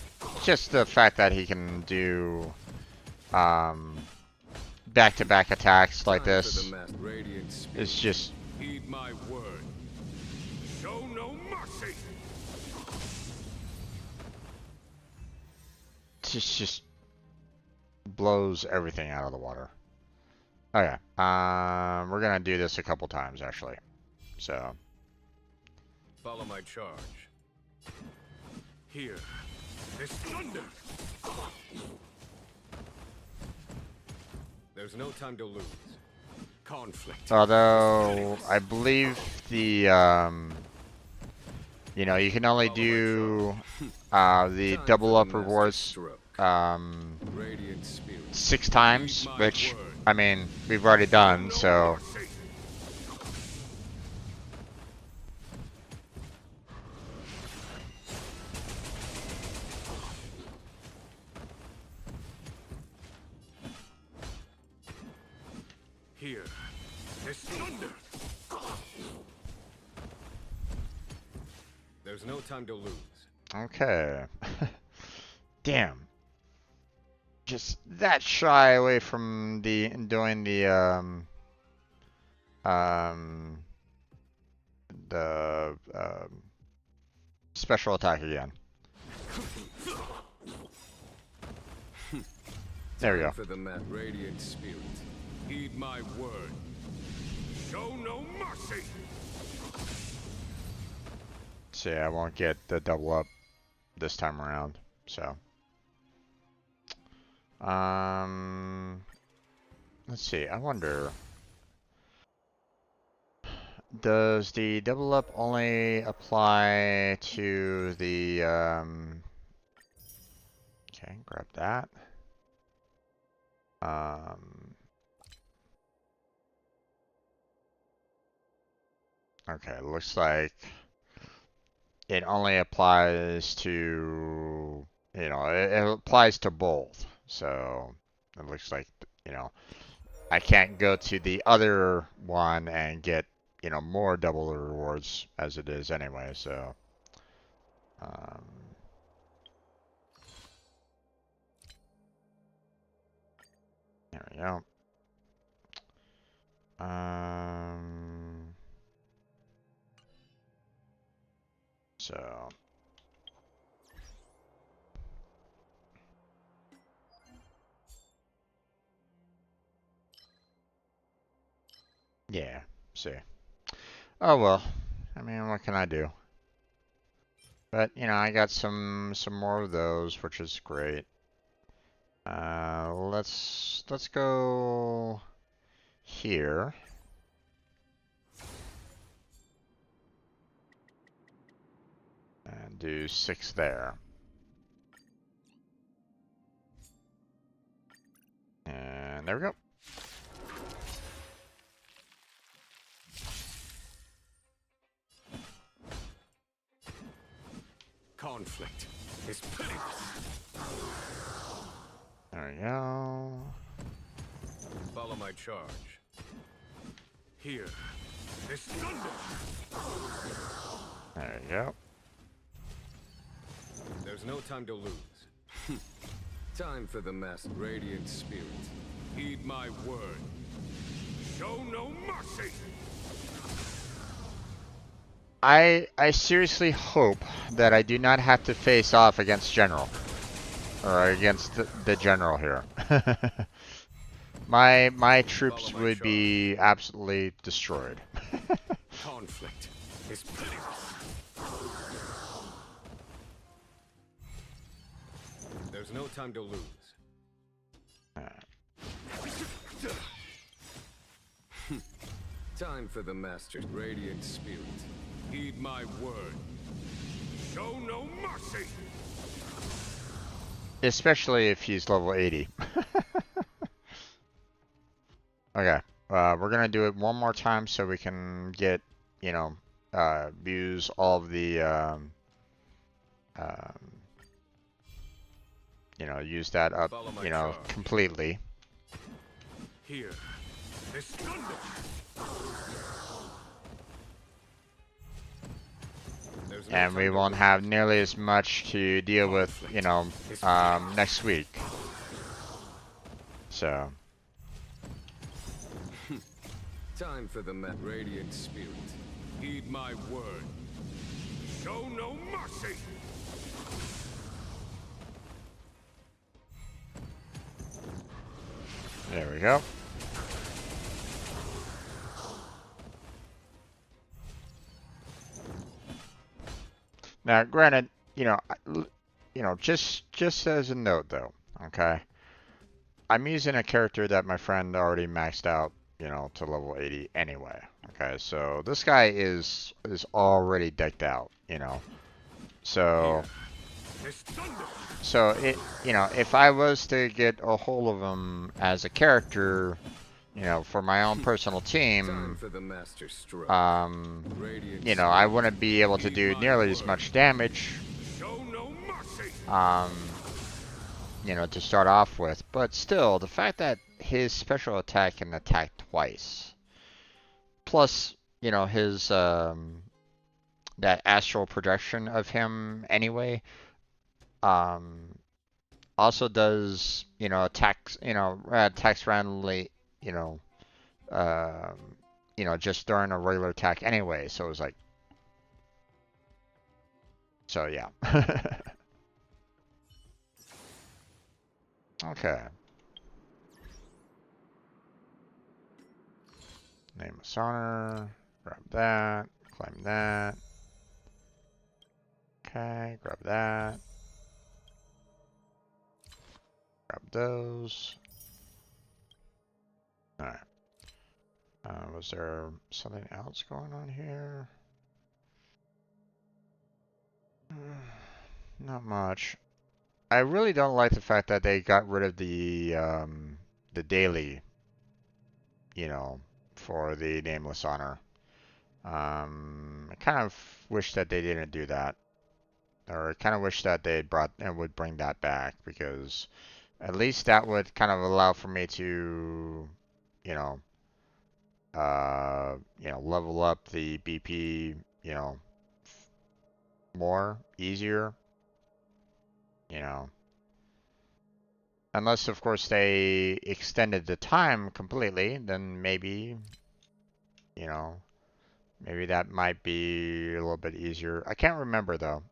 Just the fact that he can do... back-to-back attacks like this... is just... Heed my word. Show no mercy. Just blows everything out of the water. Okay, we're gonna do this a couple times actually. So Follow my charge. Here is thunder. There's no time to lose. Conflict. although I believe the you know, you can only do the double up rewards 6 times, which I mean we've already done, so Here is thunder. There's no time to lose. okay. Damn. Just that shy away from doing the special attack again. There we go. For the radiant spirit. Heed my word. Show no mercy. See, I won't get the double up this time around, so. Let's see, I wonder, does the double up only apply to the, okay, grab that. Okay, looks like it only applies to, you know, it applies to both. So it looks like, you know, I can't go to the other one and get, you know, more double rewards as it is anyway. So, there we go. So. Yeah, see. Oh well. I mean, what can I do? But, you know, I got some more of those, which is great. Let's go here. And do 6 there. And there we go. Conflict is pitiless. There we go. Follow my charge. Here This thunder! There you go. There's no time to lose. Time for the master. Radiant spirit, heed my word. Show no mercy! I seriously hope that I do not have to face off against General. Or against the General here. My troops would be absolutely destroyed. Conflict is pitiless. There's no time to lose. Time for the master's radiant spirit. Heed my word. Show no mercy. Especially if he's level 80. Okay, we're gonna do it one more time so we can get, you know, use all of the, you know, use that up, you know, completely. Here, this thunder. And we won't have nearly as much to deal with, you know, next week. So. Time for the radiant spirit. Heed my word. Show no mercy. There we go. Now, granted, you know, just as a note though, okay, I'm using a character that my friend already maxed out, you know, to level 80 anyway. Okay, so this guy is already decked out, you know. So it, you know, if I was to get a hold of him as a character, you know, for my own personal team, you know, I wouldn't be able to do nearly as much damage, you know, to start off with. But still, the fact that his special attack can attack twice, plus, you know, his, that astral projection of him anyway, also does, you know, attacks randomly, you know, just during a regular attack anyway. So it was like, so yeah. Okay. Nameless honor. Grab that. Claim that. Okay, grab that. Grab those. Alright. Was there something else going on here? Not much. I really don't like the fact that they got rid of the daily, you know, for the Nameless Honor. I kind of wish that they didn't do that. Or I kind of wish that they brought and would bring that back, because at least that would kind of allow for me to, you know, level up the BP, you know, more easier, you know. Unless, of course, they extended the time completely, then maybe, you know, maybe that might be a little bit easier. I can't remember though.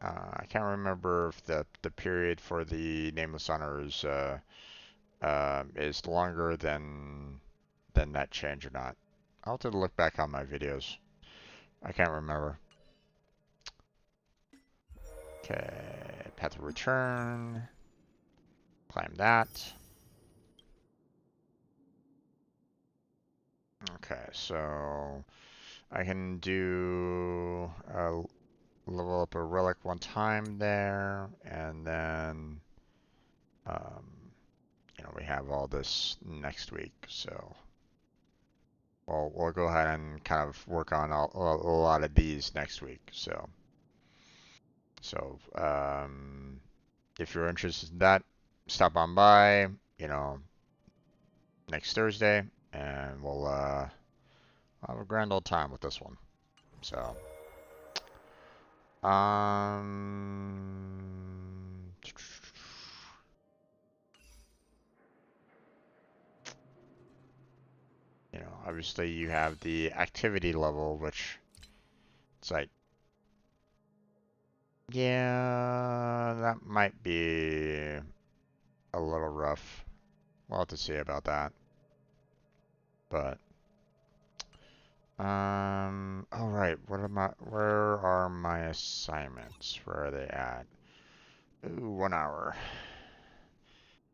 I can't remember if the period for the Nameless Honor is longer than that change or not. I'll have to look back on my videos. I can't remember. Okay, path of return. Claim that. Okay, so I can do level up a relic one time there, and then you know, we have all this next week, so we'll go ahead and kind of work on a lot of these next week. So if you're interested in that, stop on by, you know, next Thursday, and I'll have a grand old time with this one. So, you know, obviously you have the activity level, which it's like, yeah, that might be a little rough. We'll have to see about that. But, all right, where are my assignments? Where are they at? Ooh, 1 hour.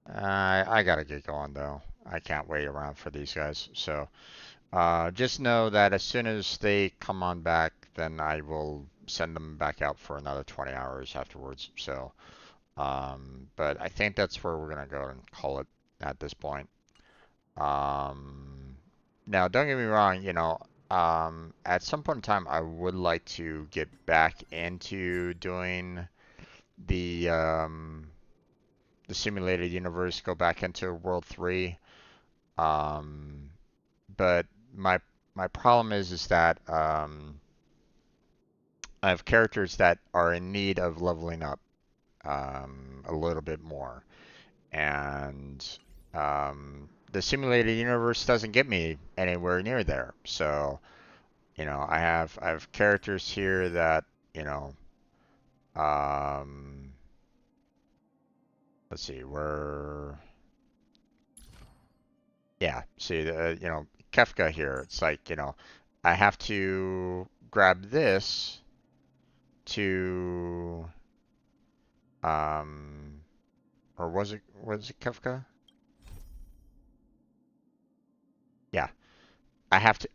I gotta get going though. I can't wait around for these guys. So, just know that as soon as they come on back, then I will send them back out for another 20 hours afterwards. So, but I think that's where we're gonna go and call it at this point. Now, don't get me wrong, you know, at some point in time, I would like to get back into doing the simulated universe, go back into World 3. But my problem is that I have characters that are in need of leveling up a little bit more, and the simulated universe doesn't get me anywhere near there. So, you know, I have characters here that, you know, let's see, yeah, see, you know, Kefka here. It's like, you know, I have to grab this to, or was it Kefka? Yeah, I have to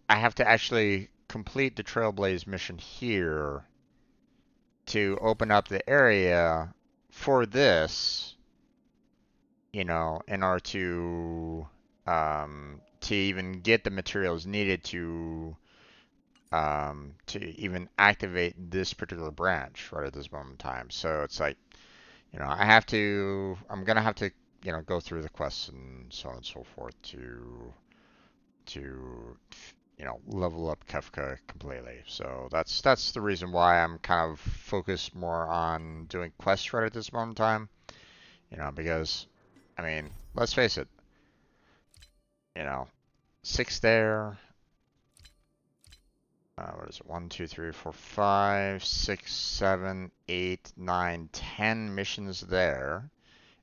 actually complete the Trailblaze mission here to open up the area for this, you know, in order to even get the materials needed to even activate this particular branch right at this moment in time. So it's like, you know, I'm gonna have to, you know, go through the quests and so on and so forth to you know, level up Kefka completely. So that's the reason why I'm kind of focused more on doing quests right at this moment in time. You know, because I mean, let's face it, you know, 6 there. What is it? 1, 2, 3, 4, 5, 6, 7, 8, 9, 10 missions there.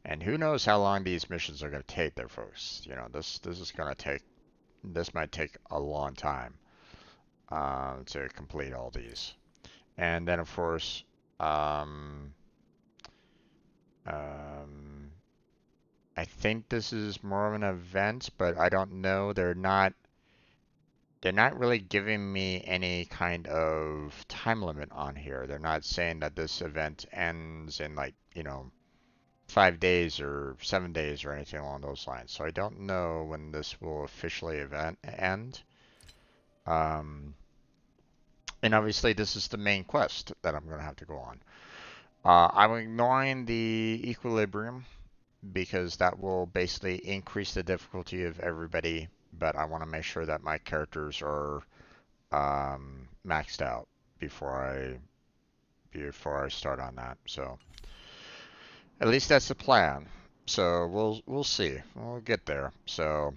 And who knows how long these missions are going to take there, folks. You know, this is going to take, this might take a long time to complete all these. And then, of course, I think this is more of an event, but I don't know. They're not really giving me any kind of time limit on here. They're not saying that this event ends in, like, you know, 5 days or 7 days or anything along those lines. So I don't know when this will officially end. And obviously this is the main quest that I'm going to have to go on. I'm ignoring the equilibrium because that will basically increase the difficulty of everybody, but I want to make sure that my characters are maxed out before I start on that. So at least that's the plan. So we'll see. We'll get there. So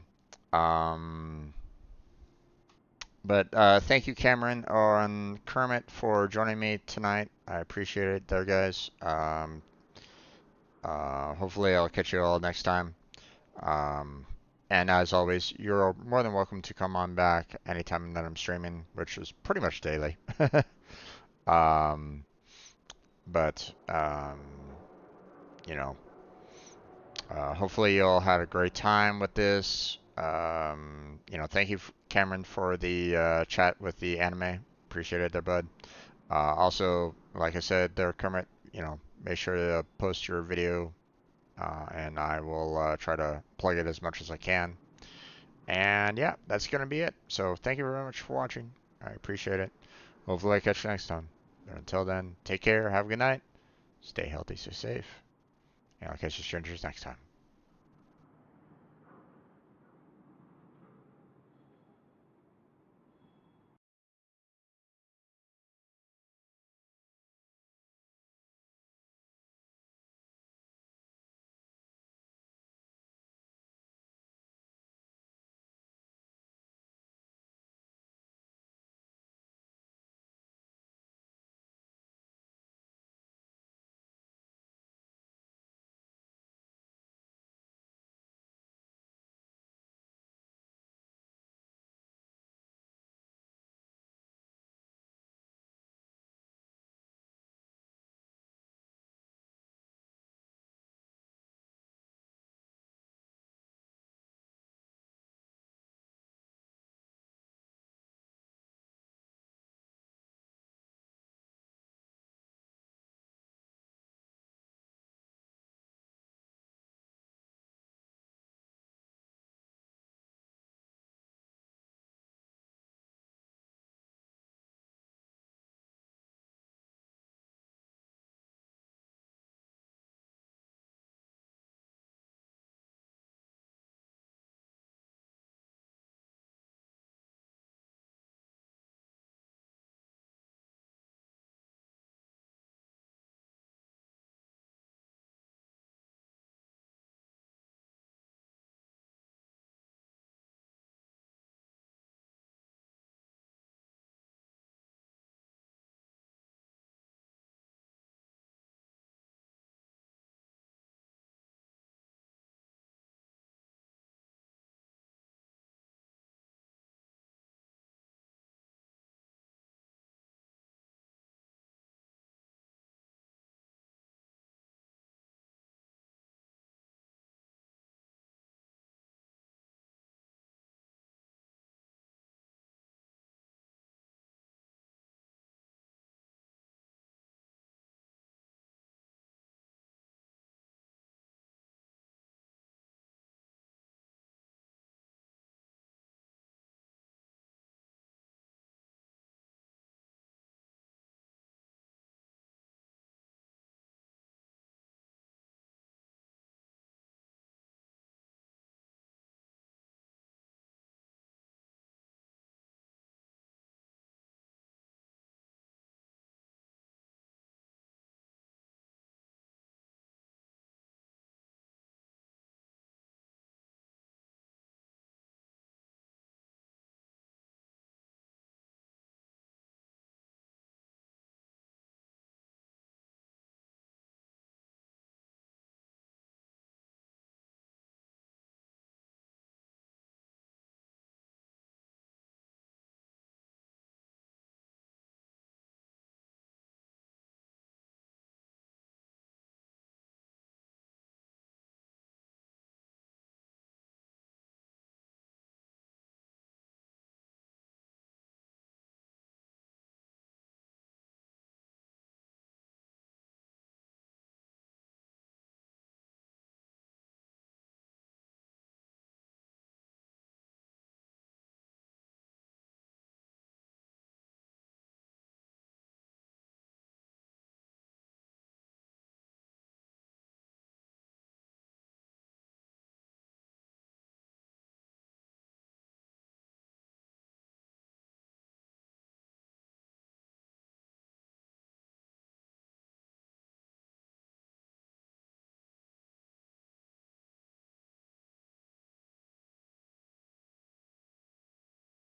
but thank you, Cameron and Kermit, for joining me tonight. I appreciate it there, guys. Hopefully I'll catch you all next time. And as always, you're more than welcome to come on back anytime that I'm streaming, which is pretty much daily. But you know, hopefully you all had a great time with this. You know, thank you, Cameron, for the chat with the anime. Appreciate it there, bud. Also, like I said, there, Kermit, you know, make sure to post your video, and I will try to plug it as much as I can. And yeah, that's going to be it. So thank you very much for watching. I appreciate it. Hopefully I catch you next time. But until then, take care, have a good night, stay healthy, stay safe, and I'll catch you strangers next time.